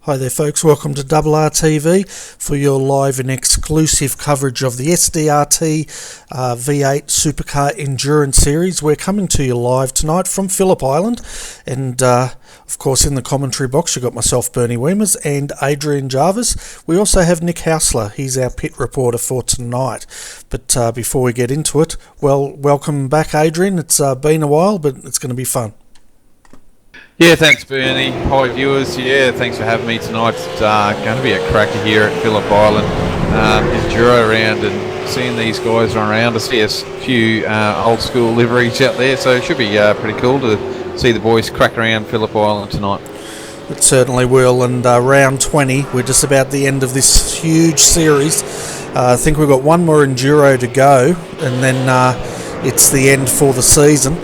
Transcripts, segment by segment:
Hi there folks, welcome to RRTV for your live and exclusive coverage of the SDRT V8 Supercar Endurance Series. We're coming to you live tonight from Phillip Island, and of course in the commentary box you've got myself, Bernie Weemers, and Adrian Jarvis. We also have Nick Hausler, he's our pit reporter for tonight. But before we get into it, well, welcome back Adrian. It's been a while, but it's going to be fun. Yeah, thanks Bernie. Hi viewers. Yeah, thanks for having me tonight. It's going to be a cracker here at Phillip Island. Enduro around and seeing these guys run around. I see a few old school liveries out there, so it should be pretty cool to see the boys crack around Phillip Island tonight. It certainly will, and round 20, we're just about the end of this huge series. I think we've got one more Enduro to go, and then it's the end for the season.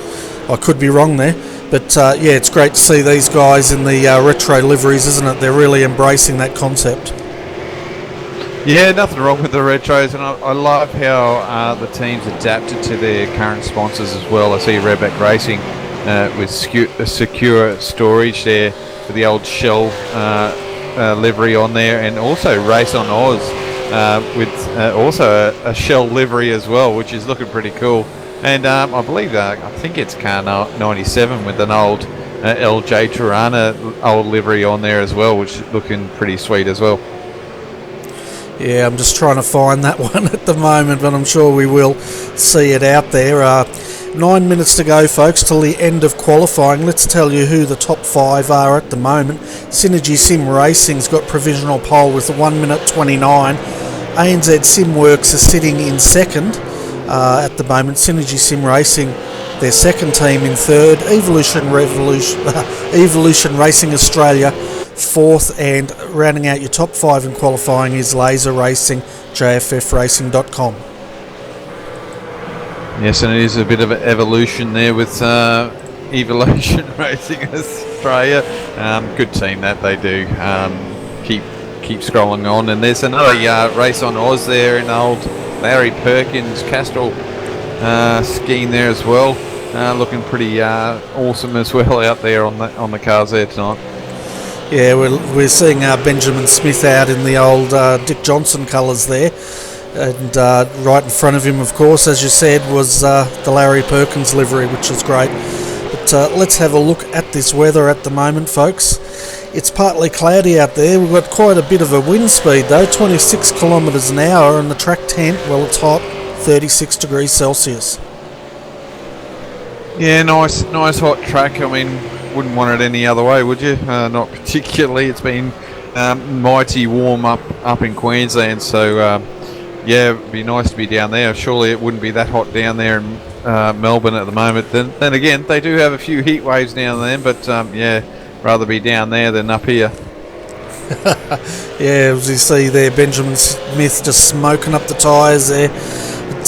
I could be wrong there. But yeah, it's great to see these guys in the retro liveries, isn't it? They're really embracing that concept. Yeah, nothing wrong with the retros, and I love how the teams adapted to their current sponsors as well. I see Redback Racing with secure storage there with the old Shell livery on there, and also Race on Oz with also a Shell livery as well, which is looking pretty cool. And I believe, I think it's car 97 with an old LJ Tirana old livery on there as well, which is looking pretty sweet as well. Yeah, I'm just trying to find that one at the moment, but I'm sure we will see it out there. 9 minutes to go, folks, till the end of qualifying. Let's tell you who the top 5 are at the moment. Synergy Sim Racing's got provisional pole with 1 minute 29. ANZ Simworks is sitting in second. At the moment, Synergy Sim Racing, their second team, in third. Evolution Racing Australia, fourth, and rounding out your top 5 in qualifying is Laser Racing, jffracing.com. Yes, and it is a bit of an evolution there with Evolution Racing Australia. Good team that they do. Keep scrolling on, and there's another Race on Oz there in old Larry Perkins Castrol scheme there as well, looking pretty awesome as well out there on the cars there tonight. Yeah, we're seeing Benjamin Smith out in the old Dick Johnson colours there, and right in front of him, of course, as you said, was the Larry Perkins livery, which is great. But let's have a look at this weather at the moment, folks. It's partly cloudy out there. We've got quite a bit of a wind speed though, 26 kilometres an hour, and the track temp, well, it's hot, 36 degrees Celsius. Yeah, nice hot track. I mean, wouldn't want it any other way, would you? Not particularly. It's been mighty warm up in Queensland, so yeah, it'd be nice to be down there. Surely it wouldn't be that hot down there in Melbourne at the moment. Then again, they do have a few heat waves now and then, but yeah, rather be down there than up here. Yeah, as you see there, Benjamin Smith just smoking up the tyres there.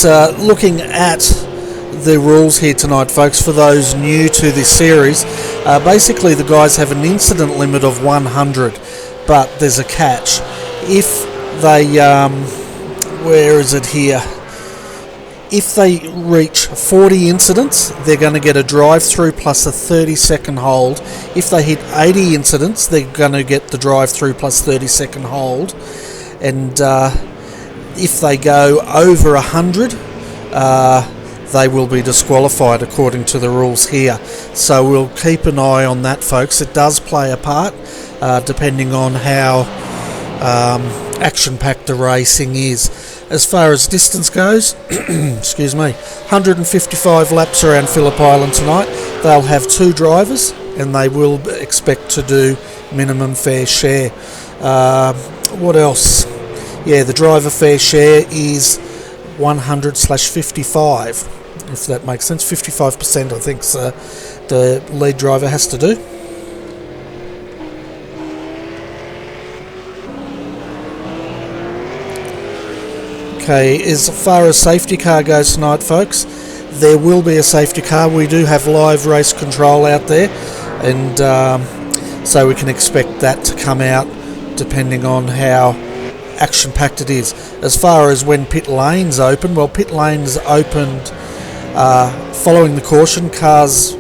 But, looking at the rules here tonight, folks, for those new to this series, basically the guys have an incident limit of 100, but there's a catch. If they, where is it here? If they reach 40 incidents, they're going to get a drive-through plus a 30-second hold. If they hit 80 incidents, they're going to get the drive-through plus 30-second hold. And if they go over 100, they will be disqualified according to the rules here. So we'll keep an eye on that, folks. It does play a part, depending on how action-packed the racing is. As far as distance goes, excuse me, 155 laps around Phillip Island tonight. They'll have 2 drivers, and they will expect to do minimum fair share. What else? Yeah, the driver fair share is 100/55, if that makes sense. 55%, I think, the lead driver has to do. Okay, as far as safety car goes tonight, folks, there will be a safety car. We do have live race control out there, and so we can expect that to come out depending on how action-packed it is. As far as when pit lanes open, well, pit lanes opened following the caution. Cars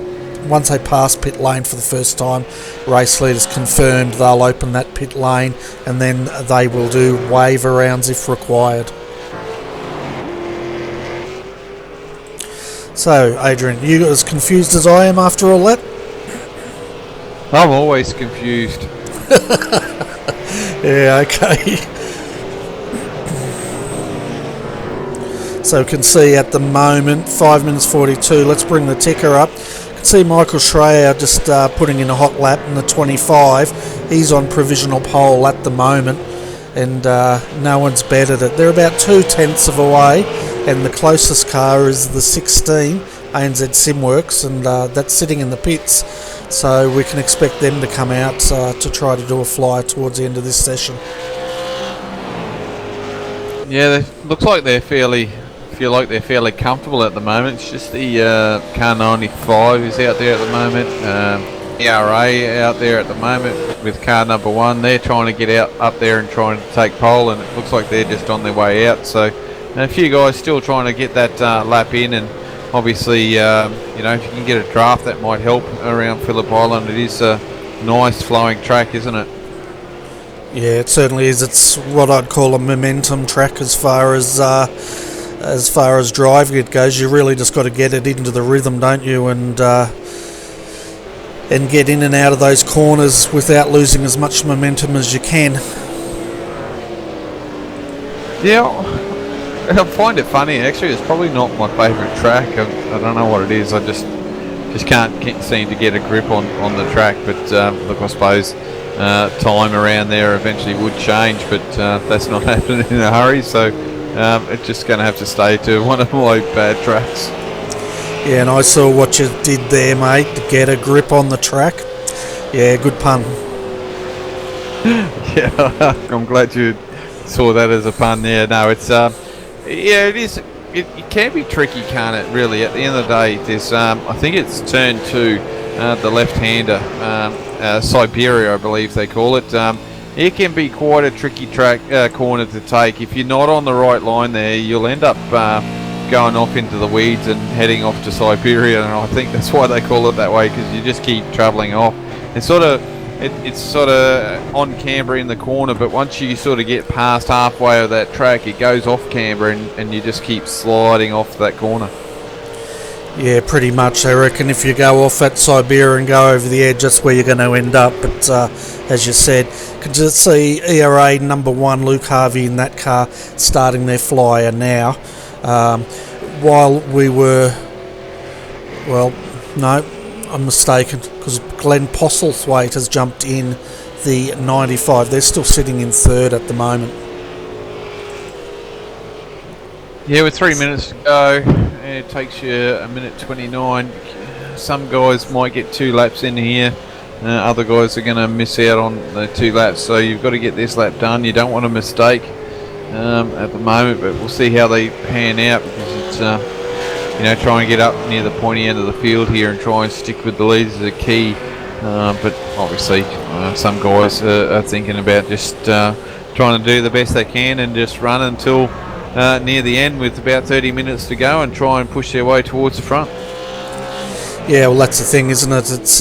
once they pass pit lane for the first time, race leaders confirmed they'll open that pit lane, and then they will do waiver rounds if required. So, Adrian, you as confused as I am after all that? I'm always confused. Yeah, okay. So we can see at the moment 5 minutes 42. Let's bring the ticker up. You can see Michael Schreier just putting in a hot lap in the 25. He's on provisional pole at the moment, and no one's bettered it. They're about 2/10 of away, and the closest car is the 16 ANZ Simworks, and that's sitting in the pits. So we can expect them to come out to try to do a fly towards the end of this session. Yeah, looks like they're fairly comfortable at the moment. It's just the car 95 is out there at the moment. ERA out there at the moment with car number 1. They're trying to get out up there and trying to take pole, and it looks like they're just on their way out. So a few guys still trying to get that lap in, and obviously, you know, if you can get a draft, that might help around Phillip Island. It is a nice flowing track, isn't it? Yeah, it certainly is. It's what I'd call a momentum track as far as driving it goes. You really just got to get it into the rhythm, don't you, and get in and out of those corners without losing as much momentum as you can. Yeah. I find it funny. Actually, it's probably not my favourite track. I don't know what it is. I just can't seem to get a grip on the track. But look, I suppose time around there eventually would change, but that's not happening in a hurry. So it's just going to have to stay to one of my bad tracks. Yeah, and I saw what you did there, mate, to get a grip on the track. Yeah, good pun. Yeah, I'm glad you saw that as a pun there. No, it's yeah, it is. It can be tricky, can't it? Really, at the end of the day, there's I think it's turn 2, the left-hander, Siberia, I believe they call it. It can be quite a tricky track corner to take. If you're not on the right line there, you'll end up going off into the weeds and heading off to Siberia, and I think that's why they call it that way, because you just keep travelling off. It's sort of on camber in the corner, but once you sort of get past halfway of that track, it goes off camber, and you just keep sliding off that corner. Yeah, pretty much. I reckon if you go off at Siberia and go over the edge, that's where you're going to end up. But as you said, you can just see ERA number 1, Luke Harvey, in that car starting their flyer now. While we were, well, no, I'm mistaken, because Glenn Postlethwaite has jumped in the 95. They're still sitting in 3rd at the moment. Yeah, with 3 minutes to go, it takes you a minute 29. Some guys might get 2 laps in here. Other guys are going to miss out on the 2 laps, so you've got to get this lap done. You don't want a mistake at the moment, but we'll see how they pan out, because it's you know, try and get up near the pointy end of the field here and try and stick with the leads is a key. But obviously, some guys are thinking about just trying to do the best they can and just run until near the end with about 30 minutes to go and try and push their way towards the front. Yeah, well, that's the thing, isn't it? It's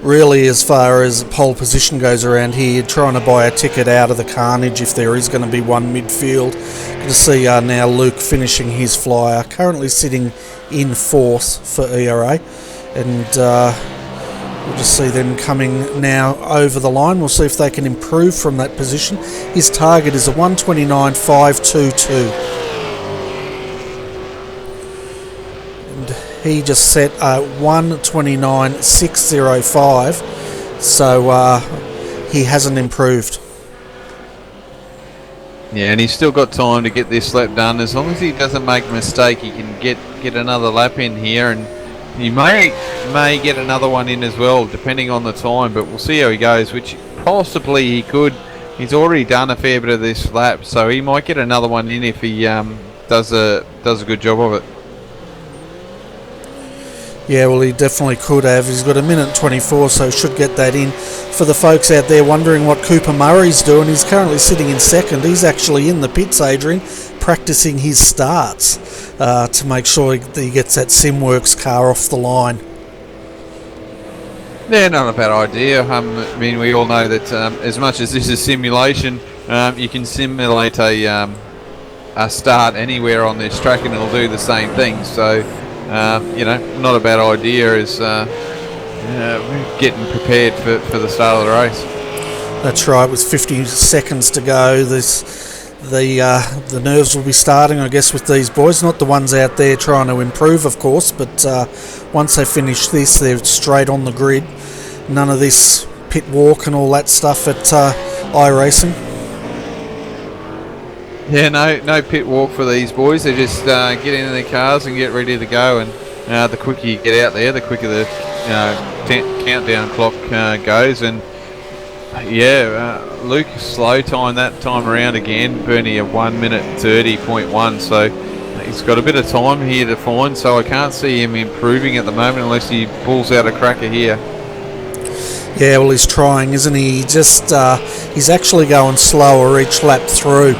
really, as far as pole position goes around here, you're trying to buy a ticket out of the carnage if there is going to be one midfield. Good to see now Luke finishing his flyer, currently sitting in 4th for ERA, and we'll just see them coming now over the line. We'll see if they can improve from that position. His target is a 129.522. He just set a 129.605, so he hasn't improved. Yeah, and he's still got time to get this lap done. As long as he doesn't make a mistake, he can get another lap in here, and he may get another one in as well, depending on the time. But we'll see how he goes, which possibly he could. He's already done a fair bit of this lap, so he might get another one in if he does a good job of it. Yeah, well, he definitely could have. He's got a minute 24, so should get that in. For the folks out there wondering what Cooper Murray's doing, he's currently sitting in 2nd. He's actually in the pits, Adrian, practicing his starts to make sure that he gets that Simworks car off the line. Yeah, not a bad idea. I mean, we all know that as much as this is simulation, you can simulate a start anywhere on this track and it'll do the same thing. So, you know, not a bad idea is getting prepared for the start of the race. That's right, with 50 seconds to go, the nerves will be starting, I guess, with these boys. Not the ones out there trying to improve, of course, but once they finish this, they're straight on the grid. None of this pit walk and all that stuff at iRacing. Yeah, no pit walk for these boys. They just get into their cars and get ready to go. And the quicker you get out there, the quicker the countdown clock goes. And yeah, Luke slow time that time around again, burning a 1:30.1. So he's got a bit of time here to find. So I can't see him improving at the moment unless he pulls out a cracker here. Yeah, well, he's trying, isn't he? He's actually going slower each lap through.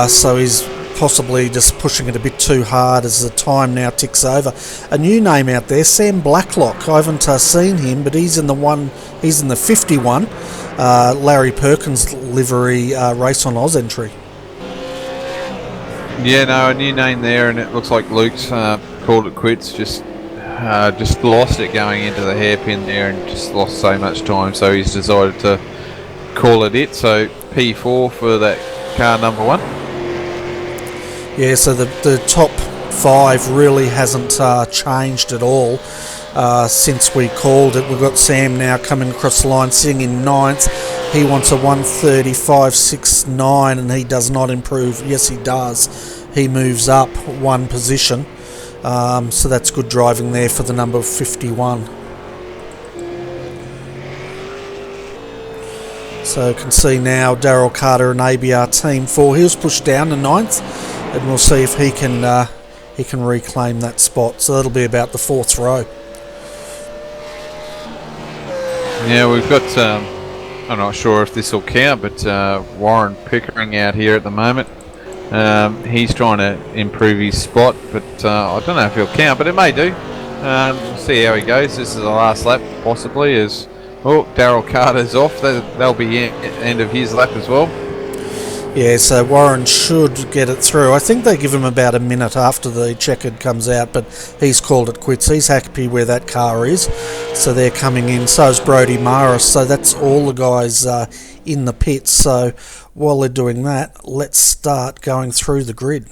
So he's possibly just pushing it a bit too hard as the time now ticks over. A new name out there, Sam Blacklock. I haven't seen him, but he's in the 51 Larry Perkins livery Race on Oz entry. Yeah, no, a new name there, and it looks like Luke's called it quits. Just lost it going into the hairpin there, and just lost so much time. So he's decided to call it. So P4 for that car number 1. Yeah, so the top 5 really hasn't changed at all since we called it. We've got Sam now coming across the line, sitting in 9th. He wants a 1:35.69 and he does not improve. Yes, he does. He moves up 1 position. So that's good driving there for the number 51. So you can see now Daryl Carter and ABR Team 4. He was pushed down to 9th, and we'll see if he can reclaim that spot. So that'll be about the 4th row. Yeah, we've got, I'm not sure if this will count, but Warren Pickering out here at the moment. He's trying to improve his spot, but I don't know if he'll count, but it may do. We'll see how he goes. This is the last lap, possibly, as Daryl Carter's off. That'll be end of his lap as well. Yeah, so Warren should get it through. I think they give him about a minute after the checkered comes out, but he's called it quits. He's happy where that car is, so they're coming in. So is Brody Maris. So that's all the guys in the pits. So while they're doing that, let's start going through the grid.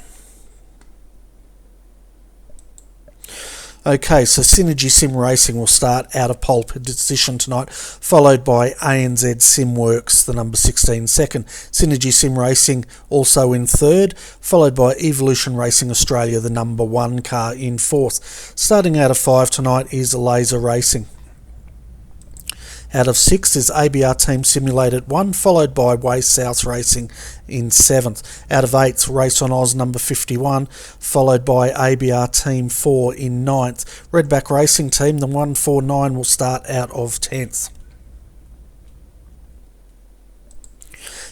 Okay, so Synergy Sim Racing will start out of pole position tonight, followed by ANZ Simworks, the number 16 second. Synergy Sim Racing also in 3rd, followed by Evolution Racing Australia, the number 1 car, in 4th. Starting out of 5 tonight is Laser Racing. Out of 6 is ABR Team Simulated 1, followed by Way South Racing in 7th. Out of 8th, Race on Oz number 51, followed by ABR Team 4 in 9th. Redback Racing Team, the 149, will start out of 10th.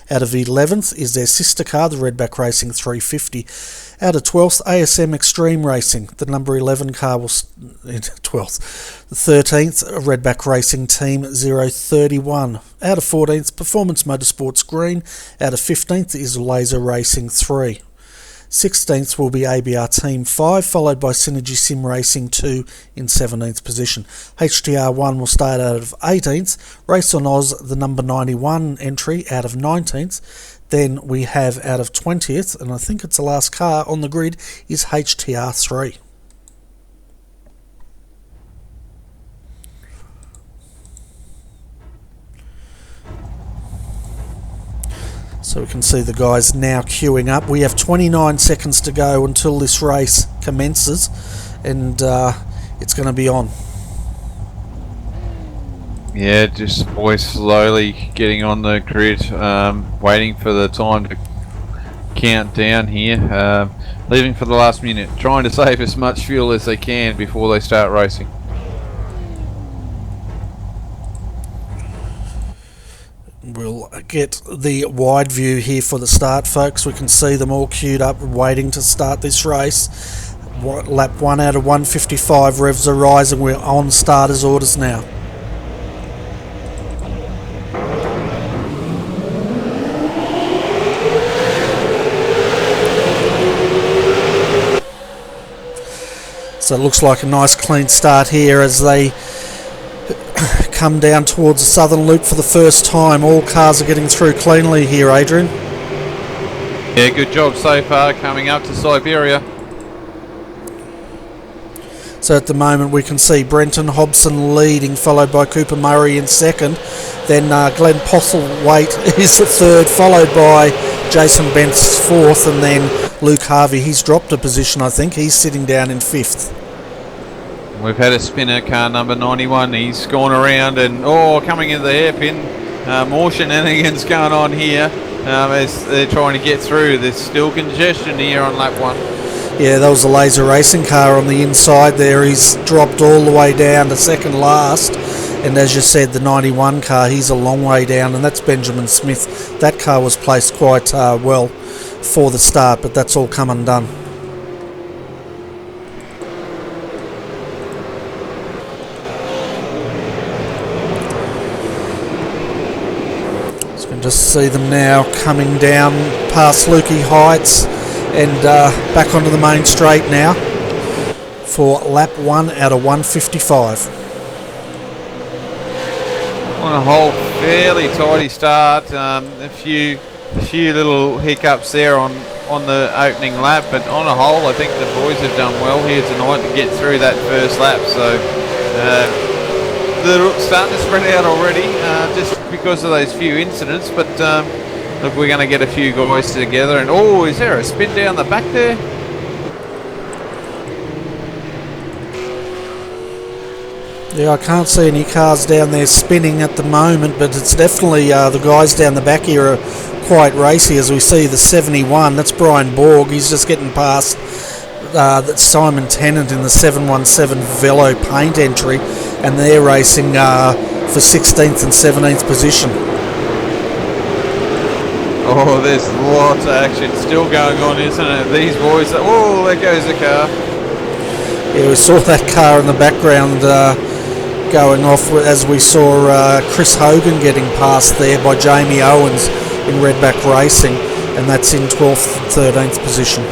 Out of 11th is their sister car, the Redback Racing 350. Out of 12th, ASM Extreme Racing, the number 11 car will 12th. The 13th, Redback Racing Team 031. Out of 14th, Performance Motorsports Green. Out of 15th is Laser Racing 3. 16th will be ABR Team 5, followed by Synergy Sim Racing 2 in 17th position. HTR 1 will start out of 18th. Race on Oz, the number 91 entry, out of 19th. Then we have out of 20th, and I think it's the last car on the grid, is HTR 3. So we can see the guys now queuing up. We have 29 seconds to go until this race commences, and it's going to be on. Yeah, just boys slowly getting on the grid, waiting for the time to count down here, leaving for the last minute, trying to save as much fuel as they can before they start racing. We'll get the wide view here for the start, folks. We can see them all queued up, waiting to start this race. Lap 1 out of 155, revs are rising. We're on starters orders now. So it looks like a nice clean start here as they come down towards the southern loop for the first time. All cars are getting through cleanly here, Adrian. Yeah, good job so far coming up to Siberia. So at the moment we can see Brenton Hobson leading, followed by Cooper Murray in second. Then Glenn Postlethwaite is third, followed by Jason Bentz fourth, and then Luke Harvey. He's dropped a position, I think. He's sitting down in fifth. We've had a spinner, car number 91. He's gone around and coming into the hairpin. More shenanigans going on here as they're trying to get through. There's still congestion here on lap 1. Yeah, that was a Laser Racing car on the inside there. He's dropped all the way down to second last. And as you said, the 91 car, he's a long way down, and that's Benjamin Smith. That car was placed quite well for the start, but that's all come undone. So you can just see them now coming down past Lukey Heights and back onto the main straight now for lap 1 out of 155. On a whole fairly tidy start. A few little hiccups there on the opening lap, but on a whole I think the boys have done well here tonight to get through that first lap. So they're starting to spread out already just because of those few incidents, but look, we're going to get a few guys together. And is there a spin down the back there? Yeah, I can't see any cars down there spinning at the moment, but it's definitely the guys down the back here are quite racy. As we see the 71, that's Brian Borg. He's just getting past that's Simon Tennant in the 717 Velo paint entry, and they're racing for 16th and 17th position. Oh, there's lots of action still going on, isn't it? These boys, there goes the car. Yeah, we saw that car in the background going off as we saw Chris Hogan getting passed there by Jamie Owens in Redback Racing, and that's in 12th and 13th position.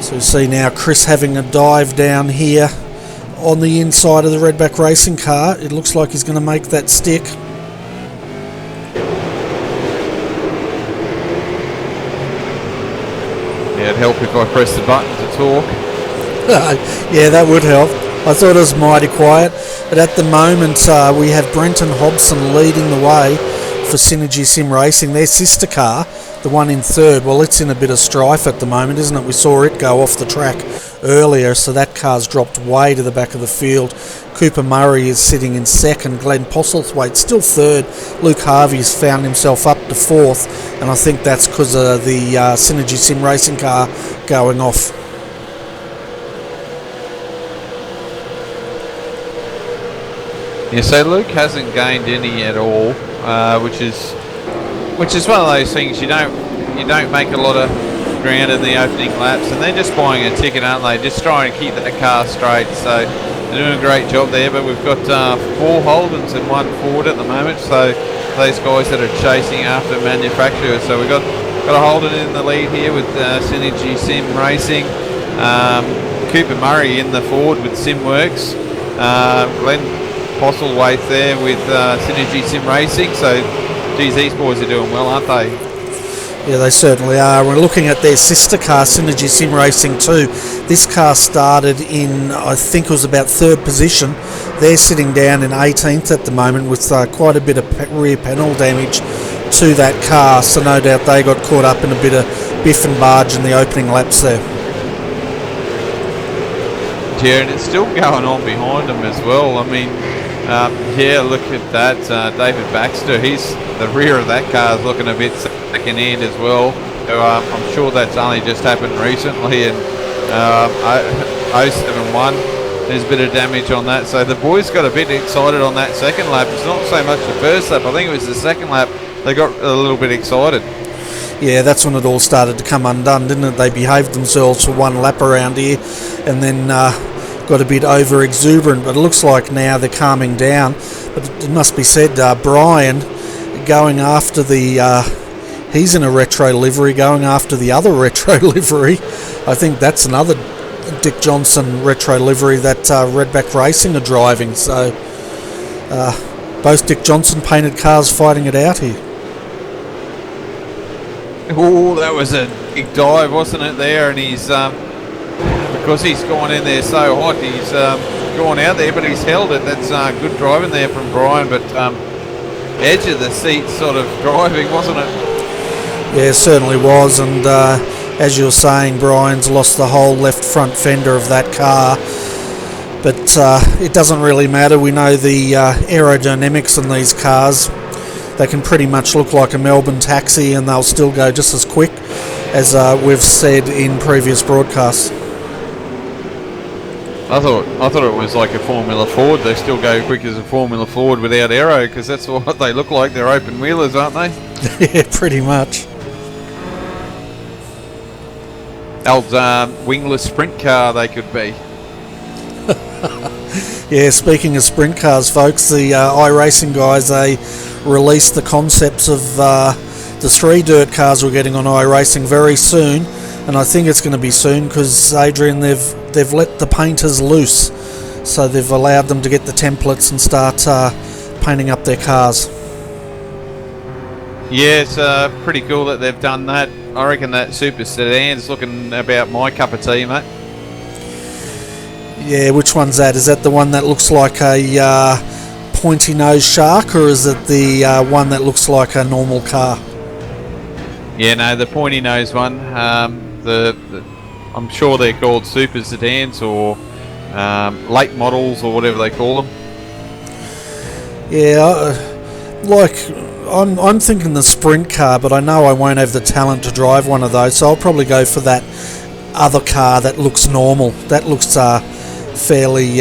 So you see now Chris having a dive down here on the inside of the Redback Racing car. It looks like he's going to make that stick. Yeah, it'd help if I press the button to talk. Yeah, that would help. I thought it was mighty quiet, but at the moment we have Brenton Hobson leading the way for Synergy Sim Racing. Their sister car, the one in third, well, it's in a bit of strife at the moment, isn't it? We saw it go off the track earlier, so that car's dropped way to the back of the field. Cooper Murray is sitting in second, Glenn Postlethwaite still third, Luke Harvey's found himself up to fourth, and I think that's because of the Synergy Sim Racing car going off. Yeah, so Luke hasn't gained any at all, which is one of those things. You don't make a lot of ground in the opening laps, and they're just buying a ticket, aren't they? Just trying to keep that car straight. So they're doing a great job there. But we've got 4 Holdens and 1 Ford at the moment. So those guys that are chasing after manufacturers. So we've got a Holden in the lead here with Synergy Sim Racing. Cooper Murray in the Ford with SimWorks. Glenn Postlethwaite there with Synergy Sim Racing. So, geez, these boys are doing well, aren't they? Yeah, they certainly are. We're looking at their sister car, Synergy Sim Racing 2. This car started in, I think it was about 3rd position. They're sitting down in 18th at the moment with quite a bit of rear panel damage to that car. So no doubt they got caught up in a bit of biff and barge in the opening laps there. Yeah, and it's still going on behind them as well. I mean, yeah, look at that. David Baxter, the rear of that car is looking a bit second hand as well. So, I'm sure that's only just happened recently. And 071, there's a bit of damage on that. So the boys got a bit excited on that second lap. It's not so much the first lap. I think it was the second lap they got a little bit excited. Yeah, that's when it all started to come undone, didn't it? They behaved themselves for one lap around here, and then got a bit over exuberant, but it looks like now they're calming down. But it must be said, Brian going after the he's in a retro livery going after the other retro livery. I think that's another Dick Johnson retro livery that Redback Racing are driving, so both Dick Johnson painted cars fighting it out here. Oh, that was a big dive, wasn't it, there? And he's because he's gone in there so hot, he's gone out there, but he's held it. That's good driving there from Brian, but edge of the seat sort of driving, wasn't it? Yeah, it certainly was, and as you were saying, Brian's lost the whole left front fender of that car, but it doesn't really matter. We know the aerodynamics in these cars. They can pretty much look like a Melbourne taxi, and they'll still go just as quick, as we've said in previous broadcasts. I thought it was like a Formula Ford. They still go quick as a Formula Ford without aero, because that's what they look like. They're open wheelers, aren't they? Yeah, pretty much. Old wingless sprint car they could be. Yeah, speaking of sprint cars, folks, the iRacing guys, they released the concepts of the 3 dirt cars we're getting on iRacing very soon, and I think it's going to be soon because, Adrian, they've let the painters loose, so they've allowed them to get the templates and start painting up their cars. Yeah, it's pretty cool that they've done that. I reckon that Super Sedan's looking about my cup of tea, mate. Yeah, which one's that? Is that the one that looks like a pointy nose shark, or is it the one that looks like a normal car? Yeah, no, the pointy nose one. I'm sure they're called Super Sedans or late models or whatever they call them. Yeah, I'm thinking the sprint car, but I know I won't have the talent to drive one of those, so I'll probably go for that other car that looks normal. That looks fairly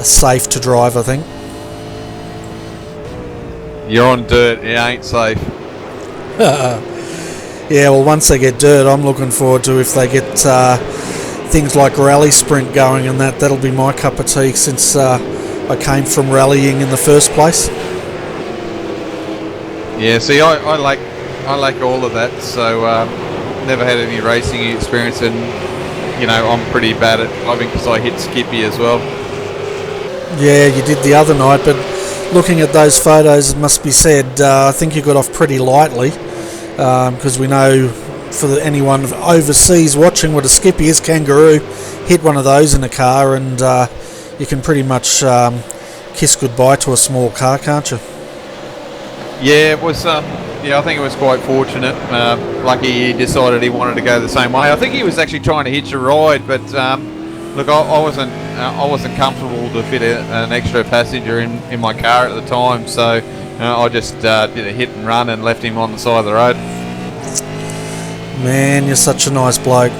safe to drive, I think. You're on dirt, it ain't safe. Yeah, well, once they get dirt, I'm looking forward to if they get things like rally sprint going, and that'll be my cup of tea, since I came from rallying in the first place. Yeah, see, I like all of that, so never had any racing experience, and you know, I'm pretty bad at driving because I hit Skippy as well. Yeah, you did the other night, but looking at those photos, it must be said, I think you got off pretty lightly, because we know, for anyone overseas watching, what a Skippy is. Kangaroo hit one of those in a car, and you can pretty much kiss goodbye to a small car, can't you? Yeah, it was. Yeah, I think it was quite fortunate. Lucky he decided he wanted to go the same way. I think he was actually trying to hitch a ride, but look, I wasn't comfortable to fit an extra passenger in my car at the time, so I just did a hit and run and left him on the side of the road. Man, you're such a nice bloke.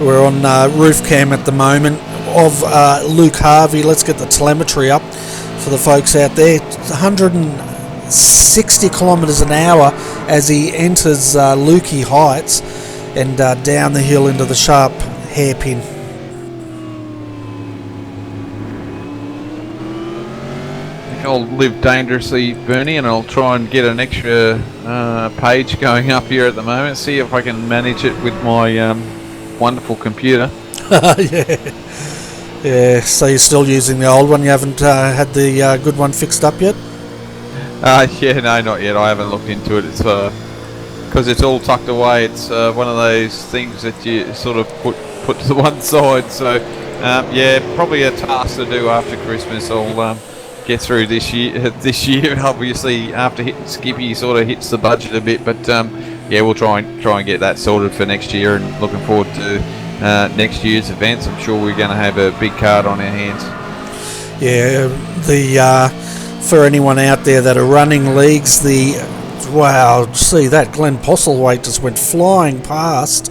We're on roof cam at the moment of Luke Harvey. Let's get the telemetry up for the folks out there. 160 kilometres an hour as he enters Lukey Heights and down the hill into the sharp hairpin. I'll live dangerously, Bernie, and I'll try and get an extra page going up here at the moment. See if I can manage it with my wonderful computer. Yeah. So you're still using the old one? You haven't had the good one fixed up yet? Yeah, no, not yet. I haven't looked into it. It's because it's all tucked away. It's one of those things that you sort of put to the one side. So yeah, probably a task to do after Christmas. I'll get through this year. Obviously, after hitting Skippy, sort of hits the budget a bit. But yeah, we'll try and get that sorted for next year. And looking forward to next year's events. I'm sure we're going to have a big card on our hands. Yeah, for anyone out there that are running leagues, wow, see that Glenn Postlethwaite just went flying past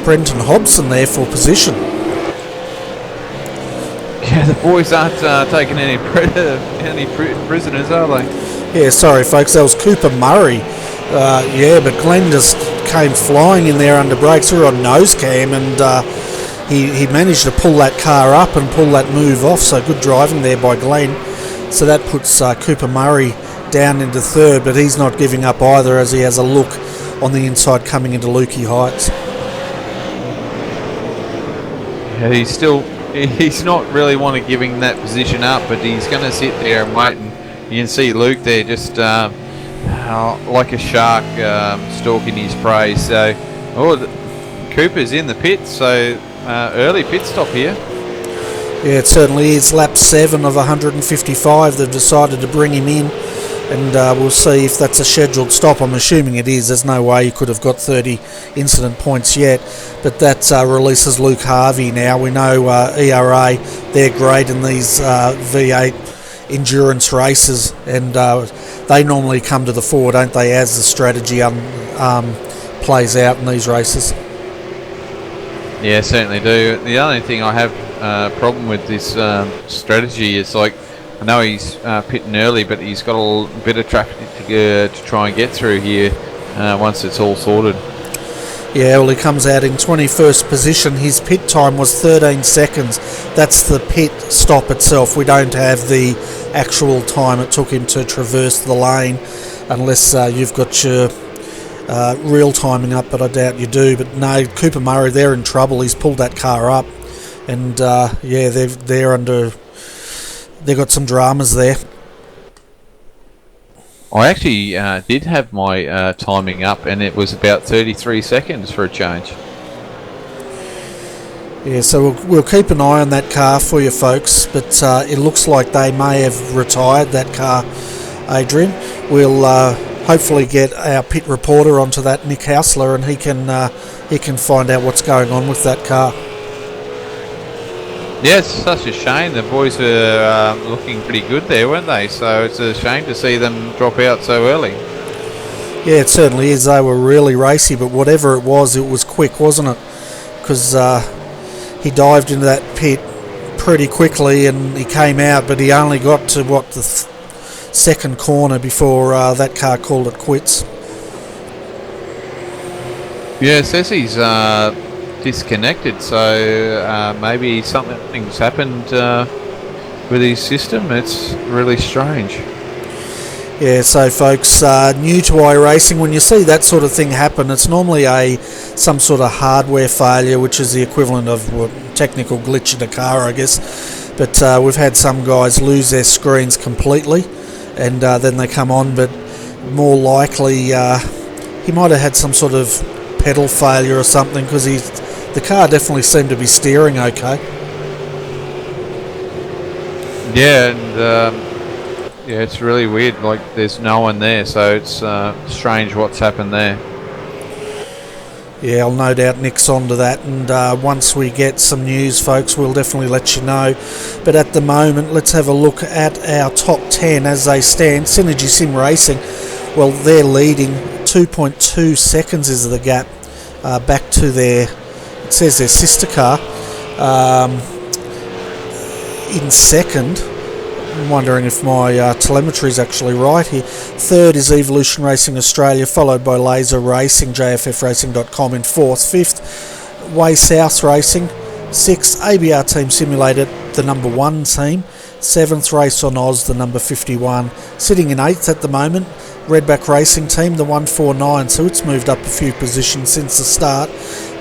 Brenton Hobson there for position. Yeah, the boys aren't taking any prisoners, are they? Yeah, sorry folks, that was Cooper Murray. Yeah, but Glenn just came flying in there under brakes. We were on nose cam, and he managed to pull that car up and pull that move off, so good driving there by Glenn. So that puts Cooper Murray down into third, but he's not giving up either as he has a look on the inside coming into Lukey Heights. Yeah, he's not really wanting giving that position up, but he's going to sit there and wait. And you can see Luke there just like a shark stalking his prey. So, Cooper's in the pit, so early pit stop here. Yeah, it certainly is. Lap 7 of 155. They've decided to bring him in, and we'll see if that's a scheduled stop. I'm assuming it is. There's no way he could have got 30 incident points yet, but that releases Luke Harvey now. We know ERA, they're great in these V8 endurance races, and they normally come to the fore, don't they, as the strategy plays out in these races. Yeah, certainly do. The only thing I have problem with this strategy is, like, I know he's pitting early, but he's got a bit of traffic to try and get through here once it's all sorted. Yeah, well, he comes out in 21st position. His pit time was 13 seconds. That's the pit stop itself. We don't have the actual time it took him to traverse the lane, unless you've got your real timing up, but I doubt you do. But no, Cooper Murray, they're in trouble. He's pulled that car up, and yeah, they've got some dramas there. I actually did have my timing up, and it was about 33 seconds for a change. Yeah, so we'll keep an eye on that car for you folks, but it looks like they may have retired that car, Adrian. We'll hopefully get our pit reporter onto that, Nick Hausler, and he can find out what's going on with that car. Yeah, it's such a shame. The boys were looking pretty good there, weren't they? So it's a shame to see them drop out so early. Yeah, it certainly is. They were really racy, but whatever it was quick, wasn't it? Because he dived into that pit pretty quickly and he came out, but he only got to, the second corner before that car called it quits. Yeah, it says he's disconnected, so maybe something's happened with his system. It's really strange. Yeah, so folks, new to iRacing, when you see that sort of thing happen, it's normally some sort of hardware failure, which is the equivalent of a technical glitch in a car, I guess. But we've had some guys lose their screens completely, and then they come on, but more likely he might have had some sort of pedal failure or something, because the car definitely seemed to be steering okay. Yeah, and yeah, it's really weird. Like, there's no one there, so it's strange what's happened there. Yeah, I'll no doubt Nick's onto that, and once we get some news, folks, we'll definitely let you know. But at the moment, let's have a look at our top 10 as they stand. Synergy Sim Racing, well, they're leading. 2.2 seconds is the gap back to their, it says their sister car in second. I'm wondering if my telemetry is actually right here. Third is Evolution Racing Australia, followed by Laser Racing, jffracing.com in fourth. Fifth, Way South Racing. Sixth, ABR Team Simulated, the number 1 team. Seventh, Race on Oz, the number 51. Sitting in eighth at the moment, Redback Racing Team, the 149, so it's moved up a few positions since the start.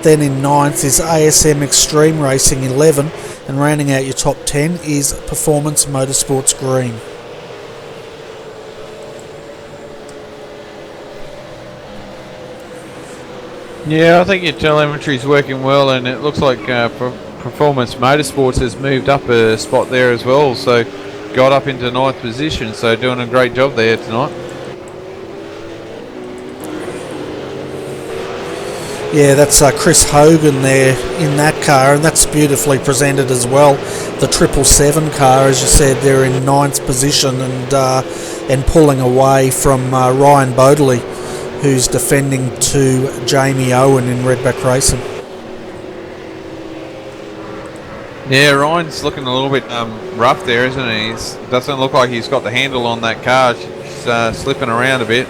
Then in ninth is ASM Extreme Racing 11, and rounding out your top 10 is Performance Motorsports Green. Yeah, I think your telemetry is working well, and it looks like Performance Motorsports has moved up a spot there as well, so got up into ninth position, so doing a great job there tonight. Yeah, that's Chris Hogan there in that car, and that's beautifully presented as well. The 777 car, as you said, they're in ninth position and pulling away from Ryan Bodley, who's defending to Jamie Owen in Redback Racing. Yeah, Ryan's looking a little bit rough there, isn't he? It doesn't look like he's got the handle on that car. She's slipping around a bit.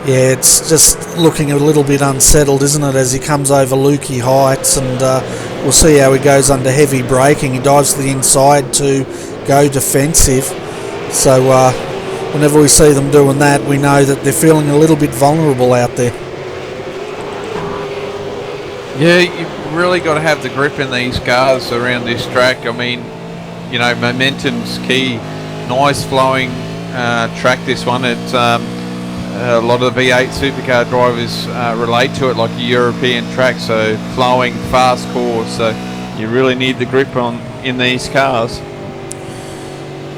Yeah, it's just looking a little bit unsettled, isn't it, as he comes over Lukey Heights, and we'll see how he goes under heavy braking. He dives to the inside to go defensive. So whenever we see them doing that, we know that they're feeling a little bit vulnerable out there. Yeah, you've really got to have the grip in these cars around this track. I mean, you know, momentum's key. Nice flowing track, this one. It's a lot of the V8 Supercar drivers relate to it like a European track, so flowing, fast course. So you really need the grip in these cars.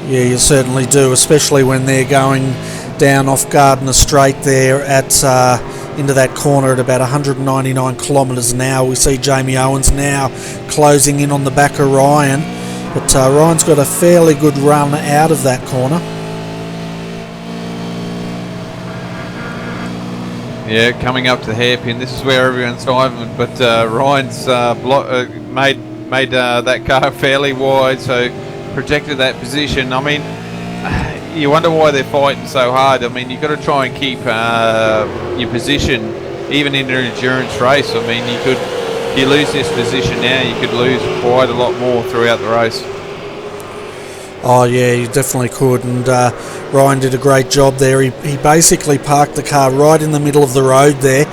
Yeah, you certainly do, especially when they're going down off Gardner Straight there at into that corner at about 199 kilometres an hour. We see Jamie Owens now closing in on the back of Ryan, but Ryan's got a fairly good run out of that corner. Yeah, coming up to the hairpin. This is where everyone's diving, but Ryan's made that car fairly wide, so protected that position. I mean, you wonder why they're fighting so hard. I mean, you've got to try and keep your position, even in an endurance race. I mean, if you lose this position now, you could lose quite a lot more throughout the race. Oh yeah, you definitely could, and Ryan did a great job there. He basically parked the car right in the middle of the road there,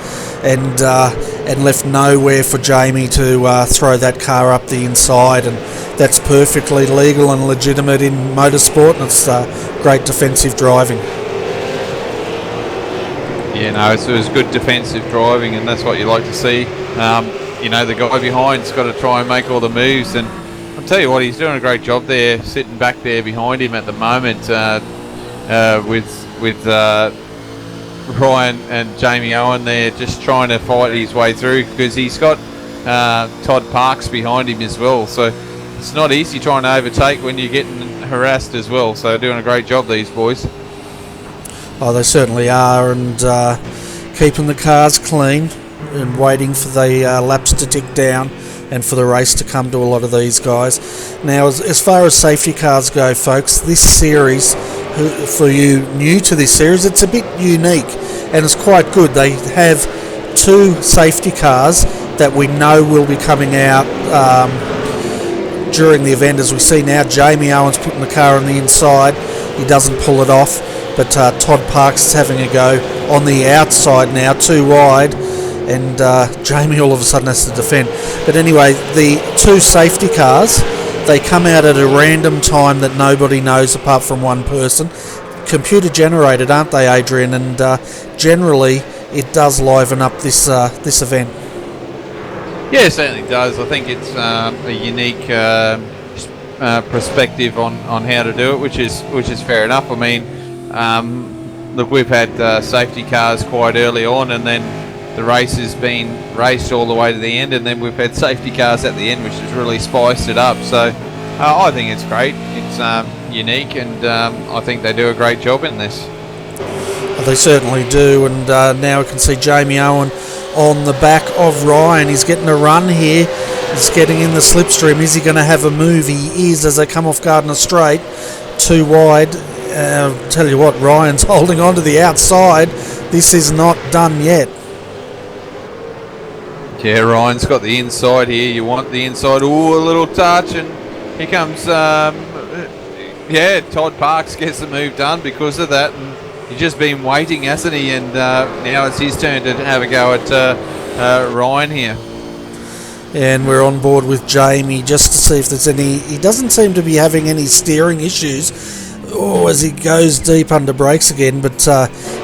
and left nowhere for Jamie to throw that car up the inside, and that's perfectly legal and legitimate in motorsport, and it's great defensive driving. Yeah, no, it was good defensive driving, and that's what you like to see. You know, the guy behind's got to try and make all the moves, and I'll tell you what, he's doing a great job there, sitting back there behind him at the moment with Ryan and Jamie Owen there, just trying to fight his way through, because he's got Todd Parks behind him as well. So it's not easy trying to overtake when you're getting harassed as well. So doing a great job, these boys. Oh, they certainly are, and keeping the cars clean and waiting for the laps to tick down and for the race to come to a lot of these guys. Now, as far as safety cars go, folks, this series, for you new to this series, it's a bit unique and it's quite good. They have two safety cars that we know will be coming out during the event. As we see now, Jamie Owens putting the car on the inside. He doesn't pull it off, but Todd Parks is having a go on the outside now, too wide, and Jamie all of a sudden has to defend. But anyway, the two safety cars, they come out at a random time that nobody knows apart from one person. Computer generated, aren't they, Adrian? And generally it does liven up this event. Yeah, it certainly does. I think it's a unique perspective on how to do it, which is fair enough. I mean, look, we've had safety cars quite early on, and then the race has been raced all the way to the end, and then we've had safety cars at the end, which has really spiced it up. So I think it's great. It's unique, and I think they do a great job in this. They certainly do, and now we can see Jamie Owen on the back of Ryan. He's getting a run here. He's getting in the slipstream. Is he going to have a move? He is, as they come off Gardner Straight. Too wide. Tell you what, Ryan's holding on to the outside. This is not done yet. Yeah, Ryan's got the inside here. You want the inside. Ooh, a little touch, and here comes, yeah, Todd Parks gets the move done because of that. And he's just been waiting, hasn't he? And now it's his turn to have a go at Ryan here. And we're on board with Jamie just to see if there's any. He doesn't seem to be having any steering issues as he goes deep under brakes again. But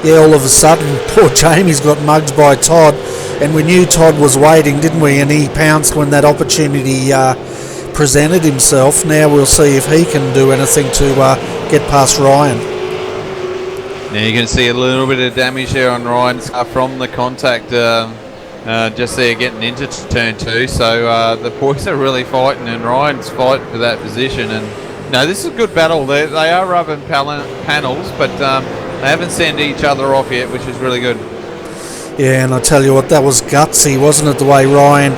yeah, all of a sudden, poor Jamie's got mugged by Todd. And we knew Todd was waiting, didn't we? And he pounced when that opportunity presented himself. Now we'll see if he can do anything to get past Ryan. Now you can see a little bit of damage there on Ryan's car from the contact just there getting into turn two. So the boys are really fighting, and Ryan's fighting for that position. And no, this is a good battle. They are rubbing panels, but they haven't sent each other off yet, which is really good. Yeah, and I tell you what, that was gutsy, wasn't it, the way Ryan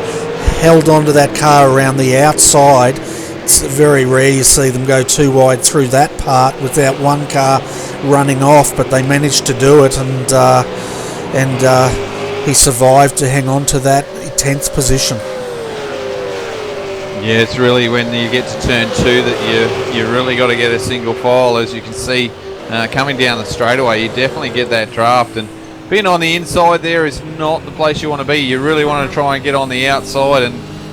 held onto that car around the outside. It's very rare you see them go too wide through that part without one car running off, but they managed to do it. And and he survived to hang on to that 10th position. Yeah, it's really when you get to turn 2 that you really got to get a single file. As you can see, coming down the straightaway, you definitely get that draft, and being on the inside there is not the place you want to be. You really want to try and get on the outside,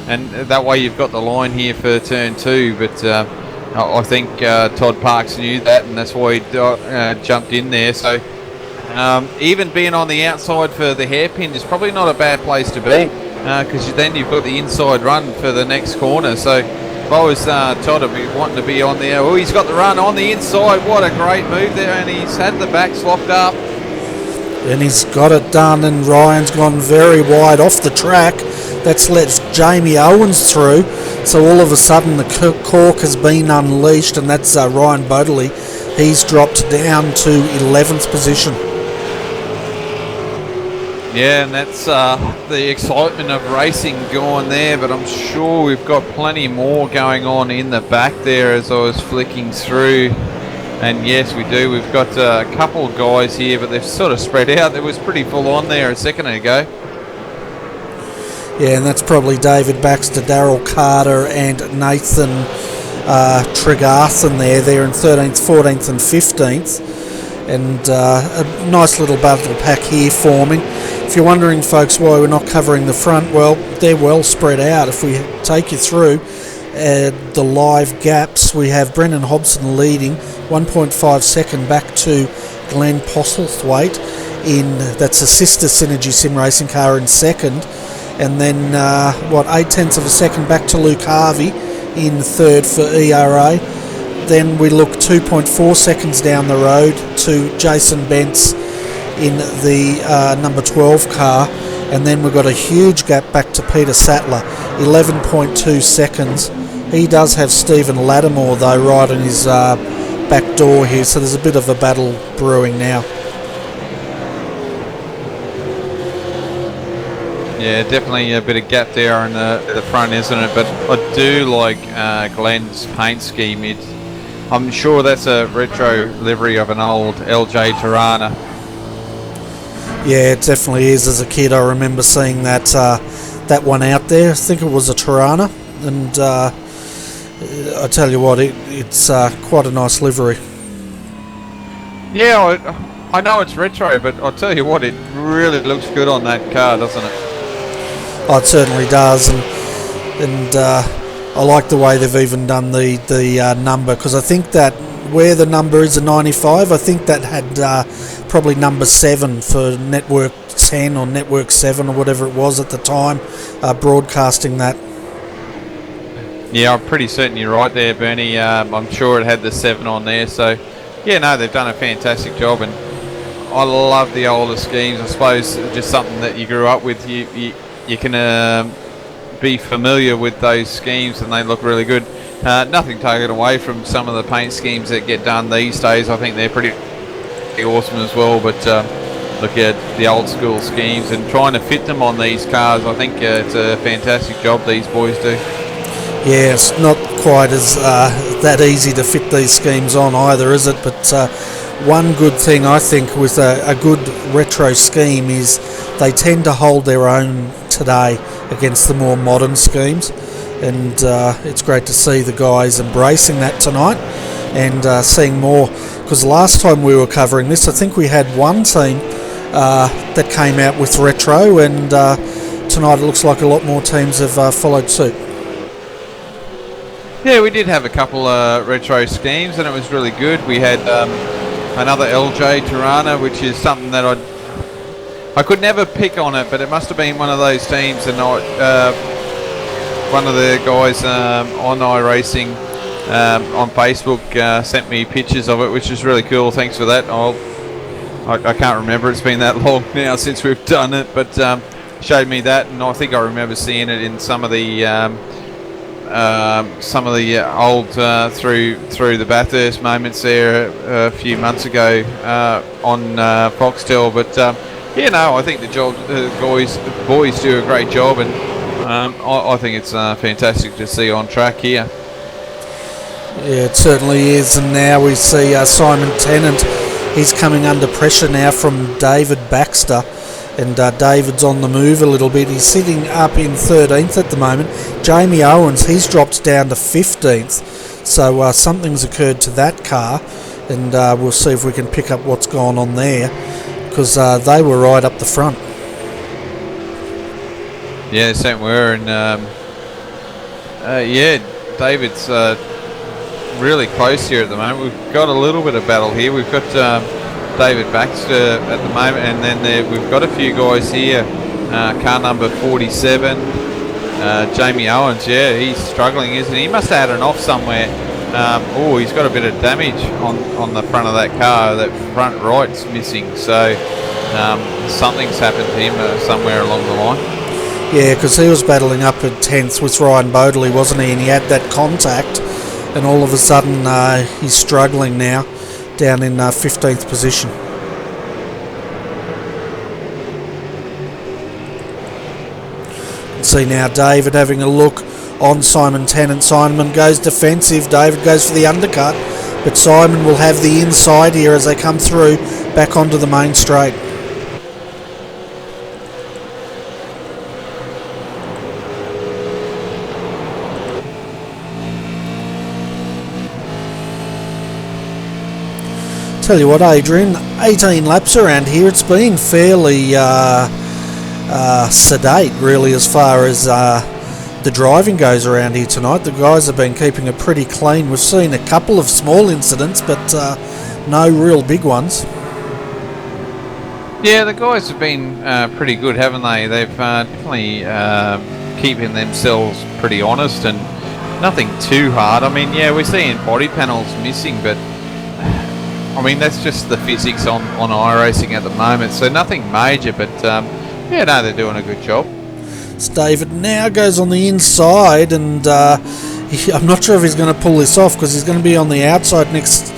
and that way you've got the line here for turn 2. But I think Todd Parks knew that, and that's why he jumped in there. So even being on the outside for the hairpin is probably not a bad place to be, because then you've got the inside run for the next corner. So if I was Todd, I'd be wanting to be on there. Oh, he's got the run on the inside. What a great move there, and he's had the backs locked up. And he's got it done, and Ryan's gone very wide off the track. That's let Jamie Owens through. So all of a sudden the cork has been unleashed, and that's Ryan Bodley. He's dropped down to 11th position. Yeah, and that's the excitement of racing going there, but I'm sure we've got plenty more going on in the back there as I was flicking through. And yes, we do. We've got a couple of guys here, but they've sort of spread out. It was pretty full on there a second ago. Yeah, and that's probably David Baxter, Darryl Carter and Nathan Tregarthen there. They're in 13th, 14th and 15th. And a nice little battle pack here forming. If you're wondering, folks, why we're not covering the front, well, they're well spread out. If we take you through the live gaps, we have Brendan Hobson leading 1.5 second back to Glenn Postlethwaite that's a sister Synergy Sim Racing car in second, and then 0.8 of a second back to Luke Harvey in third for ERA. Then we look 2.4 seconds down the road to Jason Bentz in the number 12 car, and then we've got a huge gap back to Peter Sattler, 11.2 seconds. He does have Stephen Lattimore though right in his back door here, so there's a bit of a battle brewing now. Yeah, definitely a bit of gap there in the front, isn't it? But I do like Glenn's paint scheme. I'm sure that's a retro livery of an old LJ Tirana. Yeah, it definitely is. As a kid, I remember seeing that one out there. I think it was a Tirana, and I tell you what, it's quite a nice livery. Yeah, I know it's retro, but I'll tell you what, it really looks good on that car, doesn't it? Oh, it certainly does, and I like the way they've even done the number, because I think that where the number is a 95, I think that had probably number 7 for Network 10 or Network 7 or whatever it was at the time, broadcasting that. Yeah, I'm pretty certain you're right there, Bernie. I'm sure it had the 7 on there, so yeah, no, they've done a fantastic job, and I love the older schemes. I suppose just something that you grew up with. You can be familiar with those schemes, and they look really good. Nothing taken away from some of the paint schemes that get done these days. I think they're pretty awesome as well, but look at the old school schemes and trying to fit them on these cars. I think it's a fantastic job these boys do. Yeah, it's not quite as that easy to fit these schemes on either, is it? But one good thing I think with a good retro scheme is they tend to hold their own today against the more modern schemes, and it's great to see the guys embracing that tonight and seeing more, because last time we were covering this, I think we had one team that came out with retro, and tonight it looks like a lot more teams have followed suit. Yeah, we did have a couple retro schemes, and it was really good. We had another LJ Tirana, which is something that I could never pick on it, but it must have been one of those teams, and one of the guys on iRacing on Facebook sent me pictures of it, which is really cool. Thanks for that. I can't remember, it's been that long now since we've done it, but showed me that, and I think I remember seeing it in some of the old through the Bathurst moments there a few months ago on Foxtel. But I think the boys do a great job, and I think it's fantastic to see on track here. Yeah, it certainly is. And now we see Simon Tennant. He's coming under pressure now from David Baxter. and David's on the move a little bit. He's sitting up in 13th at the moment. Jamie Owens, he's dropped down to 15th, so something's occurred to that car, and we'll see if we can pick up what's gone on there, because they were right up the front. Yeah, same were, and yeah, David's really close here at the moment. We've got a little bit of battle here. We've got David Baxter at the moment, and then we've got a few guys here. Car number 47, Jamie Owens. Yeah, he's struggling, isn't he? He must have had an off somewhere. Oh, he's got a bit of damage on the front of that car. That front right's missing, so something's happened to him somewhere along the line. Yeah, because he was battling up at 10th with Ryan Bodley, wasn't he? And he had that contact, and all of a sudden he's struggling now, down in 15th position. See now David having a look on Simon Tennant. Simon goes defensive, David goes for the undercut, but Simon will have the inside here as they come through back onto the main straight. Tell you what, Adrian, 18 laps around here. It's been fairly sedate, really, as far as the driving goes around here tonight. The guys have been keeping it pretty clean. We've seen a couple of small incidents, but no real big ones. Yeah, the guys have been pretty good, haven't they? They've definitely keeping themselves pretty honest and nothing too hard. I mean, yeah, we're seeing body panels missing, but I mean, that's just the physics on iRacing at the moment, so nothing major, but yeah, no, they're doing a good job. So David now goes on the inside, and I'm not sure if he's going to pull this off, because he's going to be on the outside next.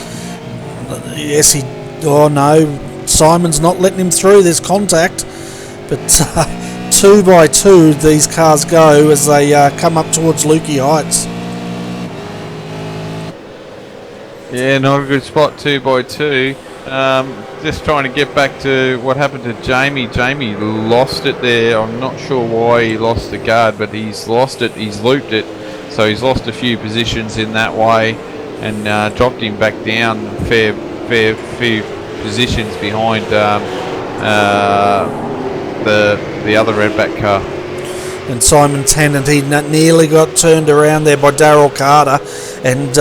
Yes, oh no, Simon's not letting him through. There's contact, but 2 by 2 these cars go as they come up towards Lukey Heights. Yeah, not a good spot, 2 by 2. Just trying to get back to what happened to Jamie. Jamie lost it there. I'm not sure why he lost the guard, but he's lost it. He's looped it, so he's lost a few positions in that way, and dropped him back down fair few positions behind the other redback car. And Simon Tennant, he nearly got turned around there by Daryl Carter, and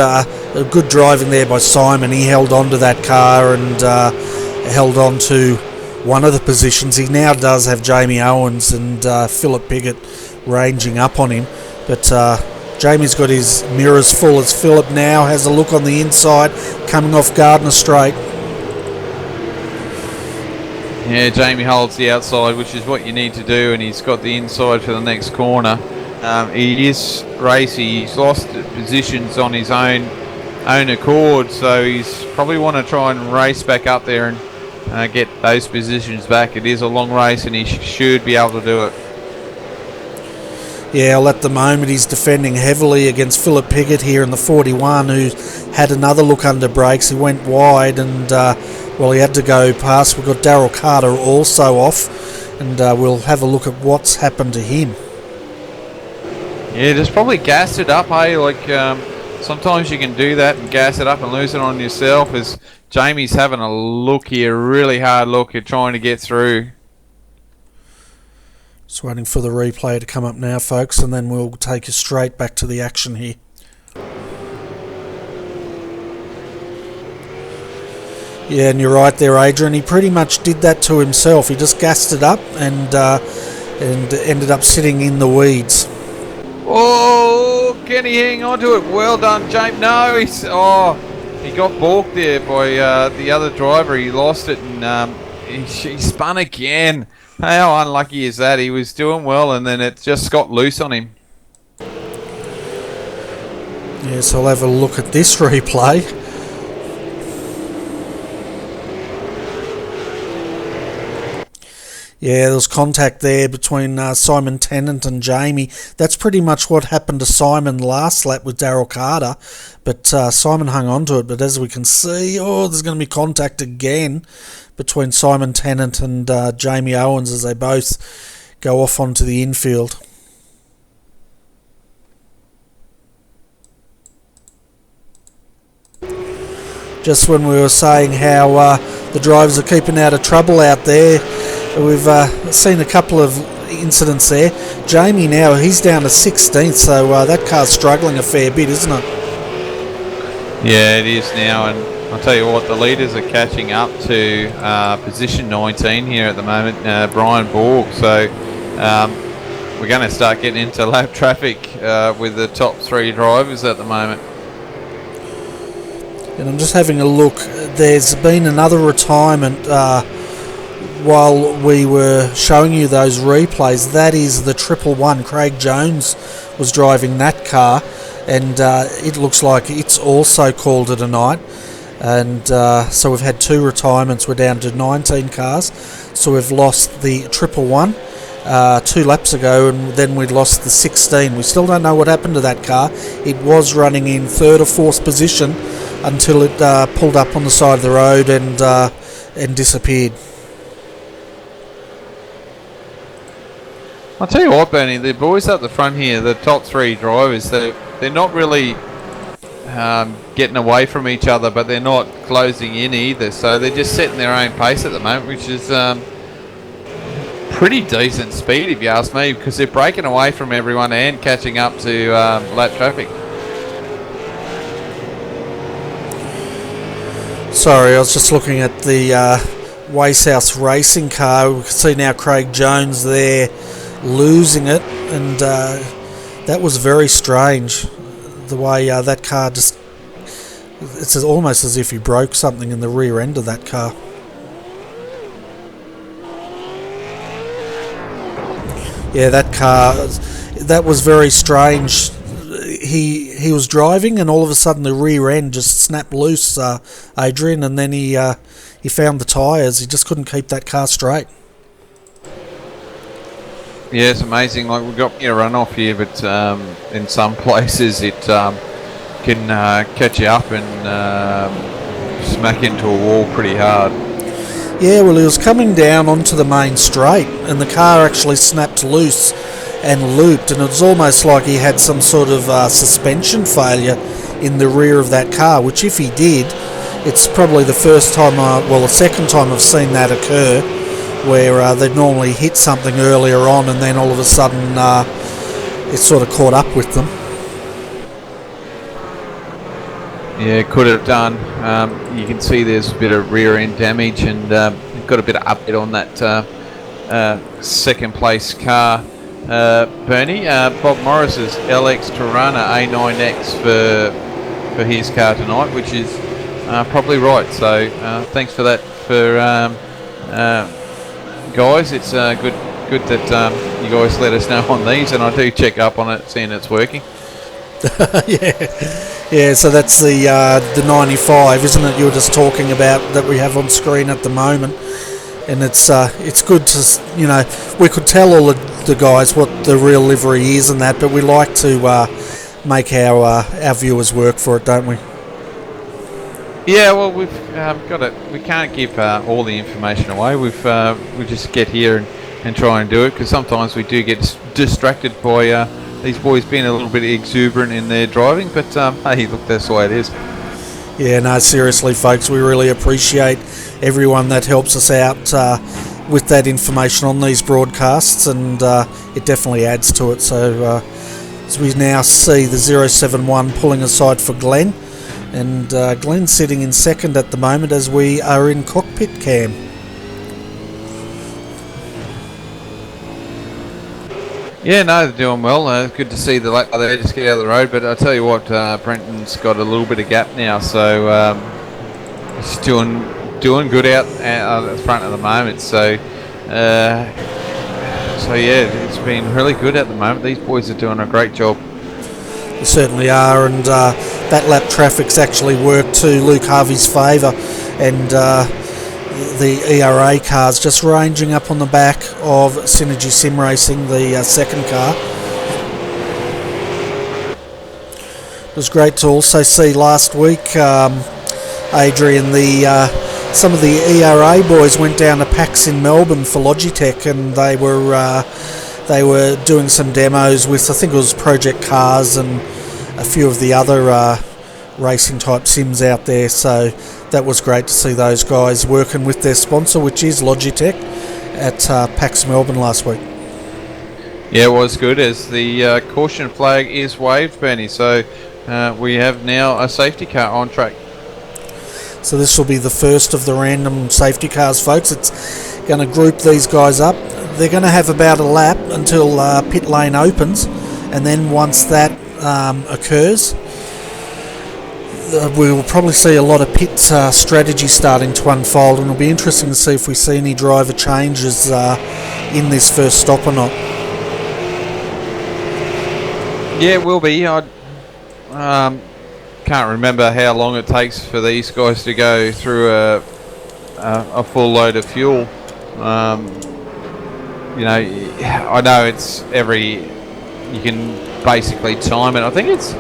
good driving there by Simon. He held on to that car and held on to one of the positions. He now does have Jamie Owens and Philip Piggott ranging up on him, but Jamie's got his mirrors full as Philip now has a look on the inside coming off Gardner Straight. Yeah, Jamie holds the outside, which is what you need to do, and he's got the inside for the next corner. He is racy. He's lost positions on his own accord, so he's probably want to try and race back up there and get those positions back. It is a long race, and he should be able to do it. Yeah, well, at the moment he's defending heavily against Philip Piggott here in the 41, who had another look under brakes. He went wide, and well, he had to go past. We've got Daryl Carter also off, and we'll have a look at what's happened to him. Yeah, just probably gassed it up, hey? Like, sometimes you can do that and gas it up and lose it on yourself, as Jamie's having a look here, really hard look at trying to get through. Just waiting for the replay to come up now, folks, and then we'll take you straight back to the action here. Yeah, and you're right there, Adrian. He pretty much did that to himself. He just gassed it up and ended up sitting in the weeds. Oh, can he hang on to it? Well done, James. No, he got balked there by the other driver. He lost it, and he spun again. How unlucky is that? He was doing well, and then it just got loose on him. Yes, I'll have a look at this replay. Yeah, there was contact there between Simon Tennant and Jamie. That's pretty much what happened to Simon last lap with Daryl Carter, but Simon hung on to it. But as we can see, there's going to be contact again between Simon Tennant and Jamie Owens as they both go off onto the infield. Just when we were saying how the drivers are keeping out of trouble out there, we've seen a couple of incidents there. Jamie now, he's down to 16th, so that car's struggling a fair bit, isn't it? Yeah, it is now, and I'll tell you what, the leaders are catching up to position 19 here at the moment, Brian Borg, so we're going to start getting into lap traffic with the top three drivers at the moment. And I'm just having a look. There's been another retirement while we were showing you those replays. That is the 111. Craig Jones was driving that car, and it looks like it's also called it a night. And so we've had two retirements. We're down to 19 cars. So we've lost the 111 2 laps ago, and then we lost the 16. We still don't know what happened to that car. It was running in third or fourth position until it pulled up on the side of the road and disappeared. I'll tell you what, Bernie, the boys up the front here, the top three drivers, they're not really getting away from each other, but they're not closing in either. So they're just setting their own pace at the moment, which is pretty decent speed, if you ask me, because they're breaking away from everyone and catching up to lap traffic. Sorry, I was just looking at the Wacehouse racing car. We can see now Craig Jones there losing it, and that was very strange. The way that car just... It's almost as if he broke something in the rear end of that car. Yeah, that car... That was very strange. He was driving, and all of a sudden the rear end just snapped loose, Adrian, and then he found the tyres. He just couldn't keep that car straight. Yeah, it's amazing. Like, we've got a runoff here, but in some places it can catch you up and smack into a wall pretty hard. Yeah, well, he was coming down onto the main straight, and the car actually snapped loose and looped, and it was almost like he had some sort of suspension failure in the rear of that car, which if he did, it's probably the first time, the second time I've seen that occur, where they'd normally hit something earlier on, and then all of a sudden it sort of caught up with them. Yeah, could have done. You can see there's a bit of rear end damage, and got a bit of update on that second place car. Bernie, Bob Morris's LX Tirana A9X for his car tonight, which is probably right. So thanks for that, for guys. It's good that you guys let us know on these, and I do check up on it, seeing it's working. Yeah. So that's the 95, isn't it? You were just talking about that we have on screen at the moment. And it's good to, we could tell all the guys what the real livery is and that, but we like to make our viewers work for it, don't we? Yeah, well, we've got it. We can't give all the information away. We just get here and try and do it, because sometimes we do get distracted by these boys being a little bit exuberant in their driving. But hey, look, that's the way it is. Yeah, no, seriously, folks, we really appreciate everyone that helps us out with that information on these broadcasts, and it definitely adds to it. So as we now see the 071 pulling aside for Glenn, and Glenn's sitting in second at the moment as we are in cockpit cam. Yeah, no, they're doing well. Good to see the lap there just get out of the road. But I tell you what, Brenton's got a little bit of gap now, so he's doing good out at the front at the moment. So yeah, it's been really good at the moment. These boys are doing a great job. They certainly are, and that lap traffic's actually worked to Luke Harvey's favour, and the ERA cars just ranging up on the back of Synergy Sim Racing, the second car. It was great to also see last week, Adrian, some of the ERA boys went down to PAX in Melbourne for Logitech, and they were doing some demos with, I think it was Project Cars and a few of the other racing type sims out there. So that was great to see those guys working with their sponsor, which is Logitech, at PAX Melbourne last week. Yeah, it was good, as the caution flag is waved, Bernie. So we have now a safety car on track. So this will be the first of the random safety cars, folks. It's going to group these guys up. They're going to have about a lap until pit lane opens, and then once that occurs, we will probably see a lot of pit strategy starting to unfold, and it'll be interesting to see if we see any driver changes in this first stop or not. Yeah, it will be. I can't remember how long it takes for these guys to go through a full load of fuel. You know, I know it's you can basically time it. I think it's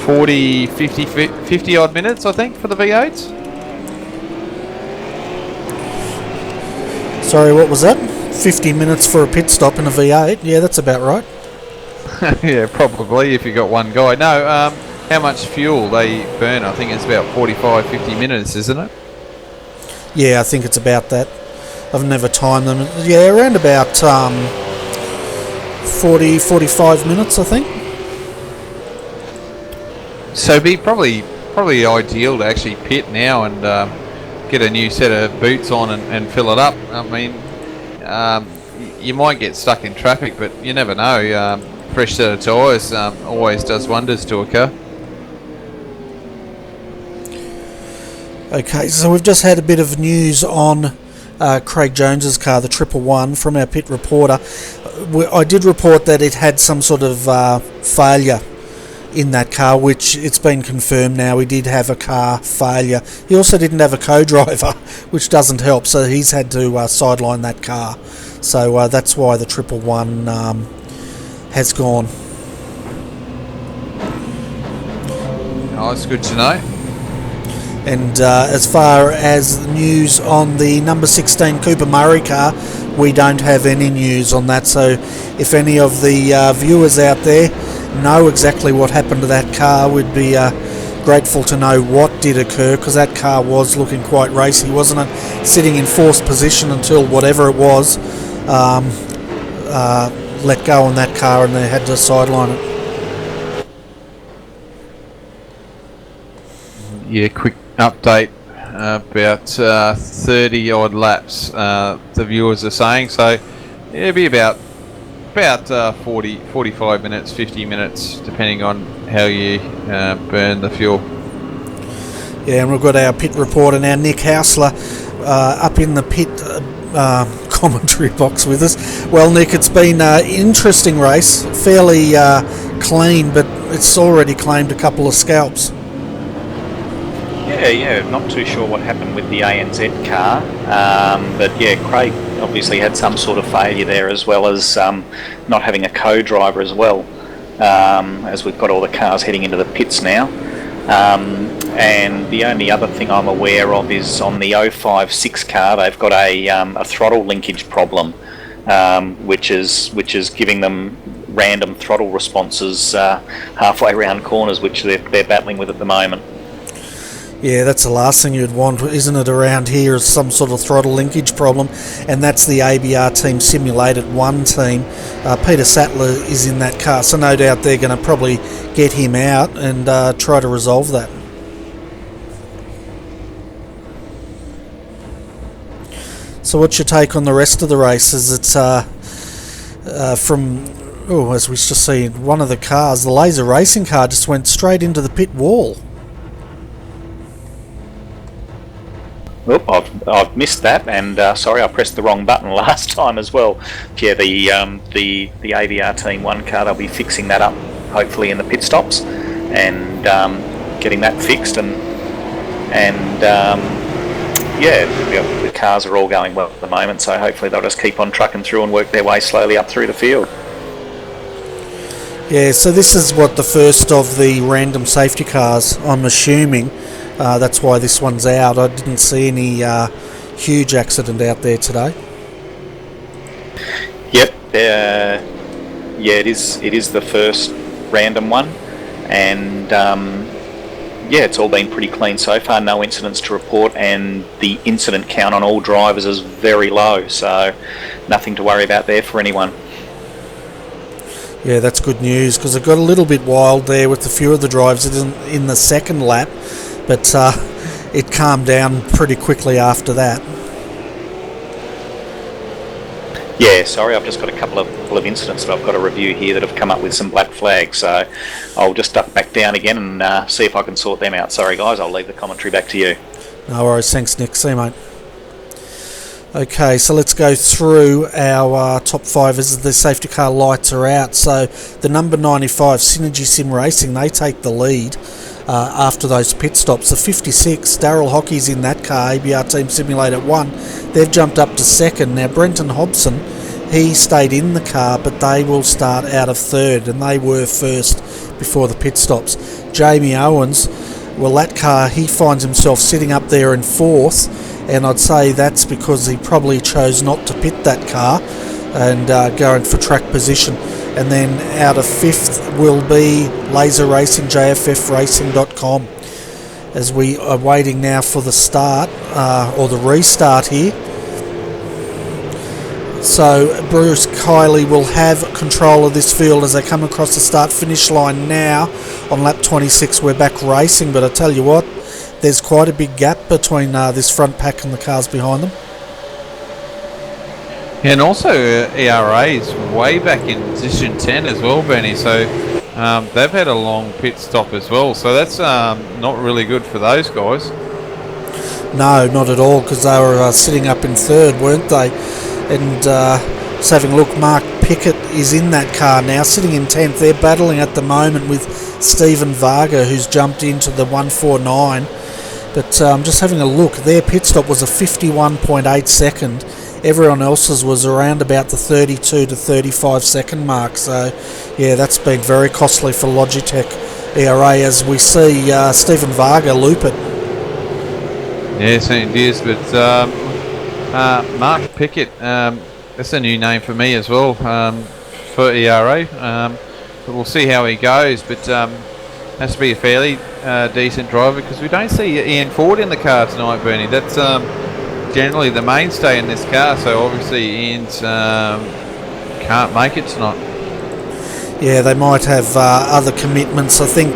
40, 50 odd minutes, I think, for the V8s. Sorry, what was that? 50 minutes for a pit stop in a V8? Yeah, that's about right. Yeah, probably, if you got one guy. No, how much fuel they burn, I think it's about 45, 50 minutes, isn't it? Yeah, I think it's about that. I've never timed them. Yeah, around about 40, 45 minutes, I think. So it'd be probably ideal to actually pit now and get a new set of boots on and fill it up. I mean, you might get stuck in traffic, but you never know. Fresh set of tyres always does wonders to a car. Okay, so we've just had a bit of news on Craig Jones's car, the 111, from our pit reporter. I did report that it had some sort of failure in that car, which it's been confirmed now. He did have a car failure. He also didn't have a co-driver, which doesn't help, so he's had to sideline that car. So that's why the 111 has gone. Oh, it's good to know. And as far as news on the number 16 Cooper Murray car, we don't have any news on that. So if any of the viewers out there know exactly what happened to that car, we'd be grateful to know what did occur, because that car was looking quite racy, wasn't it? Sitting in fourth position until whatever it was let go on that car, and they had to sideline it. Yeah, quick update, about 30 odd laps the viewers are saying, so it'll be about 40, 45 minutes, 50 minutes, depending on how you burn the fuel. Yeah, and we've got our pit reporter now, Nick Hausler, up in the pit commentary box with us. Well, Nick, it's been an interesting race, fairly clean, but it's already claimed a couple of scalps. Yeah, not too sure what happened with the ANZ car, but yeah, Craig obviously had some sort of failure there, as well as not having a co-driver as well, as we've got all the cars heading into the pits now. And the only other thing I'm aware of is on the 056 car, they've got a throttle linkage problem, which is giving them random throttle responses halfway around corners, which they're battling with at the moment. Yeah, that's the last thing you'd want, isn't it, around here, is some sort of throttle linkage problem, and that's the ABR Team Simulated 1 team. Peter Sattler is in that car, so no doubt they're going to probably get him out and try to resolve that. So what's your take on the rest of the races? It's as we just seen, one of the cars, the Laser Racing car, just went straight into the pit wall. Oop, I've missed that, and sorry, I pressed the wrong button last time as well. Yeah, the AVR Team 1 car, they'll be fixing that up hopefully in the pit stops, and getting that fixed, and yeah, the cars are all going well at the moment, so hopefully they'll just keep on trucking through and work their way slowly up through the field. Yeah, so this is what the first of the random safety cars, I'm assuming. That's why this one's out. I didn't see any huge accident out there today. Yep, yeah, it is the first random one, and yeah, it's all been pretty clean so far, no incidents to report, and the incident count on all drivers is very low, so nothing to worry about there for anyone. Yeah, that's good news, because it got a little bit wild there with a few of the drivers in the second lap, but it calmed down pretty quickly after that. Yeah, sorry, I've just got a couple of incidents that I've got to review here that have come up with some black flags, so I'll just duck back down again and see if I can sort them out. Sorry guys, I'll leave the commentary back to you. No worries, thanks Nick, see you mate. Okay, so let's go through our top 5 as the safety car lights are out. So the number 95, Synergy Sim Racing, they take the lead after those pit stops. The 56, Daryl Hockey's in that car, ABR Team Simulator 1. They've jumped up to second. Now Brenton Hobson, he stayed in the car, but they will start out of third, and they were first before the pit stops. Jamie Owens, well that car, he finds himself sitting up there in fourth, and I'd say that's because he probably chose not to pit that car and going for track position. And then out of fifth will be Laser Racing, JFFracing.com, as we are waiting now for the start or the restart here. So Bruce Kiley will have control of this field as they come across the start finish line now. On lap 26 we're back racing, but I tell you what, there's quite a big gap between this front pack and the cars behind them. Yeah, and also ERA is way back in position 10 as well, Bernie, so they've had a long pit stop as well, so that's not really good for those guys. No, not at all, because they were sitting up in third, weren't they? And just having a look, Mark Pickett is in that car now, sitting in 10th. They're battling at the moment with Stephen Varga, who's jumped into the 149. But just having a look, their pit stop was a 51.8 second. Everyone else's was around about the 32 to 35 second mark. So, yeah, that's been very costly for Logitech ERA, as we see Stephen Varga loop it. Yes, it is, but Mark Pickett, that's a new name for me as well, for ERA. But we'll see how he goes, but has to be a fairly decent driver, because we don't see Ian Ford in the car tonight, Bernie. That's generally the mainstay in this car, so obviously Ian's can't make it tonight. Yeah, they might have other commitments. I think,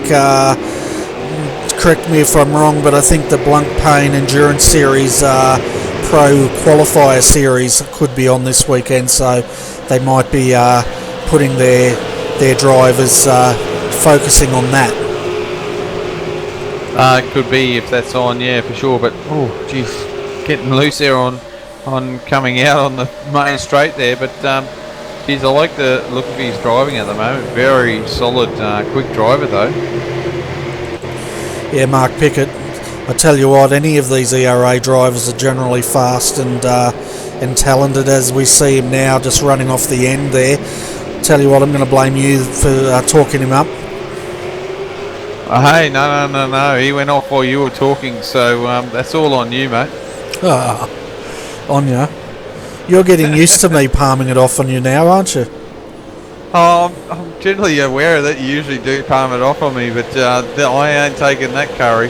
correct me if I'm wrong, but I think the Blancpain Endurance Series Pro Qualifier Series could be on this weekend, so they might be putting their drivers focusing on that. Could be if that's on, yeah, for sure, but oh geez, getting loose there on coming out on the main straight there, but geez, I like the look of his driving at the moment. Very solid, quick driver though. Yeah, Mark Pickett, I tell you what, any of these ERA drivers are generally fast and talented, as we see him now just running off the end there. Tell you what, I'm going to blame you for talking him up. Hey, no, he went off while you were talking, so that's all on you, mate. On you. You're getting used to me palming it off on you now, aren't you? Oh, I'm generally aware that you usually do palm it off on me, but I ain't taking that curry.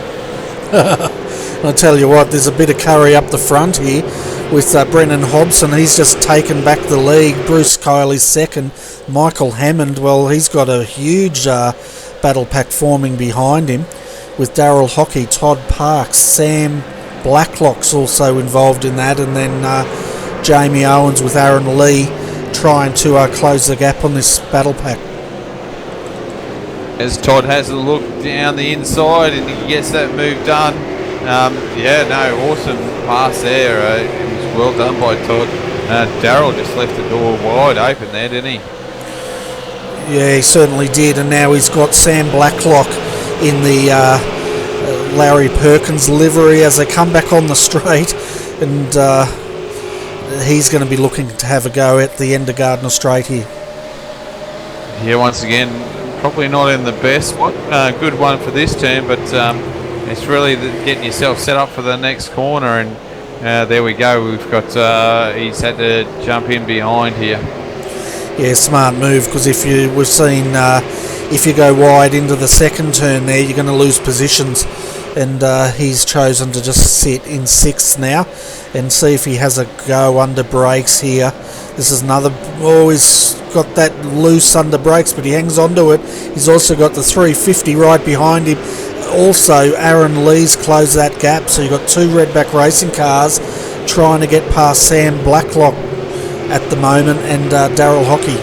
I'll tell you what, there's a bit of curry up the front here with Brennan Hobson. He's just taken back the lead. Bruce Kiley's second. Michael Hammond, well, he's got a huge battle pack forming behind him with Daryl Hockey, Todd Parks, Sam Blacklock's also involved in that, and then Jamie Owens with Aaron Lee trying to close the gap on this battle pack. As Todd has a look down the inside and he gets that move done. Yeah, no, awesome pass there. It was well done by Todd. Daryl just left the door wide open there, didn't he? Yeah, he certainly did, and now he's got Sam Blacklock in the Larry Perkins livery as they come back on the straight, and he's going to be looking to have a go at the end of Gardner Straight here. Yeah, once again, probably not in the best spot. Good one for this turn, but it's really getting yourself set up for the next corner, and there we go. We've got he's had to jump in behind here. Yeah, smart move, because if you go wide into the second turn there, you're going to lose positions, and he's chosen to just sit in 6th now and see if he has a go under brakes here. This is another, he's got that loose under brakes, but he hangs on to it. He's also got the 350 right behind him. Also, Aaron Lee's closed that gap, so you've got 2 Redback Racing cars trying to get past Sam Blacklock at the moment, and Daryl Hockey.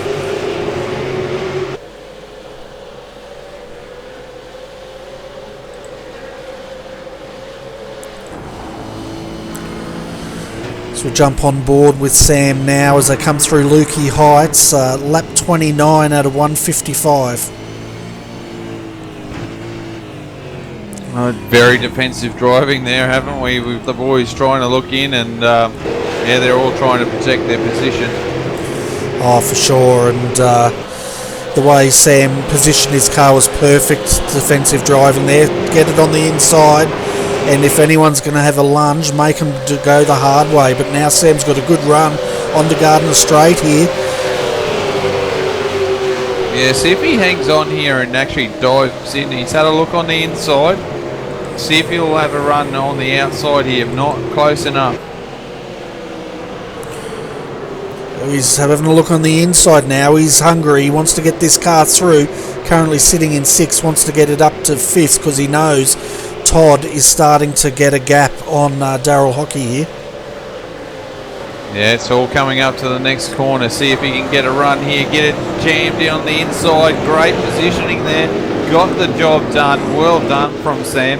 So we jump on board with Sam now as they come through Lukey Heights, lap 29 out of 155. Very defensive driving there, haven't we? With the boys trying to look in, and yeah, they're all trying to protect their position. Oh, for sure, and the way Sam positioned his car was perfect defensive driving there. Get it on the inside, and if anyone's going to have a lunge, make them go the hard way. But now Sam's got a good run onto Gardner Straight here. Yeah, see if he hangs on here and actually dives in. He's had a look on the inside. See if he'll have a run on the outside here, if not close enough. He's having a look on the inside now. He's hungry. He wants to get this car through. Currently sitting in 6th, wants to get it up to 5th because he knows Todd is starting to get a gap on Daryl Hockey here. Yeah, it's all coming up to the next corner. See if he can get a run here. Get it jammed on the inside. Great positioning there. Got the job done. Well done from Sam.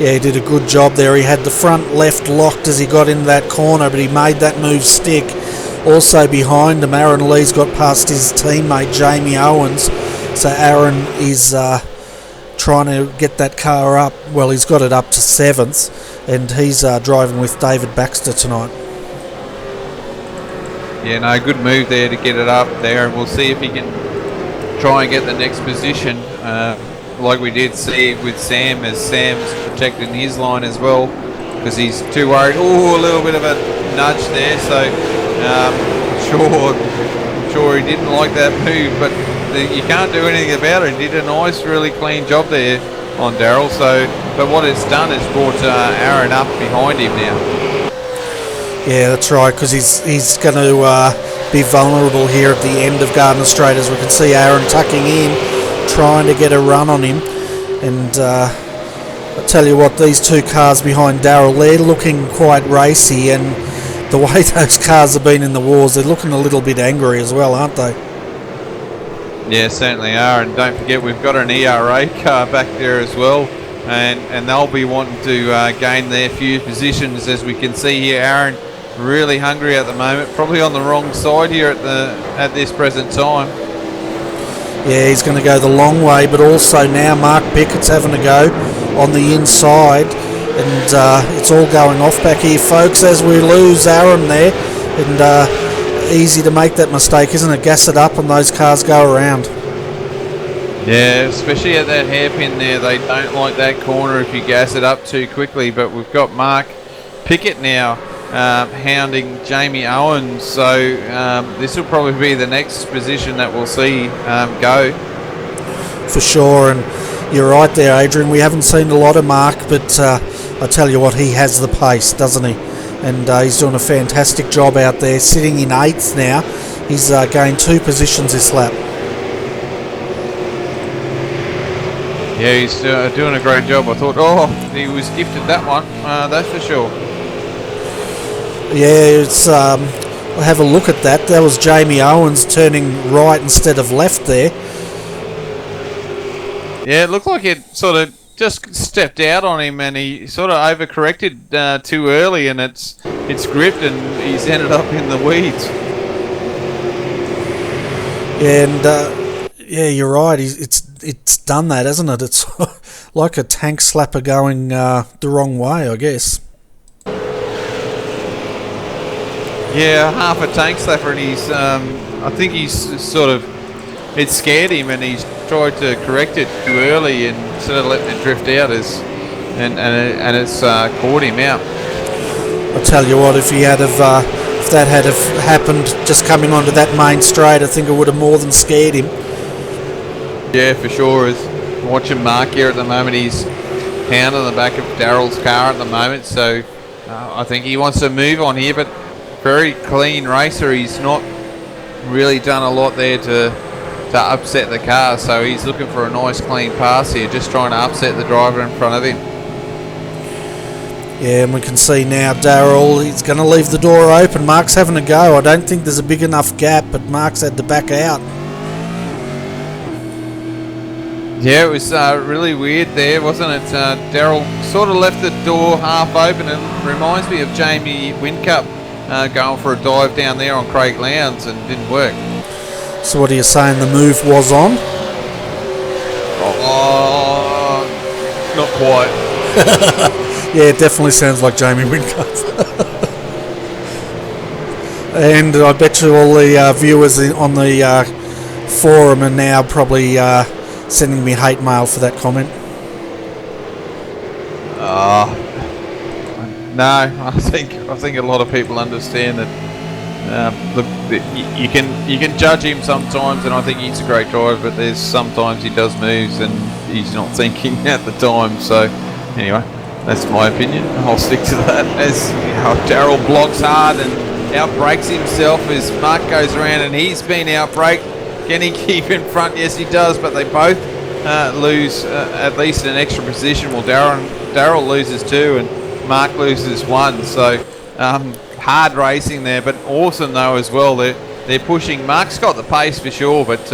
Yeah, he did a good job there. He had the front left locked as he got into that corner, but he made that move stick. Also behind him, Aaron Lee's got past his teammate Jamie Owens. So Aaron is trying to get that car up. Well, he's got it up to 7th, and he's driving with David Baxter tonight. Yeah, no, good move there to get it up there, and we'll see if he can try and get the next position, like we did see with Sam, as Sam's protecting his line as well, because he's too worried. Oh, a little bit of a nudge there, so sure he didn't like that move, but you can't do anything about it. He did a nice, really clean job there on Daryl. So, but what it's done is brought Aaron up behind him now. Yeah, that's right, because he's going to be vulnerable here at the end of Gardner Straight, as we can see Aaron tucking in, trying to get a run on him. And I tell you what, these 2 cars behind Daryl, they're looking quite racy, and the way those cars have been in the wars, they're looking a little bit angry as well, aren't they? Yeah, certainly are, and don't forget we've got an ERA car back there as well, and they'll be wanting to gain their few positions. As we can see here, Aaron really hungry at the moment, probably on the wrong side here at this present time. Yeah, he's going to go the long way, but also now Mark Pickett's having a go on the inside, and it's all going off back here, folks, as we lose Aaron there, and easy to make that mistake, isn't it? Gas it up and those cars go around. Yeah, especially at that hairpin there, they don't like that corner if you gas it up too quickly. But we've got Mark Pickett now hounding Jamie Owens, so this will probably be the next position that we'll see go. For sure, and you're right there, Adrian. We haven't seen a lot of Mark, but I tell you what, he has the pace, doesn't he? And he's doing a fantastic job out there, sitting in 8th now. He's gained 2 positions this lap. Yeah, he's doing a great job. I thought, he was gifted that one, that's for sure. Yeah, it's I'll have a look at that. That was Jamie Owens turning right instead of left there. Yeah, it looked like it sort of just stepped out on him, and he sort of overcorrected too early, and it's gripped, and he's ended up in the weeds. And Yeah, you're right. It's done that, hasn't it? It's like a tank slapper going the wrong way, I guess. Yeah, half a tank slapper, and he's I think he's sort of, it scared him, and he's tried to correct it too early and instead of letting it drift out, and it's caught him out. I'll tell you what, if that had have happened just coming onto that main straight, I think it would have more than scared him. Yeah, for sure. Is watching Mark here at the moment. He's pounding the back of Darrell's car at the moment, so I think he wants to move on here, but very clean racer. He's not really done a lot there to upset the car, so he's looking for a nice clean pass here, just trying to upset the driver in front of him. Yeah, and we can see now Darrell, he's going to leave the door open. Mark's having a go. I don't think there's a big enough gap, but Mark's had to back out. Yeah, it was really weird there, wasn't it? Darrell sort of left the door half open, and reminds me of Jamie Whincup going for a dive down there on Craig Lowndes and didn't work. So what are you saying, the move was on? Oh, not quite. Yeah, it definitely sounds like Jamie Whincup. And I bet you all the viewers on the forum are now probably sending me hate mail for that comment. No, I think a lot of people understand that. You can judge him sometimes, and I think he's a great driver, but there's sometimes he does moves and he's not thinking at the time. So anyway, that's my opinion. I'll stick to that. As Darrell blocks hard and outbrakes himself as Mark goes around, and he's been outbraked. Can he keep in front? Yes, he does, but they both lose at least an extra position. Well, Darrell loses 2 and Mark loses 1. So hard racing there, but awesome though as well. They're pushing. Mark's got the pace for sure, but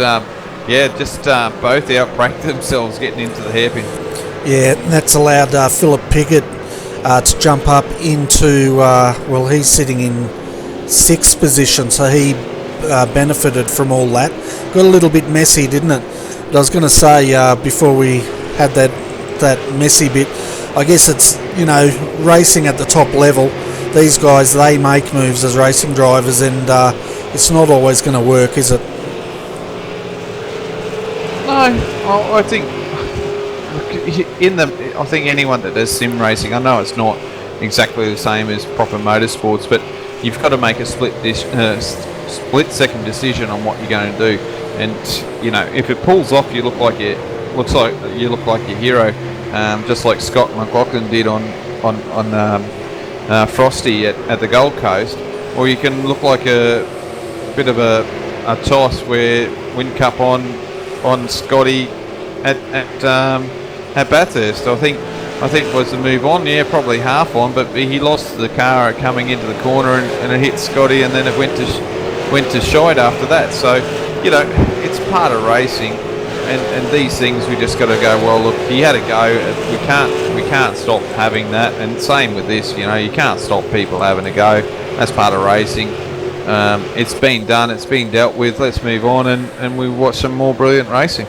yeah, just both outbraked themselves getting into the hairpin. Yeah, that's allowed Philip Piggott to jump up into, well, he's sitting in 6th position, so he benefited from all that. Got a little bit messy, didn't it? But I was going to say, before we had that messy bit, I guess it's, racing at the top level. These guys, they make moves as racing drivers, and it's not always going to work, is it? No, I think I think anyone that does sim racing, I know it's not exactly the same as proper motorsports, but you've got to make a split-second decision on what you're going to do. And if it pulls off, you look like your hero, just like Scott McLaughlin did on Frosty at the Gold Coast, or you can look like a bit of a toss where Whincup on Scotty at Bathurst. I think was the move on. Yeah, probably half on, but he lost the car coming into the corner and it hit Scotty, and then it went to Scheid after that. So it's part of racing, and these things we just got to go, well, look, he had a go. We can't stop having that, and same with this. You can't stop people having a go. That's part of racing. It's been done. It's been dealt with. Let's move on, and we watch some more brilliant racing.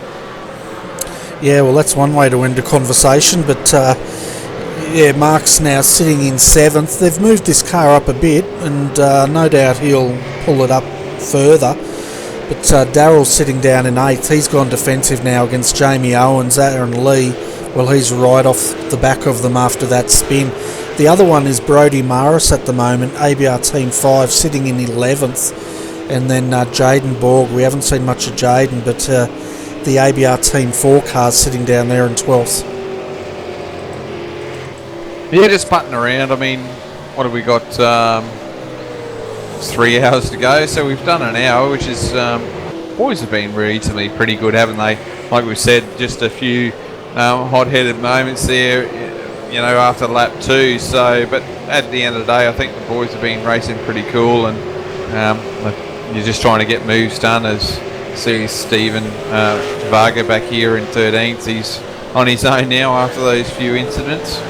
Yeah, well, that's one way to end a conversation, but yeah, Mark's now sitting in 7th. They've moved this car up a bit, and no doubt he'll pull it up further. But Darrell's sitting down in 8th. He's gone defensive now against Jamie Owens, Aaron Lee. Well, he's right off the back of them after that spin. The other one is Brodie Morris at the moment, ABR Team 5, sitting in 11th. And then Jaden Borg. We haven't seen much of Jaden, but the ABR Team 4 car's sitting down there in 12th. Yeah, just putting around. I mean, what have we got? 3 hours to go, so we've done an hour, which is boys have been reasonably pretty good, haven't they? Like we said, just a few hot-headed moments there, after lap 2. So, but at the end of the day, I think the boys have been racing pretty cool, and you're just trying to get moves done. As see Stephen Varga back here in 13th, he's on his own now after those few incidents.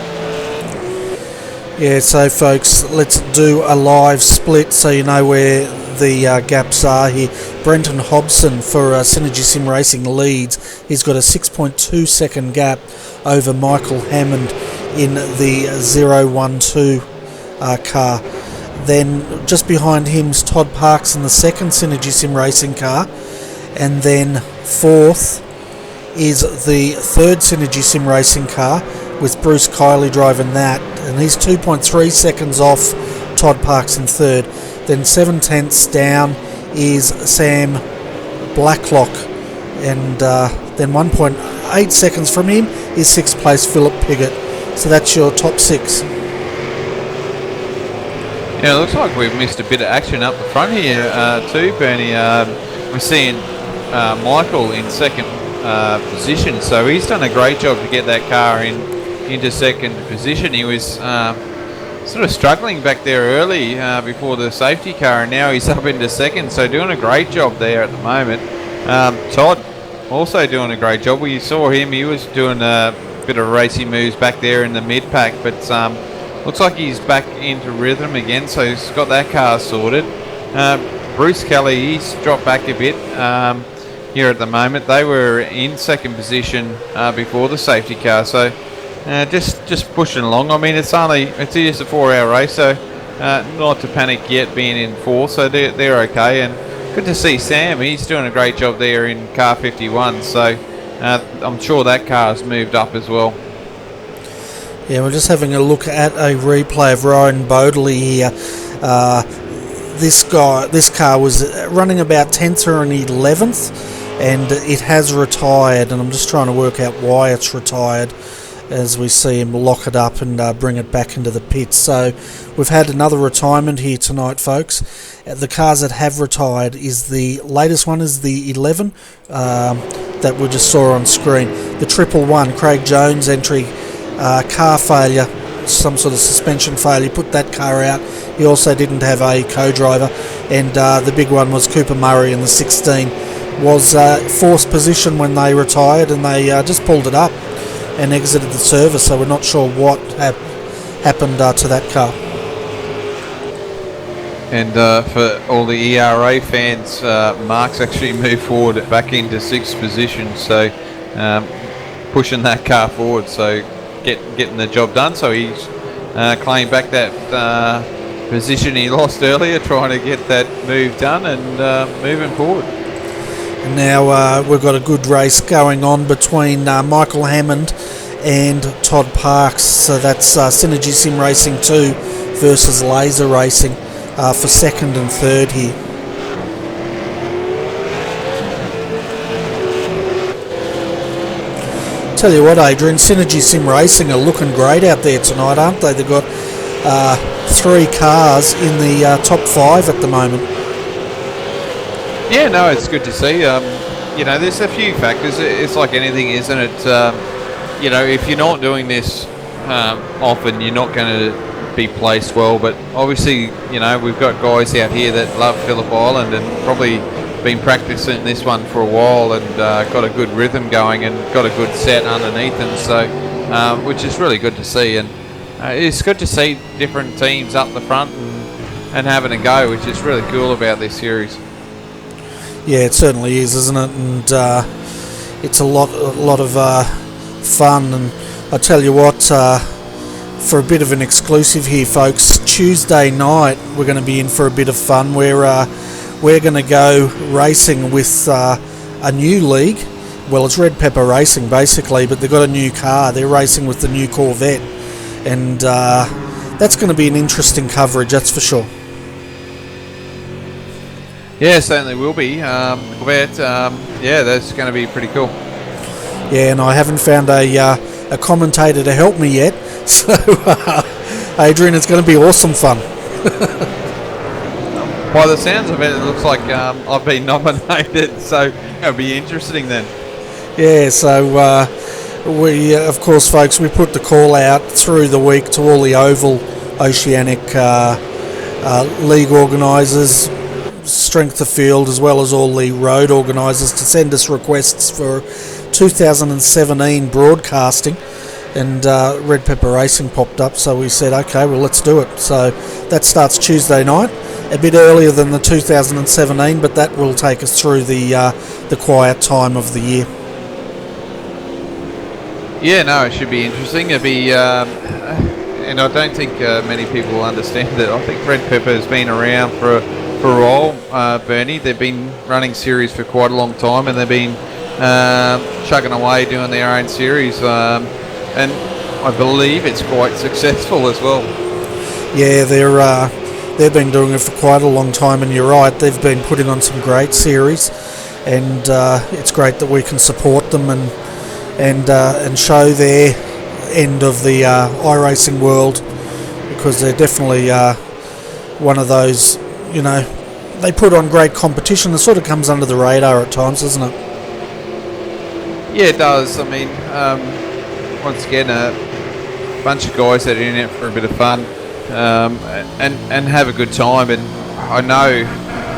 Yeah, so folks, let's do a live split so you know where the gaps are here. Brenton Hobson for Synergy Sim Racing leads. He's got a 6.2 second gap over Michael Hammond in the 012 car. Then just behind him's Todd Parks in the second Synergy Sim Racing car, and then fourth is the third Synergy Sim Racing car with Bruce Kiley driving that, and he's 2.3 seconds off Todd Parks in third. Then 7/10 down is Sam Blacklock, and then 1.8 seconds from him is sixth place Philip Piggott. So that's your top six. Yeah, it looks like we've missed a bit of action up the front here too, Bernie. We're seeing Michael in second position, so he's done a great job to get that car into second position. He was sort of struggling back there early before the safety car, and now he's up into second, so doing a great job there at the moment. Todd also doing a great job. We saw him, he was doing a bit of racing moves back there in the mid-pack, but looks like he's back into rhythm again, so he's got that car sorted. Bruce Kelly, he's dropped back a bit here at the moment. They were in second position before the safety car, so just pushing along. I mean, it's just a 4-hour race, so not to panic yet being in fourth, so they're okay. And good to see Sam, he's doing a great job there in car 51, so I'm sure that car's moved up as well. Yeah, we're just having a look at a replay of Ryan Bodley here. This car was running about 10th or 11th, and it has retired, and I'm just trying to work out why it's retired as we see him lock it up and bring it back into the pits. So we've had another retirement here tonight, folks. The cars that have retired is the latest one is the 11 that we just saw on screen. The 111, Craig Jones entry, car failure, some sort of suspension failure, put that car out. He also didn't have a co-driver, and the big one was Cooper Murray in the 16. Was fourth position when they retired, and they just pulled it up and exited the service, so we're not sure what happened to that car. And for all the ERA fans, Mark's actually moved forward back into sixth position, so pushing that car forward, so getting the job done. So he's claimed back that position he lost earlier, trying to get that move done and moving forward. And now we've got a good race going on between Michael Hammond and Todd Parks. So that's Synergy Sim Racing 2 versus Laser Racing for second and third here. Tell you what, Adrian, Synergy Sim Racing are looking great out there tonight, aren't they? They've got 3 cars in the top 5 at the moment. Yeah, no, it's good to see. There's a few factors. It's like anything, isn't it? If you're not doing this often, you're not going to be placed well. But obviously, we've got guys out here that love Phillip Island and probably been practicing this one for a while and got a good rhythm going and got a good set underneath them. So, which is really good to see. And it's good to see different teams up the front and having a go, which is really cool about this series. Yeah, it certainly is, isn't it? And it's a lot of fun. And I tell you what, for a bit of an exclusive here, folks, Tuesday night we're going to be in for a bit of fun. We're going to go racing with a new league. Well, it's Red Pepper Racing basically, but they've got a new car. They're racing with the new Corvette, and that's going to be an interesting coverage, that's for sure. Yeah, certainly will be. Corvette, that's going to be pretty cool. Yeah, and I haven't found a commentator to help me yet, so Adrian, it's going to be awesome fun. By the sounds of it, it looks like I've been nominated, so it'll be interesting then. Yeah, so we, of course, folks, we put the call out through the week to all the Oval Oceanic League organisers, Strength of Field, as well as all the road organisers, to send us requests for 2017 broadcasting, and Red Pepper Racing popped up, so we said, okay, well, let's do it. So that starts Tuesday night, a bit earlier than the 2017, but that will take us through the quiet time of the year. Yeah, no, it should be interesting. It'd be, and I don't think many people will understand that. I think Red Pepper has been around for a while, Bernie. They've been running series for quite a long time, and they've been chugging away doing their own series, and I believe it's quite successful as well. Yeah, they've been doing it for quite a long time, and you're right, they've been putting on some great series, and it's great that we can support them and show their end of the iRacing world, because they're definitely one of those, you know, they put on great competition that sort of comes under the radar at times, doesn't it? Yeah, it does. I mean, once again, a bunch of guys that are in it for a bit of fun and have a good time, and I know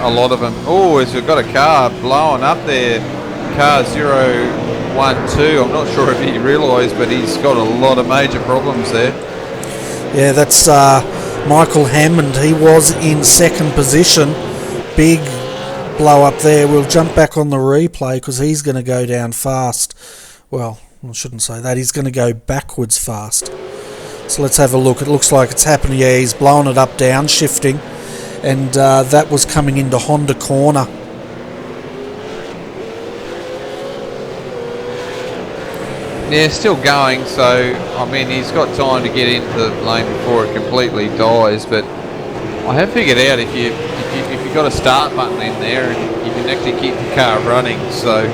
a lot of them. Oh, has we've got a car blowing up there, car 012. I'm not sure if he realised, but he's got a lot of major problems there. Yeah, that's Michael Hammond. He was in second position. Big blow up there. We'll jump back on the replay because he's going to go down fast. Well, I shouldn't say that. He's going to go backwards fast. So let's have a look. It looks like it's happening. Yeah, he's blowing it up, down, shifting. And that was coming into Honda corner. Yeah, still going, so I mean he's got time to get into the lane before it completely dies. But I have figured out if you've got a start button in there, and you can actually keep the car running. So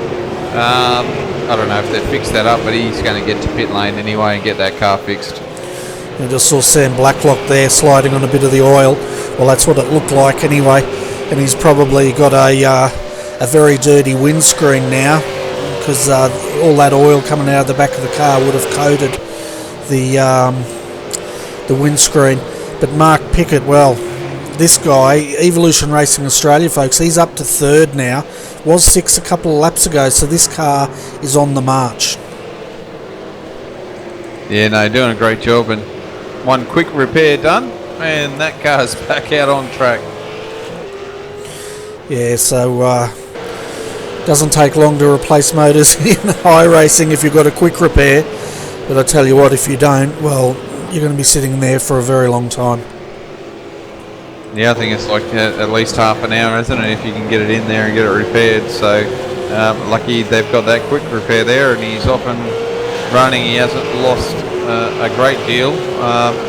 I don't know if they've fixed that up, but he's going to get to pit lane anyway and get that car fixed. I just saw Sam Blacklock there sliding on a bit of the oil. Well, that's what it looked like anyway. And he's probably got a very dirty windscreen now, because all that oil coming out of the back of the car would have coated the windscreen. But Mark Pickett, well, this guy, Evolution Racing Australia, folks, he's up to third now. Was 6 a couple of laps ago, so this car is on the march. Yeah, no, doing a great job, and one quick repair done, and that car's back out on track. Yeah, so doesn't take long to replace motors in iRacing if you've got a quick repair. But I tell you what, if you don't, well, you're going to be sitting there for a very long time. Yeah, I think it's like at least half an hour, isn't it, if you can get it in there and get it repaired. So lucky they've got that quick repair there, and he's off and running. He hasn't lost a great deal.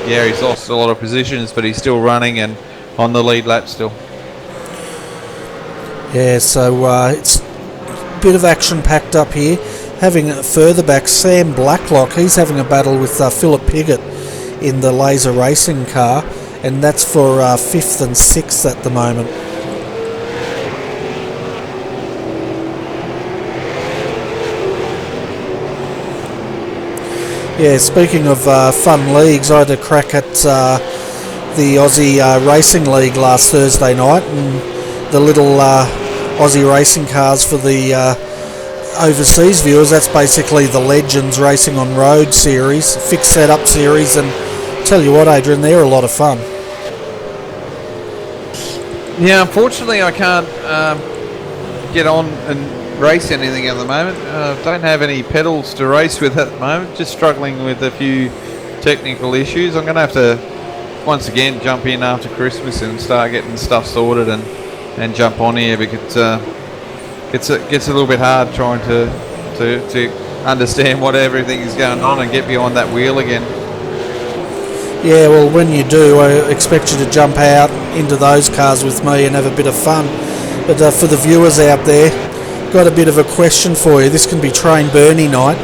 Yeah, he's lost a lot of positions, but he's still running and on the lead lap still. Yeah, so it's a bit of action packed up here. Having further back, Sam Blacklock, he's having a battle with Phillip Piggott in the Laser Racing car, and that's for 5th and 6th at the moment. Yeah, speaking of fun leagues, I had a crack at the Aussie Racing League last Thursday night, and the little Aussie racing cars for the overseas viewers, that's basically the Legends Racing on Road series, fixed setup series, and tell you what, Adrian, they're a lot of fun. Yeah, unfortunately I can't get on and race anything at the moment. Don't have any pedals to race with at the moment, just struggling with a few technical issues. I'm going to have to once again jump in after Christmas and start getting stuff sorted and jump on here, because gets a little bit hard trying to understand what everything is going on and get behind that wheel again. Yeah, well, when you do, I expect you to jump out into those cars with me and have a bit of fun. But for the viewers out there, got a bit of a question for you. This can be Train Bernie night.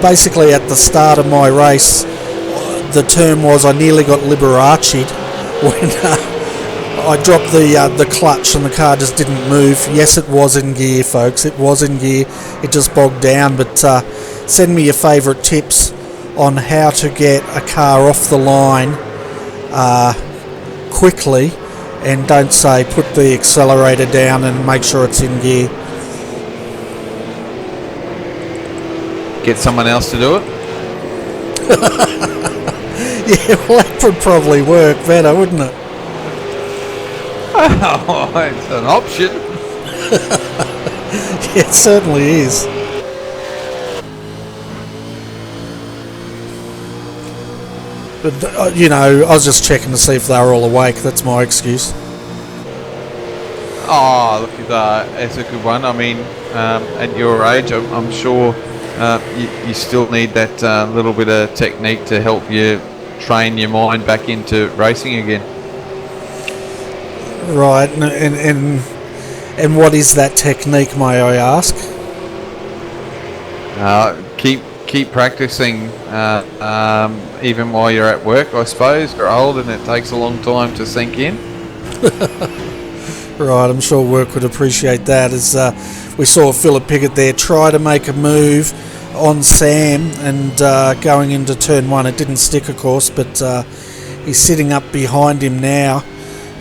Basically, at the start of my race, the term was I nearly got Liberace'd when I dropped the clutch and the car just didn't move. Yes, it was in gear, folks. It was in gear. It just bogged down. But send me your favourite tips on how to get a car off the line quickly, and don't say put the accelerator down and make sure it's in gear. Get someone else to do it? Yeah, well, that would probably work better, wouldn't it? Well, it's an option. It certainly is. But, I was just checking to see if they were all awake. That's my excuse. Oh, look, that's a good one. I mean, at your age, I'm sure you still need that little bit of technique to help you train your mind back into racing again. Right, and what is that technique, may I ask? Keep practicing, even while you're at work, I suppose. You're old and it takes a long time to sink in. Right, I'm sure work would appreciate that. As we saw Philip Pickett there try to make a move on Sam and going into turn one. It didn't stick, of course, but he's sitting up behind him now.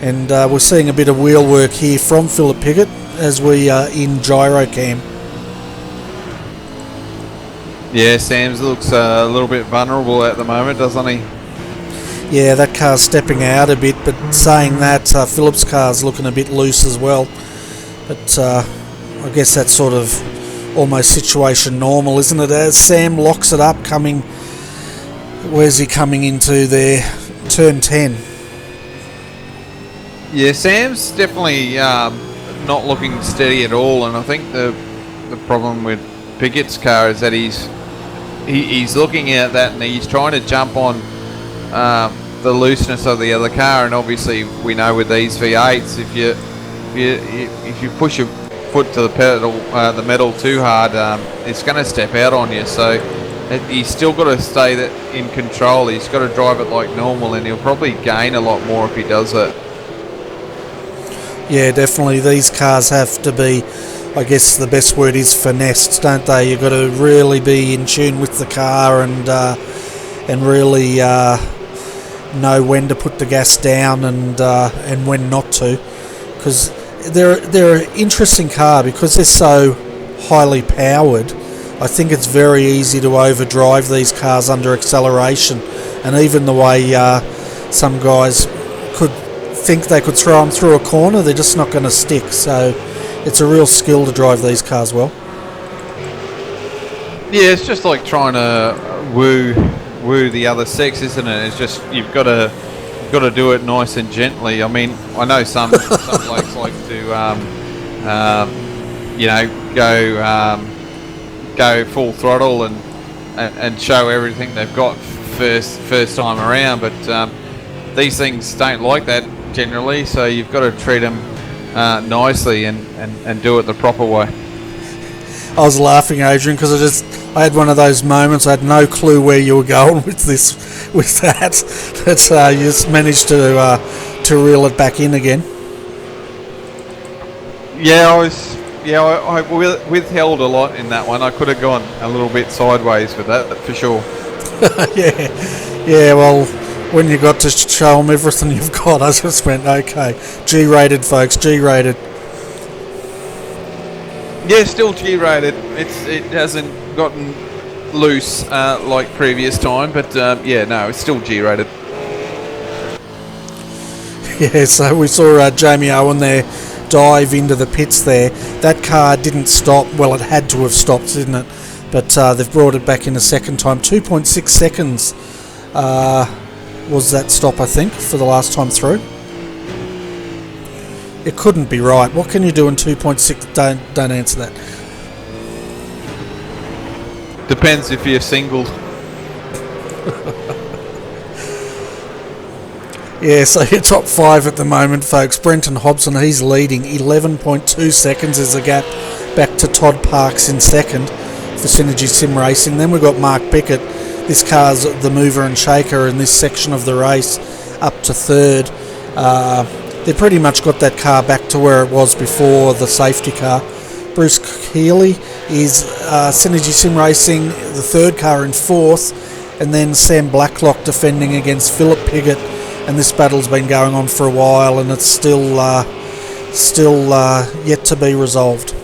And we're seeing a bit of wheel work here from Philip Pickett as we are in gyro cam. Yeah, Sam's looks a little bit vulnerable at the moment, doesn't he? Yeah, that car's stepping out a bit, but saying that, Philip's car's looking a bit loose as well. But I guess that's sort of almost situation normal, isn't it? As Sam locks it up, where's he coming into there? Turn 10. Yeah, Sam's definitely not looking steady at all, and I think the problem with Pickett's car is that he's looking at that and he's trying to jump on the looseness of the other car, and obviously we know with these V8s, if you push your foot to the metal too hard, it's going to step out on you. So he's still got to stay in control. He's got to drive it like normal, and he'll probably gain a lot more if he does that. Yeah, definitely. These cars have to be, I guess the best word is finessed, don't they? You've got to really be in tune with the car and really know when to put the gas down and when not to, because they're an interesting car because they're so highly powered. I think it's very easy to overdrive these cars under acceleration, and even the way some guys could think they could throw them through a corner, they're just not going to stick. So it's a real skill to drive these cars well. Yeah, it's just like trying to woo the other sex, isn't it? It's just you've got to do it nice and gently. I mean, I know some blokes like to go full throttle and show everything they've got first time around, but these things don't like that generally, so you've got to treat them nicely and do it the proper way. I was laughing, Adrian, because I had one of those moments. I had no clue where you were going with that. You just managed to reel it back in again. Yeah, I withheld a lot in that one. I could have gone a little bit sideways with that, for sure. Yeah. Well, when you got to show them everything you've got, I just went, okay, G-rated, folks, G-rated. Yeah, still G-rated. It hasn't gotten loose like previous time, but it's still G-rated. Yeah, so we saw Jamie Owen there dive into the pits there. That car didn't stop. Well, it had to have stopped, didn't it? But they've brought it back in a second time. 2.6 seconds was that stop, I think, for the last time through. It couldn't be right. What can you do in 2.6? Don't answer that. Depends if you're singled. Yeah, so your top five at the moment, folks. Brenton Hobson, he's leading. 11.2 seconds is the gap back to Todd Parks in second for Synergy Sim Racing. Then we've got Mark Pickett. This car's the mover and shaker in this section of the race, up to third. They pretty much got that car back to where it was before the safety car. Bruce Healy is Synergy Sim Racing, the third car in fourth, and then Sam Blacklock defending against Philip Pickett. And this battle's been going on for a while, and it's still yet to be resolved.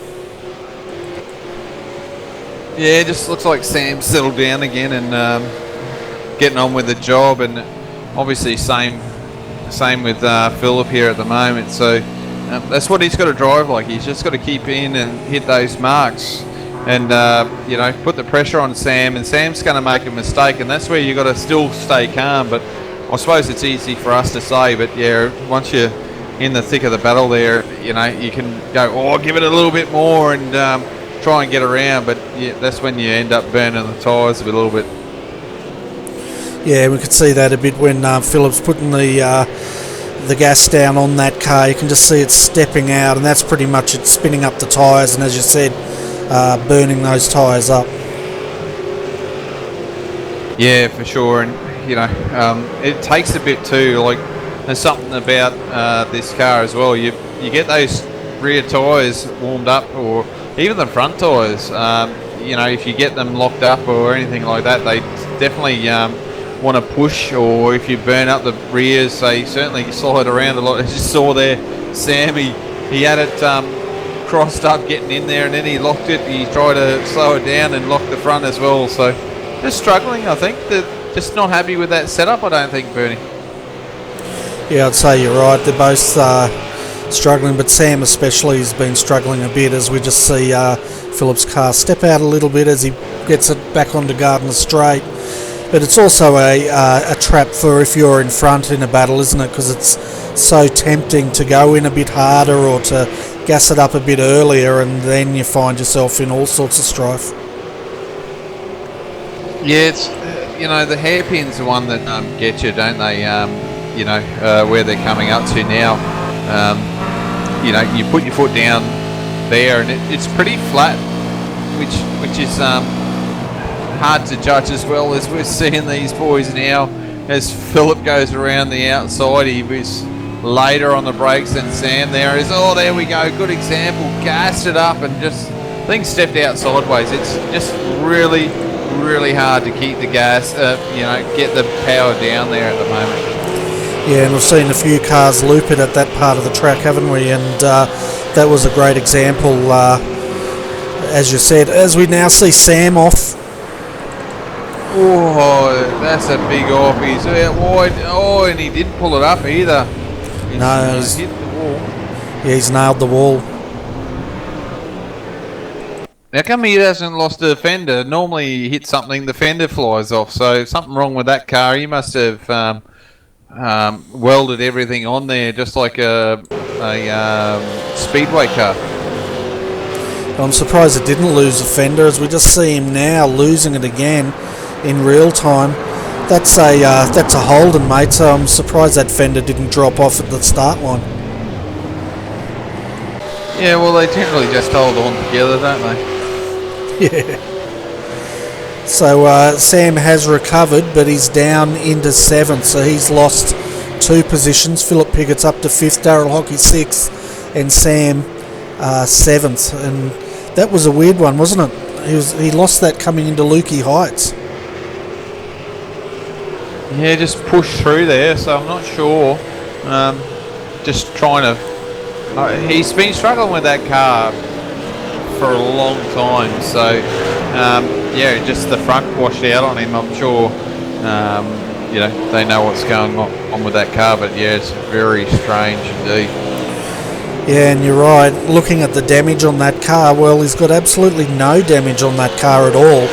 Yeah, it just looks like Sam's settled down again and getting on with the job, and obviously same same with Phillip here at the moment. So that's what he's got to drive like. He's just got to keep in and hit those marks, and you know, put the pressure on Sam. And Sam's going to make a mistake, and that's where you got to still stay calm. But I suppose it's easy for us to say, but yeah, once you're in the thick of the battle there, you know, you can go, oh, give it a little bit more and try and get around. But yeah, that's when you end up burning the tyres a little bit. Yeah, we could see that a bit when Phillip's putting the gas down on that car. You can just see it stepping out, and that's pretty much it, spinning up the tyres, and as you said, burning those tyres up. Yeah, for sure. And you know, it takes a bit too. Like, there's something about this car as well. You get those rear tyres warmed up, or even the front tyres. You know, if you get them locked up or anything like that, they definitely want to push. Or if you burn up the rears, they certainly slide around a lot. I just saw there, Sam, he had it crossed up getting in there, and then he locked it. He tried to slow it down and lock the front as well. So just struggling, I think. They're just not happy with that setup, I don't think, Bernie. Yeah, I'd say you're right. They're both struggling, but Sam especially has been struggling a bit, as we just see Phillip's car step out a little bit as he gets it back onto Gardner Straight. But it's also a trap for if you're in front in a battle, isn't it? Because it's so tempting to go in a bit harder or to gas it up a bit earlier, and then you find yourself in all sorts of strife. Yeah, it's you know, the hairpins are one that get you, don't they? You know, where they're coming up to now. You know, you put your foot down there, and it's pretty flat, which is hard to judge as well, as we're seeing these boys now. As Phillip goes around the outside, he was later on the brakes than Sam. There is, oh, there we go, good example. Gassed it up and just things stepped out sideways. It's just really hard to keep the gas, you know, get the power down there at the moment. Yeah, and we've seen a few cars loop it at that part of the track, haven't we? And that was a great example, as you said. As we now see Sam off. Oh, that's a big off. He's out wide. Oh, and he didn't pull it up either. He's hit the wall. Yeah, he's nailed the wall. How come he hasn't lost a fender? Normally he hits something, the fender flies off. So something wrong with that car. He must have welded everything on there, just like a speedway car. I'm surprised it didn't lose a fender, as we just see him now losing it again in real time. That's a Holden, mate, so I'm surprised that fender didn't drop off at the start line. Yeah, well, they generally just hold on together, don't they? Yeah. So Sam has recovered, but he's down into 7th, so he's lost 2 positions. Phillip Piggott's up to 5th, Darryl Hockey 6th, and Sam 7th. And that was a weird one, wasn't it? He lost that coming into Lukey Heights. Yeah, just pushed through there, so I'm not sure. Just trying to... he's been struggling with that car for a long time, so yeah, just the front washed out on him. I'm sure you know, they know what's going on with that car, but yeah, it's very strange indeed. Yeah, and you're right, looking at the damage on that car, well, he's got absolutely no damage on that car at all,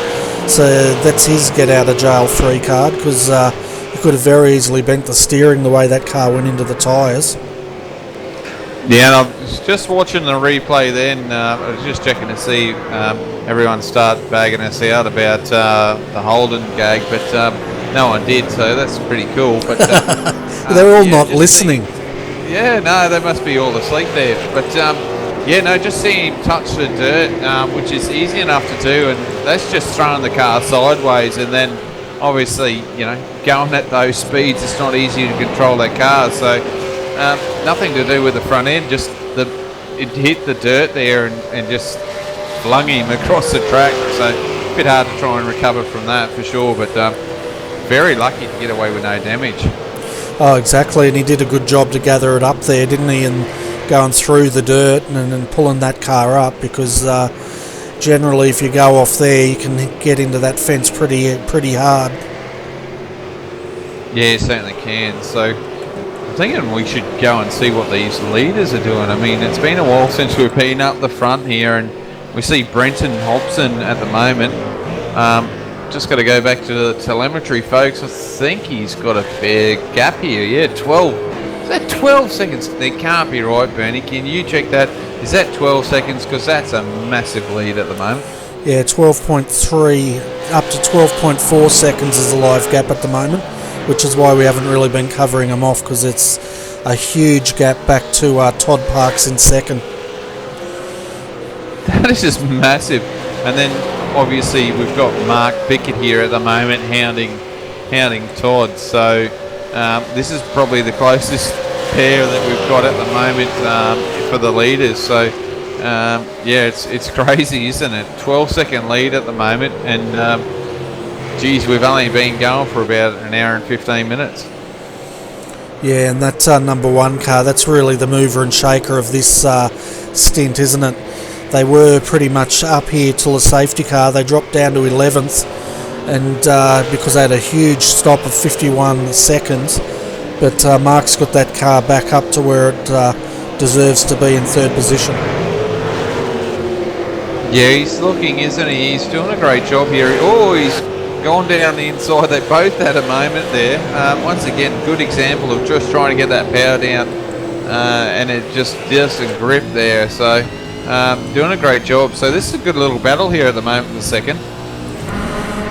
so that's his get out of jail free card, because he could have very easily bent the steering the way that car went into the tyres. Yeah, and I was just watching the replay then. I was just checking to see everyone start bagging us out about the Holden gag, but no one did, so that's pretty cool. But they're all not listening. Yeah, no, they must be all asleep there. But yeah, no, just seeing him touch the dirt, which is easy enough to do, and that's just throwing the car sideways, and then obviously, you know, going at those speeds, it's not easy to control that car. So nothing to do with the front end, just it hit the dirt there and just flung him across the track. So a bit hard to try and recover from that for sure, but very lucky to get away with no damage. Oh, exactly, and he did a good job to gather it up there, didn't he, and going through the dirt and pulling that car up, because generally if you go off there you can get into that fence pretty hard. Yeah, you certainly can. So thinking we should go and see what these leaders are doing. I mean, it's been a while since we've been up the front here, and we see Brenton Hobson at the moment. Just got to go back to the telemetry, folks. I think he's got a fair gap here. Yeah, 12. Is that 12 seconds? That can't be right, Bernie. Can you check that? Is that 12 seconds? Because that's a massive lead at the moment. Yeah, 12.3 up to 12.4 seconds is the live gap at the moment, which is why we haven't really been covering them off, because it's a huge gap back to Todd Parks in second. That is just massive. And then obviously we've got Mark Bickett here at the moment hounding Todd. So this is probably the closest pair that we've got at the moment for the leaders. So yeah, it's crazy, isn't it? 12-second lead at the moment, and geez, we've only been going for about an hour and 15 minutes. Yeah, and that number one car, that's really the mover and shaker of this stint, isn't it? They were pretty much up here till the safety car. They dropped down to 11th, and because they had a huge stop of 51 seconds. But Mark's got that car back up to where it deserves to be in third position. Yeah, he's looking, isn't he? He's doing a great job here. Oh, he's gone down the inside. They both had a moment there. Once again, good example of just trying to get that power down, and it just doesn't grip there. So doing a great job. So this is a good little battle here at the moment in the second.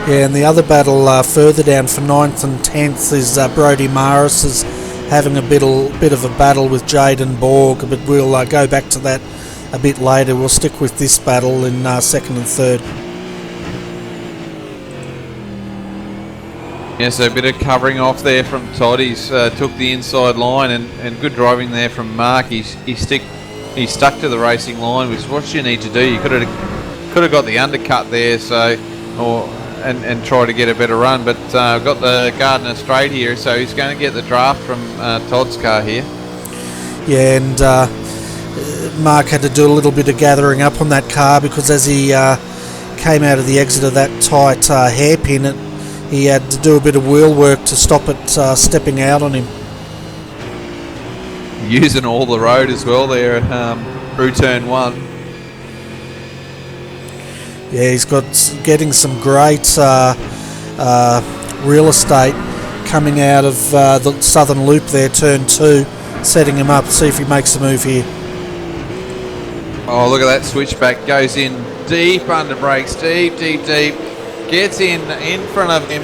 Yeah, and the other battle further down for 9th and 10th is Brodie Maris is having a bit of a battle with Jaden Borg, but we'll go back to that a bit later. We'll stick with this battle in second and third. Yeah, so a bit of covering off there from Todd. He's took the inside line, and good driving there from Mark. He stuck to the racing line, which is what you need to do. You could have got the undercut there, and try to get a better run, but got the Gardner straight here, so he's going to get the draft from Todd's car here. Yeah, and Mark had to do a little bit of gathering up on that car, because as he came out of the exit of that tight hairpin, he had to do a bit of wheel work to stop it stepping out on him. Using all the road as well there through turn 1. Yeah, he's getting some great real estate coming out of the southern loop there, turn 2, setting him up. See if he makes a move here. Oh, look at that switchback. Goes in deep under brakes, deep. Gets in front of him.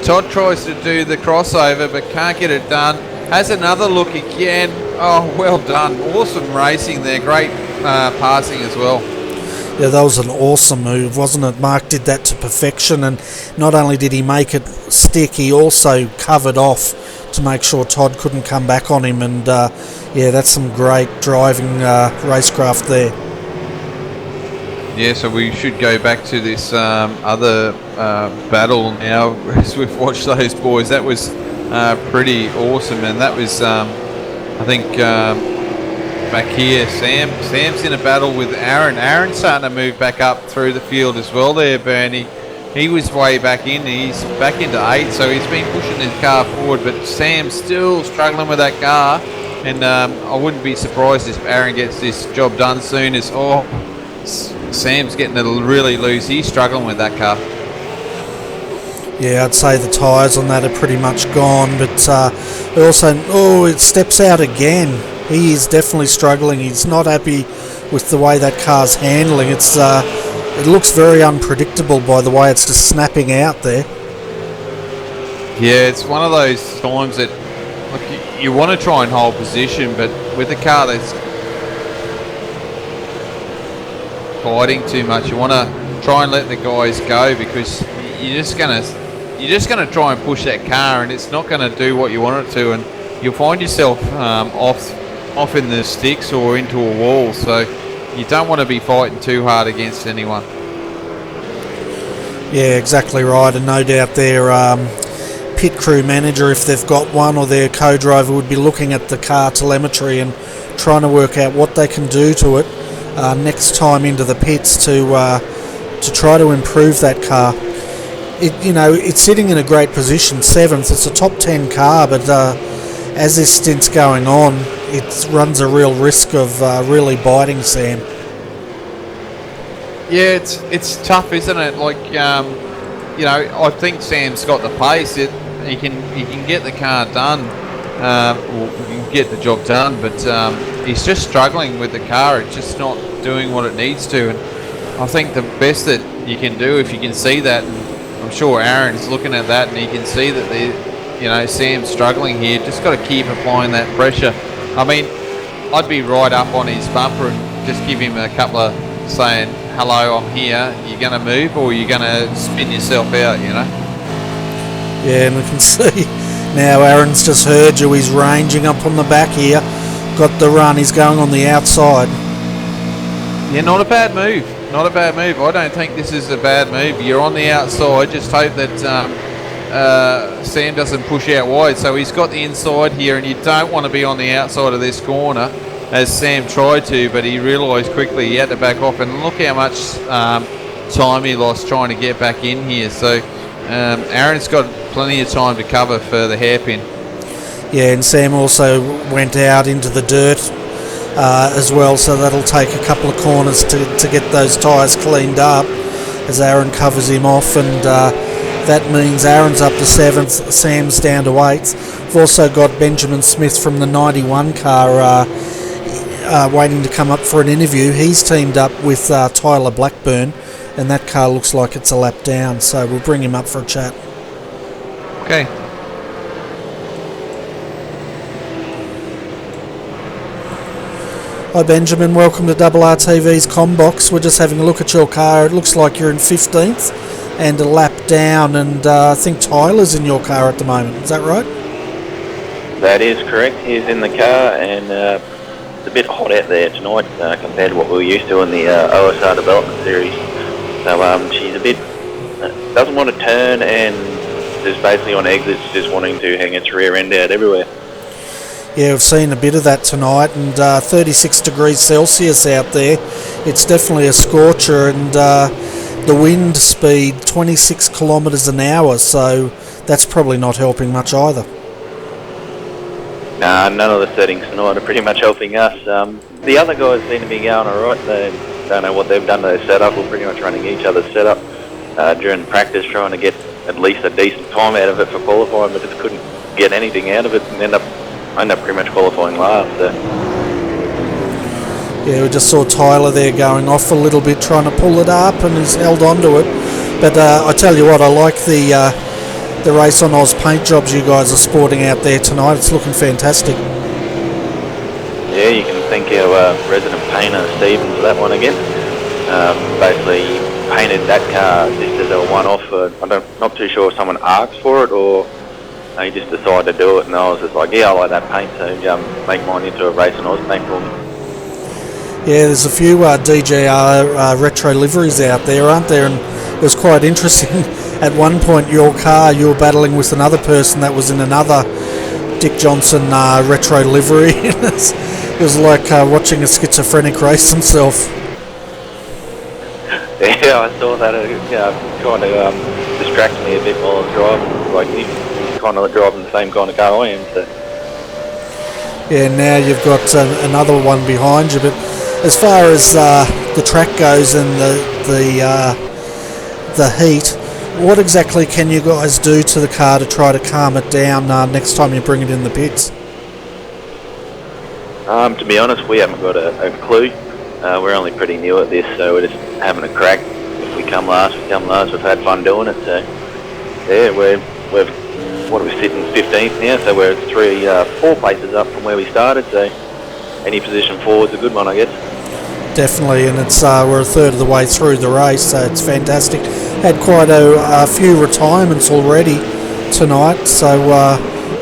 Todd tries to do the crossover but can't get it done. Has another look again. Oh, well done. Awesome racing there. Great passing as well. Yeah, that was an awesome move, wasn't it? Mark did that to perfection, and not only did he make it stick, he also covered off to make sure Todd couldn't come back on him, and yeah, that's some great driving racecraft there. Yeah, so we should go back to this other battle now as we've watched those boys. That was pretty awesome, and that was, I think, back here, Sam's in a battle with Aaron. Aaron's starting to move back up through the field as well there, Bernie. He was way back in. He's back into 8, so he's been pushing his car forward, but Sam's still struggling with that car, and I wouldn't be surprised if Aaron gets this job done soon. Sam's getting it really loose. He's struggling with that car. Yeah, I'd say the tyres on that are pretty much gone, but also, it steps out again. He is definitely struggling. He's not happy with the way that car's handling. It looks very unpredictable by the way it's just snapping out there. Yeah, it's one of those times that look, you want to try and hold position, but with a car that's fighting too much, you want to try and let the guys go, because you're just gonna try and push that car, and it's not going to do what you want it to, and you'll find yourself off in the sticks or into a wall. So you don't want to be fighting too hard against anyone. Yeah, exactly right, and no doubt their pit crew manager, if they've got one, or their co-driver, would be looking at the car telemetry and trying to work out what they can do to it next time into the pits to try to improve that car. It's sitting in a great position, 7th. It's a top 10 car, but as this stint's going on, it runs a real risk of really biting Sam. Yeah, it's tough, isn't it? Like, I think Sam's got the pace. He can get the car done, or he can get the job done, but he's just struggling with the car. It's just not doing what it needs to. And I think the best that you can do, if you can see that, and I'm sure Aaron's looking at that, and he can see that Sam's struggling here. Just got to keep applying that pressure. I mean, I'd be right up on his bumper and just give him a couple of saying, "Hello, I'm here. You're going to move, or you're going to spin yourself out," Yeah, and we can see now Aaron's just heard you. He's ranging up on the back here. Got the run. He's going on the outside. Yeah, not a bad move. Not a bad move. I don't think this is a bad move. You're on the outside. Just hope that Sam doesn't push out wide. So he's got the inside here, and you don't want to be on the outside of this corner, as Sam tried to, but he realised quickly he had to back off. And look how much time he lost trying to get back in here. So Aaron's got plenty of time to cover for the hairpin. Yeah, and Sam also went out into the dirt as well, so that'll take a couple of corners to get those tyres cleaned up as Aaron covers him off, and that means Aaron's up to 7th, Sam's down to 8th. We've also got Benjamin Smith from the 91 car waiting to come up for an interview. He's teamed up with Tyler Blackburn, and that car looks like it's a lap down, so we'll bring him up for a chat. Okay. Hi Benjamin, welcome to RRTV's Combox. We're just having a look at your car. It looks like you're in 15th and a lap down, and I think Tyler's in your car at the moment. Is that right? That is correct. He's in the car, and it's a bit hot out there tonight compared to what we were used to in the OSR development series. So she's a bit doesn't want to turn, and just basically on exits just wanting to hang its rear end out everywhere. Yeah, we've seen a bit of that tonight, and 36 degrees Celsius out there. It's definitely a scorcher, and the wind speed 26 kilometres an hour, so that's probably not helping much either. Nah, none of the settings tonight are pretty much helping us. The other guys seem to be going alright. They don't know what they've done to their setup. We're pretty much running each other's setup during practice, trying to get at least a decent time out of it for qualifying, but just couldn't get anything out of it, and end up pretty much qualifying last. So. Yeah, we just saw Tyler there going off a little bit, trying to pull it up, and he's held on to it. But I tell you what, I like the Race on Oz paint jobs you guys are sporting out there tonight. It's looking fantastic. Yeah, you can thank our resident painter Stephen for that one again. Basically painted that car just as a one-off. I'm not too sure if someone asked for it or he just decided to do it, and I was just like, yeah, I like that paint, so make mine into a Race on Oz paint for me. Yeah, there's a few DJR retro liveries out there, aren't there? And it was quite interesting. At one point, your car, you were battling with another person that was in another Dick Johnson retro livery. It was like watching a schizophrenic race himself. Yeah, I saw that. Kind of distracted me a bit while I was driving. Like, he's kind of driving the same kind of car I am. So. Yeah, now you've got another one behind you, but as far as the track goes and the heat, what exactly can you guys do to the car to try to calm it down next time you bring it in the pits? To be honest, we haven't got a clue. We're only pretty new at this, so we're just having a crack. If we come last, we come last. We've had fun doing it. So yeah, we're sitting 15th now, so we're 4 places up from where we started. So any position forward's a good one, I guess. Definitely, and it's we're a third of the way through the race, so it's fantastic. Had quite a few retirements already tonight, so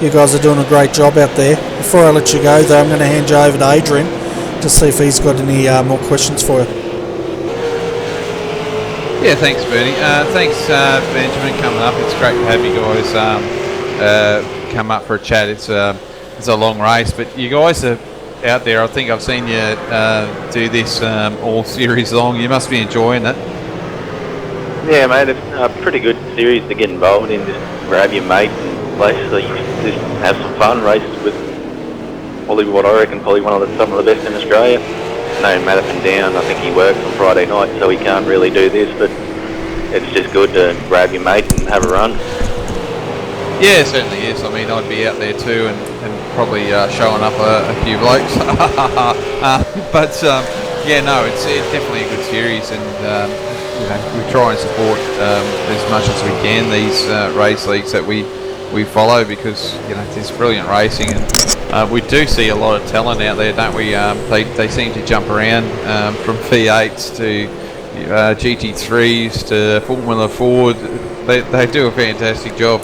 you guys are doing a great job out there. Before I let you go, though, I'm going to hand you over to Adrian to see if he's got any more questions for you. Yeah, thanks, Bernie. Thanks, Benjamin, coming up. It's great to have you guys come up for a chat. It's a long race, but you guys are out there. I think I've seen you do this all series long. You must be enjoying it. Yeah, mate, it's a pretty good series to get involved in. Just grab your mate and basically just have some fun, race with probably what I reckon probably some of the best in Australia. No Madison down, I think he works on Friday night, so he can't really do this, but it's just good to grab your mate and have a run. Yeah, it certainly is. I mean, I'd be out there too, and probably showing up a few blokes. But yeah, no, it's definitely a good series, and you know, we try and support as much as we can these race leagues that we follow, because you know there's brilliant racing, and we do see a lot of talent out there, don't we? They seem to jump around from V8s to GT3s to Formula Ford. They do a fantastic job.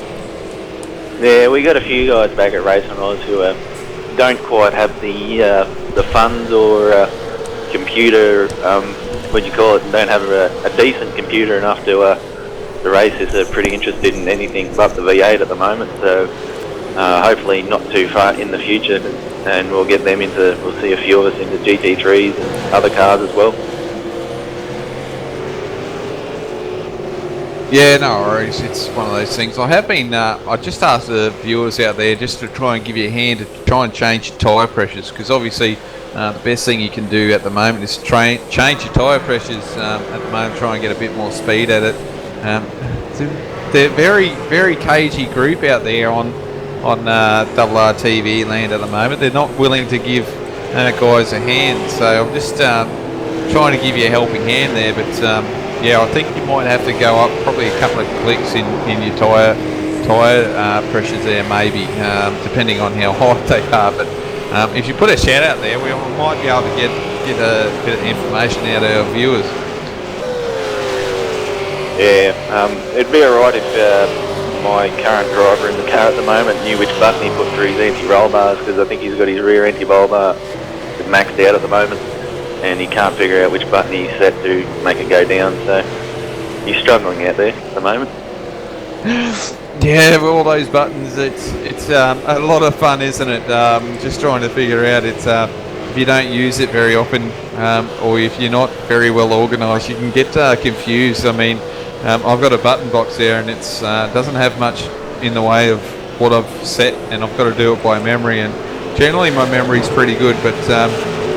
Yeah, we got a few guys back at Racing Oz who don't quite have the funds or computer, what do you call it, don't have a decent computer enough to race this. Are pretty interested in anything but the V8 at the moment, so hopefully not too far in the future, and we'll get them we'll see a few of us into GT3s and other cars as well. Yeah, no worries. It's one of those things. I have been. I just asked the viewers out there just to try and give you a hand to try and change your tyre pressures, because obviously the best thing you can do at the moment is change your tyre pressures at the moment. Try and get a bit more speed at it. They're very, very cagey group out there on RRTV land at the moment. They're not willing to give guys a hand. So I'm just trying to give you a helping hand there, but. Yeah, I think you might have to go up probably a couple of clicks in your tyre pressures there, maybe, depending on how hot they are. But if you put a shout out there, we might be able to get a bit of information out of our viewers. Yeah, it'd be alright if my current driver in the car at the moment knew which button he put through his anti-roll bars, because I think he's got his rear anti-roll bar maxed out at the moment, and he can't figure out which button he's set to make it go down, so he's struggling out there at the moment. Yeah, with all those buttons, it's a lot of fun, isn't it? Just trying to figure out if you don't use it very often, or if you're not very well organised, you can get confused. I mean, I've got a button box there, and it's doesn't have much in the way of what I've set, and I've got to do it by memory, and generally my memory's pretty good, but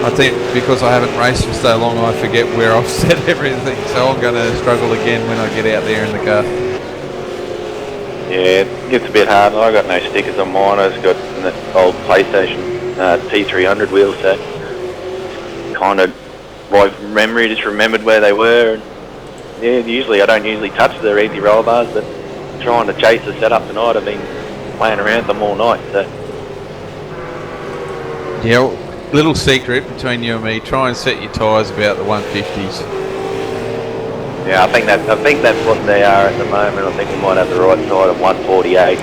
I think because I haven't raced for so long, I forget where I've set everything, so I'm going to struggle again when I get out there in the car. Yeah, it gets a bit hard. I got no stickers on mine. I just got an old PlayStation T300 wheels, so kind of by memory just remembered where they were. And yeah, I don't usually touch the anti-roll bars, but trying to chase the setup tonight, I've been playing around them all night. So. Yeah. Little secret between you and me: try and set your tyres about the 150s. Yeah, I think that's what they are at the moment. I think we might have the right side of 148.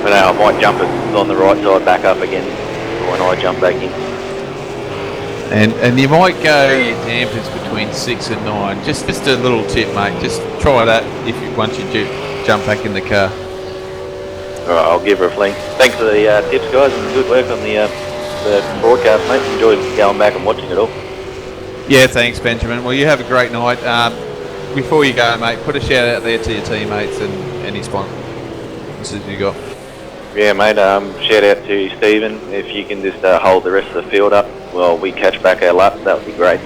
But I might jump it on the right side back up again when I jump back in. And you might go your dampers between 6 and 9. Just a little tip, mate. Just try that once you jump back in the car. All right, I'll give her a fling. Thanks for the tips, guys, and good work on the broadcast, mate. Enjoyed going back and watching it all. Yeah, thanks, Benjamin. Well, you have a great night. Before you go, mate, put a shout out there to your teammates and any sponsors you got. Yeah, mate. Shout out to Stephen. If you can just hold the rest of the field up while we catch back our laps, that would be great.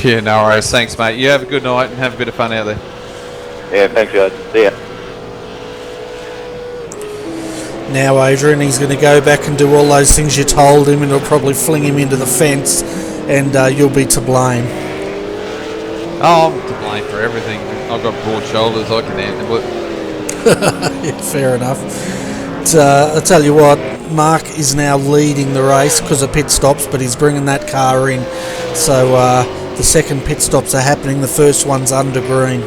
Yeah, no worries. Thanks, mate. You have a good night and have a bit of fun out there. Yeah, thanks, guys. See ya. Now, Adrian, he's going to go back and do all those things you told him, and it'll probably fling him into the fence, and you'll be to blame. Oh, I'm to blame for everything. I've got broad shoulders, I can handle it. Yeah, fair enough. I'll tell you what, Mark is now leading the race because of pit stops, but he's bringing that car in. So the second pit stops are happening. The first one's under green.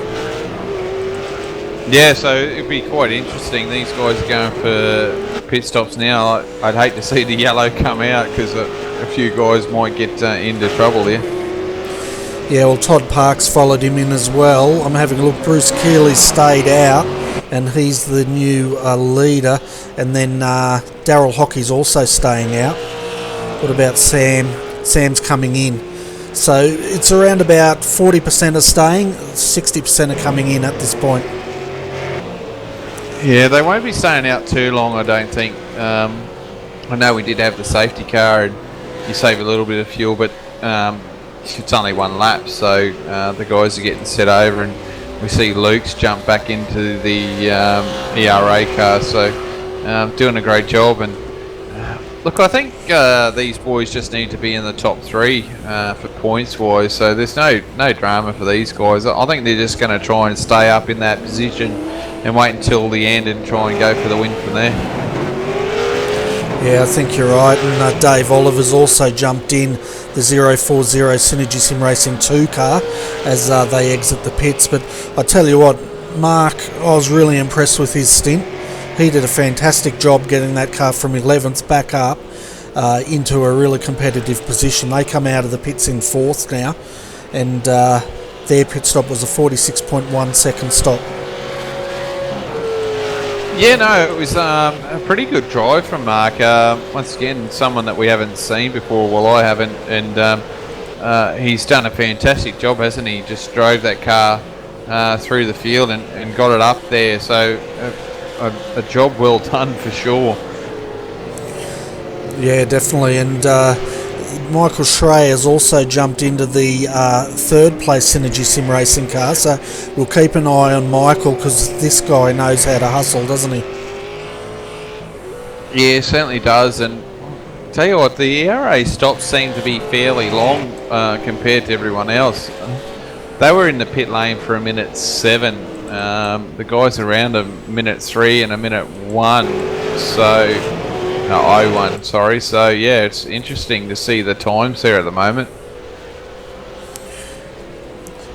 Yeah, so it'd be quite interesting. These guys are going for pit stops now. I'd hate to see the yellow come out because a few guys might get into trouble there. Yeah, well, Todd Parks followed him in as well. I'm having a look. Bruce Keeley's stayed out, and he's the new leader. And then Daryl Hockey's also staying out. What about Sam? Sam's coming in. So it's around about 40% are staying, 60% are coming in at this point. Yeah, they won't be staying out too long, I don't think. I know we did have the safety car, and you save a little bit of fuel, but it's only one lap, so the guys are getting set over, and we see Luke's jump back into the ERA car, so doing a great job. And look, I think these boys just need to be in the top 3 for points wise, so there's no drama for these guys. I think they're just going to try and stay up in that position and wait until the end and try and go for the win from there. Yeah, I think you're right, and Dave Oliver's also jumped in the 040 Synergy Sim Racing 2 car as they exit the pits. But I tell you what, Mark, I was really impressed with his stint. He did a fantastic job getting that car from 11th back up into a really competitive position. They come out of the pits in 4th now, and their pit stop was a 46.1 second stop. Yeah, no, it was a pretty good drive from Mark. Once again, someone that we haven't seen before, well, I haven't, and he's done a fantastic job, hasn't he? Just drove that car through the field and got it up there, so a job well done for sure. Yeah, definitely, and Michael Schray has also jumped into the 3rd place Synergy Sim Racing car, so we'll keep an eye on Michael because this guy knows how to hustle, doesn't he? Yeah, certainly does. And tell you what, the ERA stops seem to be fairly long compared to everyone else. They were in the pit lane for a minute 7. The guys around a minute 3 and a minute 1. So. No, 01, sorry. So, yeah, it's interesting to see the times there at the moment.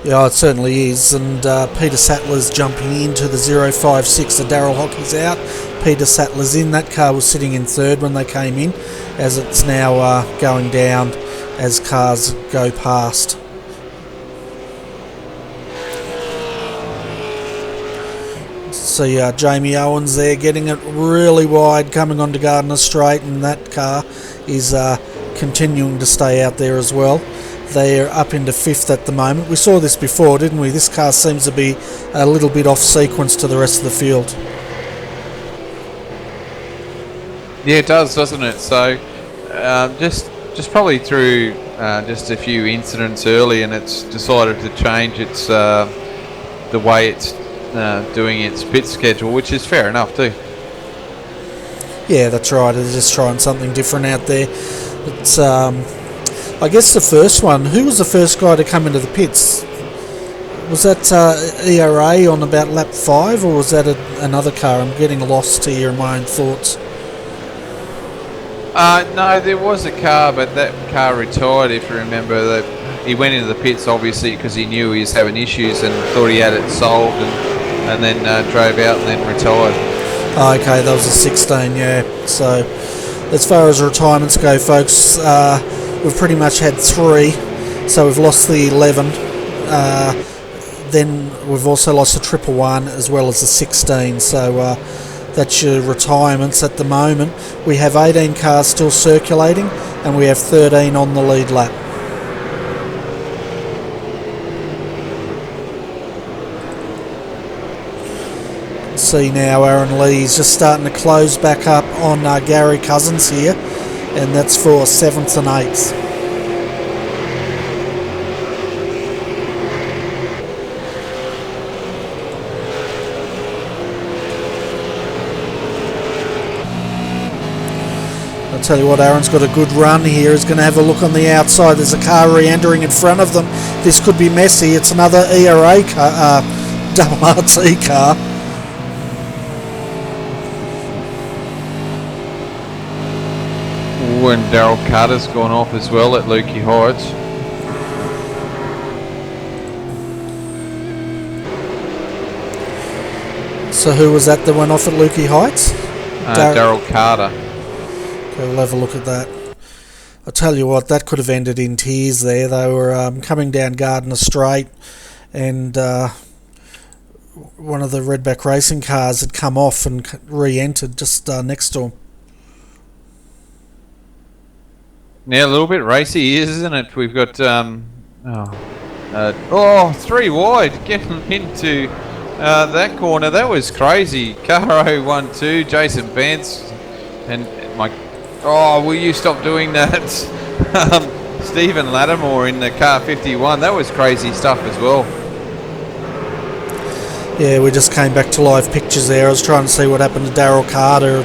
Yeah, it certainly is. And Peter Sattler's jumping into the 056. So Daryl Hockey's out. Peter Sattler's in. That car was sitting in 3rd when they came in, as it's now going down as cars go past. See Jamie Owens there getting it really wide coming onto Gardner Straight, and that car is continuing to stay out there as well. They're up into 5th at the moment. We saw this before, didn't we? This car seems to be a little bit off sequence to the rest of the field. Yeah, it does, doesn't it? So just probably through just a few incidents early, and it's decided to change its the way it's doing its pit schedule, which is fair enough too. Yeah, that's right. They're just trying something different out there. It's I guess the first one. Who was the first guy to come into the pits? Was that ERA on about lap 5, or was that another car? I'm getting lost here in my own thoughts. No, there was a car, but that car retired. If you remember, that he went into the pits obviously because he knew he was having issues and thought he had it solved, and then drove out and then retired. Oh, okay, that was a 16, yeah. So, as far as retirements go, folks, we've pretty much had 3. So we've lost the 11. Then we've also lost the 111 as well as the 16. So that's your retirements at the moment. We have 18 cars still circulating, and we have 13 on the lead lap. See now Aaron Lee's just starting to close back up on Gary Cousins here, and that's for 7th and 8th. I'll tell you what, Aaron's got a good run here. He's going to have a look on the outside. There's a car re-entering in front of them. This could be messy. It's another ERA car, double RT car. And Daryl Carter's gone off as well at Lukey Heights. So who was that went off at Lukey Heights? Daryl Carter. Okay, we'll have a look at that. I'll tell you what, that could have ended in tears there. They were coming down Gardner Straight, and one of the Redback racing cars had come off and re-entered just next to him. Yeah, a little bit racy, isn't it? We've got Three wide, getting into that corner. That was crazy. Caro 1-2, Jason Bence, and will you stop doing that? Stephen Lattimore in the car 51. That was crazy stuff as well. Yeah, we just came back to live pictures there. I was trying to see what happened to Daryl Carter.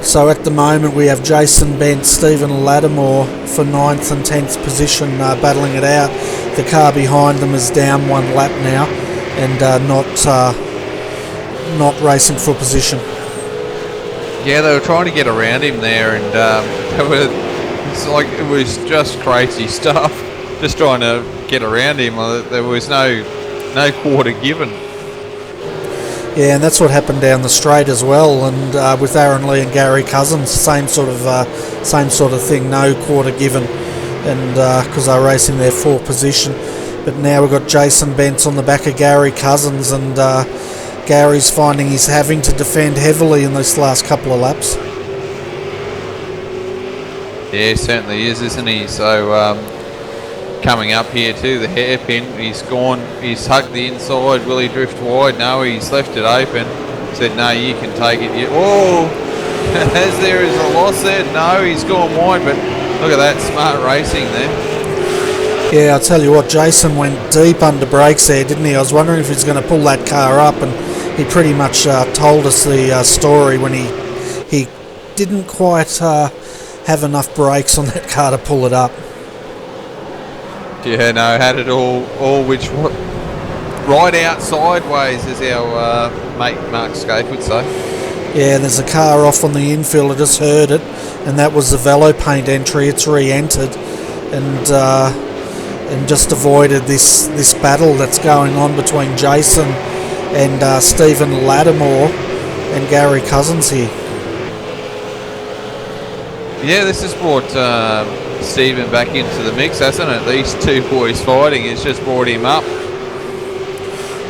So at the moment we have Jason Bent, Stephen Lattimore for 9th and 10th position battling it out. The car behind them is down one lap now and not racing for position. Yeah, they were trying to get around him there, and it was just crazy stuff. Just trying to get around him. There was no quarter given. Yeah, and that's what happened down the straight as well. And with Aaron Lee and Gary Cousins, same sort of thing. No quarter given, and because they're racing their 4th position. But now we've got Jason Bentz on the back of Gary Cousins, and Gary's finding he's having to defend heavily in this last couple of laps. Yeah, certainly is, isn't he? So coming up here to the hairpin, he's hugged the inside. Will he drift wide? No, he's left it open. Said, no, you can take it. As there is a loss there. No, he's gone wide, but look at that, smart racing there. Yeah, I'll tell you what, Jason went deep under brakes there, didn't he? I was wondering if he's going to pull that car up, and he pretty much told us the story when he didn't quite have enough brakes on that car to pull it up. Yeah, no, had it all right out sideways, as our mate Mark Scaife would say. Yeah, there's a car off on the infield. I just heard it, and that was the Velo Paint entry. It's re-entered, and just avoided this battle that's going on between Jason and Stephen Lattimore and Gary Cousins here. Yeah, this has brought Stephen back into the mix, hasn't it? These two boys fighting, it's just brought him up.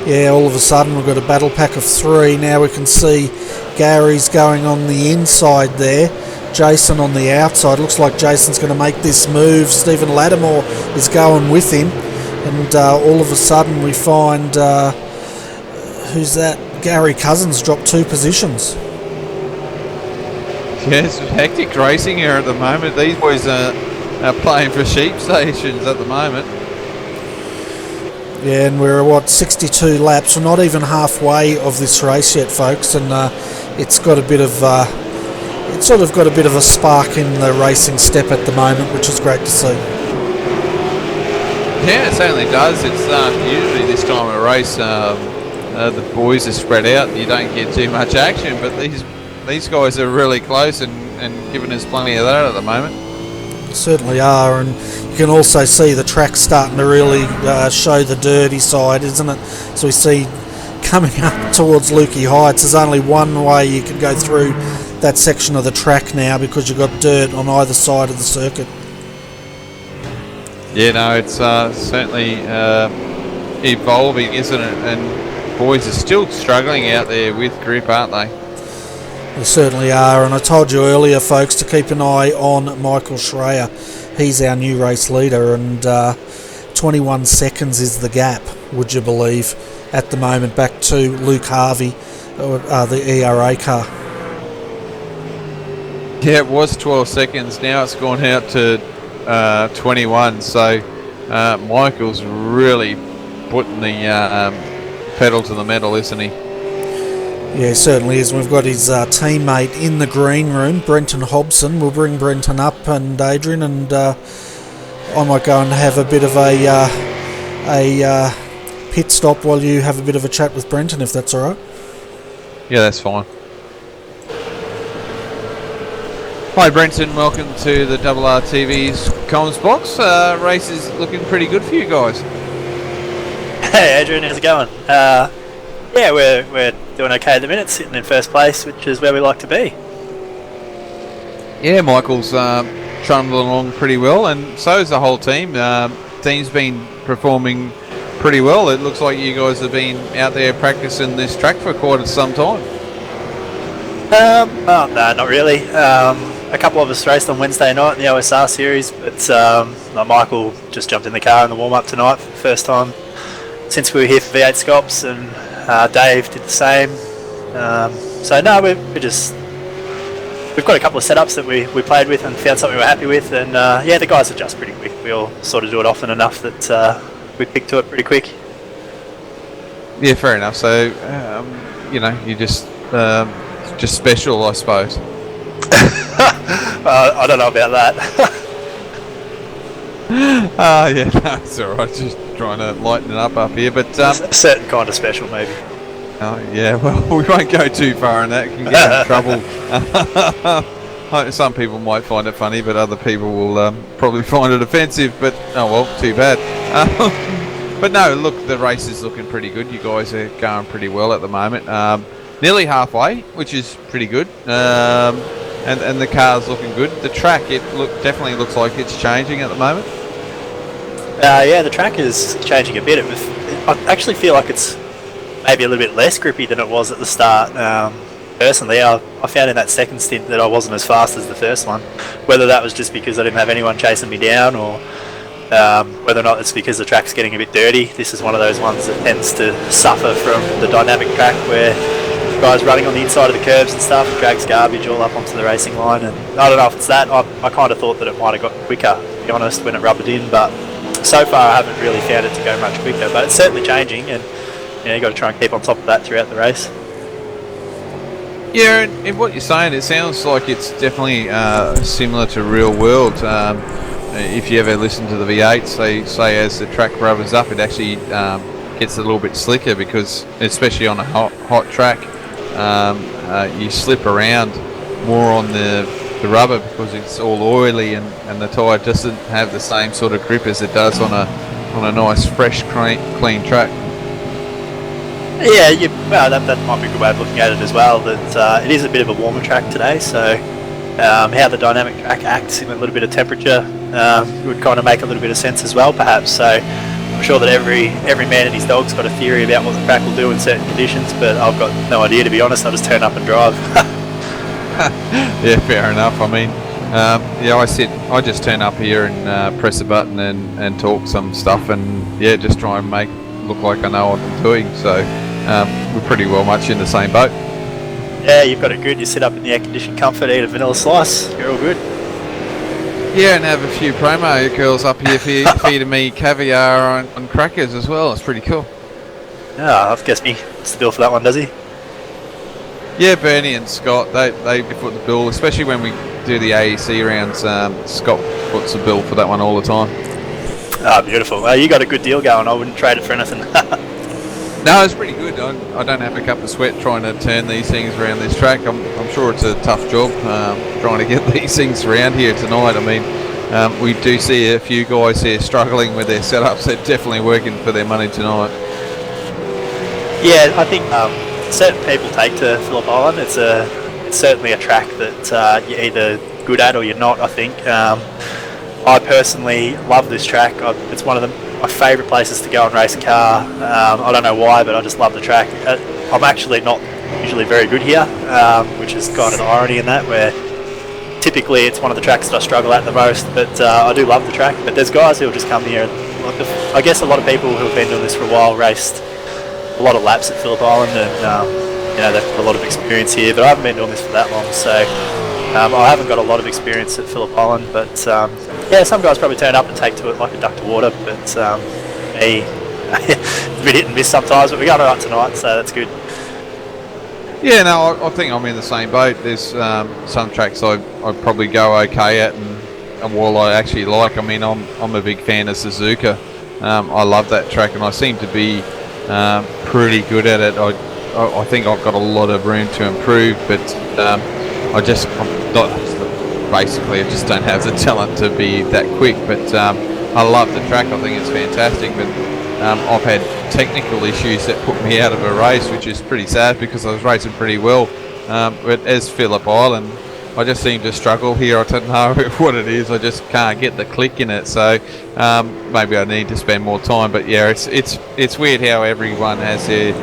Yeah, all of a sudden we've got a battle pack of 3. Now we can see Gary's going on the inside there, Jason on the outside. Looks like Jason's going to make this move. Stephen Lattimore is going with him, and all of a sudden we find who's that? Gary Cousins dropped 2 positions. Yeah, it's hectic racing here at the moment. These boys are playing for sheep stations at the moment. Yeah, and we're 62 laps. We're not even halfway of this race yet, folks, and it's got a bit of it's sort of got a bit of a spark in the racing step at the moment, which is great to see. Yeah, it certainly does. It's usually this time of race the boys are spread out and you don't get too much action, but these guys are really close and giving us plenty of that at the moment. Certainly are, and you can also see the track starting to really show the dirty side, isn't it? So we see coming up towards Lukey Heights, there's only one way you can go through that section of the track now because you've got dirt on either side of the circuit. Yeah, no, it's certainly evolving, isn't it? And boys are still struggling out there with grip, aren't they? They certainly are, and I told you earlier, folks, to keep an eye on Michael Schreier. He's our new race leader, and 21 seconds is the gap, would you believe, at the moment, back to Luke Harvey, the ERA car. Yeah, it was 12 seconds. Now it's gone out to 21, so Michael's really putting the pedal to the metal, isn't he? Yeah, he certainly is. We've got his teammate in the green room, Brenton Hobson. We'll bring Brenton up, and Adrian, and I might go and have a bit of a pit stop while you have a bit of a chat with Brenton, if that's all right. Yeah, that's fine. Hi Brenton, welcome to the RRTV's comms box. Race is looking pretty good for you guys. Hey Adrian, how's it going? Yeah, we're doing okay at the minute, sitting in first place, which is where we like to be. Yeah, Michael's trundling along pretty well, and so is the whole team. Team's been performing pretty well. It looks like you guys have been out there practicing this track for quite some time. No, not really. I a couple of us raced on Wednesday night in the OSR series, but like Michael just jumped in the car in the warm-up tonight for the first time since we were here for V8 Scops, and Dave did the same. So no, we've got a couple of setups that we played with and found something we're happy with, and yeah, the guys adjust pretty quick. We all sort of do it often enough that we pick to it pretty quick. Yeah, fair enough. So, you know, you just special, I suppose. I don't know about that. Yeah, no, it's alright. Just trying to lighten it up here, but a certain kind of special, maybe. Oh yeah, well, we won't go too far in that. It can get in trouble. Some people might find it funny, but other people will probably find it offensive. But oh well, too bad. But no, look, the race is looking pretty good. You guys are going pretty well at the moment. Nearly halfway, which is pretty good. And the car's looking good. The track, definitely looks like it's changing at the moment. Yeah, the track is changing a bit. I actually feel like it's maybe a little bit less grippy than it was at the start. Personally, I found in that second stint that I wasn't as fast as the first one. Whether that was just because I didn't have anyone chasing me down, or whether or not it's because the track's getting a bit dirty. This is one of those ones that tends to suffer from the dynamic track where guys running on the inside of the curbs and stuff drags garbage all up onto the racing line, and I don't know if it's that. I kind of thought that it might have got quicker, to be honest, when it rubbered in, but so far I haven't really found it to go much quicker. But it's certainly changing, and you've got to try and keep on top of that throughout the race. Yeah, and what you're saying, it sounds like it's definitely similar to real world. If you ever listen to the V8s, they say as the track rubbers up, it actually gets a little bit slicker, because especially on a hot track, you slip around more on the rubber because it's all oily, and the tyre doesn't have the same sort of grip as it does on a nice, fresh, clean track. Yeah, well, that might be a good way of looking at it as well. That it is a bit of a warmer track today, so how the dynamic track acts in a little bit of temperature would kind of make a little bit of sense as well, perhaps. So I'm sure that every man and his dog's got a theory about what the track will do in certain conditions, but I've got no idea, to be honest. I just turn up and drive. Yeah, fair enough. I mean, yeah, I just turn up here and press a button and talk some stuff, and yeah, just try and look like I know what I'm doing. So we're pretty well much in the same boat. Yeah, you've got it good. You sit up in the air-conditioned comfort, eat a vanilla slice. You're all good. Yeah, and have a few promo girls up here feeding me caviar on crackers as well. It's pretty cool. Yeah, I've guessed me. What's the bill for that one, does he? Yeah, Bernie and Scott, they foot the bill, especially when we do the AEC rounds. Scott foots the bill for that one all the time. Ah, beautiful. Well, you got a good deal going. I wouldn't trade it for anything. No, it's pretty good. I don't have a cup of sweat trying to turn these things around this track. I'm sure it's a tough job trying to get these things around here tonight. I mean, we do see a few guys here struggling with their setups. They're definitely working for their money tonight. Yeah, I think certain people take to Phillip Island. It's certainly a track that you're either good at or you're not, I think. I personally love this track. It's one of my favourite places to go and race a car. I don't know why, but I just love the track. I'm actually not usually very good here, which is kind of the irony in that, where typically it's one of the tracks that I struggle at the most, but I do love the track. But there's guys who'll just come here. I guess a lot of people who've been doing this for a while raced a lot of laps at Phillip Island, and they've got a lot of experience here, but I haven't been doing this for that long, so I haven't got a lot of experience at Phillip Island. But yeah, some guys probably turn up and take to it like a duck to water, but me, it's a bit hit and miss sometimes, but we're going alright tonight, so that's good. Yeah, no, I think I'm in the same boat. There's some tracks I probably go okay at, and while I actually like, I mean, I'm a big fan of Suzuka. I love that track, and I seem to be pretty good at it. I think I've got a lot of room to improve, but I just don't have the talent to be that quick. But I love the track. I think it's fantastic, but I've had technical issues that put me out of a race, which is pretty sad because I was racing pretty well. But as Phillip Island, I just seem to struggle here. I don't know what it is. I just can't get the click in it. So maybe I need to spend more time. But yeah, it's weird how everyone has their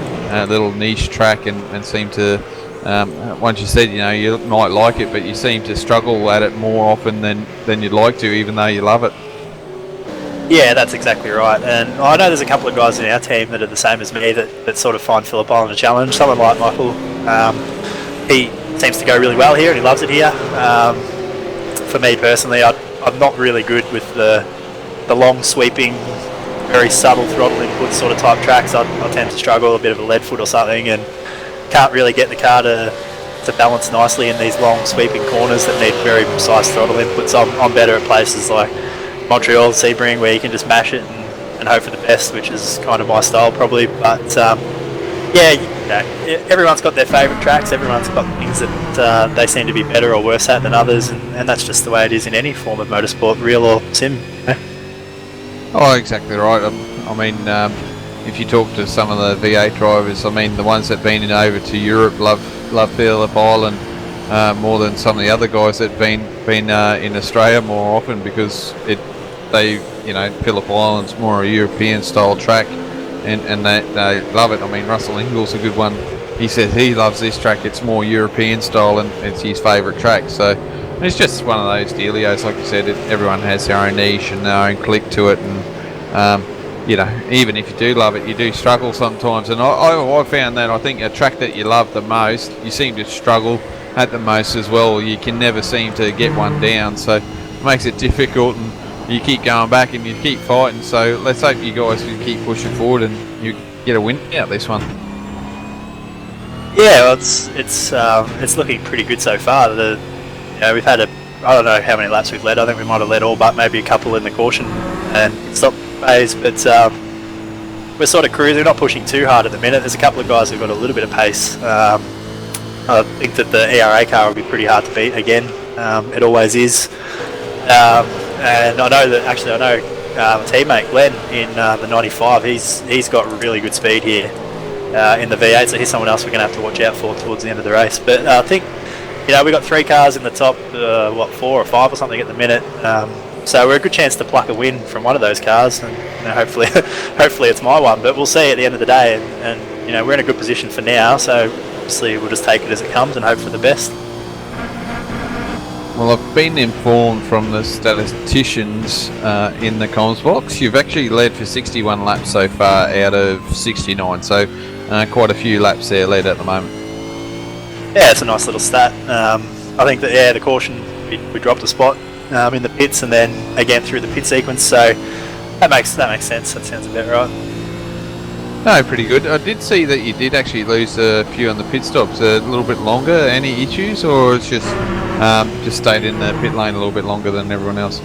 little niche track and seem to once you said, you might like it, but you seem to struggle at it more often than you'd like to, even though you love it. Yeah, that's exactly right. And I know there's a couple of guys in our team that are the same as me that sort of find Phillip Island a challenge. Someone like Michael, he seems to go really well here and he loves it here. For me personally, I'm not really good with the long sweeping, very subtle throttle input sort of type tracks. I tend to struggle, a bit of a lead foot or something, and can't really get the car to balance nicely in these long sweeping corners that need very precise throttle inputs. I'm better at places like Montreal, Sebring, where you can just mash it and hope for the best, which is kind of my style probably. But everyone's got their favourite tracks, everyone's got things that they seem to be better or worse at than others, and that's just the way it is in any form of motorsport, real or sim. Oh, exactly right. I mean, if you talk to some of the V8 drivers, I mean, the ones that've been over to Europe love Phillip Island more than some of the other guys that've been in Australia more often, because Phillip Island's more a European style track, and they love it. I mean, Russell Ingall's a good one. He says he loves this track. It's more European style and it's his favourite track. So it's just one of those dealios, like you said. Everyone has their own niche and their own click to it, and even if you do love it, you do struggle sometimes. And I found that I think a track that you love the most, you seem to struggle at the most as well. You can never seem to get one down, so it makes it difficult, and you keep going back and you keep fighting. So let's hope you guys can keep pushing forward and you get a win out this one. Yeah, well, it's looking pretty good so far. We've had I don't know how many laps we've led. I think we might have led all but maybe a couple in the caution and stop phase, but we're sort of cruising, not pushing too hard at the minute. There's a couple of guys who've got a little bit of pace. I think that the ERA car will be pretty hard to beat again. It always is. And I know a teammate Glenn in the 95, he's got really good speed here in the V8, so he's someone else we're going to have to watch out for towards the end of the race. But I think we got 3 cars in the top 4 or 5 or something at the minute, so we're a good chance to pluck a win from one of those cars, and hopefully it's my one, but we'll see at the end of the day. And we're in a good position for now, so obviously we'll just take it as it comes and hope for the best. Well, I've been informed from the statisticians in the comms box, you've actually led for 61 laps so far out of 69, so quite a few laps there led at the moment. Yeah, it's a nice little stat. I think that the caution, we dropped a spot in the pits and then again through the pit sequence, so that makes sense. That sounds about right. No, pretty good. I did see that you did actually lose a few on the pit stops, a little bit longer. Any issues, or it's just stayed in the pit lane a little bit longer than everyone else?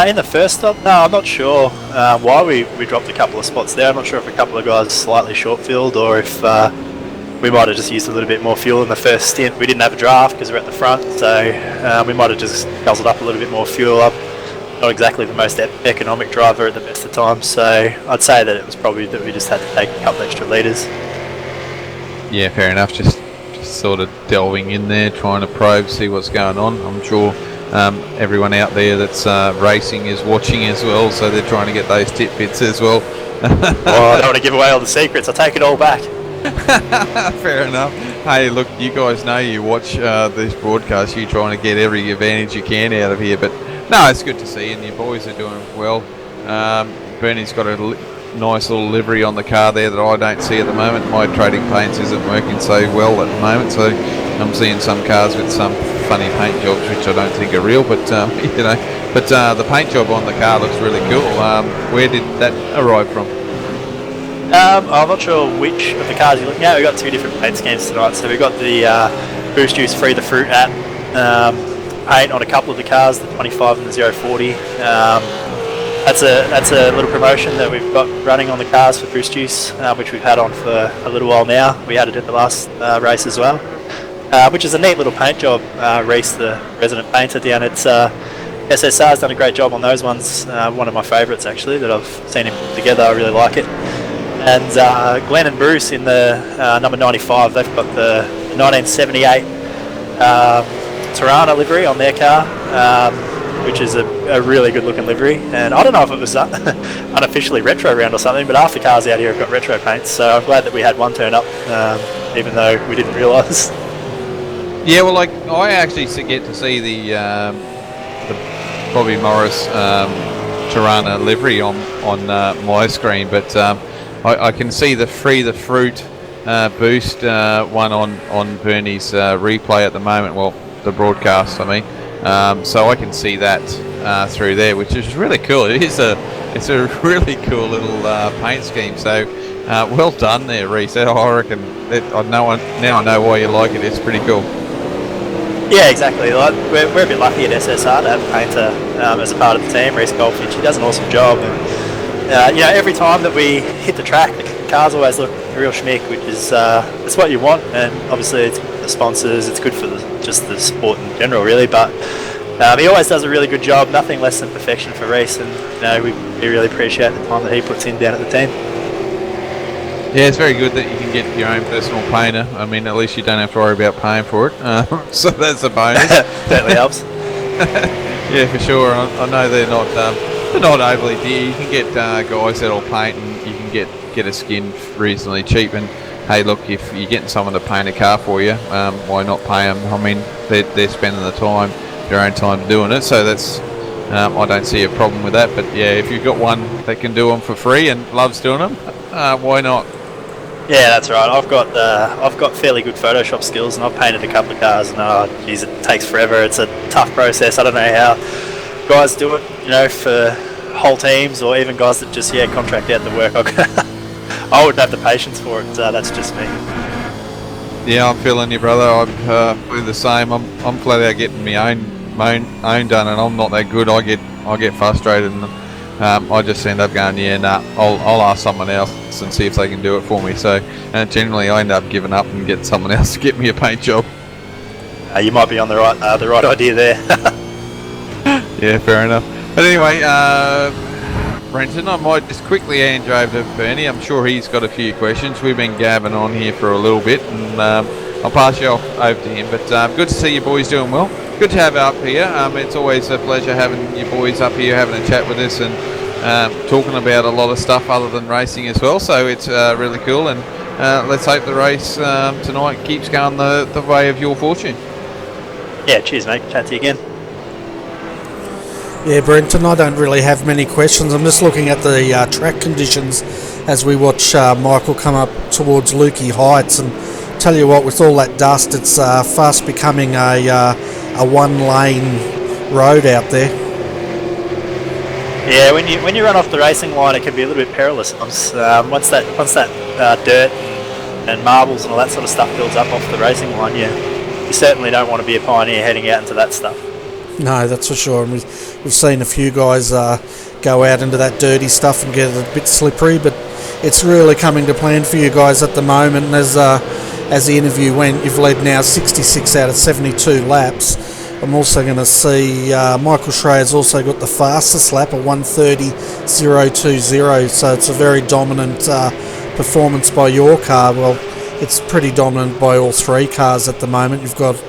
In the first stop, no, I'm not sure why we dropped a couple of spots there. I'm not sure if a couple of guys slightly short filled, or if we might have just used a little bit more fuel in the first stint. We didn't have a draft because we're at the front, so we might have just guzzled up a little bit more fuel. I'm not exactly the most economic driver at the best of times, so I'd say that it was probably that we just had to take a couple extra litres. Yeah, fair enough. Just sort of delving in there, trying to probe, see what's going on. I'm sure everyone out there that's racing is watching as well, so they're trying to get those tidbits as well. I don't want to give away all the secrets. I'll take it all back. Fair enough. Hey, look, you guys know you watch this broadcast. You're trying to get every advantage you can out of here, but no, it's good to see, and your boys are doing well. Bernie's got a nice little livery on the car there that I don't see at the moment. My trading paints isn't working so well at the moment, so I'm seeing some cars with some funny paint jobs which I don't think are real, but the paint job on the car looks really cool. Where did that arrive from? I'm not sure which of the cars you're looking at. We've got 2 different paint schemes tonight. So we've got the Boost Juice Free the Fruit app paint on a couple of the cars, the 25 and the 040. That's a little promotion that we've got running on the cars for Boost Juice, which we've had on for a little while now. We had it at the last race as well, which is a neat little paint job. Reese, the resident painter down at SSR's done a great job on those ones. One of my favourites actually that I've seen him put together. I really like it. And Glenn and Bruce in the number 95, they've got the 1978 Tirana livery on their car, which is a really good looking livery. And I don't know if it was unofficially retro round or something, but half the cars out here have got retro paints, so I'm glad that we had one turn up even though we didn't realise. Yeah, well, like I actually get to see the Bobby Morris Tirana livery on my screen, but I can see the Free the Fruit boost one on Bernie's replay at the moment. Well, the broadcast, I mean. So I can see that through there, which is really cool. It's a really cool little paint scheme. So well done there, Reece. I reckon I know why you like it. It's pretty cool. Yeah, exactly. Like, we're a bit lucky at SSR to have a painter as a part of the team. Reece Goldfinch, he does an awesome job. And, every time that we hit the track, the cars always look a real schmick, which is it's what you want. And obviously, it's the sponsors. It's good for just the sport in general, really. But he always does a really good job. Nothing less than perfection for Reece, and we really appreciate the time that he puts in down at the team. Yeah, it's very good that you can get your own personal painter. I mean, at least you don't have to worry about paying for it. So that's a bonus. Certainly helps. Yeah, for sure. I know they're not overly dear. You can get guys that'll paint, and you can get a skin reasonably cheap. And hey, look, if you're getting someone to paint a car for you, why not pay them? I mean, they're spending the time, their own time doing it. So that's I don't see a problem with that. But yeah, if you've got one that can do them for free and loves doing them, why not? Yeah, that's right. I've got fairly good Photoshop skills, and I've painted a couple of cars. And geez, it takes forever. It's a tough process. I don't know how guys do it, for whole teams, or even guys that just contract out the work. I wouldn't have the patience for it. That's just me. Yeah, I'm feeling you, brother. I'm the same. I'm flat out getting my own done, and I'm not that good. I get frustrated, and I just end up going, I'll ask someone else and see if they can do it for me. So generally I end up giving up and getting someone else to get me a paint job. You might be on the right idea there. Yeah, fair enough. But anyway, Brenton, I might just quickly hand you over to Bernie. I'm sure he's got a few questions. We've been gabbing on here for a little bit, and I'll pass you off over to him. But good to see you boys doing well. Good to have you up here. It's always a pleasure having you boys up here having a chat with us and talking about a lot of stuff other than racing as well. So it's really cool, and let's hope the race tonight keeps going the way of your fortune. Yeah, cheers, mate. Chat to you again. Yeah, Brenton, I don't really have many questions. I'm just looking at the track conditions as we watch Michael come up towards Lukey Heights, and tell you what, with all that dust, it's fast becoming a one-lane road out there. Yeah, when you run off the racing line, it can be a little bit perilous. Once that dirt and marbles and all that sort of stuff builds up off the racing line, you certainly don't want to be a pioneer heading out into that stuff. No, that's for sure. And we've seen a few guys go out into that dirty stuff and get a bit slippery, but it's really coming to plan for you guys at the moment. And as the interview went, you've led now 66 out of 72 laps. I'm also going to see Michael Schreier's also got the fastest lap of 1:30.020, so it's a very dominant performance by your car. Well, it's pretty dominant by all three cars at the moment. You've got,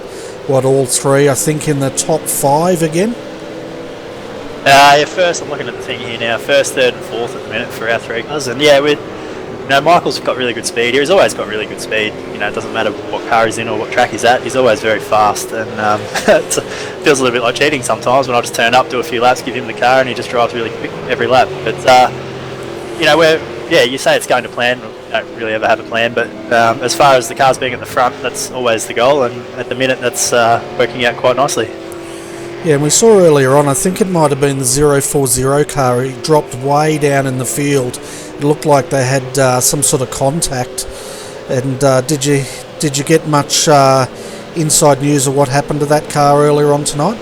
all three, I think, in the top 5 again? First, I'm looking at the thing here now, first, third and fourth at the minute for our three cars, and Michael's got really good speed here. He's always got really good speed. It doesn't matter what car he's in or what track he's at. He's always very fast, and it feels a little bit like cheating sometimes when I just turn up, do a few laps, give him the car, and he just drives really quick every lap. But you say it's going to plan. We don't really ever have a plan, but as far as the cars being at the front, that's always the goal, and at the minute that's working out quite nicely. Yeah, and we saw earlier on, I think it might have been the 040 car, he dropped way down in the field. It looked like they had some sort of contact. And did you get much inside news of what happened to that car earlier on tonight?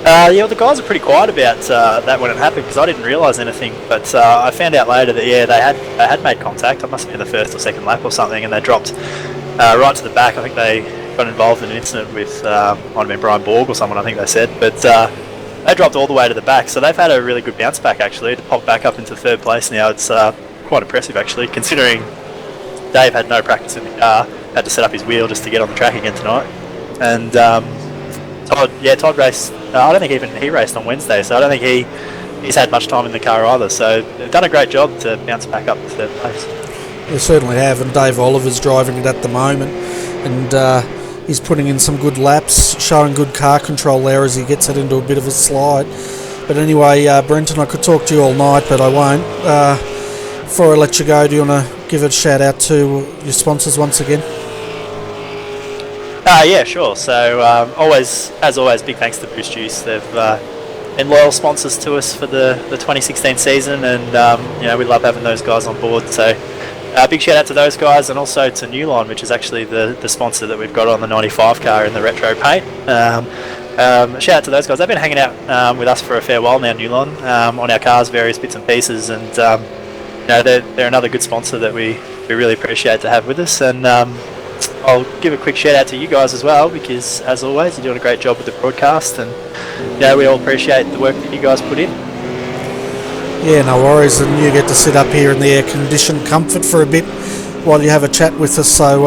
The guys are pretty quiet about that when it happened, because I didn't realise anything. But I found out later that they had made contact. It must have been the first or second lap or something, and they dropped right to the back. I think they got involved in an incident with might have been Brian Borg or someone, I think they said. But they dropped all the way to the back, so they've had a really good bounce back actually to pop back up into third place now. It's quite impressive actually, considering Dave had no practice in the car, had to set up his wheel just to get on the track again tonight. And Todd raced. I don't think even he raced on Wednesday, so I don't think he's had much time in the car either. So they've done a great job to bounce back up to third place. They certainly have, and Dave Oliver's driving it at the moment, and he's putting in some good laps, showing good car control there as he gets it into a bit of a slide. But anyway, Brenton, I could talk to you all night, but I won't. Before I let you go, do you want to give a shout out to your sponsors once again? Yeah, sure. So as always, big thanks to Boost Juice. They've been loyal sponsors to us for the 2016 season, and we love having those guys on board. So big shout out to those guys, and also to Newline, which is actually the sponsor that we've got on the 95 car in the retro paint. Shout out to those guys. They've been hanging out with us for a fair while now, Newline, on our cars, various bits and pieces, and they're another good sponsor that we really appreciate to have with us. And I'll give a quick shout out to you guys as well, because as always, you're doing a great job with the broadcast, and we all appreciate the work that you guys put in. Yeah, no worries, and you get to sit up here in the air-conditioned comfort for a bit while you have a chat with us, so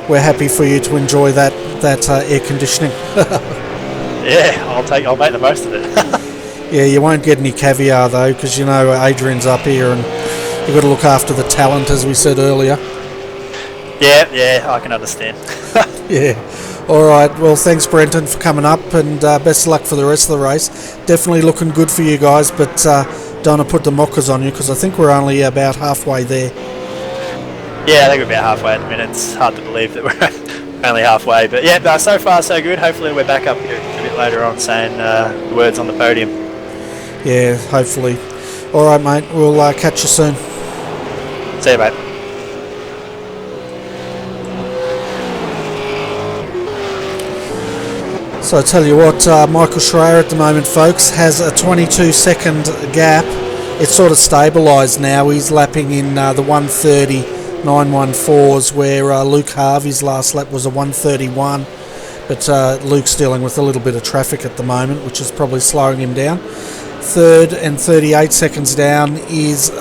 we're happy for you to enjoy that air conditioning. Yeah, I'll make the most of it. Yeah, you won't get any caviar though, because Adrian's up here, and you've got to look after the talent, as we said earlier. Yeah, I can understand. Yeah. All right. Well, thanks, Brenton, for coming up, and best of luck for the rest of the race. Definitely looking good for you guys, but don't want to put the mockers on you, because I think we're only about halfway there. Yeah, I think we're about halfway at the minute. It's hard to believe that we're only halfway, but yeah, no, so far so good. Hopefully we're back up here a bit later on saying the words on the podium. Yeah, hopefully. All right, mate. We'll catch you soon. See you, mate. So I tell you what, Michael Schreier at the moment, folks, has a 22-second gap. It's sort of stabilised now. He's lapping in the 1:30.914s, where Luke Harvey's last lap was a 1:31. But Luke's dealing with a little bit of traffic at the moment, which is probably slowing him down. Third and 38 seconds down is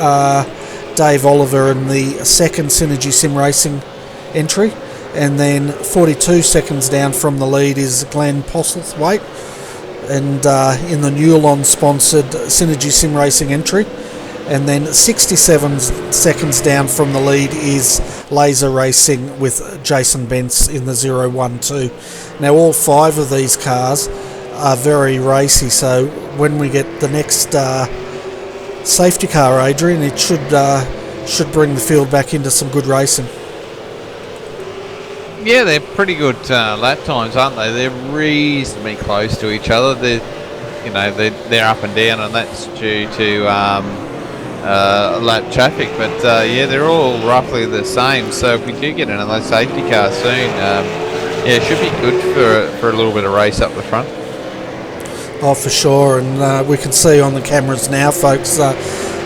Dave Oliver in the second Synergy Sim Racing entry. And then 42 seconds down from the lead is Glenn Postlethwaite, and in the Newlon sponsored Synergy Sim Racing entry. And then 67 seconds down from the lead is Laser Racing with Jason Bentz in the 012. Now all 5 of these cars are very racy, so when we get the next safety car, Adrian, it should bring the field back into some good racing. Yeah, they're pretty good lap times, aren't they? They're reasonably close to each other. They're up and down, and that's due to lap traffic. But yeah, they're all roughly the same. So if we do get another safety car soon, it should be good for a little bit of race up the front. Oh, for sure, and we can see on the cameras now, folks,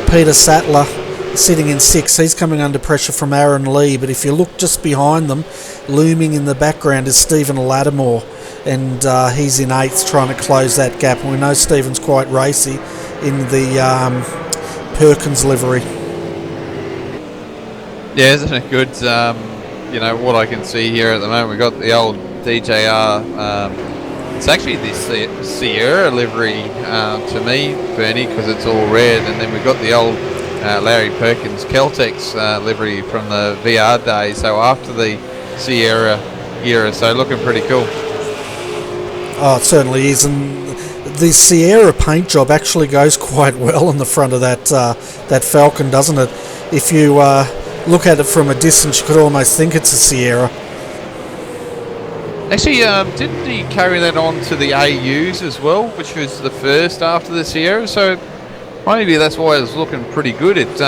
Peter Sattler sitting in 6th. He's coming under pressure from Aaron Lee, but if you look just behind them, looming in the background is Stephen Lattimore, and he's in 8th trying to close that gap. And we know Stephen's quite racy in the Perkins livery. Yeah, isn't it good? What I can see here at the moment, we've got the old DJR. It's actually the Sierra livery to me, Bernie, because it's all red, and then we've got the old Larry Perkins Celtex livery from the VR days, so after the Sierra era, so looking pretty cool. Oh, it certainly is, and the Sierra paint job actually goes quite well on the front of that Falcon, doesn't it? If you look at it from a distance, you could almost think it's a Sierra. Actually, didn't he carry that on to the AUs as well, which was the first after the Sierra? So maybe that's why it was looking pretty good at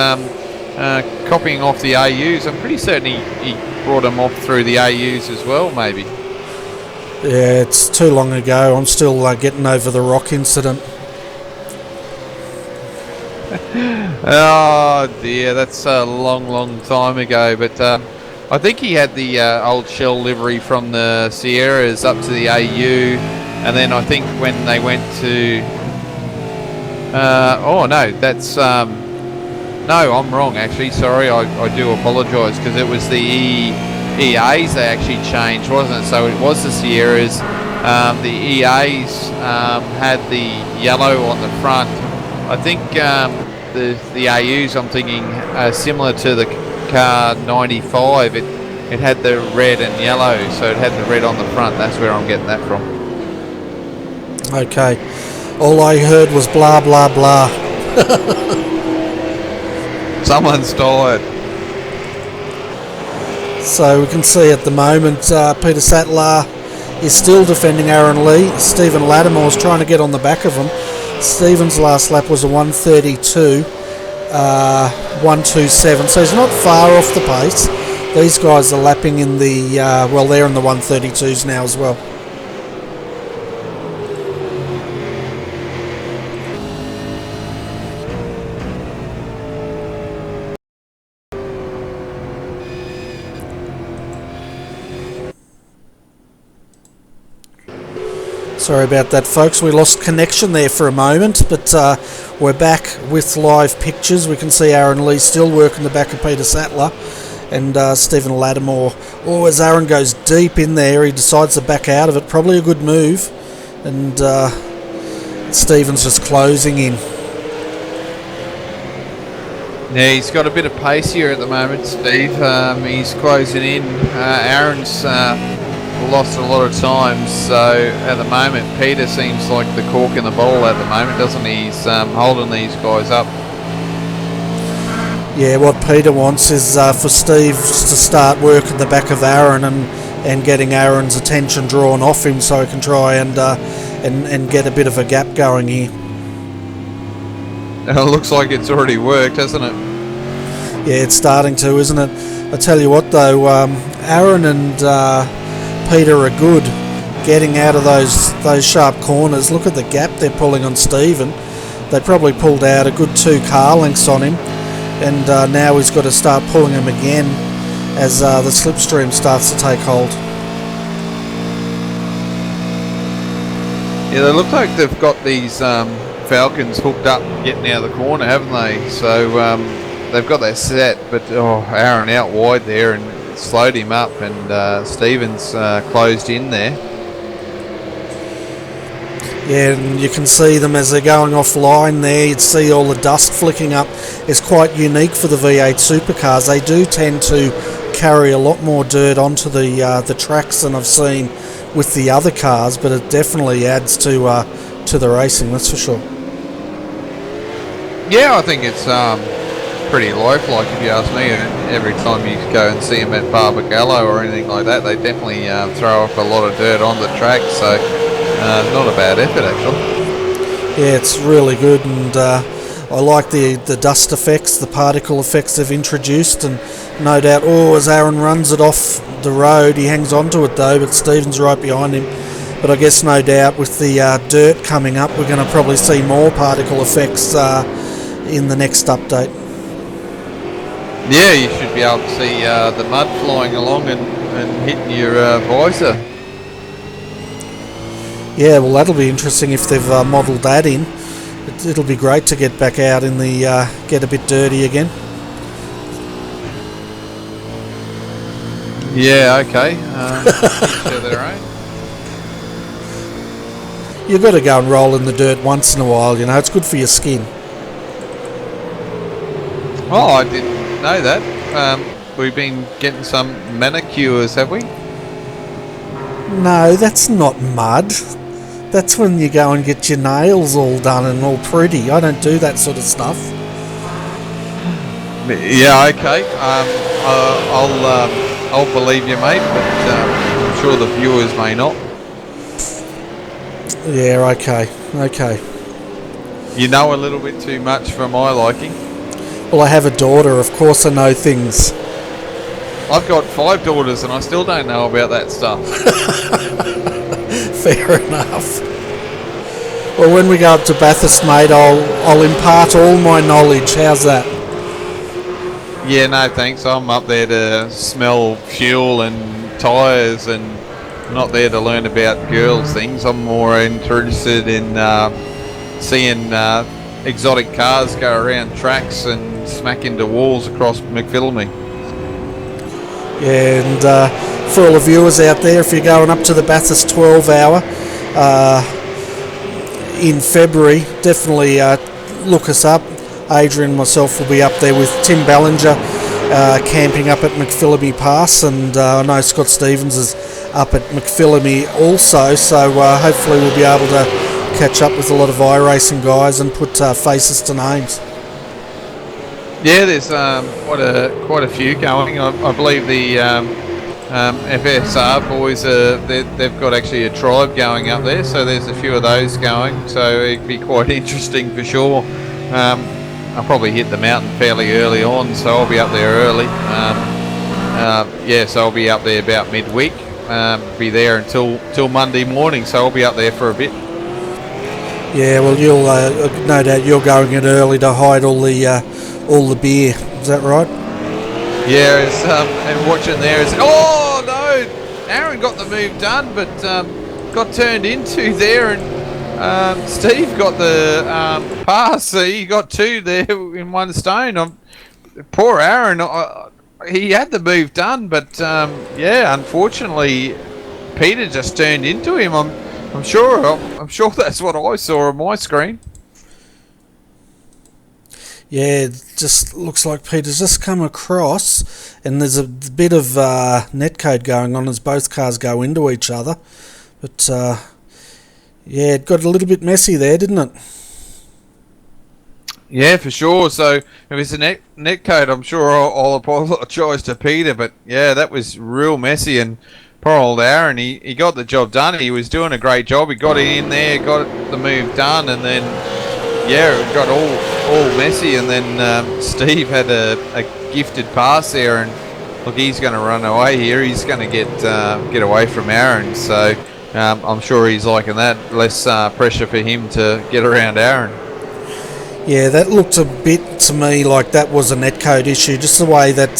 copying off the AUs. I'm pretty certain he brought them off through the AUs as well, maybe. Yeah, it's too long ago. I'm still getting over the rock incident. Oh dear, that's a long time ago, but I think he had the old shell livery from the Sierras up to the AU, and then I think when they went to no, I'm wrong actually, sorry, I do apologise, because it was the EAs they actually changed, wasn't it? So it was the Sierras, the EAs had the yellow on the front. I think the AUs, I'm thinking, similar to the NZCar 95, it had the red and yellow, so it had the red on the front. That's where I'm getting that from. Okay. All I heard was blah, blah, blah. Someone's died. So we can see at the moment Peter Sattler is still defending Aaron Lee. Stephen Lattimore's trying to get on the back of him. Stephen's last lap was a 1:32, 1:27, so he's not far off the pace. These guys are lapping in the, well, they're in the 1:32s now as well. Sorry about that, folks. We lost connection there for a moment, but we're back with live pictures. We can see Aaron Lee still working the back of Peter Sattler and Stephen Lattimore. Oh, as Aaron goes deep in there, he decides to back out of it. Probably a good move. And Stephen's just closing in. Yeah, he's got a bit of pace here at the moment, Steve. He's closing in. Aaron's lost a lot of time, so at the moment Peter seems like the cork in the bottle at the moment, doesn't he? He's holding these guys up. Yeah, what Peter wants is for Steve to start work at the back of Aaron and getting Aaron's attention drawn off him so he can try and get a bit of a gap going here. It looks like it's already worked, hasn't it? Yeah, it's starting to, isn't it? I tell you what though, Aaron and Peter are good getting out of those sharp corners. Look at the gap they're pulling on Stephen. They probably pulled out a good 2 car lengths on him, and now he's got to start pulling him again as the slipstream starts to take hold. Yeah, they look like they've got these Falcons hooked up getting out of the corner, haven't they? So they've got that set, but Aaron out wide there and slowed him up, and Stevens closed in there. Yeah, and you can see them as they're going offline there. You'd see all the dust flicking up. It's quite unique for the V8 Supercars. They do tend to carry a lot more dirt onto the tracks than I've seen with the other cars, but it definitely adds to the racing, that's for sure. Yeah, I think it's pretty lifelike, if you ask me. Every time you go and see them at Barbagallo or anything like that, they definitely throw up a lot of dirt on the track, so not a bad effort actually. Yeah, it's really good, and I like the dust effects, the particle effects they've introduced, and no doubt, as Aaron runs it off the road, he hangs on to it though, but Stephen's right behind him. But I guess no doubt with the dirt coming up, we're going to probably see more particle effects in the next update. Yeah, you should be able to see the mud flying along and hitting your visor. Yeah, well, that'll be interesting if they've modelled that in. It'll be great to get back out in the get a bit dirty again. Yeah, okay. Each to their own. You've got to go and roll in the dirt once in a while, you know, it's good for your skin. Oh, I didn't know that. We've been getting some manicures, have we? No, that's not mud. That's when you go and get your nails all done and all pretty. I don't do that sort of stuff. Yeah, okay. I'll believe you, mate, but I'm sure the viewers may not. Yeah, okay. You know a little bit too much for my liking. Well, I have a daughter, of course I know things. I've got 5 daughters and I still don't know about that stuff. Fair enough. Well, when we go up to Bathurst, mate, I'll impart all my knowledge. How's that? Yeah, no thanks. I'm up there to smell fuel and tyres and not there to learn about girls' things. I'm more interested in seeing exotic cars go around tracks and smack into walls across McPhillamy. Yeah, and for all the viewers out there, if you're going up to the Bathurst 12 hour in February, definitely look us up. Adrian and myself will be up there with Tim Ballinger camping up at McPhillamy Pass, and I know Scott Stevens is up at McPhillamy also, so hopefully we'll be able to catch up with a lot of iRacing guys and put faces to names. Yeah, there's quite a few going. I believe the FSR boys, they've got actually a tribe going up there, so there's a few of those going, so it'd be quite interesting for sure. I'll probably hit the mountain fairly early on, so I'll be up there early. So I'll be up there about midweek, be there until Monday morning, so I'll be up there for a bit. Yeah, well, you'll no doubt you're going in early to hide all the beer. Is that right? Yeah, and watching there is, oh no, Aaron got the move done, but got turned into there, and Steve got the pass. So he got two there in one stone. Poor Aaron, he had the move done, but unfortunately, Peter just turned into him. I'm sure that's what I saw on my screen. Yeah, it just looks like Peter's just come across, and there's a bit of netcode going on as both cars go into each other. But it got a little bit messy there, didn't it? Yeah, for sure. So if it's a netcode, I'm sure I'll apologise to Peter, but yeah, that was real messy, and poor old Aaron, he got the job done. He was doing a great job. He got it in there, got the move done, and then it got all messy, and then Steve had a gifted pass there, and look, he's going to run away here. He's going to get away from Aaron, so I'm sure he's liking that. Less pressure for him to get around Aaron. Yeah, that looked a bit to me like that was a netcode issue, just the way that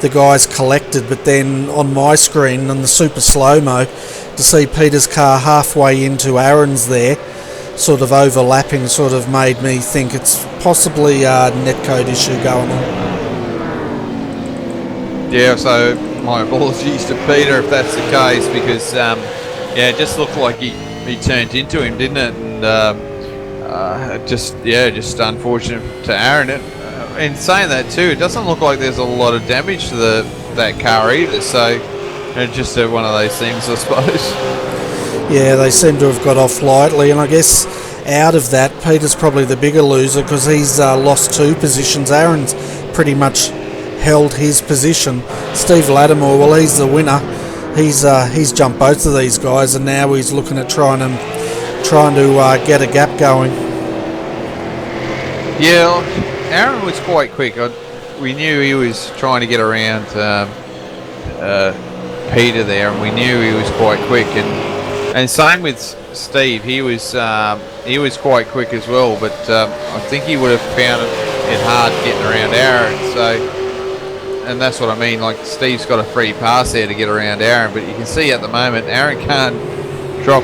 the guys collected, but then on my screen on the super slow-mo to see Peter's car halfway into Aaron's there, sort of overlapping, sort of made me think it's possibly a netcode issue going on. Yeah, so my apologies to Peter if that's the case, because it just looked like he turned into him, didn't it? And just unfortunate to Aaron. In saying that too, it doesn't look like there's a lot of damage to that car either, so just one of those things, I suppose. Yeah, they seem to have got off lightly, and I guess out of that, Peter's probably the bigger loser because he's lost two positions. Aaron's pretty much held his position. Steve Lattimore, well, he's the winner. He's jumped both of these guys, and now he's looking at trying to get a gap going. Yeah, Aaron was quite quick. We knew he was trying to get around Peter there, and we knew he was quite quick. And same with Steve, he was quite quick as well, but I think he would have found it hard getting around Aaron. So, and that's what I mean. Like, Steve's got a free pass there to get around Aaron, but you can see at the moment Aaron can't drop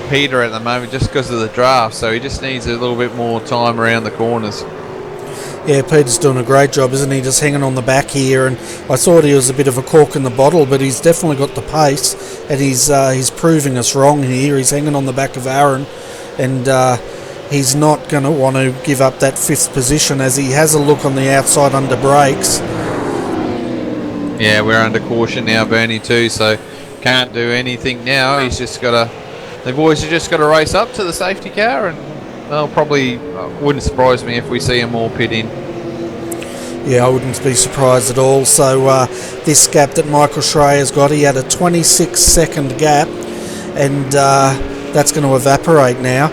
Peter at the moment just because of the draft. So he just needs a little bit more time around the corners. Yeah, Peter's doing a great job, isn't he? Just hanging on the back here, and I thought he was a bit of a cork in the bottle, but he's definitely got the pace, and he's proving us wrong here. He's hanging on the back of Aaron, and he's not going to want to give up that fifth position as he has a look on the outside under brakes. Yeah, we're under caution now, Bernie, too, so can't do anything now. He's just got to... The boys have just got to race up to the safety car, and they'll probably... wouldn't surprise me if we see them all pit in. Yeah, I wouldn't be surprised at all. So this gap that Michael Schreier's got, he had a 26-second gap, and that's going to evaporate now.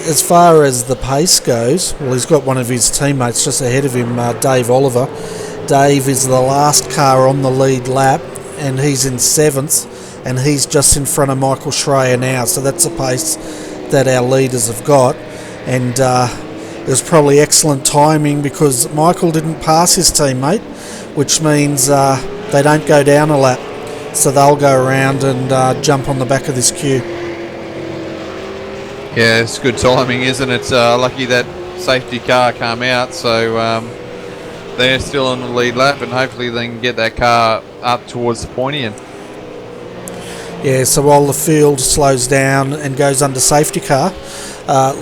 As far as the pace goes, well, he's got one of his teammates just ahead of him, Dave Oliver. Dave is the last car on the lead lap, and he's in 7th, and he's just in front of Michael Schreier now. So that's the pace that our leaders have got. And it was probably excellent timing because Michael didn't pass his teammate, which means they don't go down a lap. So they'll go around and jump on the back of this queue. Yeah, it's good timing, isn't it? Lucky that safety car came out, so they're still on the lead lap, and hopefully they can get that car up towards the pointy end. Yeah, so while the field slows down and goes under safety car,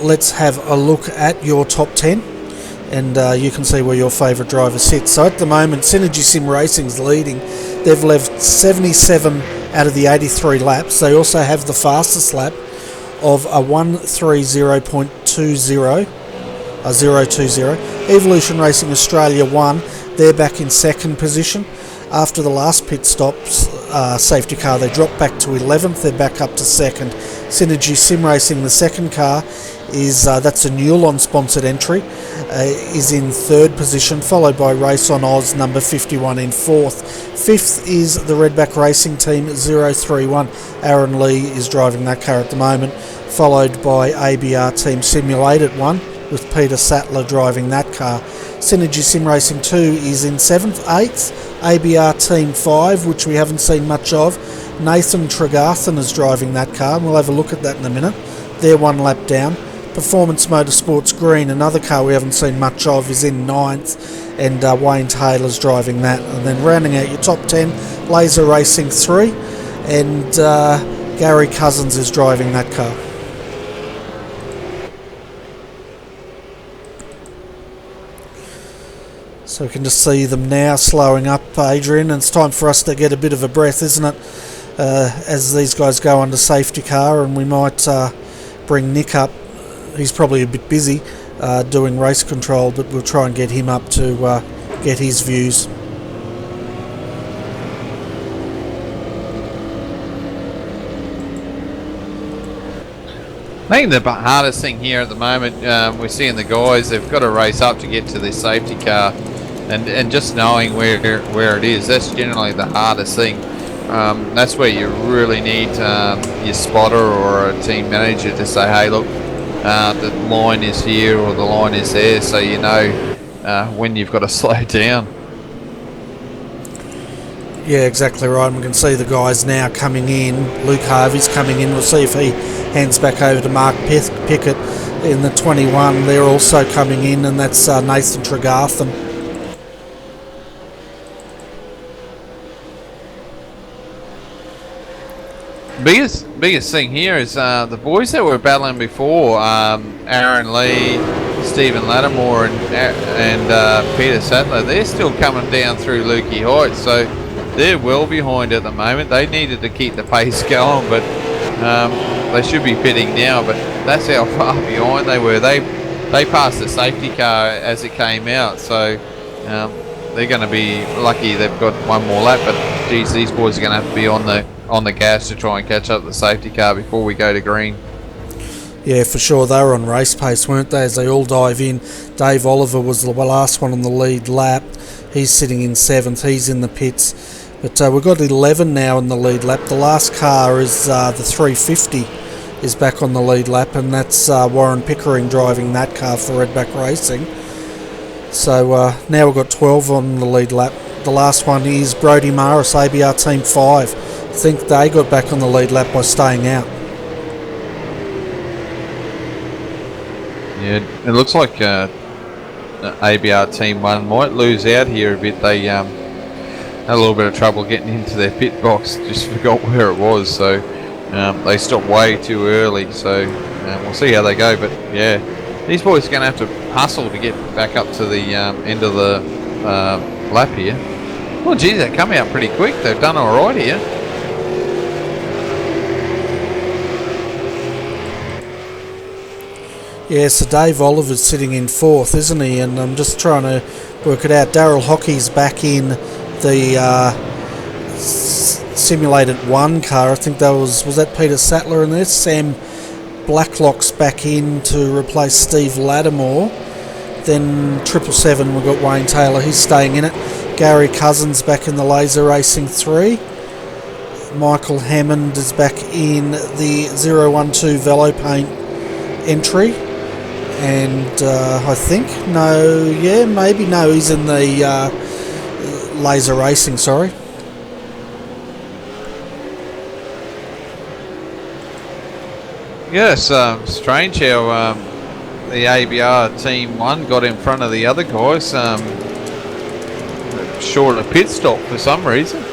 let's have a look at your top 10. and you can see where your favourite driver sits. So at the moment, Synergy Sim Racing's leading. They've left 77 out of the 83 laps. They also have the fastest lap of a 1:30.20. 020. Evolution Racing Australia won. They're back in second position. After the last pit stops, safety car, they dropped back to 11th. They're back up to second. Synergy Sim Racing, the second car, is that's a Newlon sponsored entry, is in third position, followed by Race on Oz number 51 in fourth. Fifth is the Redback Racing Team 031. Aaron Lee is driving that car at the moment, followed by ABR Team Simulated 1 with Peter Sattler driving that car. Synergy Sim Racing 2 is in 7th, 8th. ABR Team 5, which we haven't seen much of. Nathan Tregarthen is driving that car, and we'll have a look at that in a minute. They're one lap down. Performance Motorsports Green, another car we haven't seen much of, is in 9th, and Wayne Taylor's driving that. And then rounding out your top 10, Laser Racing 3, and Gary Cousins is driving that car. So we can just see them now slowing up, Adrian, and it's time for us to get a bit of a breath, isn't it? As these guys go under safety car, and we might bring Nick up. He's probably a bit busy doing race control, but we'll try and get him up to get his views. I think the hardest thing here at the moment, we're seeing the guys, they've got to race up to get to their safety car, and just knowing where it is, that's generally the hardest thing. That's where you really need your spotter or a team manager to say, hey, look, the line is here or the line is there, so you know when you've got to slow down. Yeah, exactly right. We can see the guys now coming in. Luke Harvey's coming in. We'll see if he hands back over to Mark Pickett in the 21. They're also coming in, and that's Nathan Tregarthen. Biggest thing here is the boys that were battling before, Aaron Lee, Stephen Lattimore, and Peter Sattler. They're still coming down through Lukey Heights, so they're well behind at the moment. They needed to keep the pace going, but they should be pitting now. But that's how far behind they were. They passed the safety car as it came out, so they're going to be lucky they've got one more lap. But geez, these boys are going to have to be on the gas to try and catch up the safety car before we go to green. Yeah, for sure. They were on race pace, weren't they, as they all dive in. Dave Oliver was the last one on the lead lap. He's sitting in 7th. He's in the pits. But we've got 11 now in the lead lap. The last car is the 350 is back on the lead lap, and that's Warren Pickering driving that car for Redback Racing. So now we've got 12 on the lead lap. The last one is Brodie Maris, ABR Team 5. I think they got back on the lead lap by staying out. Yeah, it looks like ABR Team 1 might lose out here a bit. They had a little bit of trouble getting into their pit box, just forgot where it was, so they stopped way too early, so we'll see how they go. But yeah, these boys are going to have to hustle to get back up to the end of the lap here. Well, geez, they come out pretty quick. They've done all right here. Yeah, so Dave Oliver's sitting in 4th, isn't he? And I'm just trying to work it out. Daryl Hockey's back in the simulated 1 car. I think that was that Peter Sattler in there. Sam Blacklock's back in to replace Steve Lattimore. Then 777, we've got Wayne Taylor, he's staying in it. Gary Cousins back in the Laser Racing 3. Michael Hammond is back in the 012 Velo Paint entry. And I think, he's in the Laser Racing, sorry. Yeah, it's strange how the ABR Team 1 got in front of the other guys, short of a pit stop for some reason.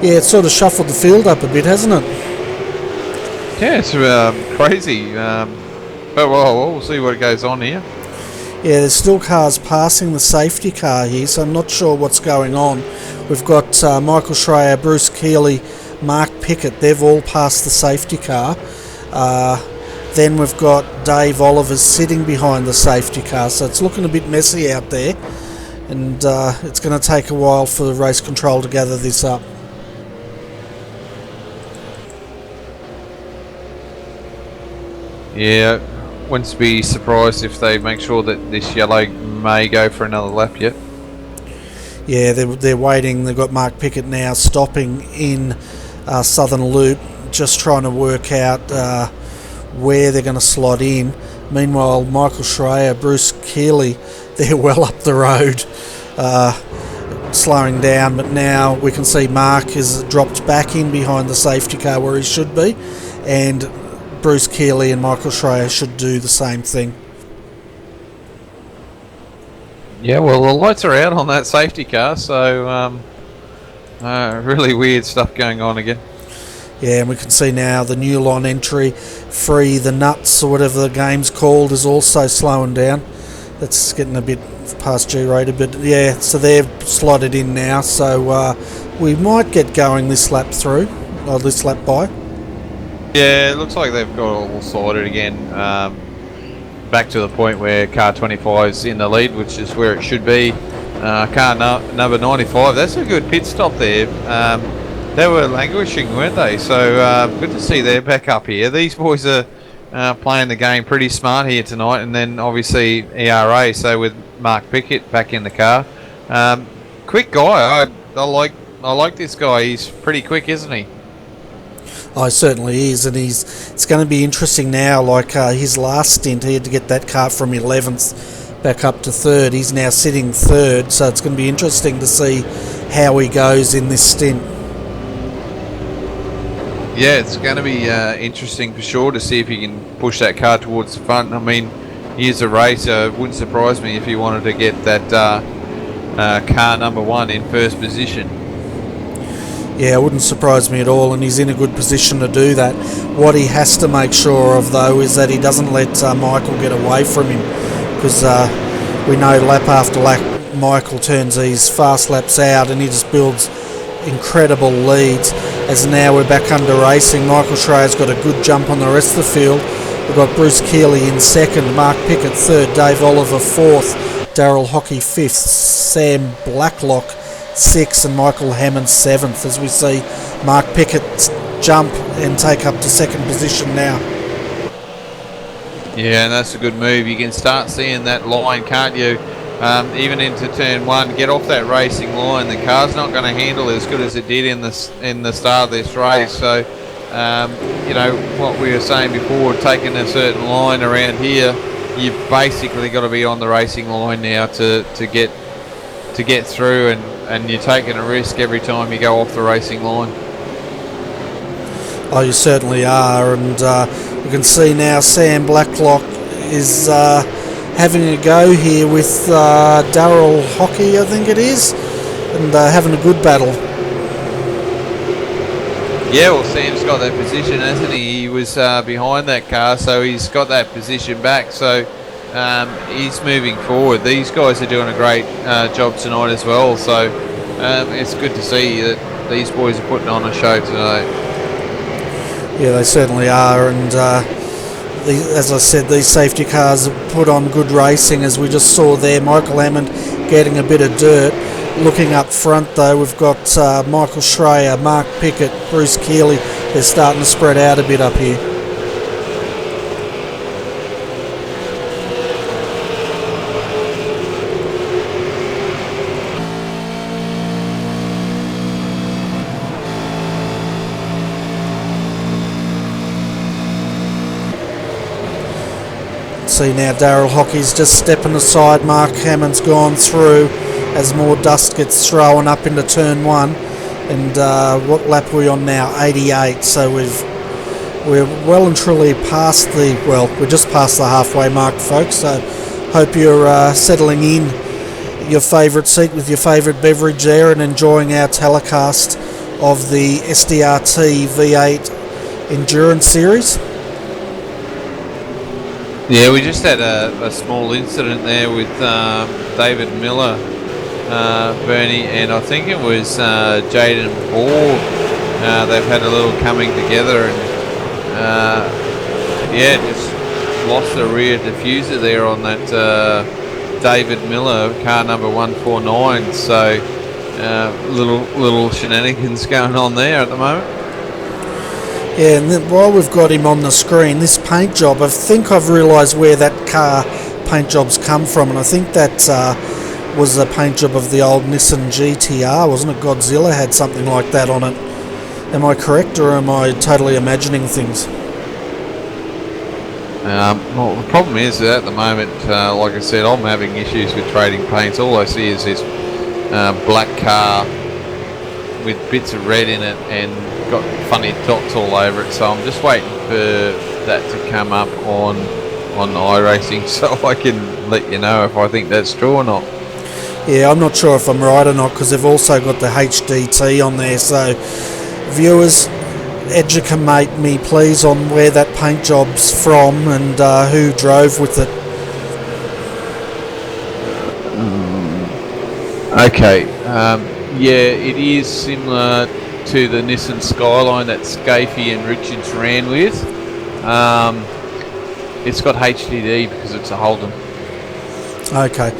Yeah, it's sort of shuffled the field up a bit, hasn't it? Yeah, it's crazy. But well, we'll see what goes on here. Yeah, there's still cars passing the safety car here, so I'm not sure what's going on. We've got Michael Schreier, Bruce Keeley, Mark Pickett. They've all passed the safety car. Then we've got Dave Oliver's sitting behind the safety car, so it's looking a bit messy out there, and it's going to take a while for the race control to gather this up. Yeah, wouldn't be surprised if they make sure that this yellow may go for another lap yet. Yeah, they're waiting. They've got Mark Pickett now stopping in Southern Loop, just trying to work out where they're going to slot in. Meanwhile, Michael Schreier, Bruce Keeley, they're well up the road, slowing down, but now we can see Mark has dropped back in behind the safety car where he should be, and Bruce Keeley and Michael Schreier should do the same thing. Yeah, well, the lights are out on that safety car, so really weird stuff going on again. Yeah, and we can see now the new line entry, Free the Nuts, or whatever the game's called, is also slowing down. That's getting a bit past G-rated, but yeah, so they've slotted in now, so we might get going this lap through, or this lap by. Yeah, it looks like they've got all sorted again. Back to the point where car 25 is in the lead, which is where it should be. Car number 95, that's a good pit stop there. They were languishing, weren't they? So good to see they're back up here. These boys are playing the game pretty smart here tonight, and then obviously ERA, so with Mark Pickett back in the car. Quick guy, I like this guy. He's pretty quick, isn't he? Oh, certainly is, and it's going to be interesting now. Like his last stint, he had to get that car from 11th back up to 3rd. He's now sitting 3rd, so it's going to be interesting to see how he goes in this stint. Yeah, it's going to be interesting for sure to see if he can push that car towards the front. I mean, he's a racer. It wouldn't surprise me if he wanted to get that car number 1 in first position. Yeah, it wouldn't surprise me at all, and he's in a good position to do that. What he has to make sure of, though, is that he doesn't let Michael get away from him, because we know lap after lap Michael turns these fast laps out and he just builds incredible leads. As now we're back under racing, Michael Schreier's got a good jump on the rest of the field. We've got Bruce Keeley in 2nd, Mark Pickett 3rd, Dave Oliver 4th, Daryl Hockey 5th, Sam Blacklock 6th, and Michael Hammond 7th, as we see Mark Pickett jump and take up to 2nd position now. Yeah, and that's a good move. You can start seeing that line, can't you? Even into turn 1, get off that racing line. The car's not going to handle as good as it did in the start of this race. So, you know what we were saying before, taking a certain line around here, you've basically got to be on the racing line now to get through, and you're taking a risk every time you go off the racing line. Oh, you certainly are, and you can see now Sam Blacklock is having a go here with Daryl Hockey, I think it is, and having a good battle. Yeah, well, Sam's got that position, hasn't he? He was behind that car, so he's got that position back, so he's moving forward. These guys are doing a great job tonight as well, so it's good to see that these boys are putting on a show tonight. Yeah, they certainly are, and as I said, these safety cars have put on good racing, as we just saw there. Michael Hammond getting a bit of dirt. Looking up front, though, we've got Michael Schreier, Mark Pickett, Bruce Keeley. They're starting to spread out a bit up here. See now Daryl Hockey's just stepping aside. Mark Hammond's gone through as more dust gets thrown up into turn 1. And what lap are we on now? 88. So we're well and truly past we're just past the halfway mark, folks. So hope you're settling in your favourite seat with your favourite beverage there and enjoying our telecast of the SDRT V8 Endurance Series. Yeah, we just had a small incident there with David Miller, Bernie, and I think it was Jaden Ball. They've had a little coming together, and just lost the rear diffuser there on that David Miller car number 149. So little shenanigans going on there at the moment. Yeah, and then while we've got him on the screen, this paint job, I think I've realised where that car paint job's come from, and I think that was a paint job of the old Nissan GTR, wasn't it? Godzilla had something like that on it. Am I correct, or am I totally imagining things? Well, the problem is that at the moment, like I said, I'm having issues with trading paints. All I see is this black car with bits of red in it and got funny dots all over it. So I'm just waiting for that to come up on iRacing so I can let you know if I think that's true or not. Yeah, I'm not sure if I'm right or not, because they've also got the HDT on there. So viewers, educate me please on where that paint job's from and who drove with it. Okay, it is similar to the Nissan Skyline that Scafie and Richards ran with. It's got HDD because it's a Holden. Okay,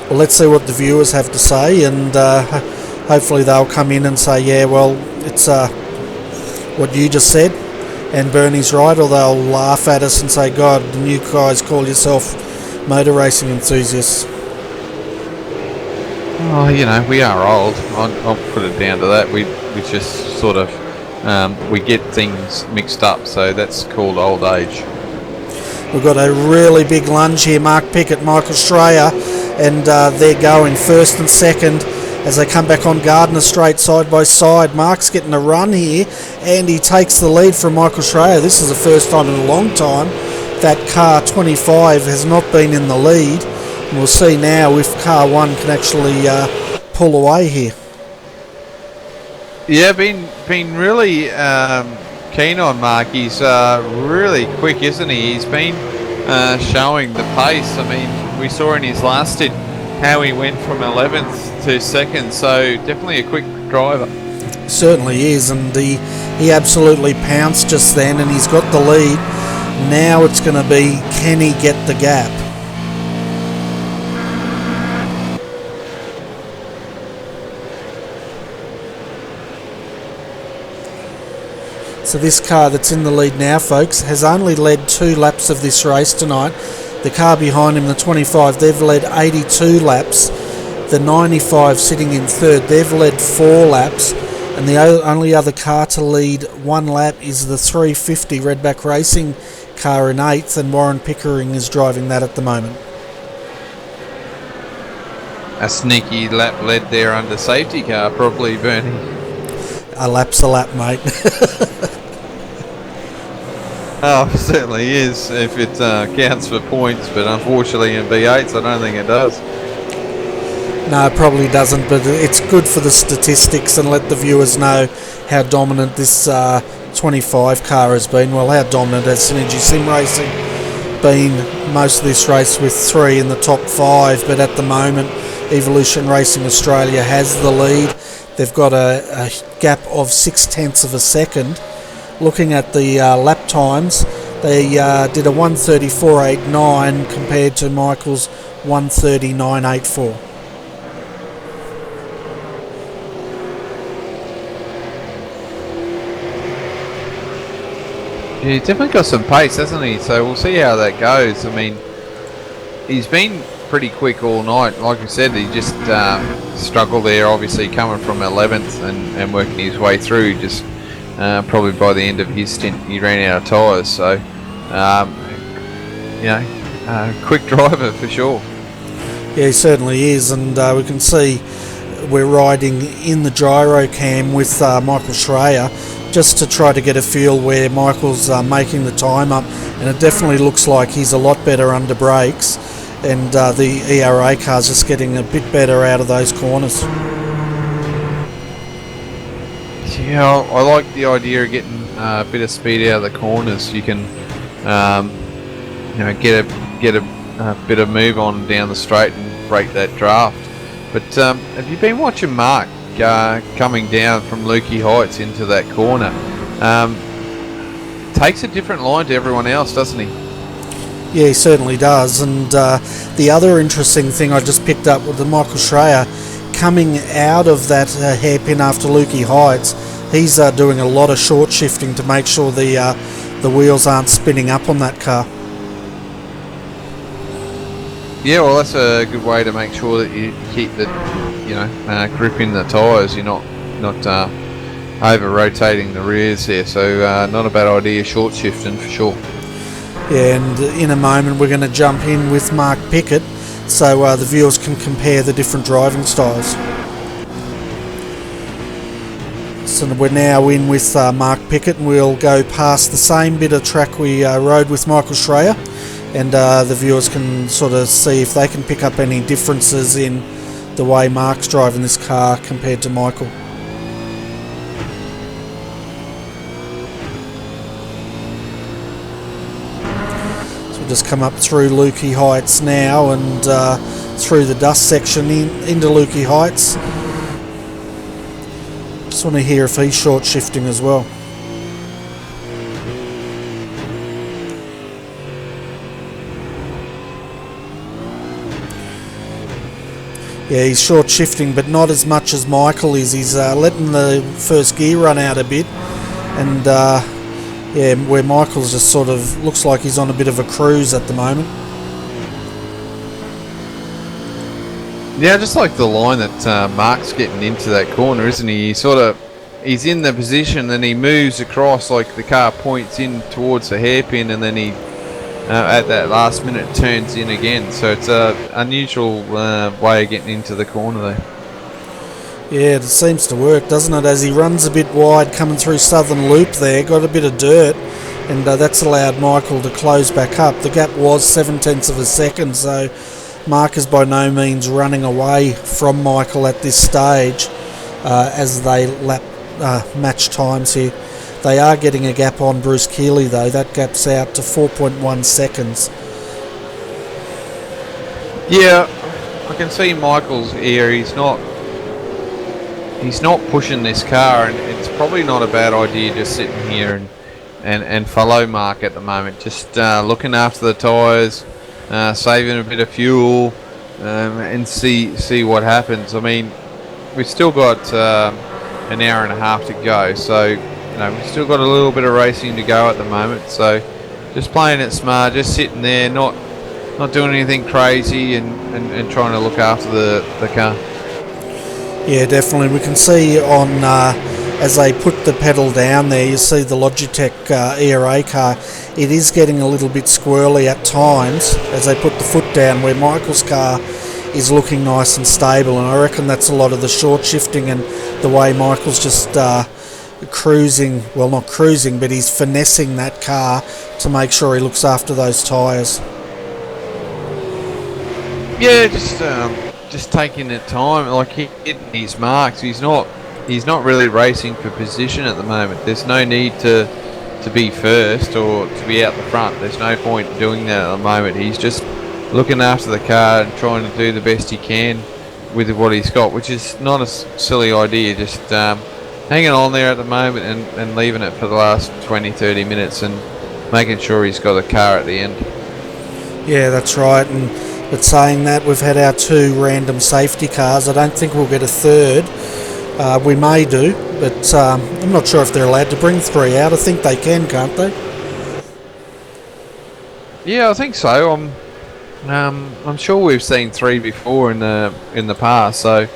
well, let's see what the viewers have to say, and hopefully they'll come in and say, yeah, well, it's what you just said and Bernie's right, or they'll laugh at us and say, God, you guys call yourself motor racing enthusiasts. Oh, we are old. I'll put it down to that. We just sort of we get things mixed up, so that's called old age. We've got a really big lunge here. Mark Pickett, Michael Schreier, and they're going first and second as they come back on Gardner Straight side by side. Mark's getting a run here, and he takes the lead from Michael Schreier. This is the first time in a long time that car 25 has not been in the lead. And we'll see now if car 1 can actually pull away here. Yeah, been really keen on Mark. He's really quick, isn't he? He's been showing the pace. I mean, we saw in his last stint how he went from 11th to 2nd, so definitely a quick driver. Certainly is, and he absolutely pounced just then, and he's got the lead. Now it's going to be, can he get the gap? So this car that's in the lead now, folks, has only led 2 laps of this race tonight. The car behind him, the 25, they've led 82 laps. The 95 sitting in third, they've led 4 laps. And the only other car to lead 1 lap is the 350 Redback Racing car in 8th, and Warren Pickering is driving that at the moment. A sneaky lap led there under safety car, probably, Bernie. A lap's a lap, mate. Oh, it certainly is, if it counts for points, but unfortunately in V8s I don't think it does. No, it probably doesn't, but it's good for the statistics and let the viewers know how dominant this 25 car has been. Well, how dominant has Synergy Sim Racing been most of this race with 3 in the top 5, but at the moment Evolution Racing Australia has the lead. They've got a gap of 0.6 of a second. Looking at the lap times, they did a 1:34.89 compared to Michael's 1:39.84. Yeah, he's definitely got some pace, hasn't he? So we'll see how that goes. I mean, he's been pretty quick all night. Like I said, he just struggled there, obviously coming from 11th and working his way through. Just probably by the end of his stint, he ran out of tyres. So, quick driver for sure. Yeah, he certainly is, and we can see we're riding in the gyro cam with Michael Schreier just to try to get a feel where Michael's making the time up, and it definitely looks like he's a lot better under brakes, and the ERA car's just getting a bit better out of those corners. Yeah, I like the idea of getting a bit of speed out of the corners. You can get a bit of move on down the straight and break that draft. But have you been watching Mark coming down from Lukey Heights into that corner? Takes a different line to everyone else, doesn't he? Yeah, he certainly does. And the other interesting thing I just picked up with the Michael Schreier coming out of that hairpin after Lukey Heights, he's doing a lot of short shifting to make sure the wheels aren't spinning up on that car. Yeah, well, that's a good way to make sure that you keep the, grip in the tyres. You're not over rotating the rears there. So not a bad idea, short shifting for sure. Yeah, and in a moment we're going to jump in with Mark Pickett, so the viewers can compare the different driving styles. So we're now in with Mark Pickett, and we'll go past the same bit of track we rode with Michael Schreier, and the viewers can sort of see if they can pick up any differences in the way Mark's driving this car compared to Michael. So we'll just come up through Lukey Heights now, and through the dust section into Lukey Heights. Just want to hear if he's short shifting as well. Yeah, he's short shifting, but not as much as Michael is. He's letting the first gear run out a bit, and yeah, where Michael's just sort of looks like he's on a bit of a cruise at the moment. Yeah, just like the line that Mark's getting into that corner, isn't he? He's in the position, then he moves across, like the car points in towards the hairpin, and then he at that last minute turns in again. So it's a unusual way of getting into the corner there. Yeah, it seems to work, doesn't it? As he runs a bit wide coming through Southern Loop there, got a bit of dirt, and that's allowed Michael to close back up. The gap was 0.7 of a second, so Mark is by no means running away from Michael at this stage as they match times here. They are getting a gap on Bruce Keeley though. That gap's out to 4.1 seconds. Yeah, I can see Michael's here. He's not pushing this car, and it's probably not a bad idea just sitting here and follow Mark at the moment. Just looking after the tyres, saving a bit of fuel, and see what happens. I mean, we've still got an hour and a half to go, so we've still got a little bit of racing to go at the moment. So just playing it smart, just sitting there, not doing anything crazy, and trying to look after the car. Yeah, definitely. We can see on as they put the pedal down there, you see the Logitech ERA car. It is getting a little bit squirrely at times as they put the foot down, where Michael's car is looking nice and stable, and I reckon that's a lot of the short shifting and the way Michael's just cruising, well, not cruising, but he's finessing that car to make sure he looks after those tyres. Yeah, just taking it time, like hitting his marks. He's not really racing for position at the moment. There's no need to be first or to be out the front. There's no point in doing that at the moment. He's just looking after the car and trying to do the best he can with what he's got, which is not a silly idea. Just hanging on there at the moment and leaving it for the last 20-30 minutes and making sure he's got a car at the end. Yeah, that's right. But saying that, we've had our 2 random safety cars. I don't think we'll get a third. We may do, but I'm not sure if they're allowed to bring 3 out. I think they can, can't they? Yeah, I think so. I'm sure we've seen 3 before in the past, so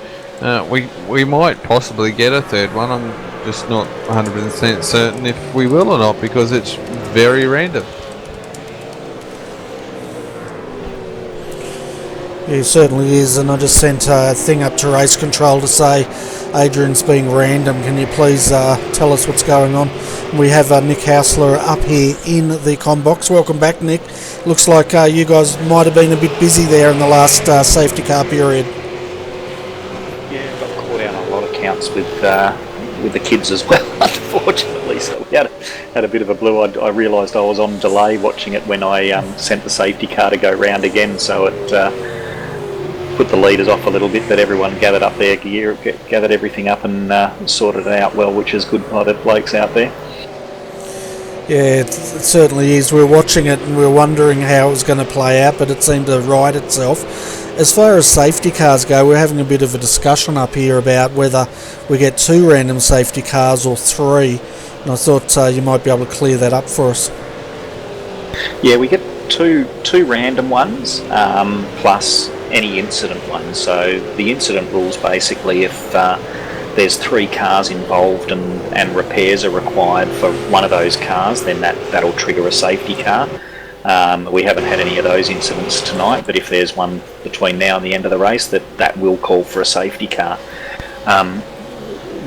we might possibly get a third one. I'm just not 100% certain if we will or not, because it's very random. Yeah, it certainly is, and I just sent a thing up to race control to say Adrian's being random. Can you please tell us what's going on? We have Nick Hausler up here in the comm box. Welcome back, Nick. Looks like you guys might have been a bit busy there in the last safety car period. Yeah, got caught out on a lot of counts with with the kids as well, unfortunately. So we had a bit of a blue. I realised I was on delay watching it when I sent the safety car to go round again, so it put the leaders off a little bit, but everyone gathered up their gear, gathered everything up and sorted it out well, which is good by the blokes out there. Yeah, it certainly is. We were watching it and we were wondering how it was going to play out, but it seemed to right itself. As far as safety cars go, we're having a bit of a discussion up here about whether we get 2 random safety cars or 3, and I thought you might be able to clear that up for us. Yeah, we get two random ones plus any incident ones. So the incident rules basically if there's 3 cars involved and repairs are required for one of those cars, then that'll trigger a safety car. We haven't had any of those incidents tonight, but if there's one between now and the end of the race, that will call for a safety car.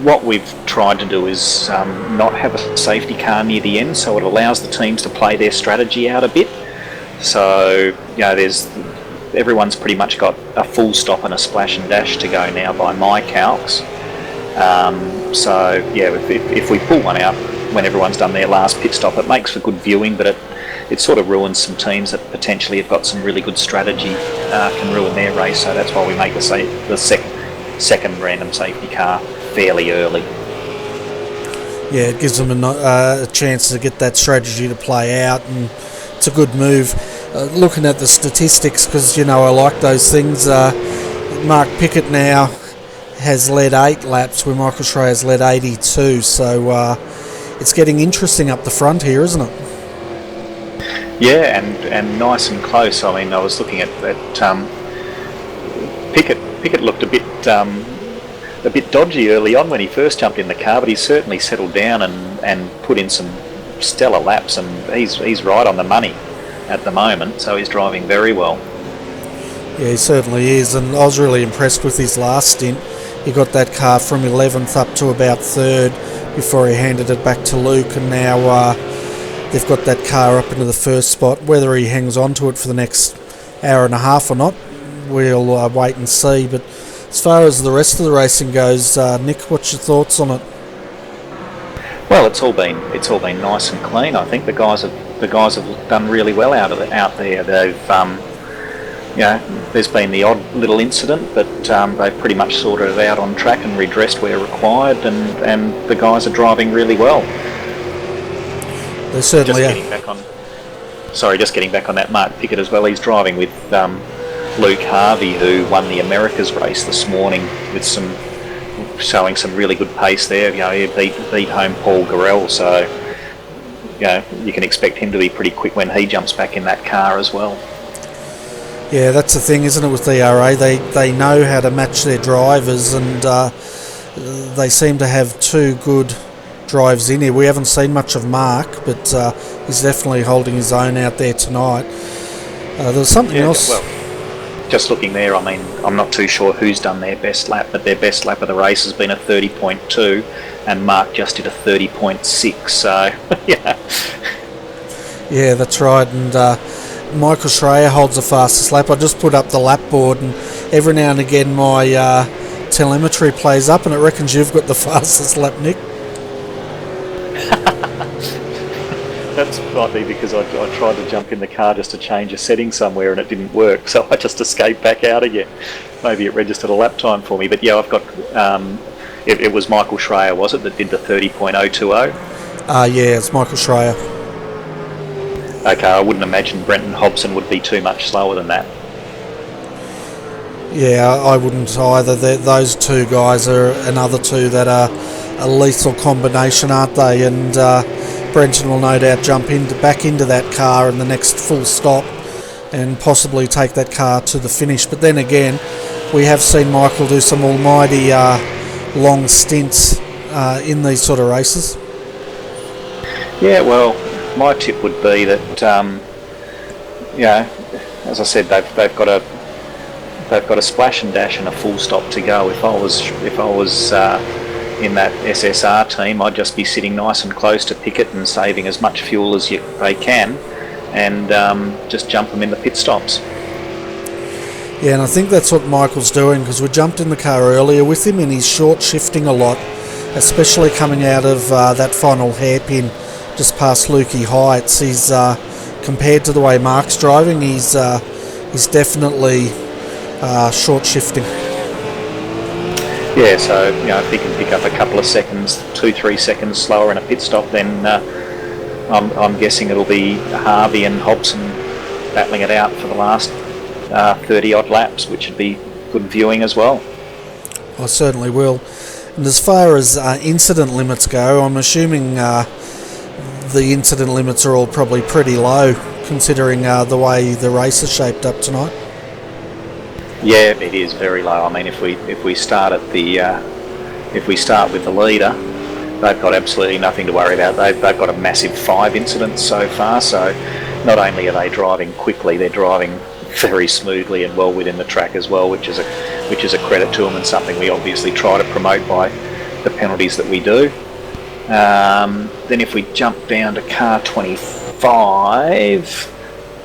What we've tried to do is not have a safety car near the end, so it allows the teams to play their strategy out a bit. So, everyone's pretty much got a full stop and a splash and dash to go now by my calcs. If we pull one out when everyone's done their last pit stop, it makes for good viewing, but it sort of ruins some teams that potentially have got some really good strategy, can ruin their race. So that's why we make the second random safety car fairly early. Yeah, it gives them a chance to get that strategy to play out, and it's a good move. Looking at the statistics, because I like those things. Mark Pickett now has led 8 laps, where Michael Schreier has led 82. So it's getting interesting up the front here, isn't it? Yeah, and nice and close. I mean, I was looking at Pickett looked a bit dodgy early on when he first jumped in the car, but he's certainly settled down and put in some stellar laps, and he's right on the money at the moment, so he's driving very well. Yeah, he certainly is, and I was really impressed with his last stint. He got that car from 11th up to about 3rd before he handed it back to Luke, and now they've got that car up into the first spot. Whether he hangs on to it for the next hour and a half or not, we'll wait and see. But as far as the rest of the racing goes, Nick, what's your thoughts on it? Well, it's all been nice and clean. I think the guys have done really well out there. They've there's been the odd little incident, but they've pretty much sorted it out on track and redressed where required, and the guys are driving really well. They certainly are. Just getting back on that Mark Pickett as well. He's driving with Luke Harvey, who won the Americas race this morning, with showing some really good pace there. He beat home Paul Garrell, so you can expect him to be pretty quick when he jumps back in that car as well. Yeah, that's the thing, isn't it, with DRA? They know how to match their drivers, and they seem to have 2 good drives in here. We haven't seen much of Mark, but he's definitely holding his own out there tonight. There's something else. Well, just looking there, I mean, I'm not too sure who's done their best lap, but their best lap of the race has been a 30.2, and Mark just did a 30.6. So yeah, that's right. And Michael Schreier holds the fastest lap. I just put up the lap board, and every now and again my telemetry plays up, and it reckons you've got the fastest lap, Nick. That might be because I tried to jump in the car just to change a setting somewhere and it didn't work, so I just escaped back out again. Maybe it registered a lap time for me, but yeah, I've got. It was Michael Schreier, was it, that did the 30.020? Yeah, it's Michael Schreier. Okay, I wouldn't imagine Brenton Hobson would be too much slower than that. Yeah, I wouldn't either. Those 2 guys are another 2 that are a lethal combination, aren't they? And Brenton will no doubt jump back into that car in the next full stop and possibly take that car to the finish. But then again, we have seen Michael do some almighty long stints in these sort of races. Yeah, well, my tip would be that, as I said, they've got a splash and dash and a full stop to go. If I was in that SSR team, I'd just be sitting nice and close to Pickett and saving as much fuel as they can, and just jump them in the pit stops. Yeah, and I think that's what Michael's doing, because we jumped in the car earlier with him and he's short shifting a lot, especially coming out of that final hairpin just past Lukey Heights. He's compared to the way Mark's driving, he's definitely short shifting. Yeah, so if he can pick up a couple of seconds, 2-3 seconds slower in a pit stop, then I'm guessing it'll be Harvey and Hobson battling it out for the last 30 odd laps, which would be good viewing as well. I certainly will. And as far as incident limits go, I'm assuming the incident limits are all probably pretty low, considering the way the race is shaped up tonight. Yeah, it is very low. I mean, if we start at the if we start with the leader, they've got absolutely nothing to worry about. They've got a massive 5 incidents so far. So not only are they driving quickly, they're driving very smoothly and well within the track as well, which is a credit to them and something we obviously try to promote by the penalties that we do. Then if we jump down to car 25,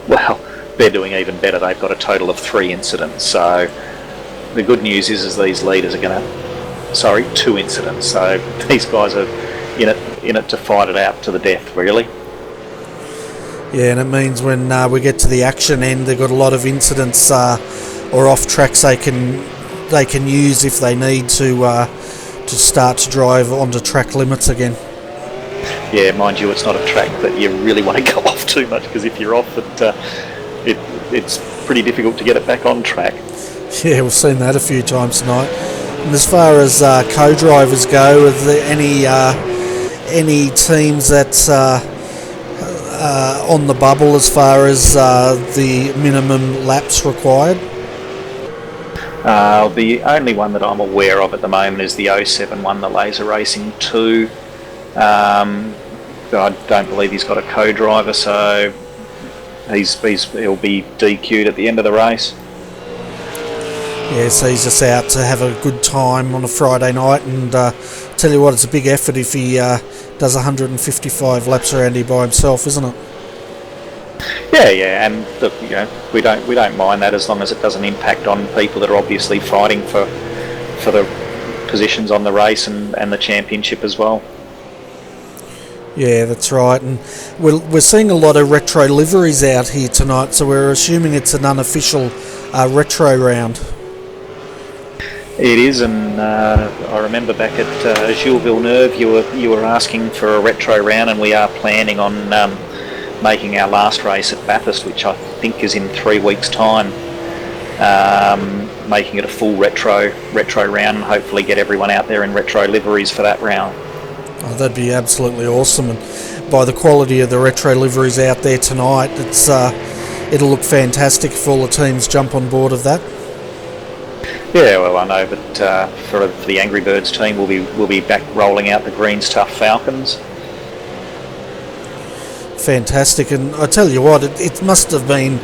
well, they're doing even better. They've got a total of 3 incidents. So the good news is these leaders are going to, 2 incidents. So these guys are in it to fight it out to the death, really. Yeah, and it means when we get to the action end, they've got a lot of incidents or off tracks they can use if they need to start to drive onto track limits again. Yeah, mind you, it's not a track that you really want to go off too much, because if you're off it's pretty difficult to get it back on track. Yeah, we've seen that a few times tonight. And as far as co-drivers go, are there any teams that on the bubble as far as the minimum laps required? The only one that I'm aware of at the moment is the 07 one, the Laser Racing 2. I don't believe he's got a co-driver, so he'll be DQ'd at the end of the race. Yeah, so he's just out to have a good time on a Friday night, and tell you what, it's a big effort if he does 155 laps around here by himself, isn't it? Yeah, and look, we don't mind that as long as it doesn't impact on people that are obviously fighting for the positions on the race and the championship as well. Yeah, that's right, and we're seeing a lot of retro liveries out here tonight, so we're assuming it's an unofficial retro round. It is, and I remember back at Gilles Villeneuve, you were asking for a retro round, and we are planning on making our last race at Bathurst, which I think is in 3 weeks' time, making it a full retro round, and hopefully get everyone out there in retro liveries for that round. Oh, that'd be absolutely awesome, and by the quality of the retro liveries out there tonight, it'll look fantastic if all the teams jump on board of that. Yeah, well, I know, but for the Angry Birds team, we'll be back rolling out the green stuff Falcons. Fantastic, and I tell you what, it must have been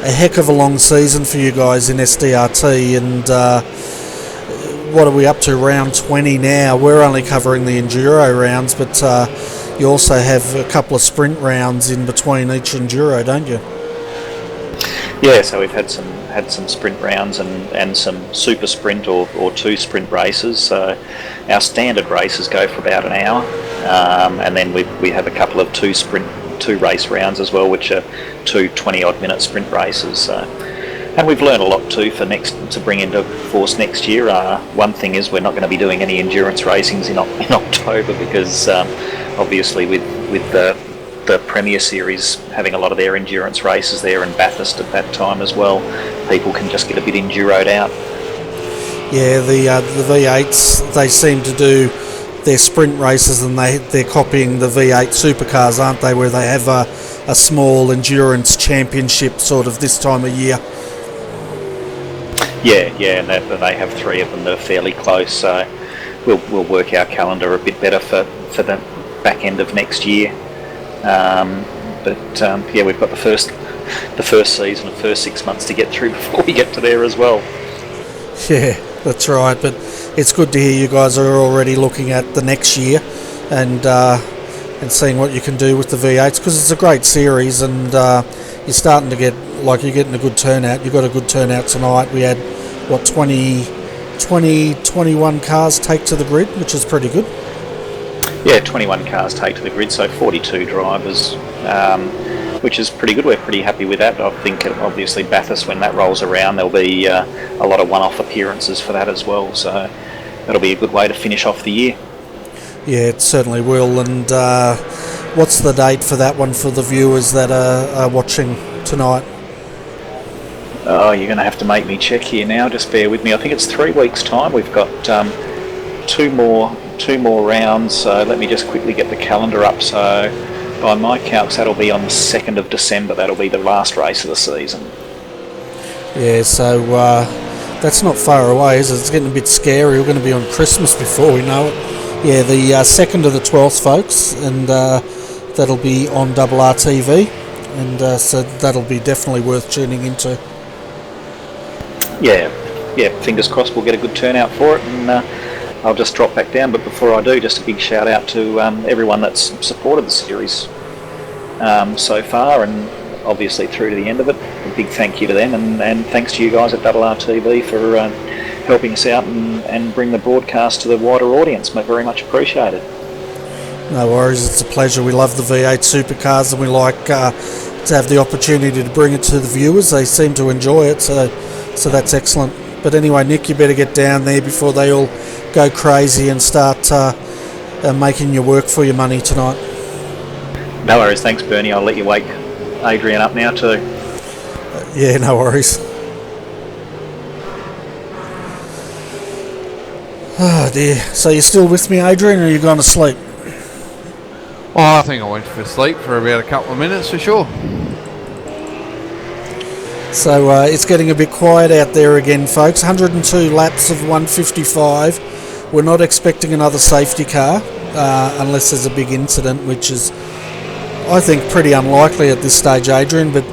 a heck of a long season for you guys in SDRT, and what are we up to, round 20 now? We're only covering the enduro rounds, but you also have a couple of sprint rounds in between each enduro, don't you? Yeah, so we've had some sprint rounds and some super sprint or 2 sprint races. So our standard races go for about an hour, and then we have a couple of 2 race rounds as well, which are 2 20-odd minute sprint races. And we've learned a lot too to bring into force next year. One thing is we're not going to be doing any endurance racings in October, because obviously with the Premier Series having a lot of their endurance races there in Bathurst at that time as well, people can just get a bit enduroed out. Yeah, the V8s, they seem to do their sprint races, and they're copying the V8 Supercars, aren't they, where they have a small endurance championship sort of this time of year. Yeah, and they have 3 of them that are fairly close, so we'll work our calendar a bit better for the back end of next year. Yeah, we've got the first season, the first 6 months to get through before we get to there as well. Yeah, that's right, but it's good to hear you guys are already looking at the next year and seeing what you can do with the V8s, because it's a great series, and you're starting to get, you're getting a good turnout. You got a good turnout tonight. We had 20 21 cars take to the grid, which is pretty good. Yeah, 21 cars take to the grid, so 42 drivers, which is pretty good. We're pretty happy with that. I think obviously Bathurst, when that rolls around, there'll be a lot of one-off appearances for that as well, so that'll be a good way to finish off the year. Yeah, it certainly will. And what's the date for that one for the viewers that are watching tonight? Oh, you're going to have to make me check here now. Just bear with me. I think it's 3 weeks' time. We've got two more rounds. So let me just quickly get the calendar up. So by my counts, that'll be on the 2nd of December. That'll be the last race of the season. Yeah, so that's not far away, is it? It's getting a bit scary. We're going to be on Christmas before we know it. Yeah, the 2nd of the 12th, folks, and that'll be on RRTV, and so that'll be definitely worth tuning into. Yeah, fingers crossed we'll get a good turnout for it, and I'll just drop back down. But before I do, just a big shout out to everyone that's supported the series so far, and obviously through to the end of it. A big thank you to them, and thanks to you guys at RRTV for helping us out and bring the broadcast to the wider audience. Very much appreciated. No worries, it's a pleasure. We love the V8 Supercars, and we like to have the opportunity to bring it to the viewers. They seem to enjoy it, so that's excellent. But anyway, Nick, you better get down there before they all go crazy and start making you work for your money tonight. No worries, thanks Bernie. I'll let you wake Adrian up now too. Yeah, no worries. Oh dear. So you're still with me, Adrian, or are you going to sleep? Oh, I think I went for sleep for about a couple of minutes for sure. So it's getting a bit quiet out there again, folks. 102 laps of 155. We're not expecting another safety car unless there's a big incident, which is, I think, pretty unlikely at this stage, Adrian. But,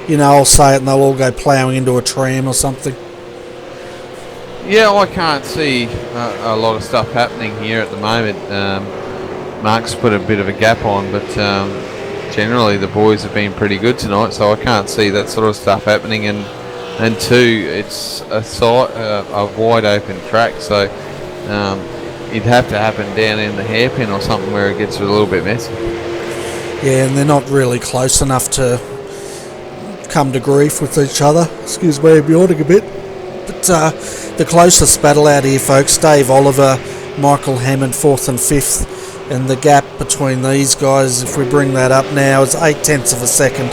you know, I'll say it and they'll all go ploughing into a tram or something. Yeah, I can't see a lot of stuff happening here at the moment. Mark's put a bit of a gap on, but generally the boys have been pretty good tonight, so I can't see that sort of stuff happening. And two, it's a wide open track, so it'd have to happen down in the hairpin or something where it gets a little bit messy. Yeah, and they're not really close enough to come to grief with each other. Excuse me, I'm yawning a bit. But the closest battle out here, folks, Dave Oliver, Michael Hammond, 4th and 5th. And the gap between these guys, if we bring that up now, is 0.8 of a second.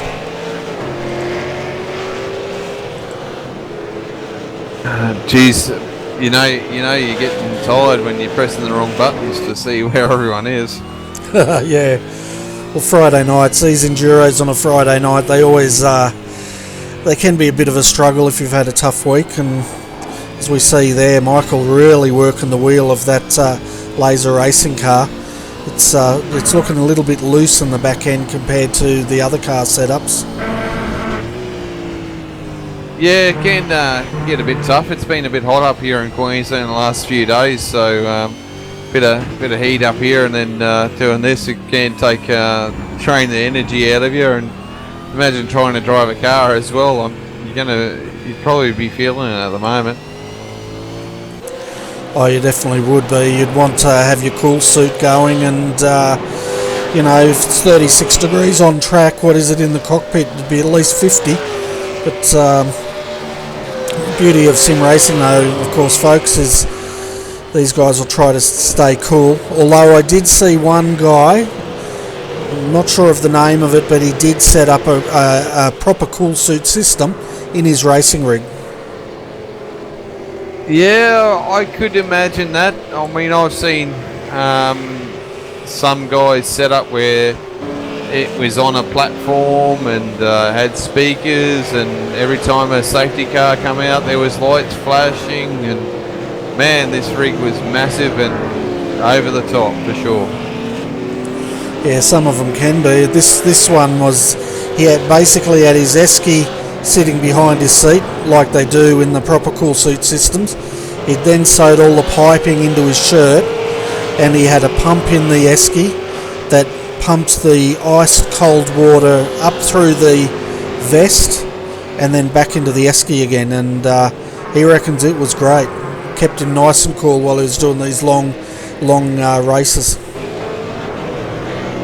Geez, you know, you're getting tired when you're pressing the wrong buttons to see where everyone is. Yeah. Well, Friday nights, these enduros on a Friday night, they always they can be a bit of a struggle if you've had a tough week. And as we see there, Michael really working the wheel of that laser racing car. It's looking a little bit loose in the back end compared to the other car setups. Yeah, it can get a bit tough. It's been a bit hot up here in Queensland the last few days, so bit of heat up here, and then doing this, it can take drain the energy out of you. And imagine trying to drive a car as well. You'd probably be feeling it at the moment. Oh, you definitely would be. You'd want to have your cool suit going, and you know, if it's 36 degrees on track, what is it in the cockpit? It'd be at least 50. But the beauty of sim racing, though, of course, folks, is these guys will try to stay cool. Although I did see one guy, I'm not sure of the name of it, but he did set up a proper cool suit system in his racing rig. Yeah, I could imagine that. I mean, I've seen some guys set up where it was on a platform and had speakers, and every time a safety car come out there was lights flashing, and man, this rig was massive and over the top for sure. Yeah, some of them can be. This one was, he had basically had his esky sitting behind his seat like they do in the proper cool suit systems. He'd then sewed all the piping into his shirt, and he had a pump in the esky that pumped the ice cold water up through the vest and then back into the esky again, and he reckons it was great. kept him nice and cool while he was doing these long races.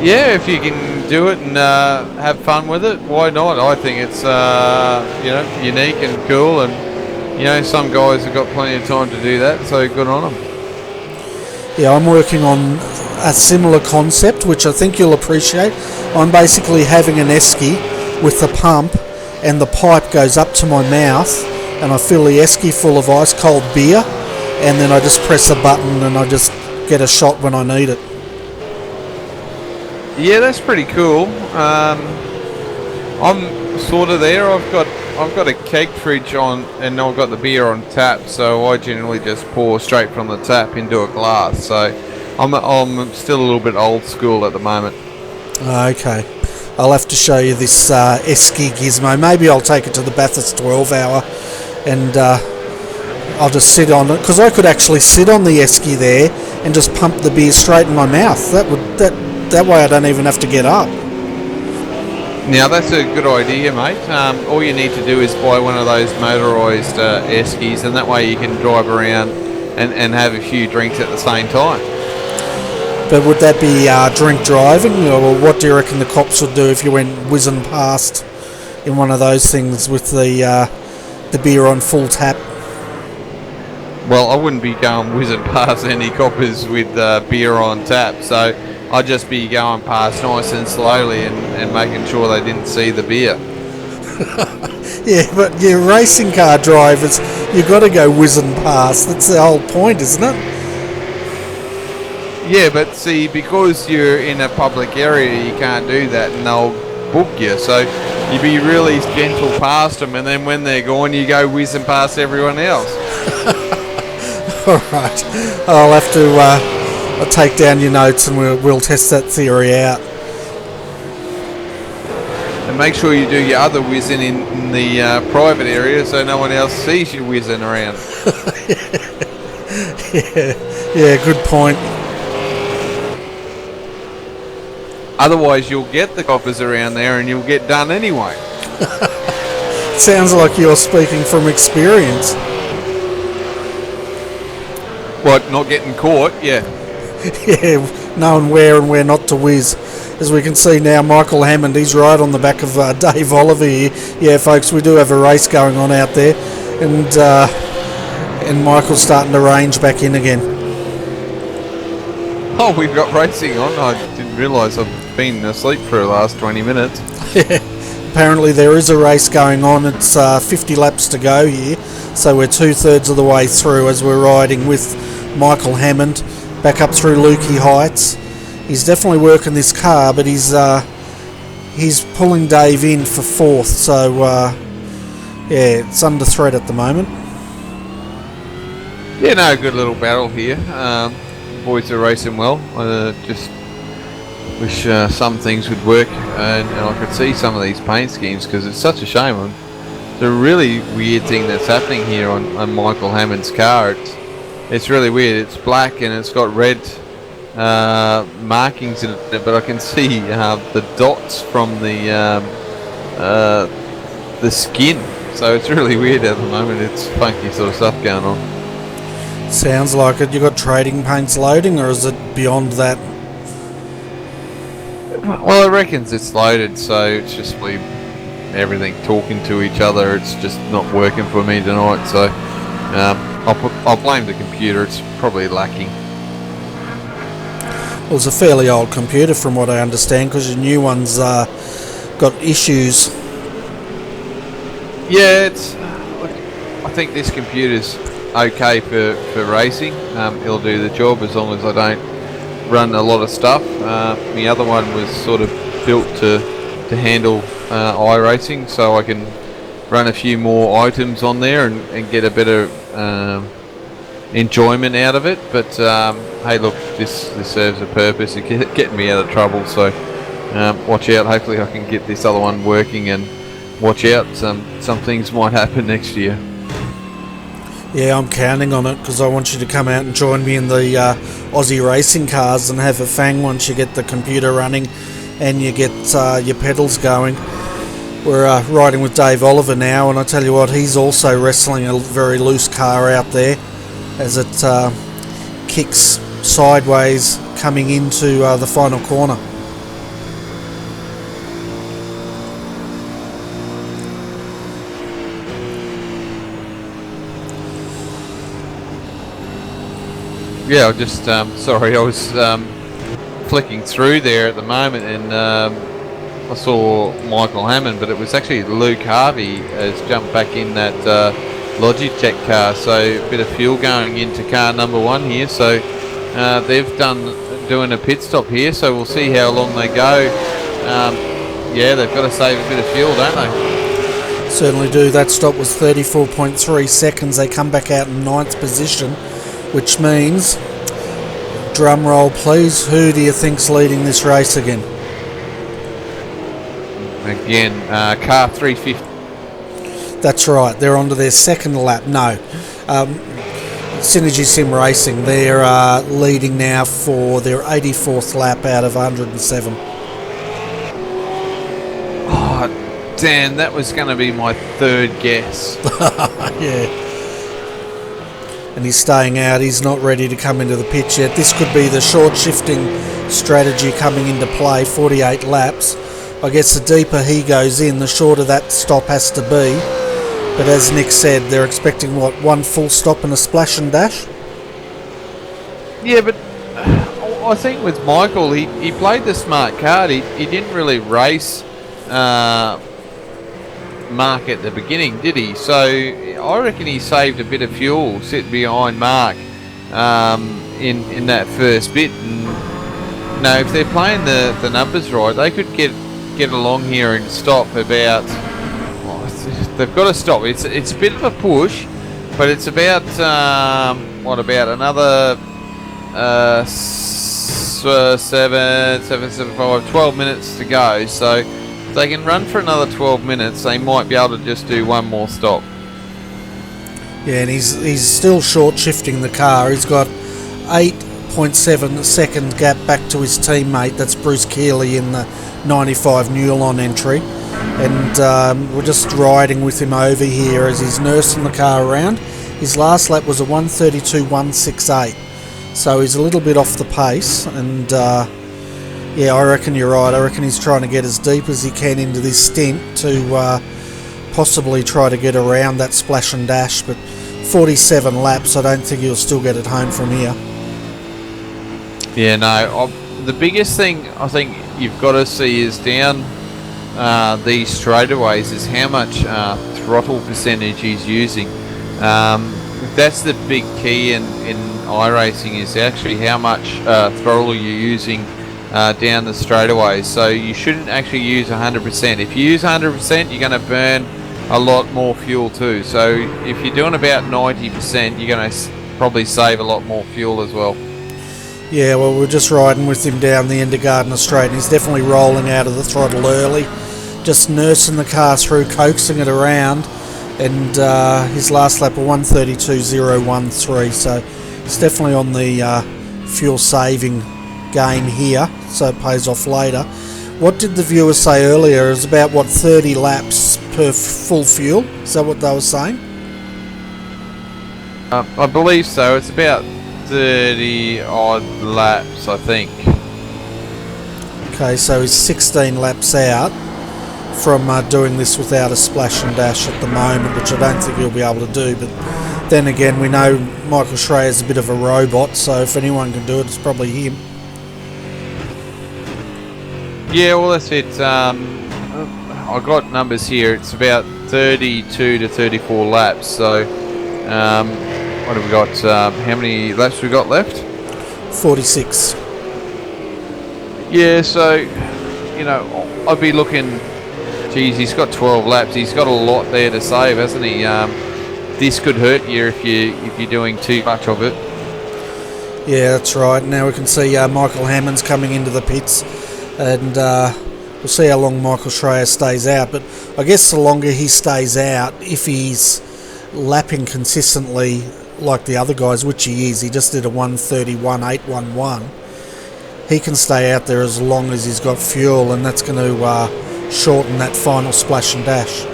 Yeah, if you can do it and have fun with it, why not? I think it's unique and cool, and some guys have got plenty of time to do that, so good on them. Yeah, I'm working on a similar concept, which I think you'll appreciate. I'm basically having an esky with the pump, and the pipe goes up to my mouth, and I fill the esky full of ice cold beer, and then I just press a button and I just get a shot when I need it. Yeah, that's pretty cool. I'm sort of there. I've got a keg fridge on, and I've got the beer on tap, so I generally just pour straight from the tap into a glass. So I'm still a little bit old school at the moment. Okay, I'll have to show you this esky gizmo. Maybe I'll take it to the Bathurst 12 hour, and I'll just sit on it, because I could actually sit on the esky there and just pump the beer straight in my mouth. That way I don't even have to get up. Now that's a good idea, mate. All you need to do is buy one of those motorised eskies, and that way you can drive around and have a few drinks at the same time. But would that be drink driving, or what do you reckon the cops would do if you went whizzing past in one of those things with the beer on full tap? Well, I wouldn't be going whizzing past any coppers with beer on tap, so I'd just be going past nice and slowly and making sure they didn't see the beer. Yeah, but your racing car drivers, you've got to go whizzing past. That's the whole point, isn't it? Yeah, but see, because you're in a public area, you can't do that, and they'll book you. So you be really gentle past them, and then when they're gone, you go whizzing past everyone else. All right, I'll have to I'll take down your notes, and we'll test that theory out. And make sure you do your other whizzing in the private area, so no one else sees you whizzing around. Yeah, good point. Otherwise, you'll get the coppers around there, and you'll get done anyway. Sounds like you're speaking from experience. What, not getting caught? Yeah. Yeah, knowing where and where not to whiz. As we can see now, Michael Hammond, he's right on the back of Dave Oliver here. Yeah, folks, we do have a race going on out there, and Michael's starting to range back in again. Oh, we've got racing on. I didn't realise I've been asleep for the last 20 minutes. Yeah, apparently there is a race going on. It's 50 laps to go here, so we're 2/3 of the way through as we're riding with Michael Hammond back up through Lukey Heights. He's definitely working this car, but he's pulling Dave in for fourth, so yeah, it's under threat at the moment. Yeah, no, good little battle here. Boys are racing well. Just wish some things would work, and I could see some of these paint schemes, because it's such a shame. It's a really weird thing that's happening here on Michael Hammond's car. It's really weird. It's black and it's got red markings in it, but I can see the dots from the skin. So it's really weird at the moment. It's funky sort of stuff going on. Sounds like it. You got trading paints loading, or is it beyond that? Well, I reckons it's loaded, so it's just everything talking to each other. It's just not working for me tonight, so I'll blame the computer. It's probably lacking. Well, it's a fairly old computer from what I understand, because your new one's got issues. Yeah, I think this computer's okay for racing. It'll do the job as long as I don't run a lot of stuff. The other one was sort of built to handle iRacing, so I can run a few more items on there and get a better enjoyment out of it. But hey, look, this serves a purpose. It's getting me out of trouble, so watch out. Hopefully I can get this other one working, and watch out, some things might happen next year. Yeah, I'm counting on it, because I want you to come out and join me in the Aussie racing cars and have a fang once you get the computer running and you get your pedals going. We're riding with Dave Oliver now, and I tell you what, he's also wrestling a very loose car out there. as it kicks sideways coming into the final corner. Yeah, I just sorry, I was flicking through there at the moment, and I saw Michael Hammond, but it was actually Luke Harvey has jumped back in that Logitech car, so a bit of fuel going into car number 1 here. So they've doing a pit stop here, so we'll see how long they go. Yeah, they've got to save a bit of fuel, don't they? Certainly do. That stop was 34.3 seconds. They come back out in 9th position, which means, drum roll please, who do you think's leading this race again? Again, car 350. That's right, they're onto their second lap. No, Synergy Sim Racing, they're leading now for their 84th lap out of 107. Oh, Dan, that was going to be my third guess. Yeah. And he's staying out, he's not ready to come into the pit yet. This could be the short shifting strategy coming into play, 48 laps. I guess the deeper he goes in, the shorter that stop has to be. But as Nick said, they're expecting, what, 1 full stop and a splash and dash? Yeah, but I think with Michael, he played the smart card. He didn't really race Mark at the beginning, did he? So I reckon he saved a bit of fuel sitting behind Mark in that first bit. And if they're playing the numbers right, they could get along here and stop about. They've got to stop. It's a bit of a push, but it's about about another 12 minutes to go. So if they can run for another 12 minutes, they might be able to just do one more stop. Yeah, and he's still short shifting the car. He's got 8.7 second gap back to his teammate. That's Bruce Keeley in the 95 Newlon entry. And we're just riding with him over here as he's nursing the car around. His last lap was a 1:32.168, so he's a little bit off the pace. And yeah, I reckon you're right. I reckon he's trying to get as deep as he can into this stint to possibly try to get around that splash and dash. But 47 laps, I don't think he'll still get it home from here. Yeah, no. The biggest thing I think you've got to see is down these straightaways is how much throttle percentage he's using. That's the big key in iRacing, is actually how much throttle you're using down the straightaways. So you shouldn't actually use 100%. If you use 100%, you're going to burn a lot more fuel too. So if you're doing about 90%, you're going to probably save a lot more fuel as well. Yeah, well, we're just riding with him down the end of Gardner Straight, and he's definitely rolling out of the throttle early, just nursing the car through, coaxing it around, and his last lap of 1:32.013, so it's definitely on the fuel saving game here, so it pays off later. What did the viewers say earlier? It was about, what, 30 laps per full fuel? Is that what they were saying? I believe so. It's about 30 odd laps, I think. Okay, so he's 16 laps out from doing this without a splash and dash at the moment, which I don't think he'll be able to do. But then again, we know Michael Schreier's a bit of a robot, so if anyone can do it, it's probably him. Yeah, well, that's it. I got numbers here. It's about 32 to 34 laps. So what have we got? How many laps we got left? 46. Yeah, so, you know, I'd be looking, geez, he's got 12 laps. He's got a lot there to save, hasn't he? This could hurt you if you're doing too much of it. Yeah, that's right. Now we can see Michael Hammond's coming into the pits, and we'll see how long Michael Schreier stays out. But I guess the longer he stays out, if he's lapping consistently like the other guys, which he is, he just did a 1:31.811, he can stay out there as long as he's got fuel, and that's going to shorten that final splash and dash.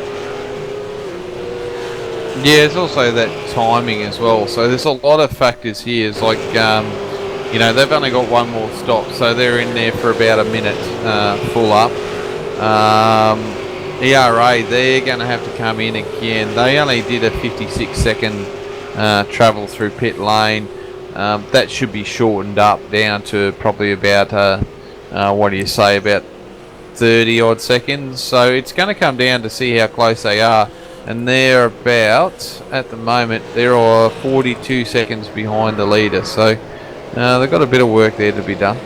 Yeah, it's also that timing as well. So there's a lot of factors here. It's like, you know, they've only got one more stop, so they're in there for about a minute full up. ERA, they're going to have to come in again. They only did a 56-second travel through pit lane. That should be shortened up down to probably about, what do you say, about 30 odd seconds. So it's going to come down to see how close they are. And they're about, at the moment, they're 42 seconds behind the leader. So they've got a bit of work there to be done.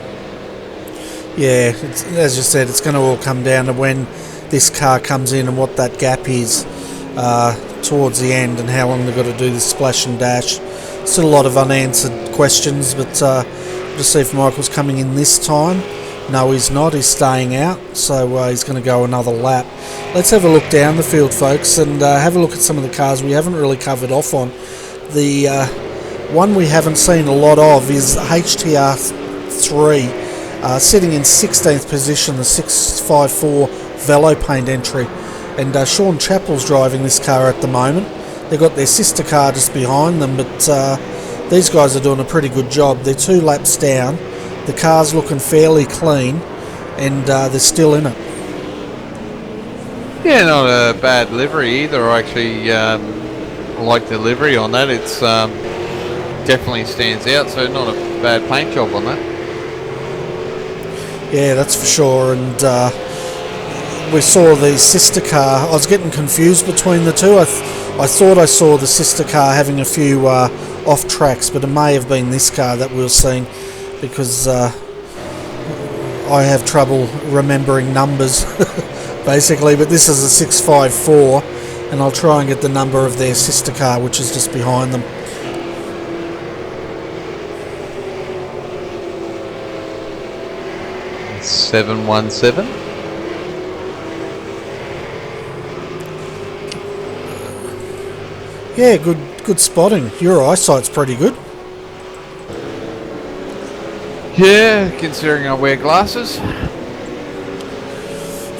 Yeah, as you said, it's going to all come down to when this car comes in and what that gap is towards the end and how long they've got to do this splash and dash. Still a lot of unanswered questions, but just see if Michael's coming in this time. No, he's not. He's staying out, so he's going to go another lap. Let's have a look down the field, folks, and have a look at some of the cars we haven't really covered off on. The one we haven't seen a lot of is HTR3, sitting in 16th position, the 654 Velo Paint entry. And Sean Chappell's driving this car at the moment. They've got their sister car just behind them, but these guys are doing a pretty good job. They're 2 laps down. The car's looking fairly clean, and they're still in it. Yeah, not a bad livery either. I actually like the livery on that. It's definitely stands out, so not a bad paint job on that. Yeah, that's for sure. And we saw the sister car. I was getting confused between the two. I thought I saw the sister car having a few off tracks, but it may have been this car that we were seeing, because I have trouble remembering numbers basically. But this is a 654, and I'll try and get the number of their sister car, which is just behind them. $717. Yeah, good spotting. Your eyesight's pretty good. Yeah, considering I wear glasses.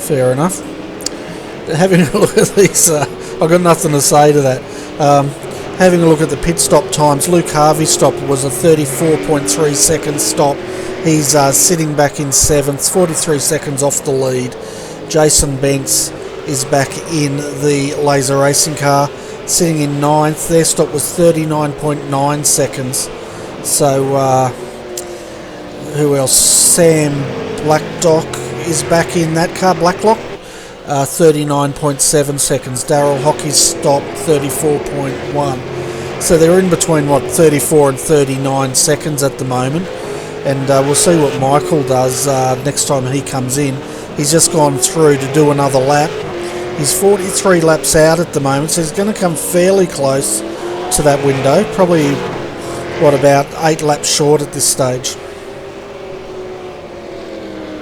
Fair enough. Having a look at these, I've got nothing to say to that. Having a look at the pit stop times, Luke Harvey's stop was a 34.3 second stop. He's sitting back in 7th, 43 seconds off the lead. Jason Banks is back in the Laser Racing car, sitting in 9th. Their stop was 39.9 seconds. So, who else? Sam Blackdock is back in that car, Blacklock, 39.7 seconds. Darryl Hockey's stop, 34.1. So they're in between, 34 and 39 seconds at the moment. And we'll see what Michael does next time he comes in. He's just gone through to do another lap. He's 43 laps out at the moment, so he's going to come fairly close to that window. Probably, about 8 laps short at this stage.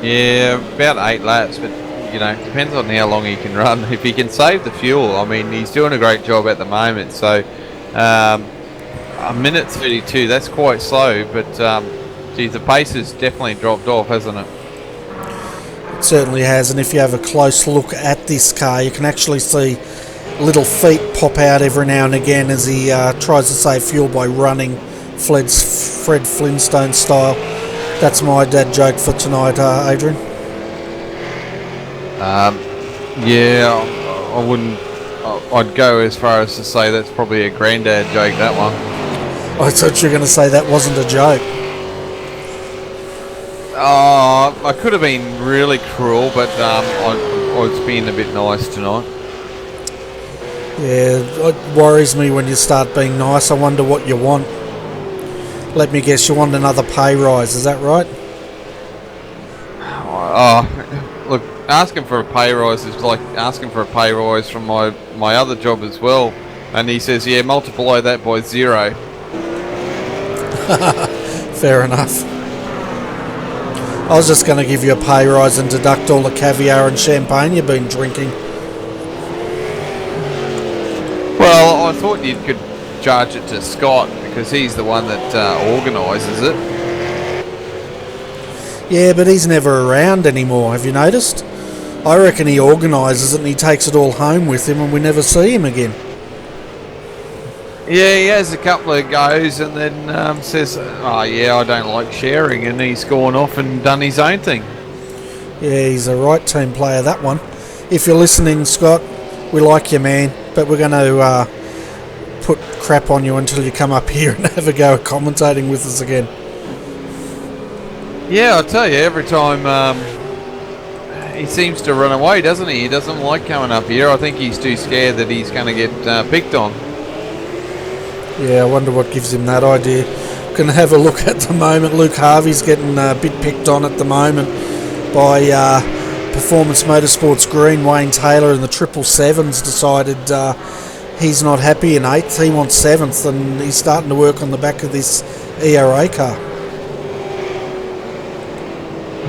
Yeah, about 8 laps, but depends on how long he can run. If he can save the fuel, I mean, he's doing a great job at the moment. So, a minute 32, that's quite slow, but geez, the pace has definitely dropped off, hasn't it? It certainly has, and if you have a close look at this car, you can actually see little feet pop out every now and again as he tries to save fuel by running Fred Flintstone style. That's my dad joke for tonight, Adrian. Yeah, I wouldn't. I'd go as far as to say that's probably a granddad joke, that one. I thought you were going to say that wasn't a joke. Oh, I could have been really cruel, but I was being a bit nice tonight. Yeah, it worries me when you start being nice. I wonder what you want. Let me guess, you want another pay rise, is that right? Oh, look, asking for a pay rise is like asking for a pay rise from my other job as well. And he says, yeah, multiply that by 0. Fair enough. I was just going to give you a pay rise and deduct all the caviar and champagne you've been drinking. Well, I thought you could charge it to Scott because he's the one that organises it. Yeah, but he's never around anymore, have you noticed? I reckon he organises it and he takes it all home with him and we never see him again. Yeah, he has a couple of goes and then says, "Oh yeah, I don't like sharing," and he's gone off and done his own thing. Yeah, he's a right team player, that one. If you're listening, Scott, we like you, man, but we're going to put crap on you until you come up here and have a go at commentating with us again. Yeah, I'll tell you, every time he seems to run away, doesn't he? He doesn't like coming up here. I think he's too scared that he's going to get picked on. Yeah, I wonder what gives him that idea. Going to have a look at the moment. Luke Harvey's getting a bit picked on at the moment by Performance Motorsports Green. Wayne Taylor in the 777's decided he's not happy in 8th. He wants 7th, and he's starting to work on the back of this ERA car.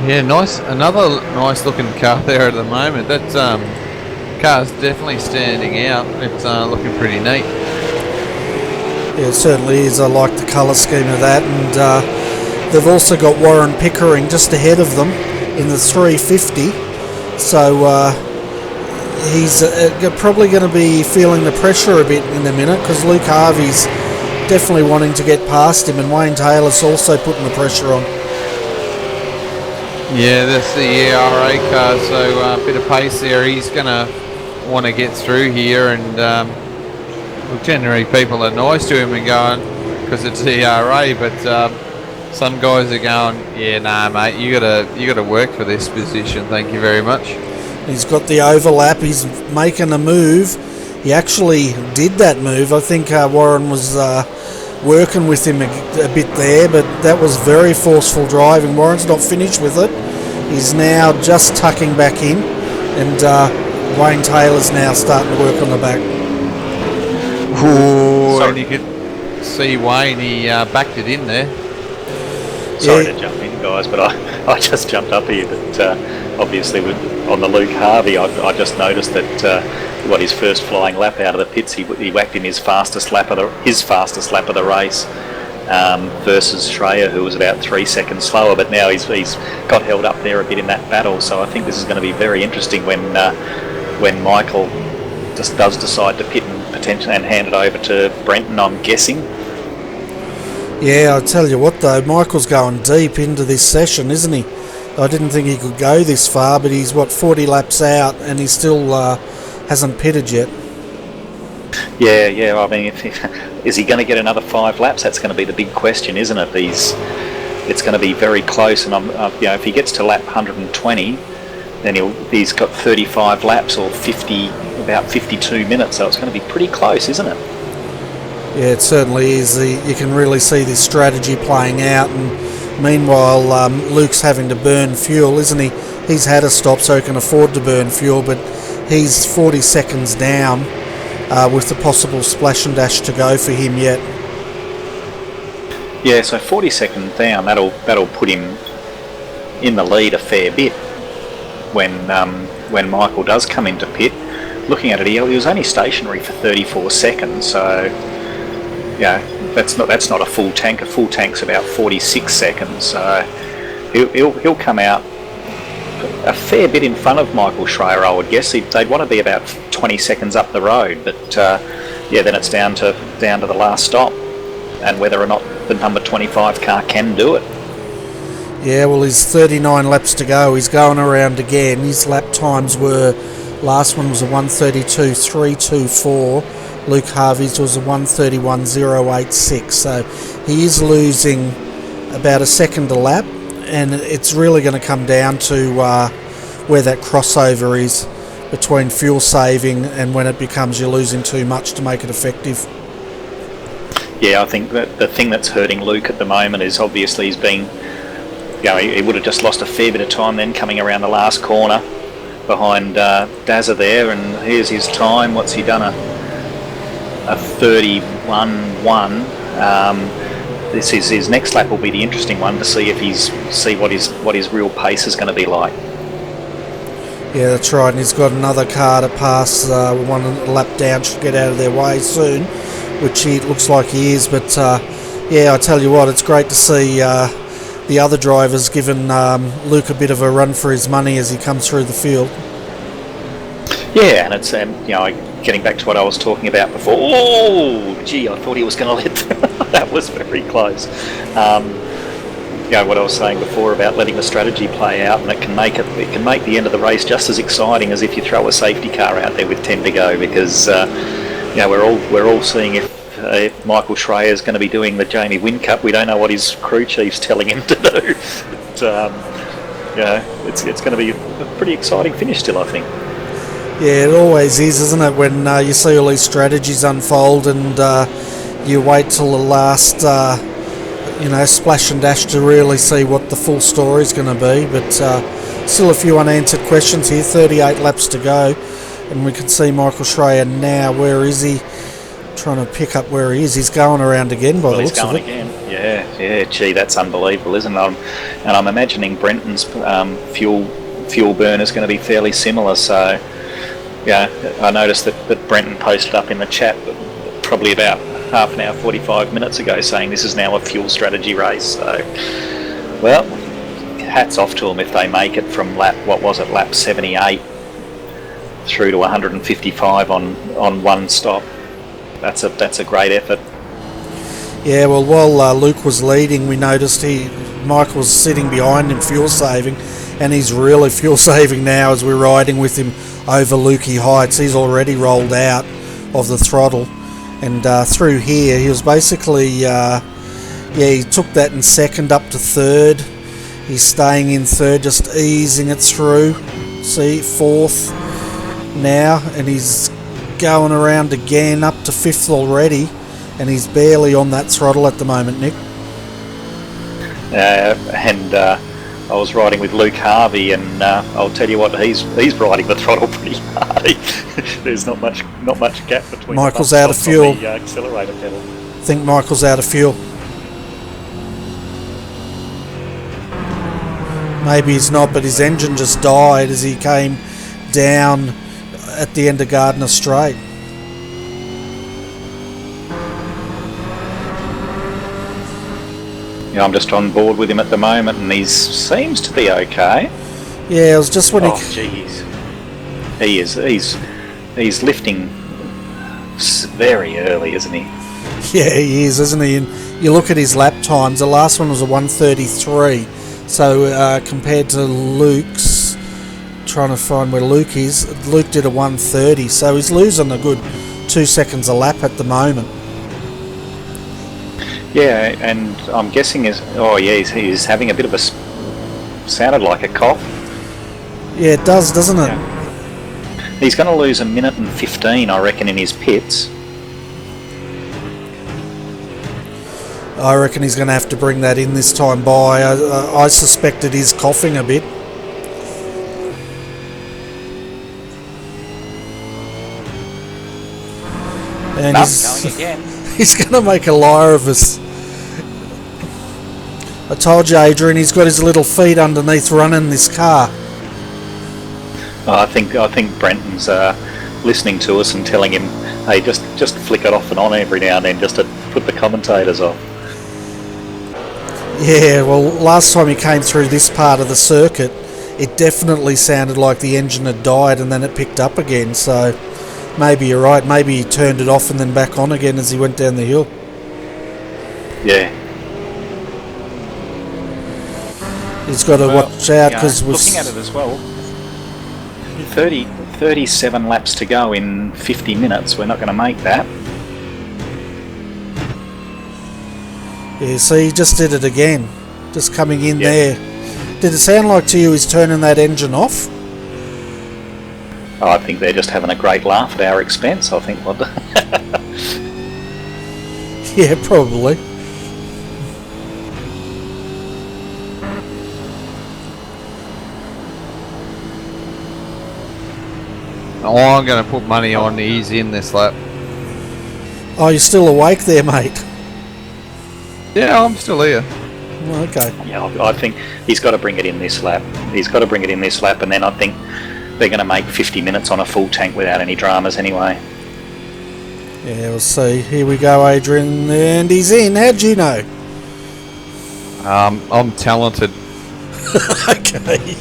Yeah, nice. Another nice looking car there at the moment. That car's definitely standing out. It's looking pretty neat. Yeah, it certainly is. I like the colour scheme of that, and they've also got Warren Pickering just ahead of them in the 350, so he's probably going to be feeling the pressure a bit in a minute, because Luke Harvey's definitely wanting to get past him, and Wayne Taylor's also putting the pressure on. Yeah, that's the ERA car, so a bit of pace there. He's going to want to get through here, and well, generally people are nice to him and going, because it's ERA, but some guys are going, yeah, nah, mate, you gotta work for this position. Thank you very much. He's got the overlap. He's making a move. He actually did that move. I think Warren was working with him a bit there, but that was very forceful driving. Warren's not finished with it. He's now just tucking back in, and Wayne Taylor's now starting to work on the back. Ooh, and you could see Wayne, he backed it in there. Sorry to jump in, guys, but I just jumped up here. But obviously, on the Luke Harvey, I just noticed that his first flying lap out of the pits, he whacked in his fastest lap of the race versus Schreier, who was about 3 seconds slower. But now he's got held up there a bit in that battle. So I think this is going to be very interesting when Michael just does decide to pit and potentially and hand it over to Brenton, I'm guessing. Yeah, I'll tell you what though, Michael's going deep into this session, isn't he? I didn't think he could go this far, but he's 40 laps out, and he still hasn't pitted yet. Yeah. I mean, is he going to get another 5 laps? That's going to be the big question, isn't it? It's going to be very close, and if he gets to lap 120, then he's got 35 laps or about 52 minutes. So it's going to be pretty close, isn't it? Yeah, it certainly is. You can really see this strategy playing out, and meanwhile Luke's having to burn fuel, isn't he? He's had a stop, so he can afford to burn fuel, but he's 40 seconds down with the possible splash and dash to go for him yet. Yeah, so 40 seconds down, that'll put him in the lead a fair bit when Michael does come into pit. Looking at it, he was only stationary for 34 seconds, so yeah, that's not a full tank. A full tank's about 46 seconds, so he'll come out a fair bit in front of Michael Schreier, I would guess. They'd want to be about 20 seconds up the road, but then it's down to the last stop and whether or not the number 25 car can do it. Yeah, well, he's 39 laps to go. He's going around again. His lap times last one was a 1:32.324. Luke Harvey's was a 1:31.086. So he is losing about a second a lap, and it's really going to come down to where that crossover is between fuel saving and when it becomes you're losing too much to make it effective. Yeah, I think that the thing that's hurting Luke at the moment is obviously he's been, he would have just lost a fair bit of time then coming around the last corner behind Dazza there, and here's his time. What's he done? A 31.1. This is his next lap will be the interesting one to see if what his real pace is going to be like. Yeah, that's right, and he's got another car to pass, one lap down, should get out of their way soon, which he looks like he is. But yeah, I tell you what, it's great to see the other drivers giving Luke a bit of a run for his money as he comes through the field. Yeah, and it's getting back to what I was talking about before. Oh, gee, I thought he was going to let that was very close. What I was saying before about letting the strategy play out, and it can make the end of the race just as exciting as if you throw a safety car out there with 10 to go, because we're all seeing if Michael Schreier is going to be doing the Jamie Wynn Cup. We don't know what his crew chief's telling him to do. But, it's going to be a pretty exciting finish still, I think. Yeah, it always is, isn't it, when you see all these strategies unfold and you wait till the last splash and dash to really see what the full story is going to be. But still a few unanswered questions here. 38 laps to go, and we can see Michael Schreier now. Where is he? Trying to pick up where he is. He's going around again by the looks of it. He's going again. Yeah. Gee, that's unbelievable, isn't it? And I'm imagining Brenton's fuel burn is going to be fairly similar. So, yeah, I noticed that Brenton posted up in the chat probably about half an hour, 45 minutes ago, saying this is now a fuel strategy race. So, well, hats off to them if they make it from lap 78 through to 155 on one stop. That's a great effort. Yeah, well, while Luke was leading, we noticed Mike was sitting behind him fuel saving, and he's really fuel saving now as we're riding with him over Lukey Heights. He's already rolled out of the throttle. And through here, he was basically, he took that in second up to third. He's staying in third, just easing it through. See, fourth now, and he's going around again up to fifth already, and he's barely on that throttle at the moment, Nick. I was riding with Luke Harvey, and I'll tell you what, he's riding the throttle pretty hard. There's not much gap between. Michael's out of fuel. The accelerator pedal. I think Michael's out of fuel. Maybe he's not, but his engine just died as he came down at the end of Gardner Straight. Yeah, I'm just on board with him at the moment, and he seems to be okay. Yeah, it was just when jeez. He is. He's lifting very early, isn't he? Yeah, he is, isn't he? And you look at his lap times. The last one was a 1:33. So compared to Luke's, trying to find where Luke is, Luke did a 1:30. So he's losing a good 2 seconds a lap at the moment. Yeah, and I'm guessing he's having a bit of a sounded like a cough. Yeah, it does, doesn't it? Yeah. He's going to lose 1 minute and 15, I reckon, in his pits. I reckon he's going to have to bring that in this time by. I suspect it is coughing a bit. And going again. He's going to make a liar of us. I told you, Adrian, he's got his little feet underneath running this car. I think Brenton's listening to us and telling him, hey, just flick it off and on every now and then just to put the commentators off. Yeah, well, last time he came through this part of the circuit, it definitely sounded like the engine had died and then it picked up again, so maybe you're right. Maybe he turned it off and then back on again as he went down the hill. Yeah. He's got to watch out because we're looking at it as well. 37 laps to go in 50 minutes. We're not going to make that. Yeah, see, he just did it again. Just coming in there. Did it sound like to you he's turning that engine off? I think they're just having a great laugh at our expense, I think. Yeah, probably. Oh, I'm going to put money on he's in this lap. Oh, you're still awake there, mate? Yeah, I'm still here. Okay. Yeah, I think he's got to bring it in this lap. And then I think they're going to make 50 minutes on a full tank without any dramas anyway. Yeah, we'll see. Here we go, Adrian, and he's in. How'd you know? I'm talented. Okay.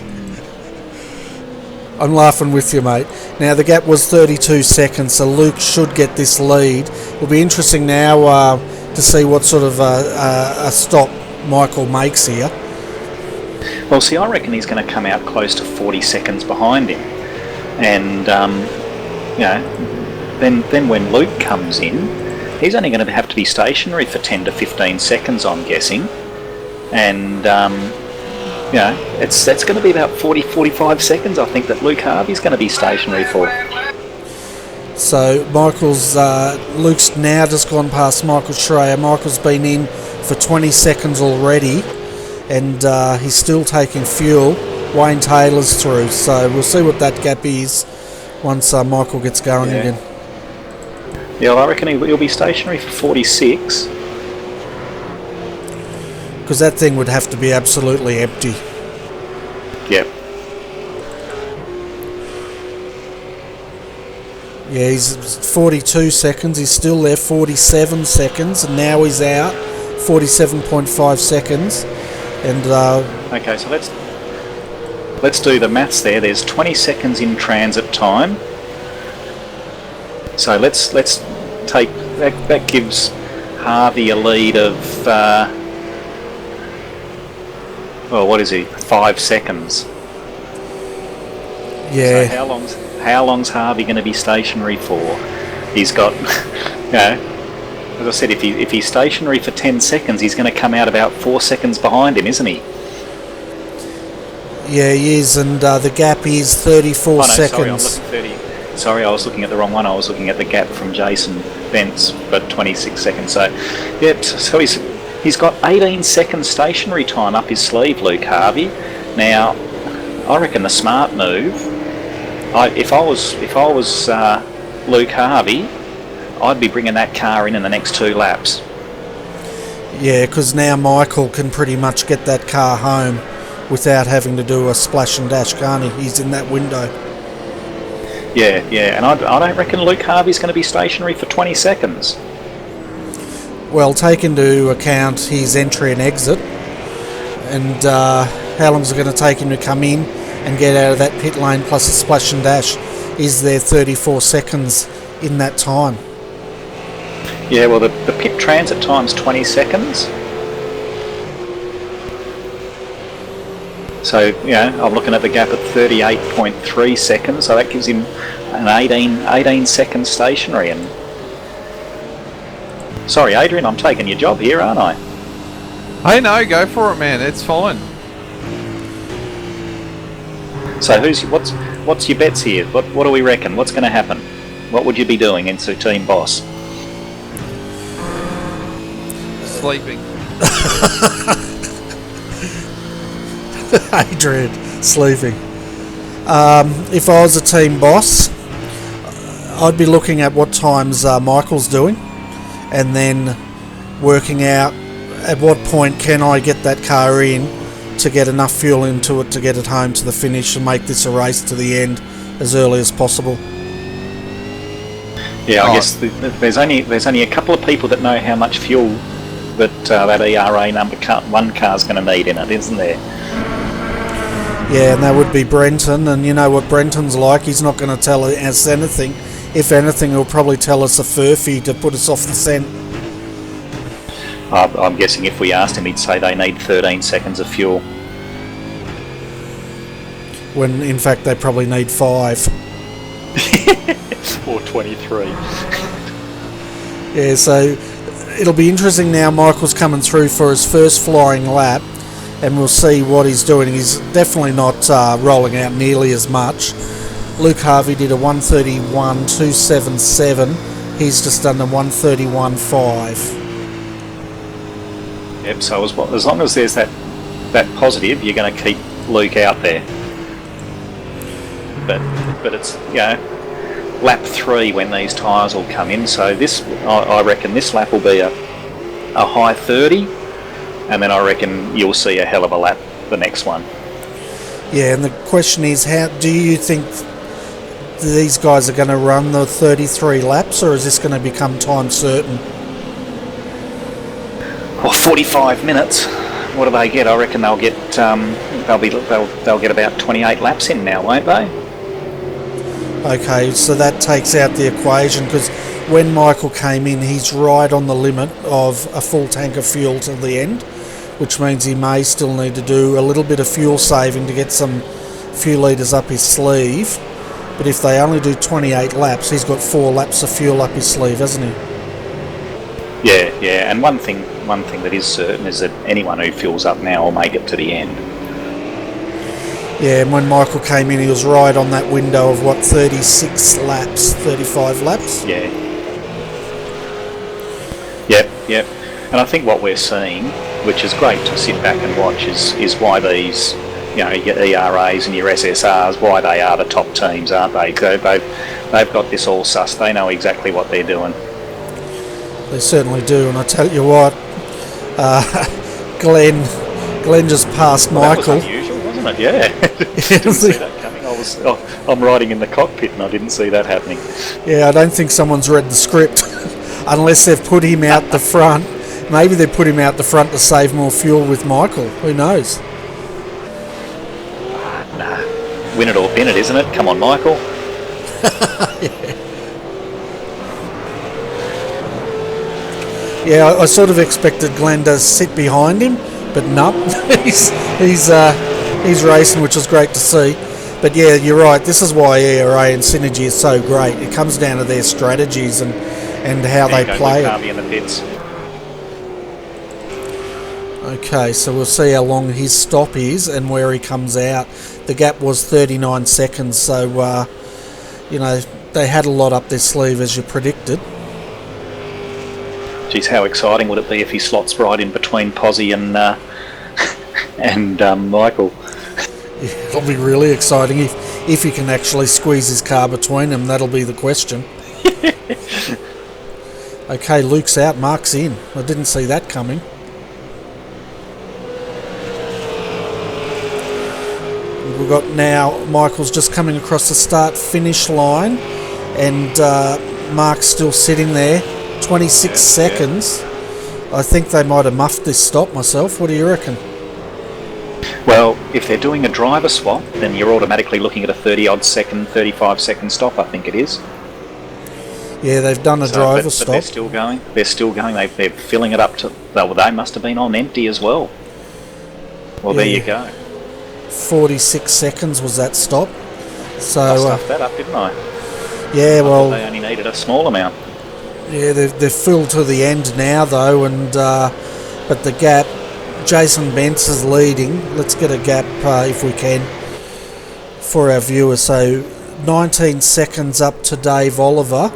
I'm laughing with you, mate. Now, the gap was 32 seconds, so Luke should get this lead. It'll be interesting now to see what sort of a stop Michael makes here. Well, see, I reckon he's going to come out close to 40 seconds behind him. And, then when Luke comes in, he's only going to have to be stationary for 10 to 15 seconds, I'm guessing. And, that's going to be about 40-45 seconds, I think, that Luke Harvey's going to be stationary for. So Luke's now just gone past Michael Schreier. Michael's been in for 20 seconds already, and he's still taking fuel. Wayne Taylor's through, so we'll see what that gap is once Michael gets going again. Yeah, well, I reckon he'll be stationary for 46. Because that thing would have to be absolutely empty. Yep. Yeah, he's 42 seconds. He's still there, 47 seconds, and now he's out, 47.5 seconds. And okay, so let's do the maths there. There's 20 seconds in transit time. So let's take that gives Harvey a lead of what is he? 5 seconds. Yeah. So how long's Harvey going to be stationary for? He's got, as I said, if he's stationary for 10 seconds, he's going to come out about 4 seconds behind him, isn't he? Yeah, he is, and the gap is 34 seconds. Sorry, I was looking at the wrong one. I was looking at the gap from Jason Bentz, but 26 seconds. So, yeah, so he's got 18 seconds stationary time up his sleeve, Luke Harvey. Now, I reckon the smart move. If I was Luke Harvey, I'd be bringing that car in the next 2 laps. Yeah, because now Michael can pretty much get that car home without having to do a splash and dash, can't he? He's in that window. Yeah, and I don't reckon Luke Harvey's going to be stationary for 20 seconds. Well, take into account his entry and exit, and how long is it going to take him to come in and get out of that pit lane plus a splash and dash? Is there 34 seconds in that time? Yeah, well, the pit transit time's 20 seconds. So, I'm looking at the gap at 38.3 seconds, so that gives him an 18 second stationary. And sorry, Adrian, I'm taking your job here, aren't I? Hey, no, go for it, man. It's fine. So, what's your bets here? What do we reckon? What's going to happen? What would you be doing into Team Boss? Sleeping. Adrian, sleeping. If I was a team boss, I'd be looking at what times Michael's doing, and then working out at what point can I get that car in to get enough fuel into it to get it home to the finish and make this a race to the end as early as possible. Yeah, I guess there's only a couple of people that know how much fuel that ERA number 1 car's going to need in it, isn't there? Yeah, and that would be Brenton, and you know what Brenton's like. He's not going to tell us anything. If anything, he'll probably tell us a furphy to put us off the scent. I'm guessing if we asked him, he'd say they need 13 seconds of fuel. When in fact they probably need 5. Or 23. Yeah, so it'll be interesting now. Michael's coming through for his first flying lap, and we'll see what he's doing. He's definitely not rolling out nearly as much. Luke Harvey did a 131.277. He's just done a 131.5. Yep, so as long as there's that positive, you're going to keep Luke out there. But it's, lap 3 when these tyres will come in. So this, I reckon this lap will be a high 30. And then I reckon you'll see a hell of a lap the next one. Yeah, and the question is, how do you think these guys are going to run the 33 laps, or is this going to become time certain? Well, 45 minutes. What do they get? I reckon they'll get they'll get about 28 laps in now, won't they? Okay, so that takes out the equation, because when Michael came in, he's right on the limit of a full tank of fuel till the end, which means he may still need to do a little bit of fuel saving to get some few litres up his sleeve. But if they only do 28 laps, he's got 4 laps of fuel up his sleeve, hasn't he? Yeah, and one thing that is certain is that anyone who fills up now will make it to the end. Yeah, and when Michael came in, he was right on that window of, 36 laps, 35 laps? Yeah. Yep. And I think what we're seeing, which is great to sit back and watch, is why these, your ERAs and your SSRs, why they are the top teams, aren't they? They've got this all sussed. They know exactly what they're doing. They certainly do, and I tell you what, Glenn just passed Michael. That was unusual, wasn't it? Yeah. Didn't see that coming. I'm riding in the cockpit and I didn't see that happening. Yeah, I don't think someone's read the script, unless they've put him out the front. Maybe they put him out the front to save more fuel with Michael. Who knows? Nah, win it or bin it, isn't it? Come on, Michael. Yeah, I sort of expected Glenn to sit behind him, but no, he's racing, which is great to see. But yeah, you're right. This is why ERA and Synergy is so great. It comes down to their strategies and how they play it. In the pits. Okay, so we'll see how long his stop is and where he comes out. The gap was 39 seconds, so they had a lot up their sleeve, as you predicted. Geez, how exciting would it be if he slots right in between Posy and Michael? Yeah, it'll be really exciting if he can actually squeeze his car between them. That'll be the question. Okay, Luke's out, Mark's in. I didn't see that coming. We've got now Michael's just coming across the start-finish line, and Mark's still sitting there. 26 seconds. I think they might have muffed this stop myself. What do you reckon? Well, if they're doing a driver swap, then you're automatically looking at a 35 second stop, I think it is. Yeah, they've done a driver stop. But they're still going. They're filling it up to... Well, they must have been on empty as well. Well, yeah. There you go. 46 seconds was that stop. So I stuffed that up, didn't I? Yeah, well... They only needed a small amount. Yeah, they're filled to the end now, though, and but the gap... Jason Bentz is leading. Let's get a gap, if we can, for our viewers. So 19 seconds up to Dave Oliver,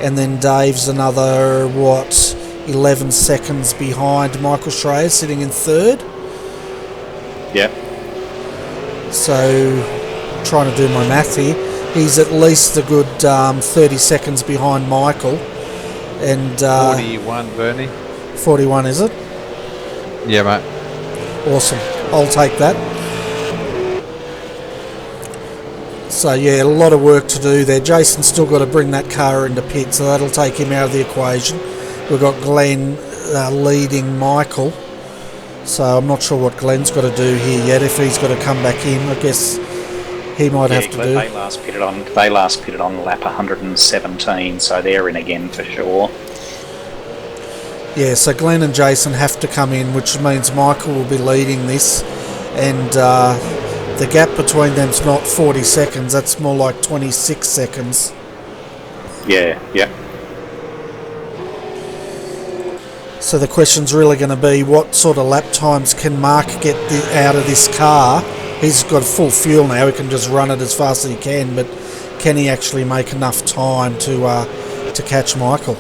and then Dave's another, 11 seconds behind Michael Schreier, sitting in third. Yep. So, trying to do my math here, he's at least a good 30 seconds behind Michael. And 41, Bernie. 41, is it? Yeah, mate. Awesome. I'll take that. So, yeah, a lot of work to do there. Jason's still got to bring that car into pit, so that'll take him out of the equation. We've got Glenn leading Michael. So I'm not sure what Glenn's got to do here yet. If he's got to come back in, I guess he might have to do. They last pitted on lap 117, so they're in again for sure. Yeah, so Glenn and Jason have to come in, which means Michael will be leading this, and the gap between them's not 40 seconds, that's more like 26 seconds. Yeah. So the question's really going to be, what sort of lap times can Mark get out of this car? He's got full fuel now, he can just run it as fast as he can, but can he actually make enough time to catch Michael?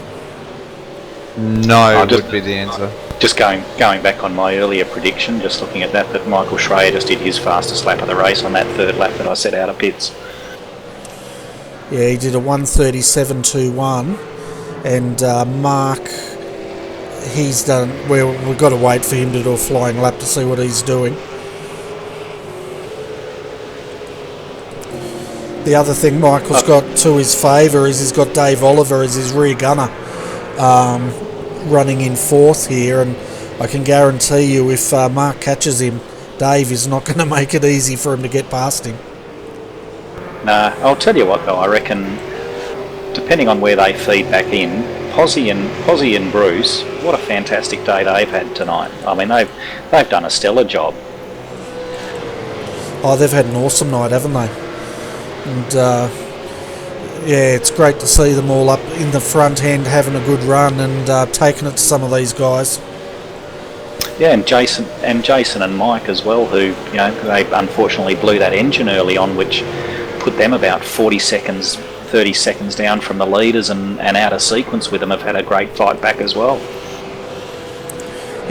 No, would be the answer. Just going back on my earlier prediction, just looking at that Michael Schreier just did his fastest lap of the race on that third lap that I set out of pits. Yeah, he did a 1:37.21, and Mark, he's done... Well, we've got to wait for him to do a flying lap to see what he's doing. The other thing Michael's got to his favour is he's got Dave Oliver as his rear gunner, running in fourth here, and I can guarantee you if Mark catches him, Dave is not going to make it easy for him to get past him. No, I'll tell you what though, I reckon, depending on where they feed back in, Posy and Bruce, what a fantastic day they've had tonight. I mean, they've done a stellar job. Oh, they've had an awesome night, haven't they? And yeah, it's great to see them all up in the front end having a good run and taking it to some of these guys. Yeah, and Jason and Mike as well, who, you know, they unfortunately blew that engine early on, which put them about 30 seconds down from the leaders and out of sequence with them, have had a great fight back as well.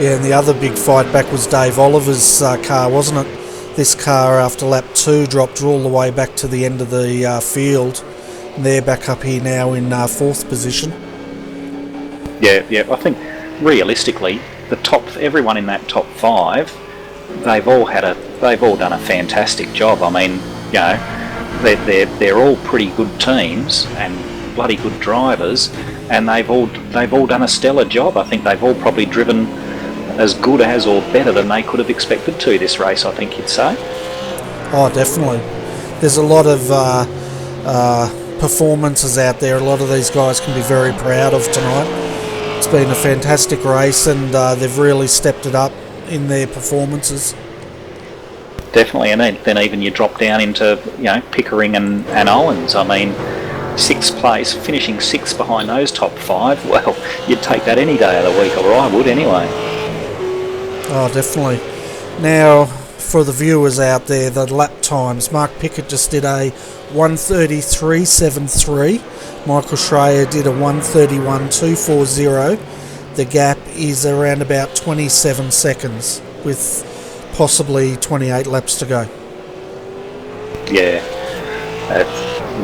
Yeah, and the other big fight back was Dave Oliver's car, wasn't it? This car, after lap 2, dropped all the way back to the end of the field. And they're back up here now in 4th position. Yeah, I think realistically, everyone in that top 5, they've all done a fantastic job. I mean, you know, they're all pretty good teams and bloody good drivers, and they've all done a stellar job. I think they've all probably driven as good as or better than they could have expected to this race, I think you'd say. Oh, definitely. There's a lot of performances out there. A lot of these guys can be very proud of tonight. It's been a fantastic race, and they've really stepped it up in their performances. Definitely, and then even you drop down into, you know, Pickering and Owens. I mean, 6th place, finishing 6th behind those top 5. Well, you'd take that any day of the week, or I would anyway. Oh, definitely. Now, for the viewers out there, the lap times. Mark Pickett just did a 1:33.73. Michael Schreier did a 1:31.240. The gap is around about 27 seconds, with possibly 28 laps to go. Yeah,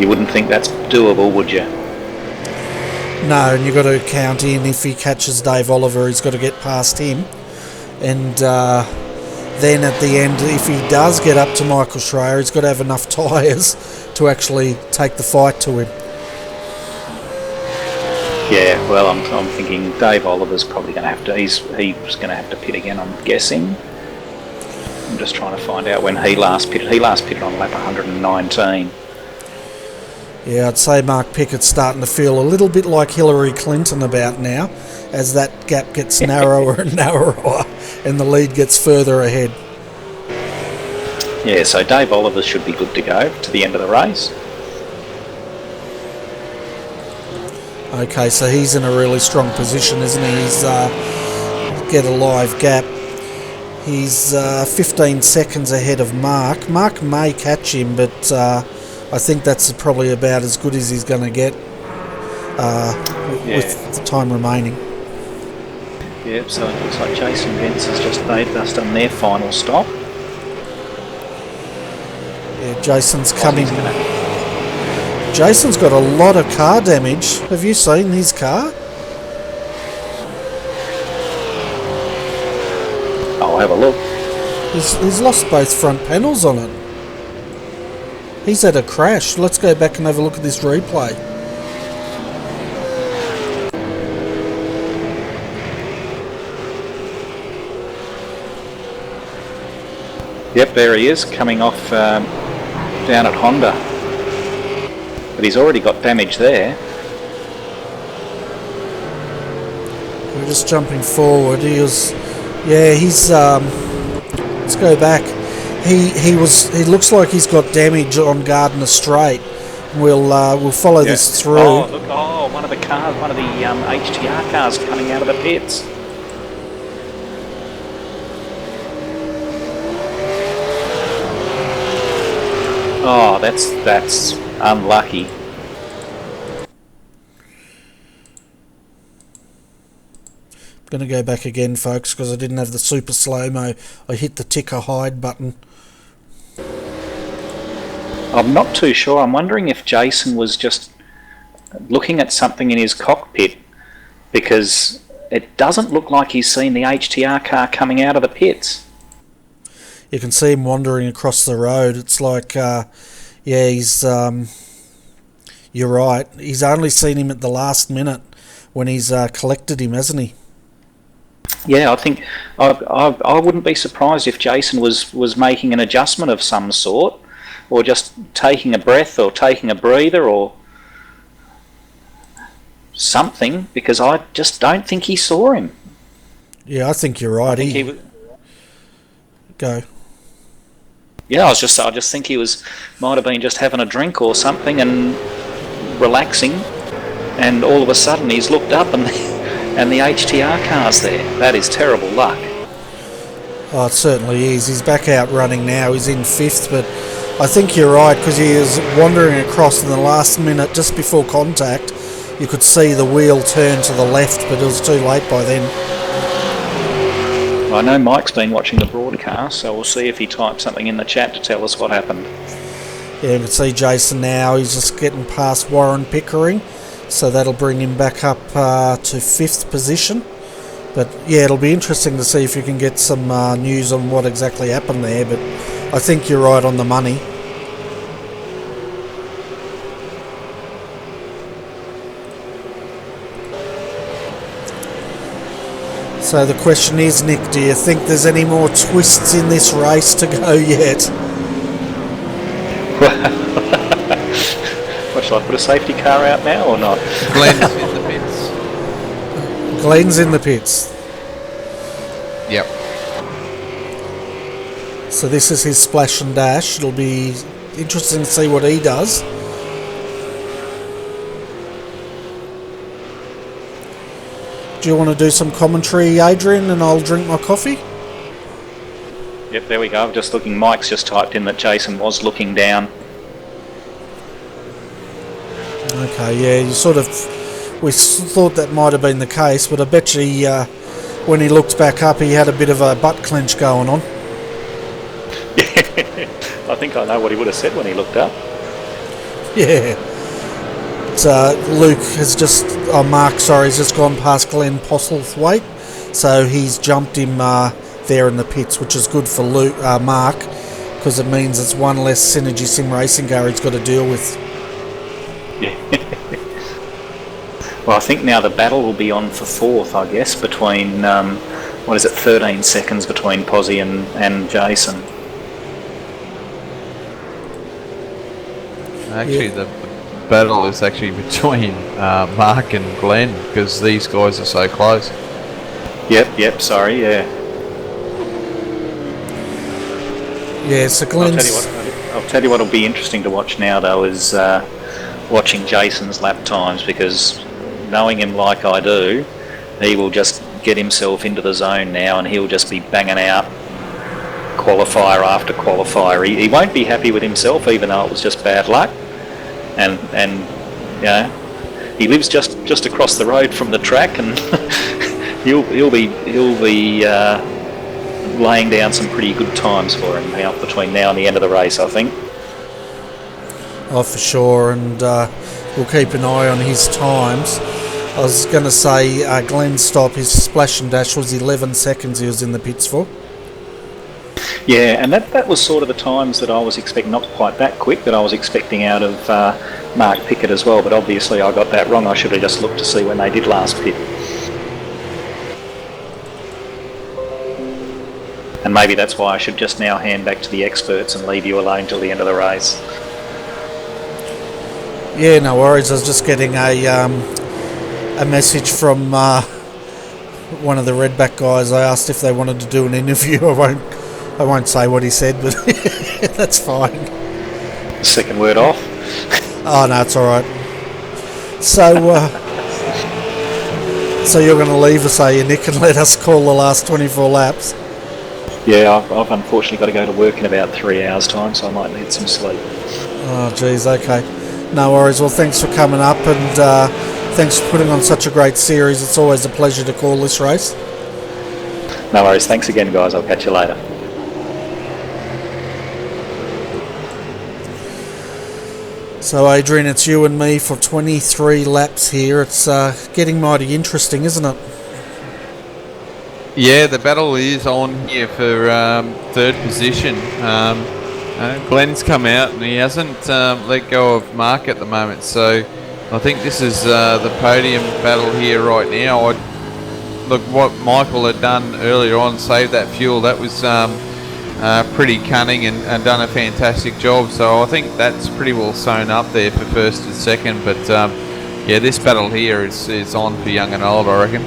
you wouldn't think that's doable, would you? No, and you've got to count in, if he catches Dave Oliver, he's got to get past him. And then at the end, if he does get up to Michael Schreier, he's got to have enough tyres to actually take the fight to him. Yeah, well, I'm thinking Dave Oliver's probably going to have to. He's going to have to pit again, I'm guessing. I'm just trying to find out when he last pitted. He last pitted on lap 119. Yeah, I'd say Mark Pickett's starting to feel a little bit like Hillary Clinton about now, as that gap gets narrower and narrower and the lead gets further ahead. Yeah, so Dave Oliver should be good to go to the end of the race. Okay, so he's in a really strong position, isn't he? He's get a live gap. He's 15 seconds ahead of Mark. Mark may catch him, but I think that's probably about as good as he's going to get with the time remaining. Yep, so it looks like Jason Vence has they've just done their final stop. Yeah, Jason's coming. Jason's got a lot of car damage. Have you seen his car? I'll have a look. He's lost both front panels on it. He's had a crash. Let's go back and have a look at this replay. Yep, there he is, coming off down at Honda. But he's already got damage there. We're just jumping forward. He was, yeah, he's. Let's go back. He looks like he's got damage on Gardner Straight. We'll follow this through. Oh, look! Oh, one of the HTR cars coming out of the pits. Oh, that's unlucky. I'm going to go back again, folks, because I didn't have the super slow-mo. I hit the ticker hide button. I'm not too sure. I'm wondering if Jason was just looking at something in his cockpit, because it doesn't look like he's seen the HTR car coming out of the pits. You can see him wandering across the road. It's like, he's... you're right. He's only seen him at the last minute when he's collected him, hasn't he? Yeah, I think I wouldn't be surprised if Jason was making an adjustment of some sort, or just taking a breath or taking a breather or something, because I just don't think he saw him. Yeah, I think you're right. Go. Yeah, I just think he might have been just having a drink or something and relaxing, and all of a sudden he's looked up and the HTR car's there. That is terrible luck. Oh, it certainly is. He's back out running now. He's in 5th, but I think you're right, because he is wandering across in the last minute just before contact. You could see the wheel turn to the left, but it was too late by then. I know Mike's been watching the broadcast, so we'll see if he types something in the chat to tell us what happened. Yeah, you can see Jason now. He's just getting past Warren Pickering, so that'll bring him back up to 5th position. But yeah, it'll be interesting to see if you can get some news on what exactly happened there, but I think you're right on the money. So the question is, Nick, do you think there's any more twists in this race to go yet? What, shall I put a safety car out now or not? Glenn's in the pits. Glenn's in the pits. Yep. So this is his splash and dash. It'll be interesting to see what he does. Do you want to do some commentary, Adrian, and I'll drink my coffee? Yep, there we go. I'm just looking. Mike's just typed in that Jason was looking down. Okay, yeah, we thought that might have been the case, but I bet you when he looked back up, he had a bit of a butt clench going on. I think I know what he would have said when he looked up. Yeah. Mark has just gone past Glenn Postlethwaite, so he's jumped him there in the pits, which is good for Mark, because it means it's one less Synergy Sim racing car he's got to deal with. Yeah. Well, I think now the battle will be on for 4th, I guess, between 13 seconds between Posy and Jason. Actually, the battle is actually between Mark and Glenn, because these guys are so close. Yep, sorry, yeah. Yeah, so Glenn's... I'll tell you what will be interesting to watch now, though, is watching Jason's lap times, because knowing him like I do, he will just get himself into the zone now, and he'll just be banging out qualifier after qualifier. He won't be happy with himself, even though it was just bad luck. And you know, he lives just across the road from the track, and he'll be laying down some pretty good times for him now between now and the end of the race, I think. Oh, for sure, and we'll keep an eye on his times. I was going to say Glenn's stop, his splash and dash was 11 seconds he was in the pits for. Yeah, and that was sort of the times that I was expecting, not quite that quick, that I was expecting out of Mark Pickett as well, but obviously I got that wrong. I should have just looked to see when they did last pit. And maybe that's why I should just now hand back to the experts and leave you alone till the end of the race. Yeah, no worries. I was just getting a message from one of the Redback guys. I asked if they wanted to do an interview. I won't say what he said, but that's fine. Second word off. Oh no, it's all right. So you're going to leave us, are you, Nick, and let us call the last 24 laps? Yeah, I've unfortunately got to go to work in about 3 hours' time, so I might need some sleep. Oh, geez, okay. No worries. Well, thanks for coming up, and thanks for putting on such a great series. It's always a pleasure to call this race. No worries. Thanks again, guys. I'll catch you later. So, Adrian, it's you and me for 23 laps here. It's getting mighty interesting, isn't it? Yeah, the battle is on here for 3rd position. Glenn's come out and he hasn't let go of Mark at the moment, so I think this is the podium battle here right now. Look, what Michael had done earlier on, save that fuel, that was pretty cunning and done a fantastic job. So I think that's pretty well sewn up there for first and second. But yeah, this battle here is on for young and old, I reckon.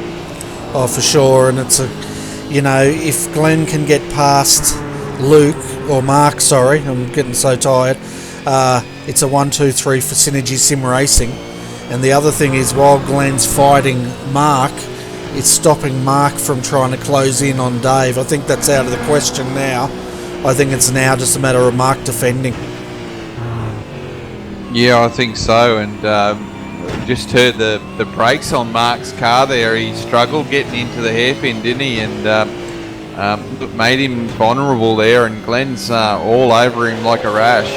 Oh, for sure. And it's a, you know, if Glenn can get past Luke or Mark, sorry, I'm getting so tired. It's a 1-2-3 for Synergy Sim Racing. And the other thing is, while Glenn's fighting Mark, it's stopping Mark from trying to close in on Dave. I think that's out of the question now. I think it's now just a matter of Mark defending. Yeah, I think so. And just heard the brakes on Mark's car there. He struggled getting into the hairpin, didn't he? And made him vulnerable there. And Glenn's all over him like a rash.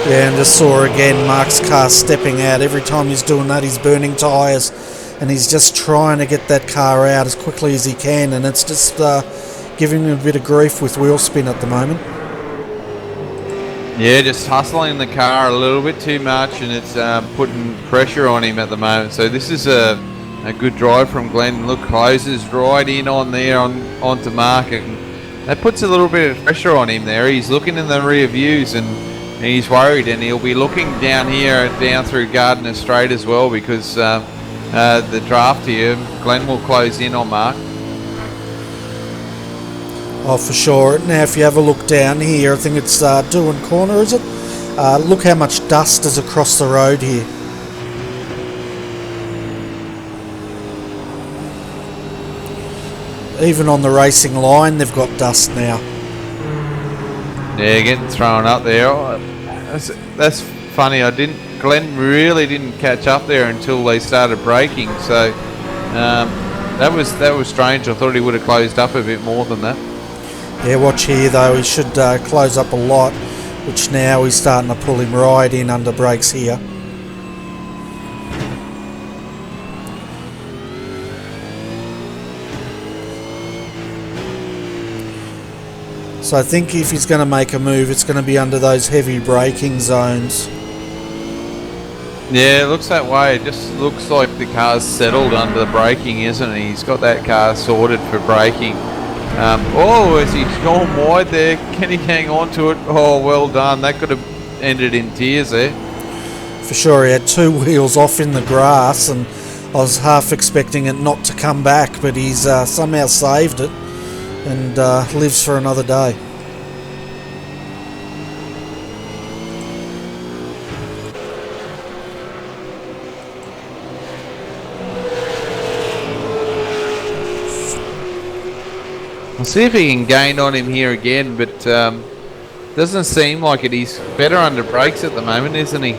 Yeah, and just saw again Mark's car stepping out. Every time he's doing that, he's burning tyres. And he's just trying to get that car out as quickly as he can, and it's just giving him a bit of grief with wheel spin at the moment. Yeah, just hustling the car a little bit too much, and it's putting pressure on him at the moment. So this is a good drive from Glenn. Look, closes right in on there onto Mark, and that puts a little bit of pressure on him there. He's looking in the rear views, and he's worried, and he'll be looking down here, down through Gardner Straight as well, because the draft here, Glenn will close in on Mark. Oh, for sure. Now, if you have a look down here, I think it's Doohan Corner, is it? Look how much dust is across the road here. Even on the racing line, they've got dust now. Yeah, getting thrown up there. Oh, that's funny. Glenn really didn't catch up there until they started braking. So that was strange. I thought he would have closed up a bit more than that. Yeah, watch here though. He should close up a lot, which now he's starting to pull him right in under brakes here. So I think if he's going to make a move, it's going to be under those heavy braking zones. Yeah, it looks that way. It just looks like the car's settled under the braking, isn't it? He's got that car sorted for braking. As he's gone wide there, can he hang on to it? Oh, well done. That could have ended in tears there. For sure, he had two wheels off in the grass, and I was half expecting it not to come back, but he's somehow saved it and lives for another day. I'll see if he can gain on him here again, but doesn't seem like it. He's better under brakes at the moment, isn't he?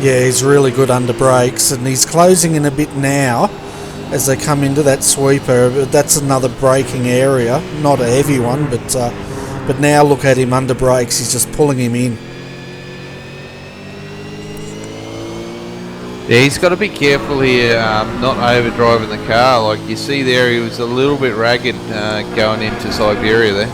Yeah, he's really good under brakes, and he's closing in a bit now as they come into that sweeper. That's another braking area, not a heavy one, but now look at him under brakes. He's just pulling him in. Yeah, he's got to be careful here, not overdriving the car. Like you see there, he was a little bit ragged going into Siberia there.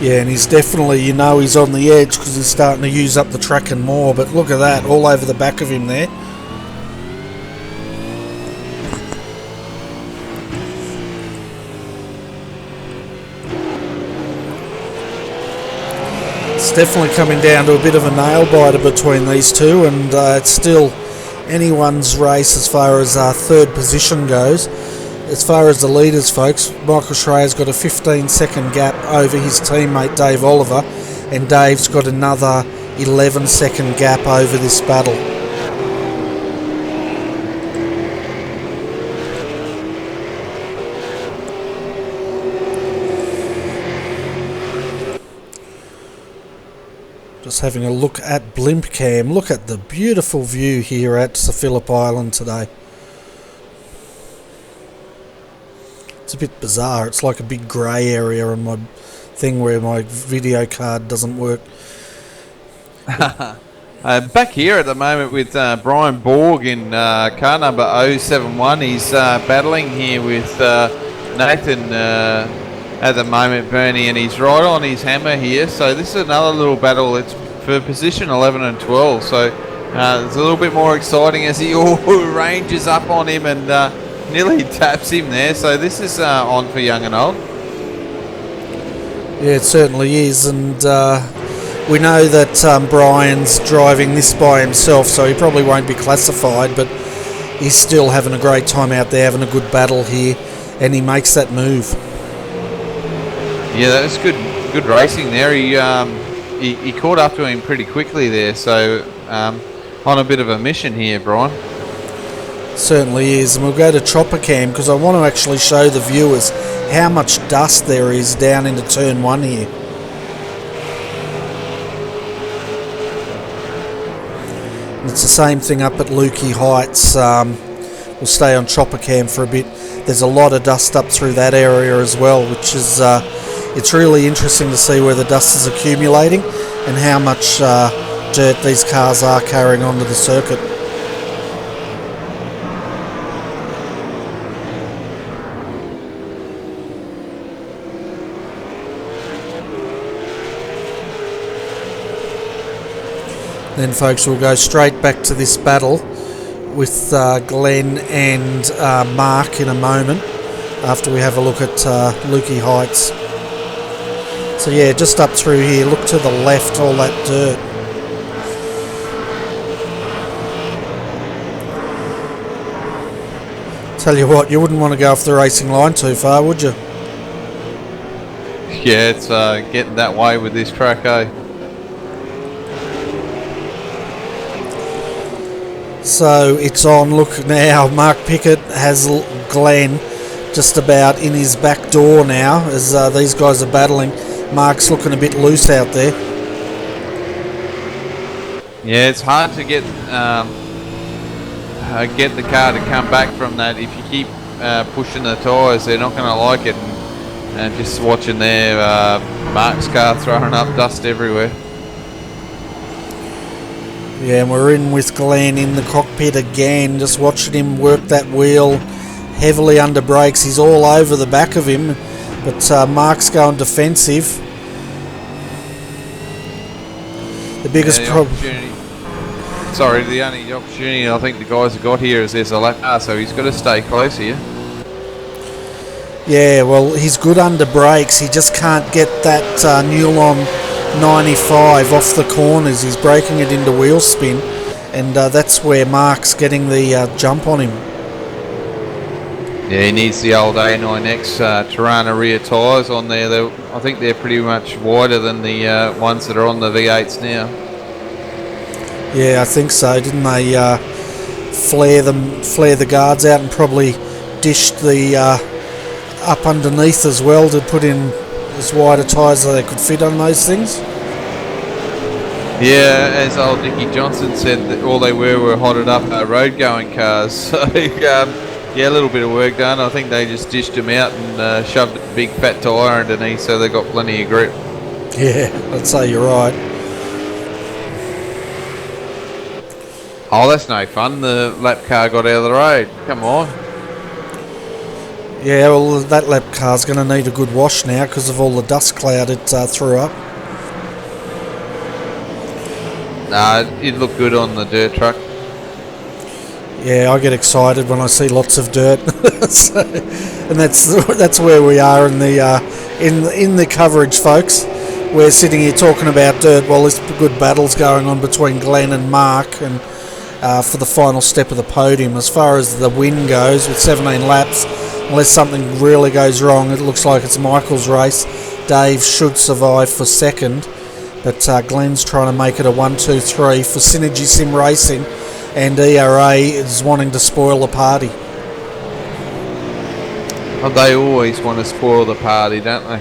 Yeah, and he's definitely, he's on the edge because he's starting to use up the tracking more. But look at that, all over the back of him there. It's definitely coming down to a bit of a nail biter between these two, and it's still anyone's race as far as third position goes. As far as the leaders, folks, Michael Schreier's got a 15-second gap over his teammate Dave Oliver, and Dave's got another 11-second gap over this battle. Just having a look at Blimp Cam. Look at the beautiful view here at Phillip Island today. It's a bit bizarre. It's like a big grey area on my thing where my video card doesn't work. Back here at the moment with Brian Borg in car number 071. He's battling here with Nathan at the moment, Bernie, and he's right on his hammer here. So this is another little battle. It's for position 11 and 12. So it's a little bit more exciting as he ranges up on him, and nearly taps him there. So this is on for young and old. Yeah, it certainly is, and we know that Brian's driving this by himself, so he probably won't be classified, but he's still having a great time out there, having a good battle here, and he makes that move. Yeah, that was good racing there. He caught up to him pretty quickly there, so on a bit of a mission here, Brian. Certainly is, and we'll go to Chopper Cam because I want to actually show the viewers how much dust there is down into turn 1 here. And it's the same thing up at Lukey Heights. We'll stay on Chopper Cam for a bit. There's a lot of dust up through that area as well, which is it's really interesting to see where the dust is accumulating and how much dirt these cars are carrying onto the circuit. Then folks, we'll go straight back to this battle with Glenn and Mark in a moment after we have a look at Lukey Heights. So yeah, just up through here, look to the left, all that dirt. Tell you what, you wouldn't want to go off the racing line too far, would you? Yeah, it's getting that way with this track, eh? So it's on, look now, Mark Pickett has Glenn just about in his back door now as these guys are battling. Mark's looking a bit loose out there. Yeah, it's hard to get the car to come back from that. If you keep pushing the tyres, they're not going to like it. And just watching there, Mark's car throwing up dust everywhere. Yeah, and we're in with Glenn in the cockpit again, just watching him work that wheel heavily under brakes. He's all over the back of him, but Mark's going defensive. The biggest problem... Sorry, the only opportunity I think the guys have got here is there's a lap car, so he's got to stay close here. Yeah, well, he's good under brakes. He just can't get that Newlon 95 off the corners. He's breaking it into wheel spin, and that's where Mark's getting the jump on him. Yeah, he needs the old A9X Tirana rear tyres on there. I think they're pretty much wider than the ones that are on the V8s now. Yeah, I think so. Didn't they flare the guards out and probably dished the up underneath as well to put in as wide a tyres as they could fit on those things? Yeah, as old Nicky Johnson said, that all they were hotted up road going cars. So yeah, a little bit of work done. I think they just dished them out and shoved a big fat tyre underneath, so they got plenty of grip. Yeah, I'd say you're right. Oh, that's no fun. The lap car got out of the road. Come on. Yeah, well, that lap car's going to need a good wash now because of all the dust cloud it threw up. Nah, it looked good on the dirt truck. Yeah, I get excited when I see lots of dirt, so, and that's where we are in the coverage, folks. We're sitting here talking about dirt while this good battle's going on between Glenn and Mark, and for the final step of the podium. As far as the win goes, with 17 laps, unless something really goes wrong, it looks like it's Michael's race. Dave should survive for second, but Glenn's trying to make it a 1-2-3 for Synergy Sim Racing, and ERA is wanting to spoil the party. Oh, they always want to spoil the party, don't they?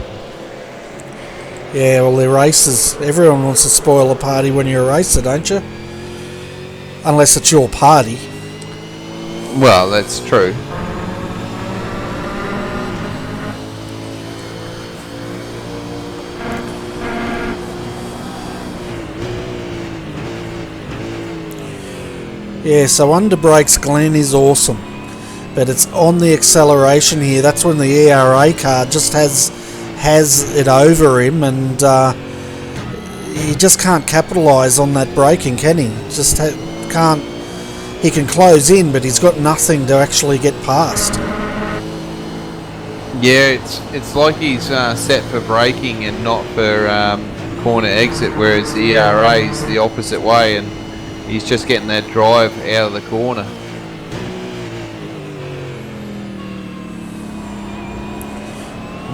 Yeah, well, they're racers. Everyone wants to spoil a party when you're a racer, don't you? Unless it's your party. Well, that's true. Yeah, so under brakes Glenn is awesome, but it's on the acceleration here. That's when the ERA car just has it over him, and he just can't capitalise on that braking, can he? Just can't he can close in, but he's got nothing to actually get past. Yeah, it's like he's set for braking and not for corner exit, whereas the ERA is the opposite way, and he's just getting that drive out of the corner.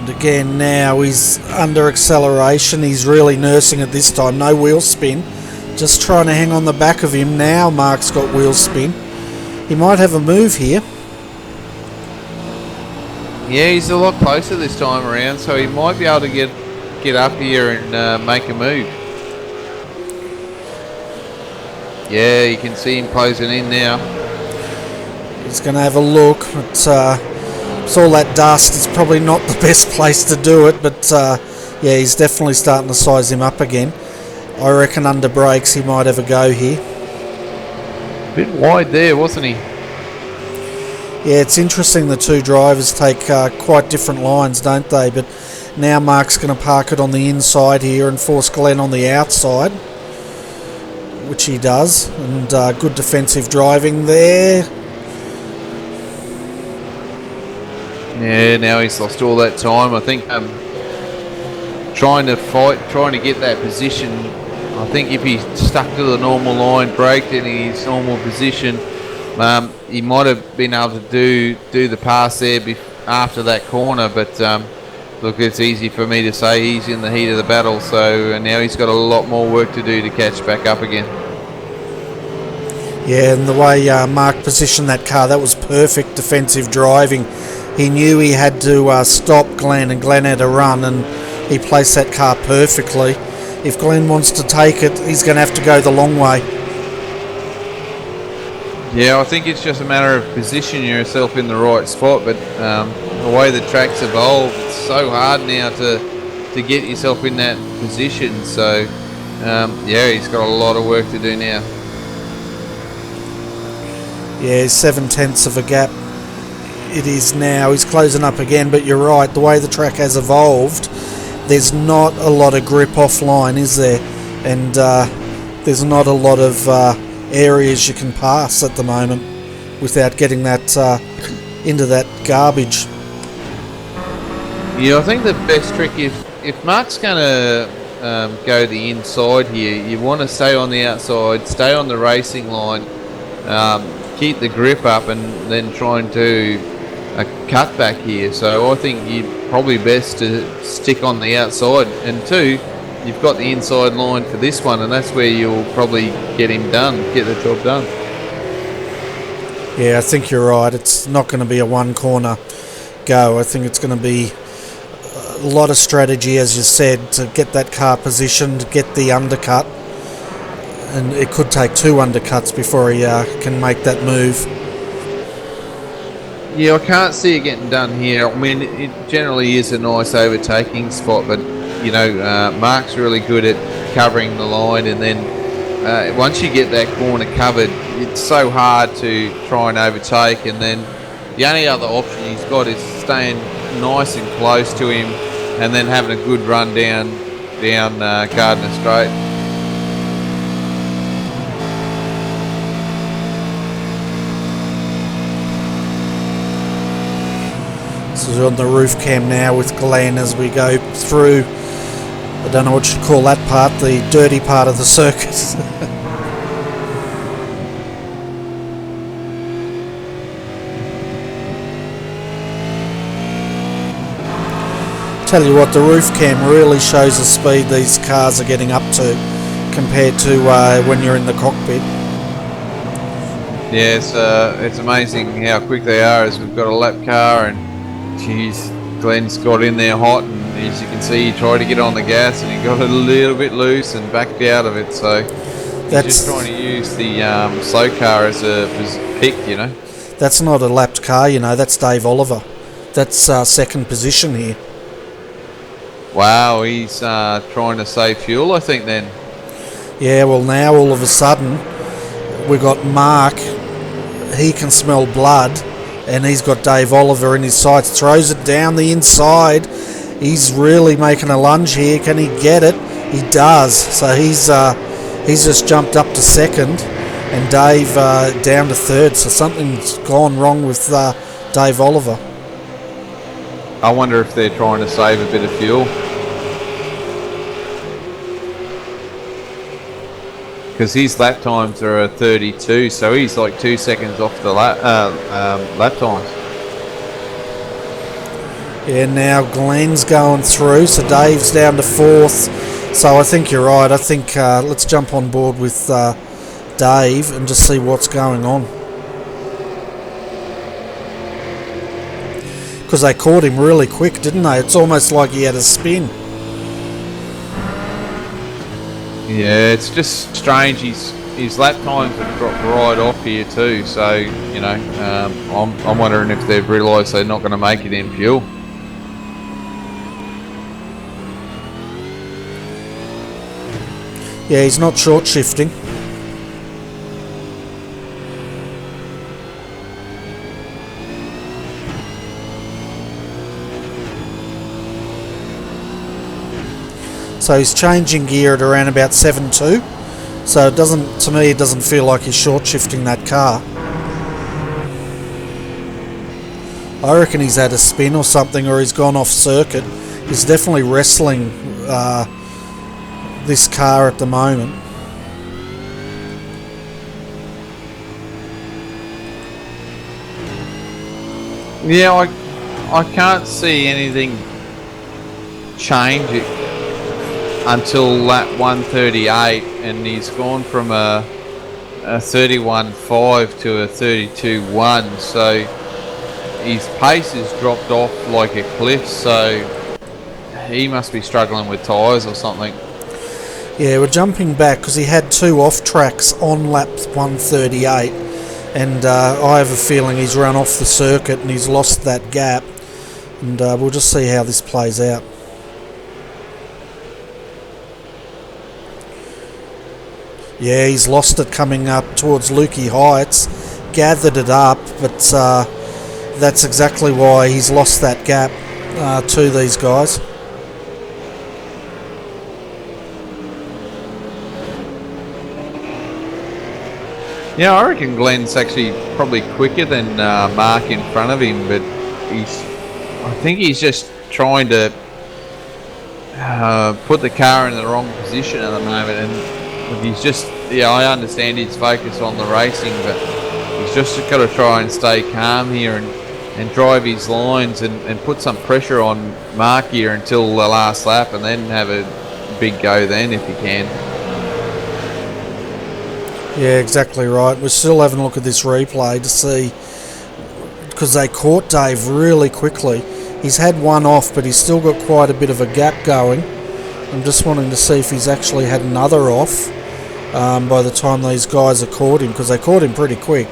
And again, now he's under acceleration. He's really nursing it this time. No wheel spin. Just trying to hang on the back of him. Now Mark's got wheel spin. He might have a move here. Yeah, he's a lot closer this time around, so he might be able to get up here and make a move. Yeah, you can see him closing in now. He's going to have a look. It's all that dust. It's probably not the best place to do it, but yeah, he's definitely starting to size him up again. I reckon under brakes he might have a go here. A bit wide there, wasn't he? Yeah, it's interesting the two drivers take quite different lines, don't they? But now Mark's going to park it on the inside here and force Glenn on the outside, which he does. And good defensive driving there. Yeah, now he's lost all that time. I think trying to get that position. I think if he stuck to the normal line, braked in his normal position, he might have been able to do the pass there after that corner. But look, it's easy for me to say he's in the heat of the battle. So now he's got a lot more work to do to catch back up again. Yeah, and the way Mark positioned that car, that was perfect defensive driving. He knew he had to stop Glenn, and Glenn had to run, and he placed that car perfectly. If Glenn wants to take it, he's going to have to go the long way. Yeah, I think it's just a matter of positioning yourself in the right spot, but the way the track's evolved, it's so hard now to get yourself in that position. So, yeah, he's got a lot of work to do now. Yeah, 7/10 of a gap it is now. He's closing up again, but you're right, the way the track has evolved, there's not a lot of grip offline, is there? And there's not a lot of areas you can pass at the moment without getting that into that garbage. Yeah, I think the best trick, if Mark's going to go the inside here, you want to stay on the outside, stay on the racing line, keep the grip up, and then try and do a cutback here. So I think you're probably best to stick on the outside, and two, you've got the inside line for this one, and that's where you'll probably get the job done. Yeah, I think you're right. It's not going to be a one corner go. I think it's going to be a lot of strategy, as you said, to get that car positioned, get the undercut, and it could take two undercuts before he can make that move. Yeah, I can't see it getting done here. I mean, it generally is a nice overtaking spot, but you know, Mark's really good at covering the line, and then once you get that corner covered, it's so hard to try and overtake, and then the only other option he's got is staying nice and close to him and then having a good run down Gardner Straight. So we're on the roof cam now with Glenn as we go through, I don't know what you call that part, the dirty part of the circuit. Tell you what, the roof cam really shows the speed these cars are getting up to compared to when you're in the cockpit. Yeah, it's amazing how quick they are, as we've got a lap car, and geez, Glenn's got in there hot, and as you can see, he tried to get on the gas and he got a little bit loose and backed out of it. So he's just trying to use the slow car as a pick, you know. That's not a lapped car, you know. That's Dave Oliver. That's second position here. Wow, he's trying to save fuel, I think, then. Yeah, well, now all of a sudden we've got Mark. He can smell blood, and he's got Dave Oliver in his sights. Throws it down the inside. He's really making a lunge here. Can he get it? He does. So he's just jumped up to second, and Dave down to third, so something's gone wrong with Dave Oliver. I wonder if they're trying to save a bit of fuel. Because his lap times are a 32, so he's like 2 seconds off the lap times. Yeah, now Glenn's going through, so Dave's down to fourth. So I think you're right. I think let's jump on board with Dave and just see what's going on. Because they caught him really quick, didn't they? It's almost like he had a spin. Yeah, it's just strange. His lap times have dropped right off here too. So you know, I'm wondering if they've realised they're not going to make it in fuel. Yeah, he's not short shifting. So he's changing gear at around about 7.2. So it doesn't, to me, it doesn't feel like he's short shifting that car. I reckon he's had a spin or something, or he's gone off circuit. He's definitely wrestling this car at the moment. Yeah, I can't see anything changing until lap 138, and he's gone from a 31.5 to a 32.1, so his pace has dropped off like a cliff, so he must be struggling with tyres or something. Yeah, we're jumping back because he had two off tracks on lap 138, and I have a feeling he's run off the circuit and he's lost that gap, and we'll just see how this plays out. Yeah, he's lost it coming up towards Lukey Heights, gathered it up, but that's exactly why he's lost that gap to these guys. Yeah, I reckon Glenn's actually probably quicker than Mark in front of him, but I think he's just trying to put the car in the wrong position at the moment, and he's just, yeah, I understand his focus on the racing, but he's just got to try and stay calm here and drive his lines and put some pressure on Mark here until the last lap, and then have a big go then if he can. Yeah, exactly right. We're still having a look at this replay to see, because they caught Dave really quickly. He's had one off, but he's still got quite a bit of a gap going. I'm just wanting to see if he's actually had another off by the time these guys have caught him, because they caught him pretty quick.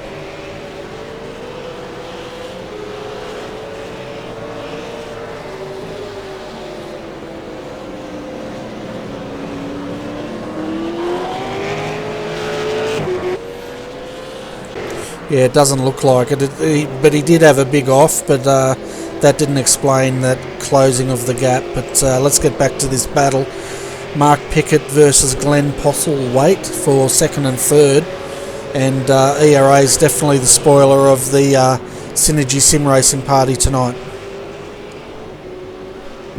Yeah, it doesn't look like it, but he did have a big off, but that didn't explain that closing of the gap. But let's get back to this battle. Mark Pickett versus Glenn Postlethwaite for second and third, and ERA is definitely the spoiler of the Synergy Sim Racing party tonight.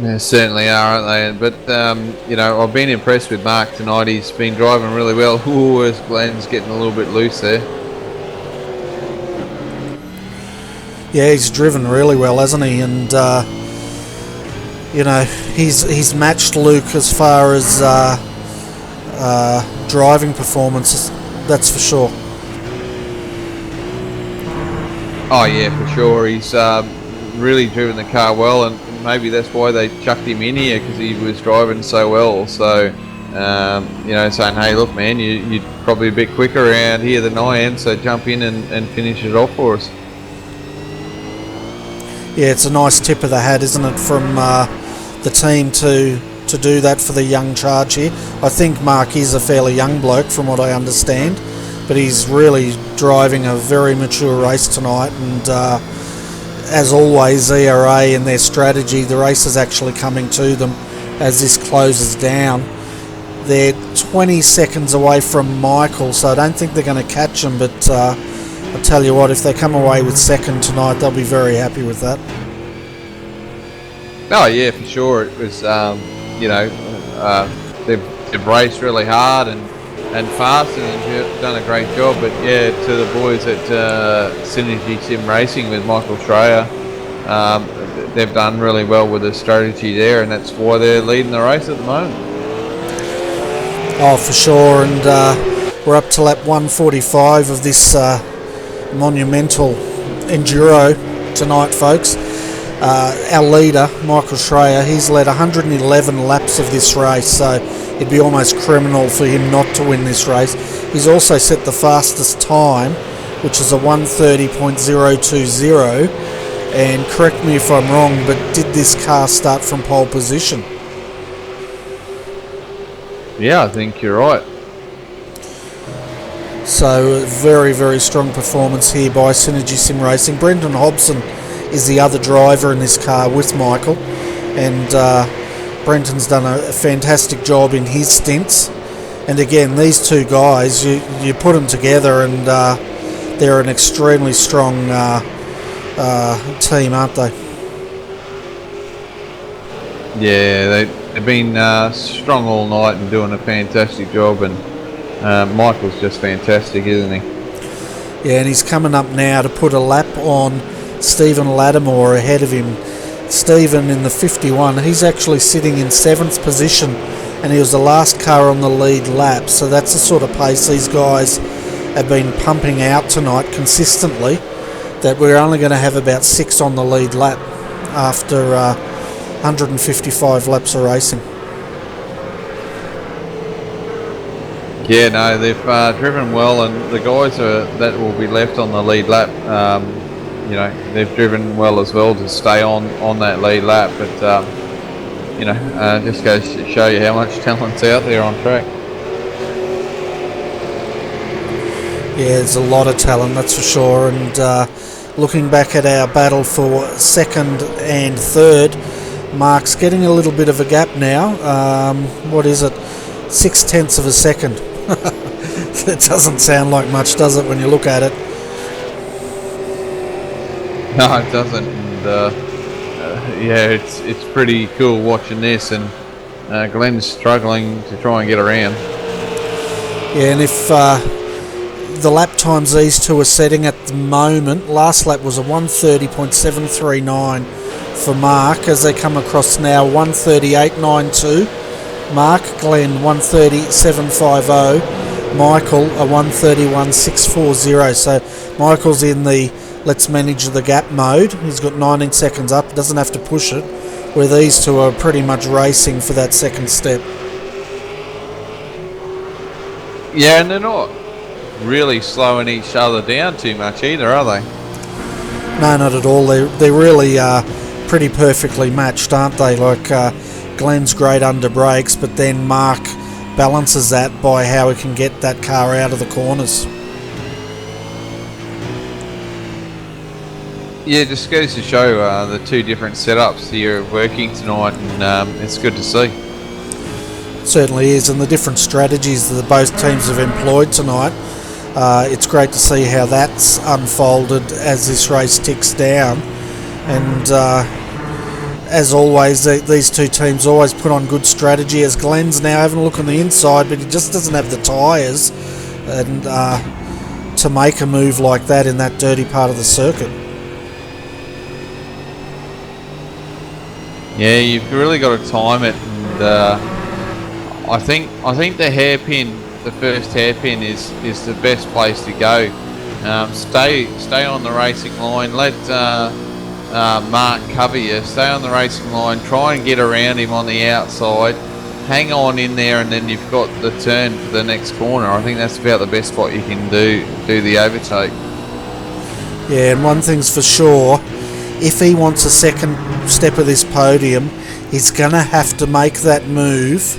Yeah, certainly are, aren't they? But you know, I've been impressed with Mark tonight. He's been driving really well. Ooh, as Glenn's getting a little bit loose there. Yeah, he's driven really well, hasn't he? And you know, he's matched Luke as far as driving performances. That's for sure. Oh yeah, for sure. He's really driven the car well, and maybe that's why they chucked him in here, because he was driving so well. So you know, saying, hey, look, man, you're probably a bit quicker around here than I am, so jump in and finish it off for us. Yeah, it's a nice tip of the hat, isn't it, from the team to do that for the young charge here. I think Mark is a fairly young bloke from what I understand, but he's really driving a very mature race tonight, and as always, ERA and their strategy, the race is actually coming to them as this closes down. They're 20 seconds away from Michael, so I don't think they're going to catch him, but I'll tell you what, if they come away with second tonight, they'll be very happy with that. Oh yeah, for sure. It was, they've raced really hard and fast, and they've done a great job. But yeah, to the boys at Synergy Sim Racing with Michael Schreier, they've done really well with the strategy there, and that's why they're leading the race at the moment. Oh, for sure, and we're up to lap 145 of this monumental enduro tonight, folks. Our leader, Michael Schreier, he's led 111 laps of this race, so it'd be almost criminal for him not to win this race. He's also set the fastest time, which is a 1:30.020, and correct me if I'm wrong, but did this car start from pole position? Yeah, I think you're right. So very, very strong performance here by Synergy Sim Racing. Brendan Hobson is the other driver in this car with Michael, and Brenton's done a fantastic job in his stints. And again, these two guys, you put them together and they're an extremely strong team, aren't they? Yeah, they've been strong all night and doing a fantastic job, and Michael's just fantastic, isn't he? Yeah, and he's coming up now to put a lap on Stephen Lattimore ahead of him. Stephen in the 51, he's actually sitting in 7th position, and he was the last car on the lead lap, so that's the sort of pace these guys have been pumping out tonight consistently, that we're only going to have about 6 on the lead lap after 155 laps of racing. Yeah, no, they've driven well, and the guys that will be left on the lead lap, they've driven well as well to stay on that lead lap. But just goes to show you how much talent's out there on track. Yeah, there's a lot of talent, that's for sure. And looking back at our battle for second and third, Mark's getting a little bit of a gap now. What is it? 0.6 of a second. It doesn't sound like much, does it, when you look at it? No, it doesn't. And it's pretty cool watching this, and Glenn's struggling to try and get around. Yeah, and if the lap times these two are setting at the moment, last lap was a 1:30.739 for Mark, as they come across now 1:38.92. Mark, Glenn 1:30.750, Michael a 1:31.640. So Michael's in the let's manage the gap mode. He's got 19 seconds up, doesn't have to push it, where these two are pretty much racing for that second step. Yeah, and they're not really slowing each other down too much either, are they? No, not at all. They really are pretty perfectly matched, aren't they? Like Glenn's great under brakes, but then Mark balances that by how he can get that car out of the corners. Yeah, just goes to show the two different setups here working tonight, and it's good to see. It certainly is, and the different strategies that both teams have employed tonight. It's great to see how that's unfolded as this race ticks down. And as always, these two teams always put on good strategy, as Glenn's now having a look on the inside, but he just doesn't have the tyres and to make a move like that in that dirty part of the circuit. Yeah, you've really got to time it, and I think the hairpin, the first hairpin, is the best place to go. Stay on the racing line. Let Mark cover you. Stay on the racing line. Try and get around him on the outside. Hang on in there, and then you've got the turn for the next corner. I think that's about the best spot you can do the overtake. Yeah, and one thing's for sure, if he wants a second step of this podium, he's going to have to make that move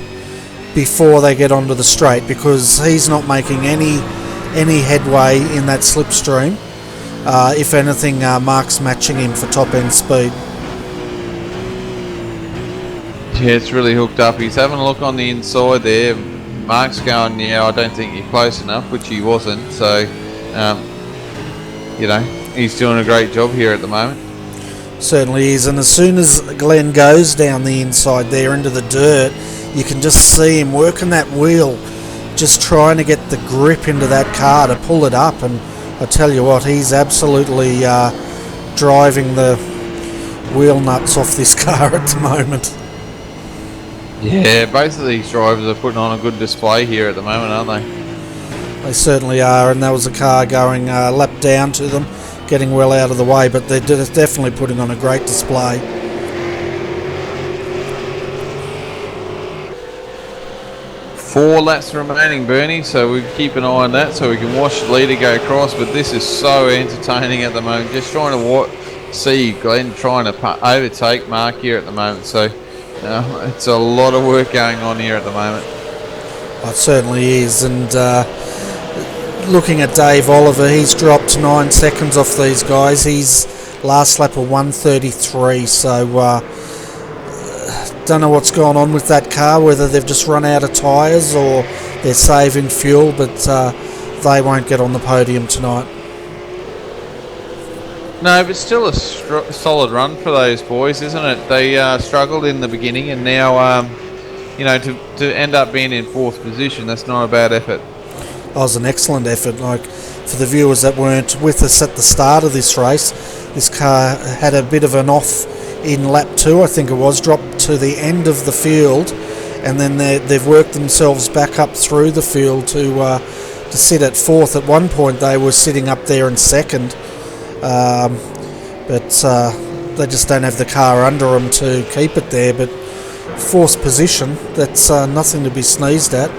before they get onto the straight, because he's not making any headway in that slipstream. If anything, Mark's matching him for top end speed. Yeah, it's really hooked up. He's having a look on the inside there. Mark's going, yeah, I don't think you're close enough, which he wasn't. So, you know, he's doing a great job here at the moment. Certainly is, and as soon as Glenn goes down the inside there into the dirt, you can just see him working that wheel, just trying to get the grip into that car to pull it up. And I tell you what, he's absolutely driving the wheel nuts off this car at the moment. Yeah, both of these drivers are putting on a good display here at the moment, aren't they? They certainly are, and there was a car going lap down to them, getting well out of the way, but they're definitely putting on a great display. Four laps remaining, Bernie, so we keep an eye on that so we can watch the leader go across. But this is so entertaining at the moment, just trying to see Glenn trying to overtake Mark here at the moment. So it's a lot of work going on here at the moment. It certainly is, and looking at Dave Oliver, he's dropped 9 seconds off these guys. He's last lap of 1:33, so don't know what's gone on with that car, whether they've just run out of tyres or they're saving fuel, but they won't get on the podium tonight. No, but still a solid run for those boys, isn't it? They struggled in the beginning, and now, you know, to end up being in 4th position, that's not a bad effort. That was an excellent effort. Like, for the viewers that weren't with us at the start of this race, this car had a bit of an off in lap 2, I think it was, dropped to the end of the field, and then they've worked themselves back up through the field to sit at 4th. At one point they were sitting up there in 2nd, but they just don't have the car under them to keep it there. But 4th position, that's nothing to be sneezed at.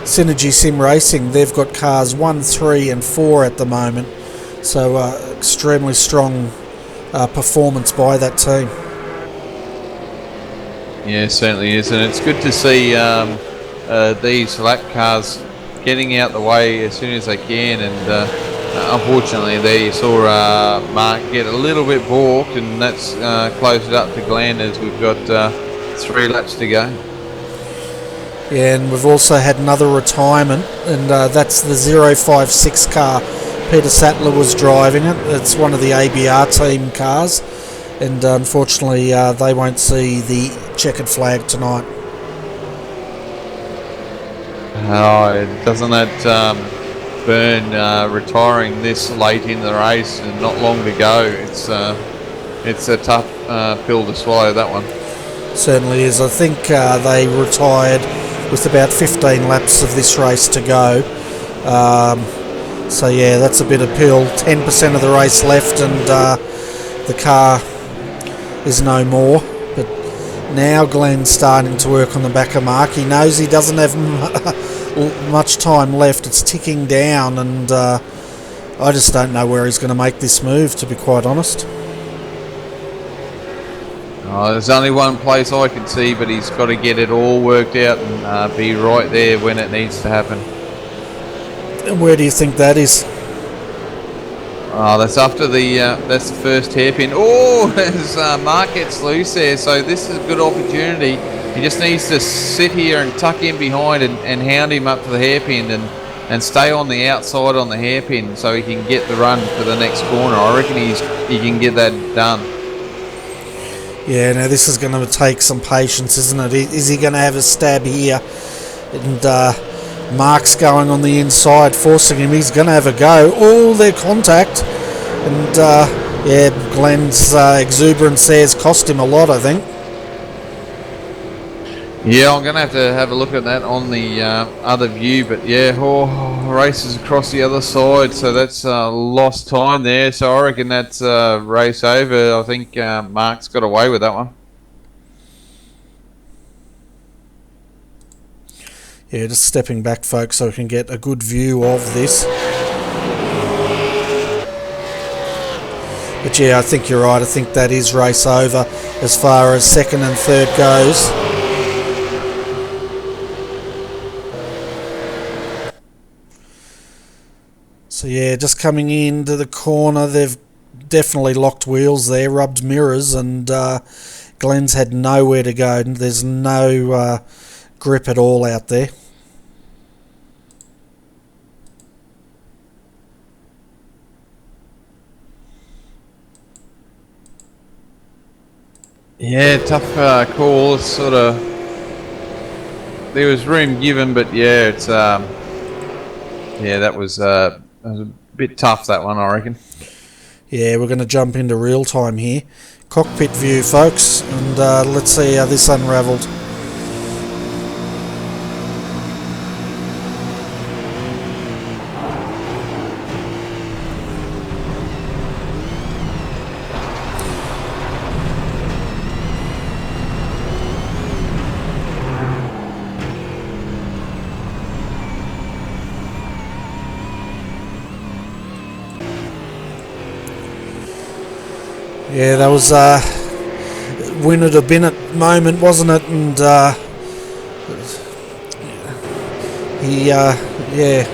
Synergy Sim Racing, they've got cars 1, 3 and 4 at the moment, so extremely strong performance by that team. Yeah, certainly is, and it's good to see these lap cars getting out the way as soon as they can. And unfortunately, there you saw Mark get a little bit balked, and that's closed it up to Glenn as we've got 3 laps to go. Yeah, and we've also had another retirement, and that's the 056 car. Peter Sattler was driving it. It's one of the ABR team cars, and unfortunately they won't see the checkered flag tonight. Oh, doesn't that burn retiring this late in the race and not long to go? It's a tough pill to swallow, that one. Certainly is. I think they retired with about 15 laps of this race to go. So yeah, that's a bit of pill. 10% of the race left, and the car is no more. But now Glenn's starting to work on the back of Mark. He knows he doesn't have much time left. It's ticking down, and I just don't know where he's going to make this move, to be quite honest. There's only one place I can see, but he's got to get it all worked out and be right there when it needs to happen. And where do you think that is? That's after that's the first hairpin. Oh, as Mark gets loose there, so this is a good opportunity. He just needs to sit here and tuck in behind and hound him up to the hairpin and stay on the outside on the hairpin so he can get the run for the next corner. I reckon he can get that done. Yeah, now this is going to take some patience, isn't it? Is he going to have a stab here? And Mark's going on the inside, forcing him. He's going to have a go. Oh, their contact. And yeah, Glenn's exuberance there has cost him a lot, I think. Yeah, I'm going to have a look at that on the other view, but yeah, races across the other side, so that's lost time there. So I reckon that's race over. I think Mark's got away with that one. Yeah, just stepping back, folks, so we can get a good view of this. But yeah, I think you're right. I think that is race over as far as second and third goes. So yeah, just coming into the corner, they've definitely locked wheels there, rubbed mirrors, and Glenn's had nowhere to go. There's no grip at all out there. Yeah, tough call. Sort of, there was room given, but yeah, it's yeah, that was a bit tough, that one, I reckon. Yeah, we're going to jump into real time here. Cockpit view, folks, and let's see how this unravelled. Yeah, that was win it or bin it moment, wasn't it? And he, yeah,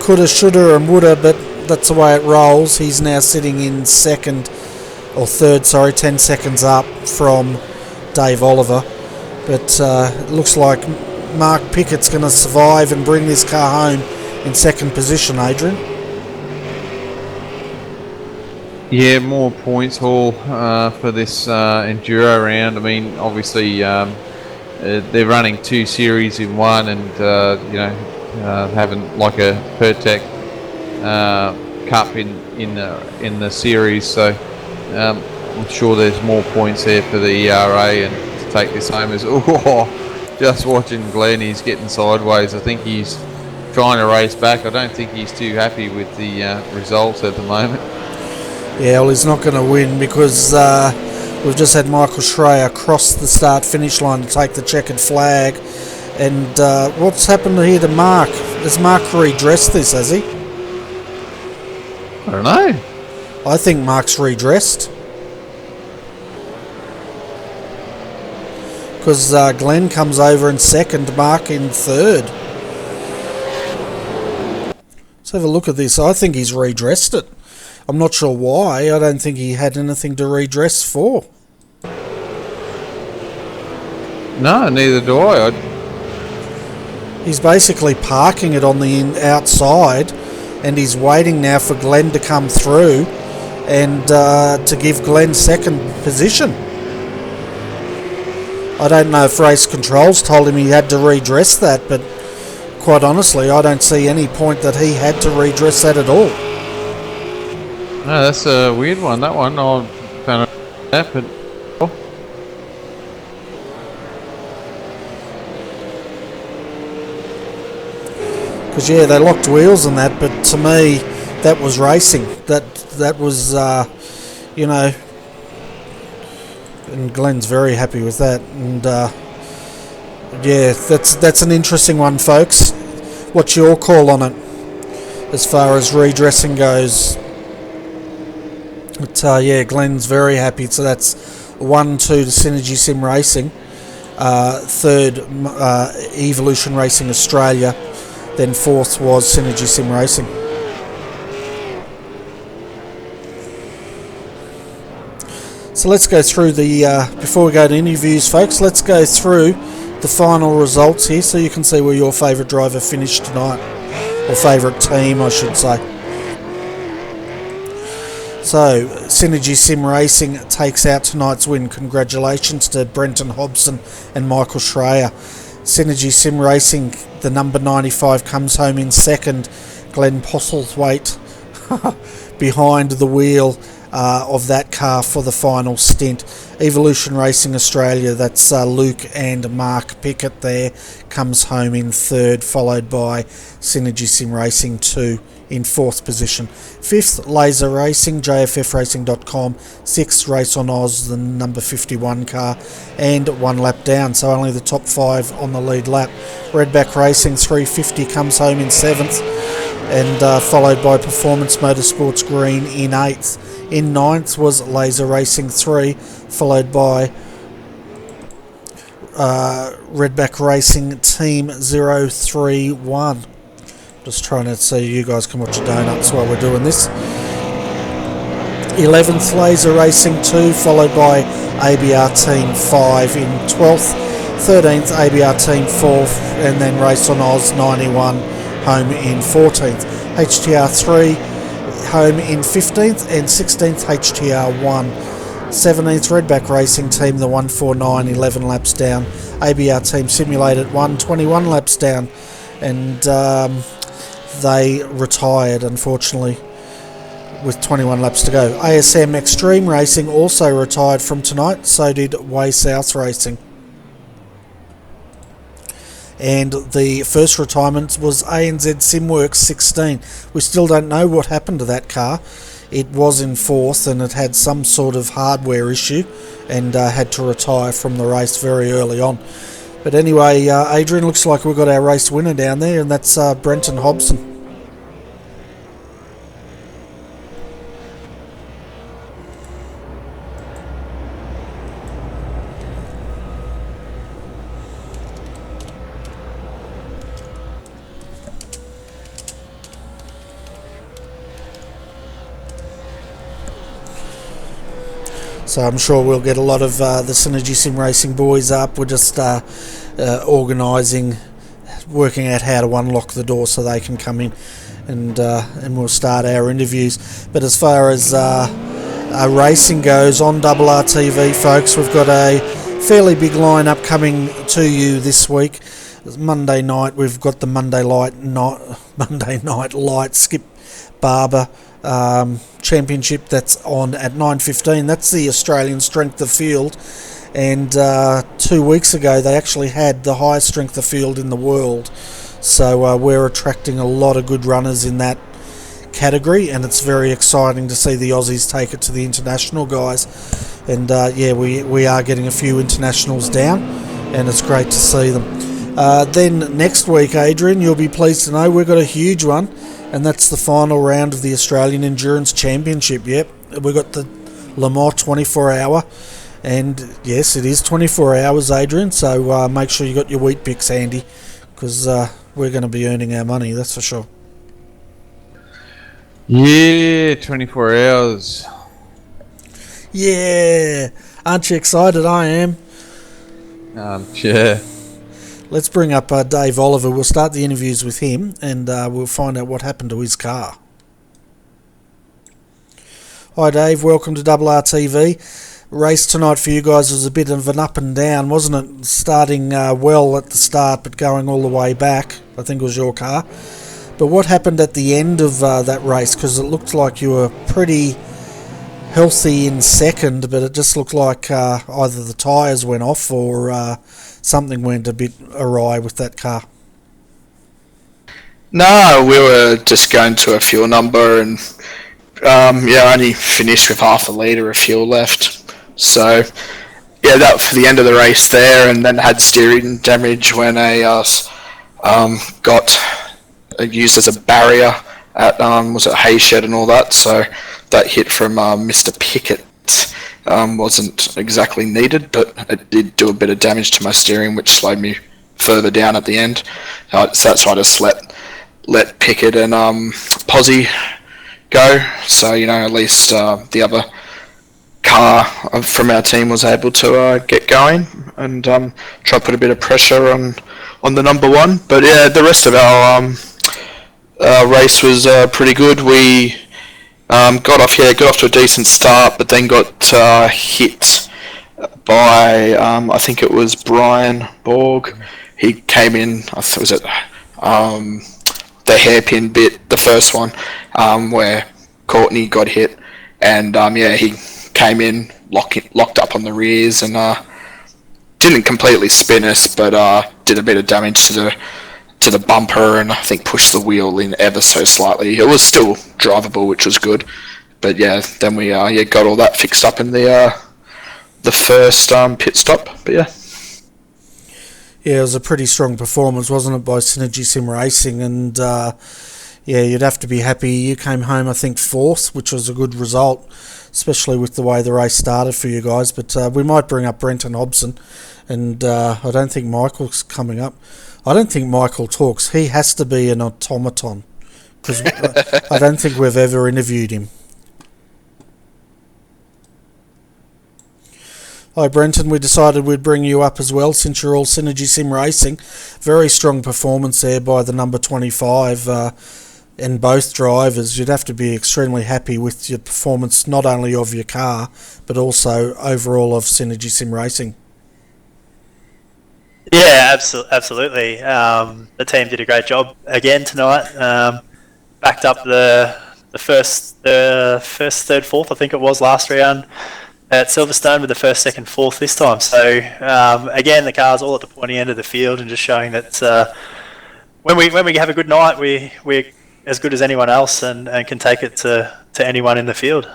coulda, shoulda, and woulda, but that's the way it rolls. He's now sitting in second, or third, sorry, 10 seconds up from Dave Oliver. But it looks like Mark Pickett's going to survive and bring this car home in second position, Adrian. Yeah, more points haul for this enduro round. I mean, obviously they're running 2 series in one, and you know, having like a Pertec Cup in the series. So I'm sure there's more points there for the ERA and to take this home. As just watching Glenn, he's getting sideways. I think he's trying to race back. I don't think he's too happy with the results at the moment. Yeah, well, he's not going to win because we've just had Michael Schreier cross the start-finish line to take the checkered flag. And what's happened here to Mark? Has Mark redressed this, has he? I don't know. I think Mark's redressed. Because Glenn comes over in second, Mark in third. Let's have a look at this. I think he's redressed it. I'm not sure why. I don't think he had anything to redress for. No, neither do I. He's basically parking it on the outside, and he's waiting now for Glenn to come through and to give Glenn second position. I don't know if race controls told him he had to redress that, but quite honestly, I don't see any point that he had to redress that at all. No, that's a weird one. That one, I found that, but because yeah, they locked wheels on that, but to me, that was racing. That was, you know, and Glenn's very happy with that. And yeah, that's an interesting one, folks. What's your call on it as far as redressing goes? But yeah, Glenn's very happy. So that's 1-2 to Synergy Sim Racing, third Evolution Racing Australia, then fourth was Synergy Sim Racing. So let's go through the, before we go to interviews, folks, let's go through the final results here so you can see where your favourite driver finished tonight, or favourite team, I should say. So, Synergy Sim Racing takes out tonight's win. Congratulations to Brenton Hobson and Michael Schreier. Synergy Sim Racing, the number 95, comes home in second. Glenn Postlethwaite behind the wheel of that car for the final stint. Evolution Racing Australia, that's Luke and Mark Pickett there, comes home in third, followed by Synergy Sim Racing 2 in fourth position. Fifth, Laser Racing, jffracing.com. Sixth, Race on Oz, the number 51 car, and one lap down, so only the top 5 on the lead lap. Redback Racing 350 comes home in seventh, and followed by Performance Motorsports Green in eighth. In ninth was Laser Racing 3, followed by Redback Racing Team 031. Just trying to see you guys can watch your donuts while we're doing this. 11th Laser Racing 2, followed by ABR Team 5 in 12th. 13th ABR Team 4th, and then Race on Oz 91 home in 14th. HTR 3 home in 15th, and 16th HTR 1 17th Redback Racing Team, the 149, 11 laps down. ABR Team Simulated 121 laps down, and they retired, unfortunately, with 21 laps to go. ASM Extreme Racing also retired from tonight, so did Way South Racing. And the first retirement was ANZ Simworks 16. We still don't know what happened to that car. It was in fourth and it had some sort of hardware issue and had to retire from the race very early on. But anyway, Adrian, looks like we've got our race winner down there, and that's Brenton Hobson. So I'm sure we'll get a lot of the Synergy Sim Racing boys up. We're just organising, working out how to unlock the door so they can come in, and we'll start our interviews. But as far as racing goes on RRTV, folks, we've got a fairly big lineup coming to you this week. Monday night we've got the Monday Night Light Skip Barber Championship that's on at 9:15. That's the Australian Strength of Field, and 2 weeks ago they actually had the highest strength of field in the world, so we're attracting a lot of good runners in that category, and it's very exciting to see the Aussies take it to the international guys. And we are getting a few internationals down, and it's great to see them. Then next week, Adrian, you'll be pleased to know we've got a huge one, and that's the final round of the Australian Endurance Championship. Yep, we've got the Le Mans 24 hour, and yes, it is 24 hours, Adrian, so make sure you got your wheat picks handy, because we're going to be earning our money, that's for sure. Yeah, 24 hours. Yeah, aren't you excited? I am. Yeah. Let's bring up Dave Oliver. We'll start the interviews with him, and we'll find out what happened to his car. Hi Dave, welcome to RRTV. Race tonight for you guys was a bit of an up and down, wasn't it? Starting well at the start, but going all the way back. I think it was your car. But what happened at the end of that race? Because it looked like you were pretty healthy in second, but it just looked like either the tyres went off or something went a bit awry with that car. No, we were just going to a fuel number, and only finished with half a litre of fuel left. So yeah, that for the end of the race there, and then had steering damage when I got used as a barrier at was it Hayshed and all that. So that hit from Mr. Pickett wasn't exactly needed, but it did do a bit of damage to my steering, which slowed me further down at the end. So that's why I just let Pickett and Posy go. So at least the other car from our team was able to get going and try to put a bit of pressure on the number one. But yeah, the rest of our race was pretty good. We got off to a decent start, but then got hit by I think it was Brian Borg. He came in, I thought was it the hairpin bit, the first one, where Courtney got hit, and he came in, locked up on the rears, and didn't completely spin us, but did a bit of damage to the bumper, and I think pushed the wheel in ever so slightly. It was still drivable, which was good, but yeah, then we got all that fixed up in the first pit stop. But yeah, it was a pretty strong performance, wasn't it, by Synergy Sim Racing, and you'd have to be happy. You came home, I think, fourth, which was a good result, especially with the way the race started for you guys. But we might bring up Brenton Hobson, and I don't think Michael's coming up. I don't think Michael talks. He has to be an automaton, because I don't think we've ever interviewed him. Hi Brenton, we decided we'd bring you up as well since you're all Synergy Sim Racing. Very strong performance there by the number 25. and both drivers, you'd have to be extremely happy with your performance, not only of your car, but also overall of Synergy Sim Racing. Yeah, absolutely. The team did a great job again tonight. Backed up the first, third, fourth, I think it was last round at Silverstone, with the first, second, fourth this time. So again, the cars all at the pointy end of the field, and just showing that when we have a good night, we're as good as anyone else, and can take it to anyone in the field.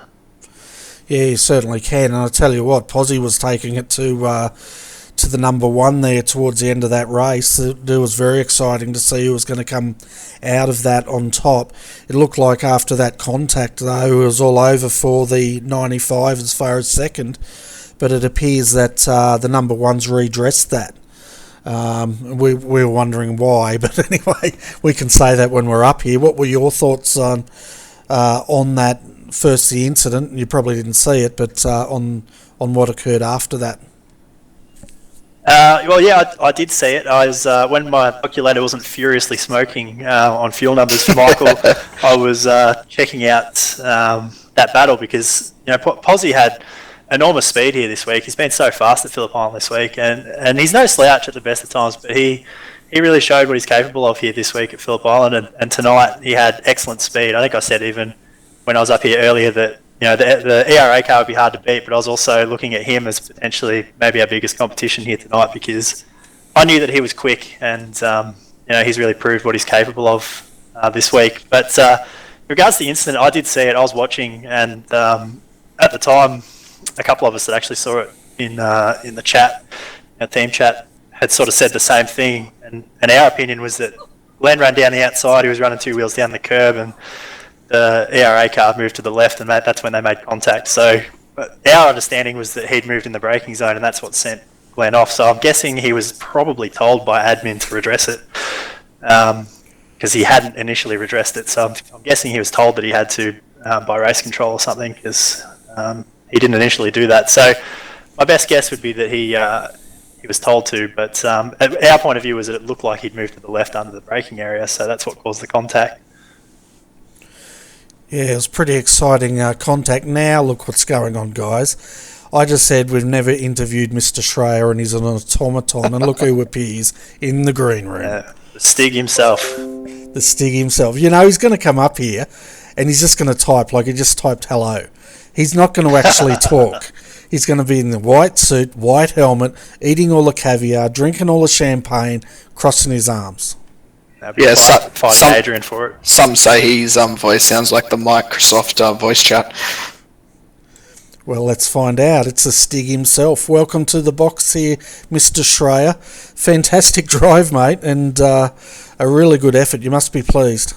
Yeah, you certainly can. And I tell you what, Pozzie was taking it to the number one there towards the end of that race. It was very exciting to see who was going to come out of that on top. It looked like after that contact, though, it was all over for the 95 as far as second, but it appears that the number one's redressed that. We were wondering why, but anyway, we can say that when we're up here. What were your thoughts on that? First, the incident, you probably didn't see it, but on what occurred after that. Well, yeah, I did see it. I was when my calculator wasn't furiously smoking on fuel numbers for Michael. I was checking out that battle, because Pozzie had enormous speed here this week. He's been so fast at Phillip Island this week, and he's no slouch at the best of times. But he really showed what he's capable of here this week at Phillip Island, and tonight he had excellent speed. I think I said even when I was up here earlier that the ERA car would be hard to beat, but I was also looking at him as potentially maybe our biggest competition here tonight, because I knew that he was quick, and he's really proved what he's capable of this week. But in regards to the incident, I did see it. I was watching, and at the time, a couple of us that actually saw it in the chat, our team chat, had sort of said the same thing, and our opinion was that Glenn ran down the outside. He was running two wheels down the curb, and the ERA car moved to the left, and that's when they made contact. So our understanding was that he'd moved in the braking zone, and that's what sent Glenn off. So I'm guessing he was probably told by admin to redress it, because he hadn't initially redressed it. So I'm guessing he was told that he had to by race control or something, because he didn't initially do that. So my best guess would be that he was told to, but our point of view was that it looked like he'd moved to the left under the braking area, so that's what caused the contact. Yeah, it was pretty exciting contact. Now look what's going on, guys. I just said we've never interviewed Mr. Schreier, and he's an automaton, and look who appears in the green room. The Stig himself. The Stig himself. He's going to come up here, and he's just going to type like he just typed hello. He's not going to actually talk. He's going to be in the white suit, white helmet, eating all the caviar, drinking all the champagne, crossing his arms. Yeah, find Adrian for it. Some say his voice sounds like the Microsoft voice chat. Well, let's find out. It's a Stig himself. Welcome to the box here, Mr. Schreier. Fantastic drive, mate, and a really good effort. You must be pleased.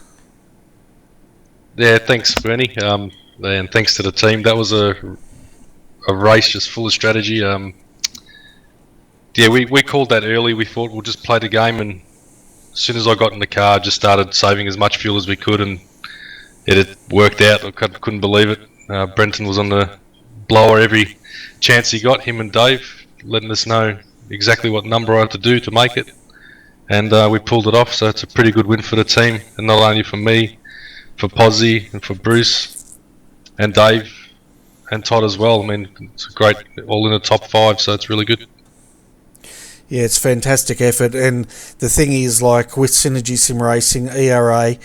Yeah, thanks, Bernie, and thanks to the team. That was a race just full of strategy. Yeah, we called that early. We thought we'll just play the game, and as soon as I got in the car, just started saving as much fuel as we could, and it worked out. I couldn't believe it. Brenton was on the blower every chance he got, him and Dave, letting us know exactly what number I had to do to make it, and we pulled it off. So it's a pretty good win for the team, and not only for me, for Pozzie and for Bruce and Dave and Todd as well. I mean, it's a great, all in the top 5, so it's really good. Yeah, it's fantastic effort, and the thing is, like with Synergy Sim Racing, ERA,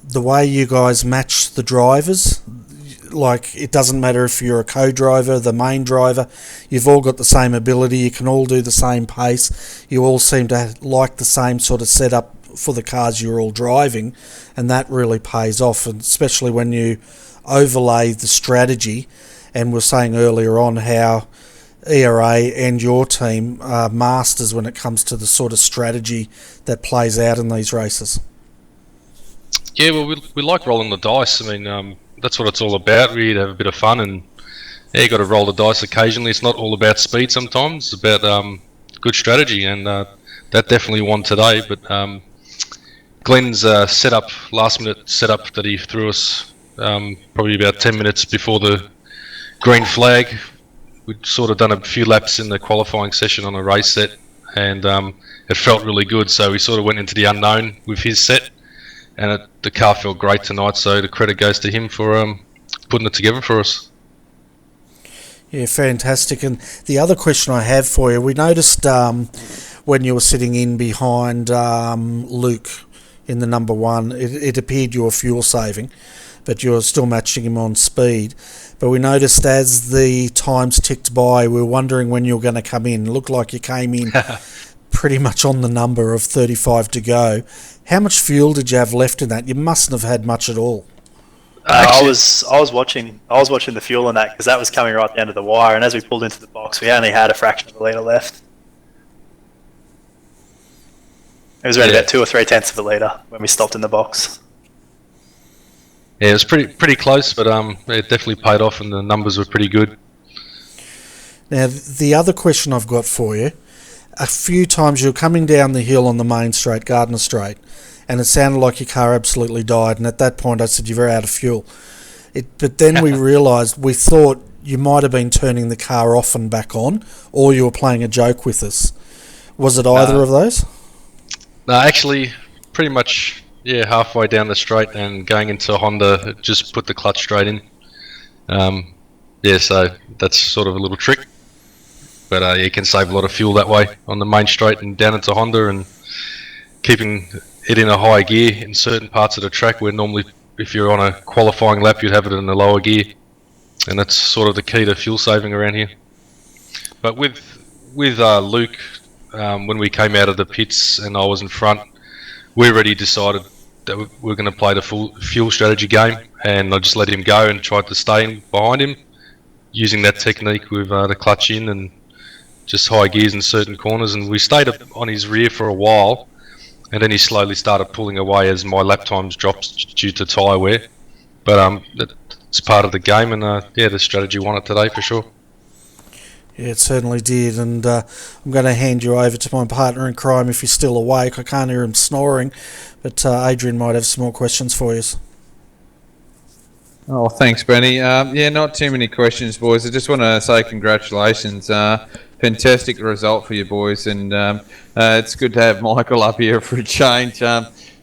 the way you guys match the drivers, like it doesn't matter if you're a co-driver, the main driver, you've all got the same ability, you can all do the same pace, you all seem to like the same sort of setup for the cars you're all driving, and that really pays off, and especially when you overlay the strategy. And we're saying earlier on how ERA and your team are masters when it comes to the sort of strategy that plays out in these races. Yeah, well, we like rolling the dice. I mean, that's what it's all about. We have a bit of fun, and yeah, you got to roll the dice occasionally. It's not all about speed sometimes. It's about good strategy, and that definitely won today. But Glenn's last minute setup that he threw us probably about 10 minutes before the green flag. We'd sort of done a few laps in the qualifying session on a race set, and it felt really good. So we sort of went into the unknown with his set, and the car felt great tonight. So the credit goes to him for putting it together for us. Yeah, fantastic. And the other question I have for you, we noticed when you were sitting in behind Luke in the number one, it appeared you were fuel saving, but you were still matching him on speed. But we noticed as the times ticked by, we were wondering when you were going to come in. It looked like you came in pretty much on the number of 35 to go. How much fuel did you have left in that? You mustn't have had much at all. I was watching the fuel in that because that was coming right at the end of the wire, and as we pulled into the box, we only had a fraction of a litre left. It was around about 2 or 3/10 of a litre when we stopped in the box. Yeah, it was pretty close, but it definitely paid off, and the numbers were pretty good. Now, the other question I've got for you, a few times you were coming down the hill on the main straight, Gardner Straight, and it sounded like your car absolutely died, and at that point I said, you're very out of fuel. But then we realised, we thought you might have been turning the car off and back on, or you were playing a joke with us. Was it either of those? No, actually, pretty much, yeah, halfway down the straight and going into Honda, just put the clutch straight in. Yeah, so that's sort of a little trick. But you can save a lot of fuel that way on the main straight and down into Honda, and keeping it in a high gear in certain parts of the track where normally if you're on a qualifying lap you'd have it in a lower gear, and that's sort of the key to fuel saving around here. But with Luke, when we came out of the pits and I was in front, we already decided that we're going to play the full fuel strategy game, and I just let him go and tried to stay in behind him using that technique with the clutch in and just high gears in certain corners, and we stayed up on his rear for a while, and then he slowly started pulling away as my lap times dropped due to tyre wear. But it's part of the game, and yeah, the strategy won it today for sure. Yeah, it certainly did, and I'm going to hand you over to my partner in crime if he's still awake. I can't hear him snoring, but Adrian might have some more questions for you. Oh, thanks, Benny. Yeah, not too many questions, boys. I just want to say congratulations. Fantastic result for you boys, and it's good to have Michael up here for a change.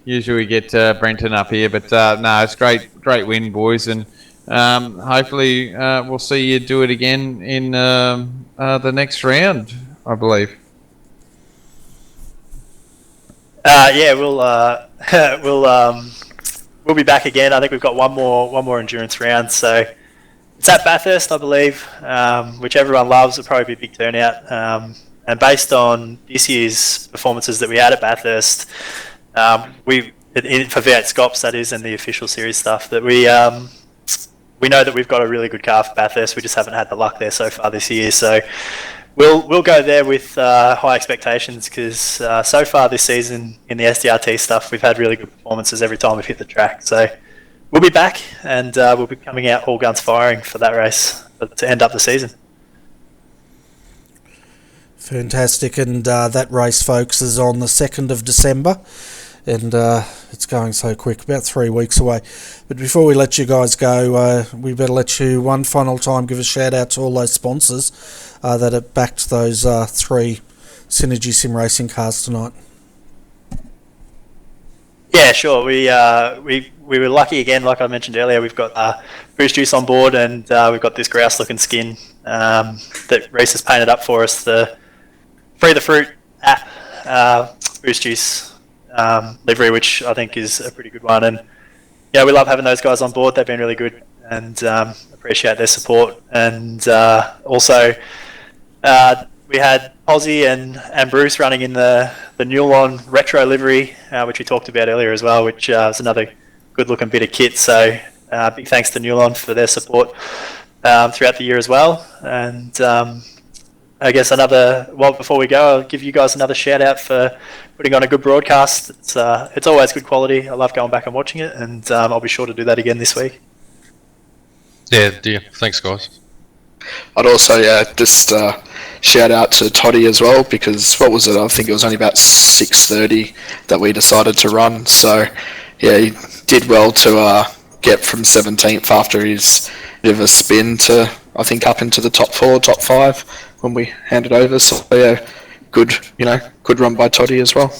Usually we get Brenton up here, but no, it's great win, boys, and hopefully we'll see you do it again in the next round, I believe. Yeah, we'll be back again. I think we've got one more endurance round, so it's at Bathurst, I believe, which everyone loves. It'll probably be a big turnout. And based on this year's performances that we had at Bathurst, for V8 Scops, that is, and the official series stuff, that we know that we've got a really good car for Bathurst. We just haven't had the luck there so far this year. So we'll go there with high expectations, because so far this season in the SDRT stuff, we've had really good performances every time we've hit the track. So we'll be back, and we'll be coming out all guns firing for that race to end up the season. Fantastic, and that race, folks, is on the 2nd of December, and it's going so quick, about 3 weeks away. But before we let you guys go, we better let you one final time give a shout out to all those sponsors that have backed those 3 Synergy Sim Racing cars tonight. Yeah, sure. We were lucky again, like I mentioned earlier. We've got Boost Juice on board, and we've got this grouse-looking skin that Reese has painted up for us. The Free the Fruit app, Boost Juice livery, which I think is a pretty good one. And yeah, we love having those guys on board. They've been really good, and appreciate their support. And also, we had Ozzy and Bruce running in the Newlon retro livery, which we talked about earlier as well, which is another good looking bit of kit. So big thanks to Newlon for their support throughout the year as well. And I guess before we go, I'll give you guys another shout out for putting on a good broadcast. It's always good quality. I love going back and watching it, and I'll be sure to do that again this week. Yeah, dear. Thanks, guys. I'd also just shout out to Toddy as well, because what was it? I think it was only about 6:30 that we decided to run. So yeah, he did well to get from 17th after his bit of a spin to, I think, up into the top 4, top 5 when we handed over. So yeah, good run by Toddy as well.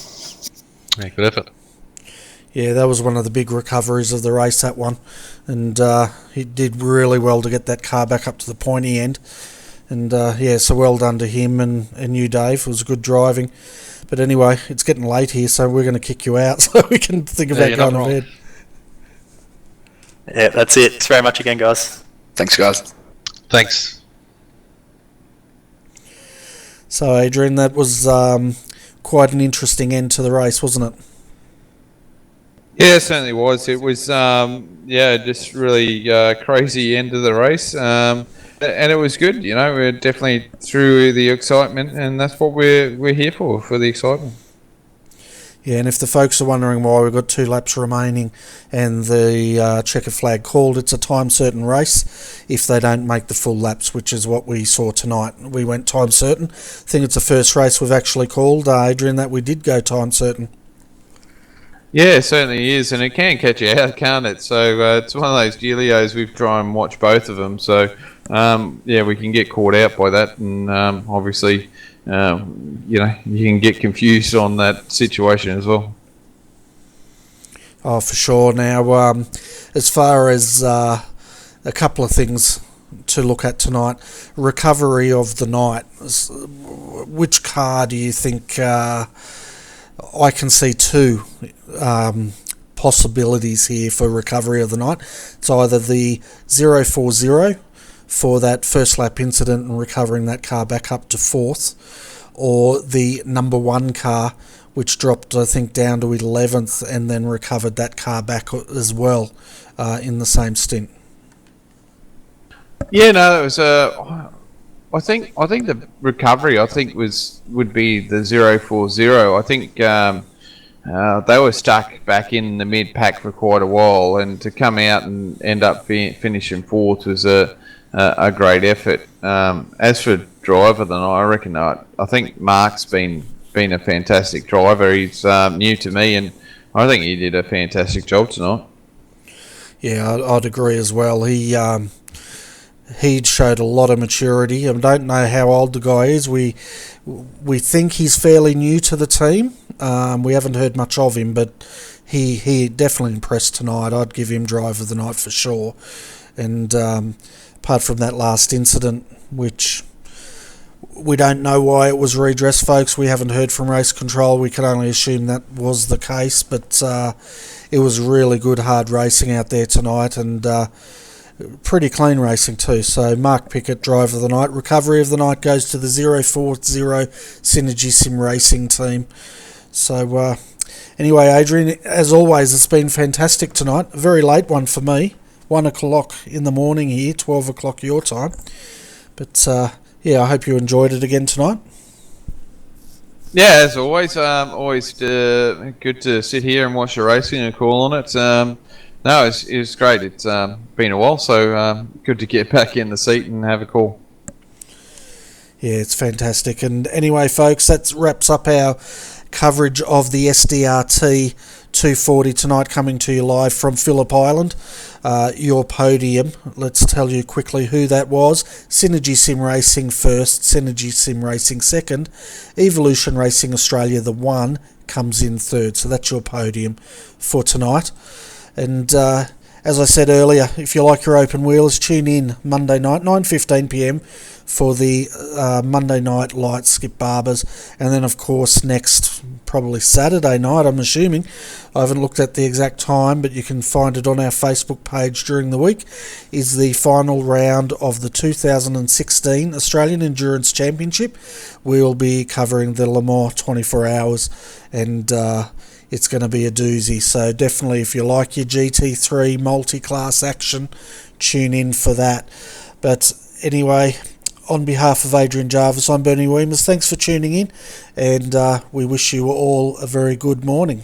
Yeah, good effort. Yeah, that was one of the big recoveries of the race, that one. And he did really well to get that car back up to the pointy end. And so well done to him and you, Dave. It was good driving. But anyway, it's getting late here, so we're going to kick you out so we can think about going to bed. Yeah, that's it. Thanks very much again, guys. Thanks, guys. Thanks. So, Adrian, that was quite an interesting end to the race, wasn't it? Yeah, it certainly was. It was, just really crazy end of the race. And it was good, we're definitely through the excitement, and that's what we're here for the excitement. Yeah, and if the folks are wondering why we've got 2 laps remaining and the checker flag called, it's a time certain race if they don't make the full laps, which is what we saw tonight. We went time certain. I think it's the first race we've actually called, Adrian, that we did go time certain. Yeah, it certainly is, and it can catch you out, can't it? So it's one of those dealios. We've tried and watch both of them, so we can get caught out by that, and obviously, you can get confused on that situation as well. Oh, for sure. Now, as far as a couple of things to look at tonight, recovery of the night. Which car do you think? I can see 2 possibilities here for recovery of the night. It's either the 040 for that first lap incident and recovering that car back up to 4th, or the number 1 car, which dropped, I think, down to 11th and then recovered that car back as well in the same stint. Yeah, no, that was I think the recovery would be the 040. I think they were stuck back in the mid pack for quite a while, and to come out and end up finishing 4th was a great effort. As for driver, then I reckon I think Mark's been a fantastic driver. He's new to me, and I think he did a fantastic job tonight. Yeah, I'd agree as well. He showed a lot of maturity. I don't know how old the guy is. We think he's fairly new to the team. We haven't heard much of him, but he definitely impressed tonight. I'd give him driver of the night for sure. And apart from that last incident, which we don't know why it was redressed, folks. We haven't heard from race control. We can only assume that was the case, but it was really good hard racing out there tonight, and pretty clean racing too. So Mark Pickett, driver of the night. Recovery of the night goes to the 040 Synergy Sim Racing team. So anyway, Adrian, as always, it's been fantastic tonight. A very late one for me. 1 o'clock in the morning here, 12 o'clock your time. But I hope you enjoyed it again tonight. Yeah, as always, always good to sit here and watch the racing and call on it. No, it was great. It's been a while, so good to get back in the seat and have a call. Yeah, it's fantastic. And anyway, folks, that wraps up our coverage of the SDRT 240 tonight, coming to you live from Phillip Island. Your podium, let's tell you quickly who that was. Synergy Sim Racing first, Synergy Sim Racing second, Evolution Racing Australia, the 1, comes in third. So that's your podium for tonight. And as I said earlier, if you like your open wheels, tune in Monday night, 9:15 p.m. for the Monday Night Light Skip Barbers. And then, of course, next, probably Saturday night, I'm assuming. I haven't looked at the exact time, but you can find it on our Facebook page during the week, is the final round of the 2016 Australian Endurance Championship. We'll be covering the Le Mans 24 hours, and it's going to be a doozy. So definitely, if you like your GT3 multi-class action, tune in for that. But anyway, on behalf of Adrian Jarvis, I'm Bernie Weemers. Thanks for tuning in, and we wish you all a very good morning.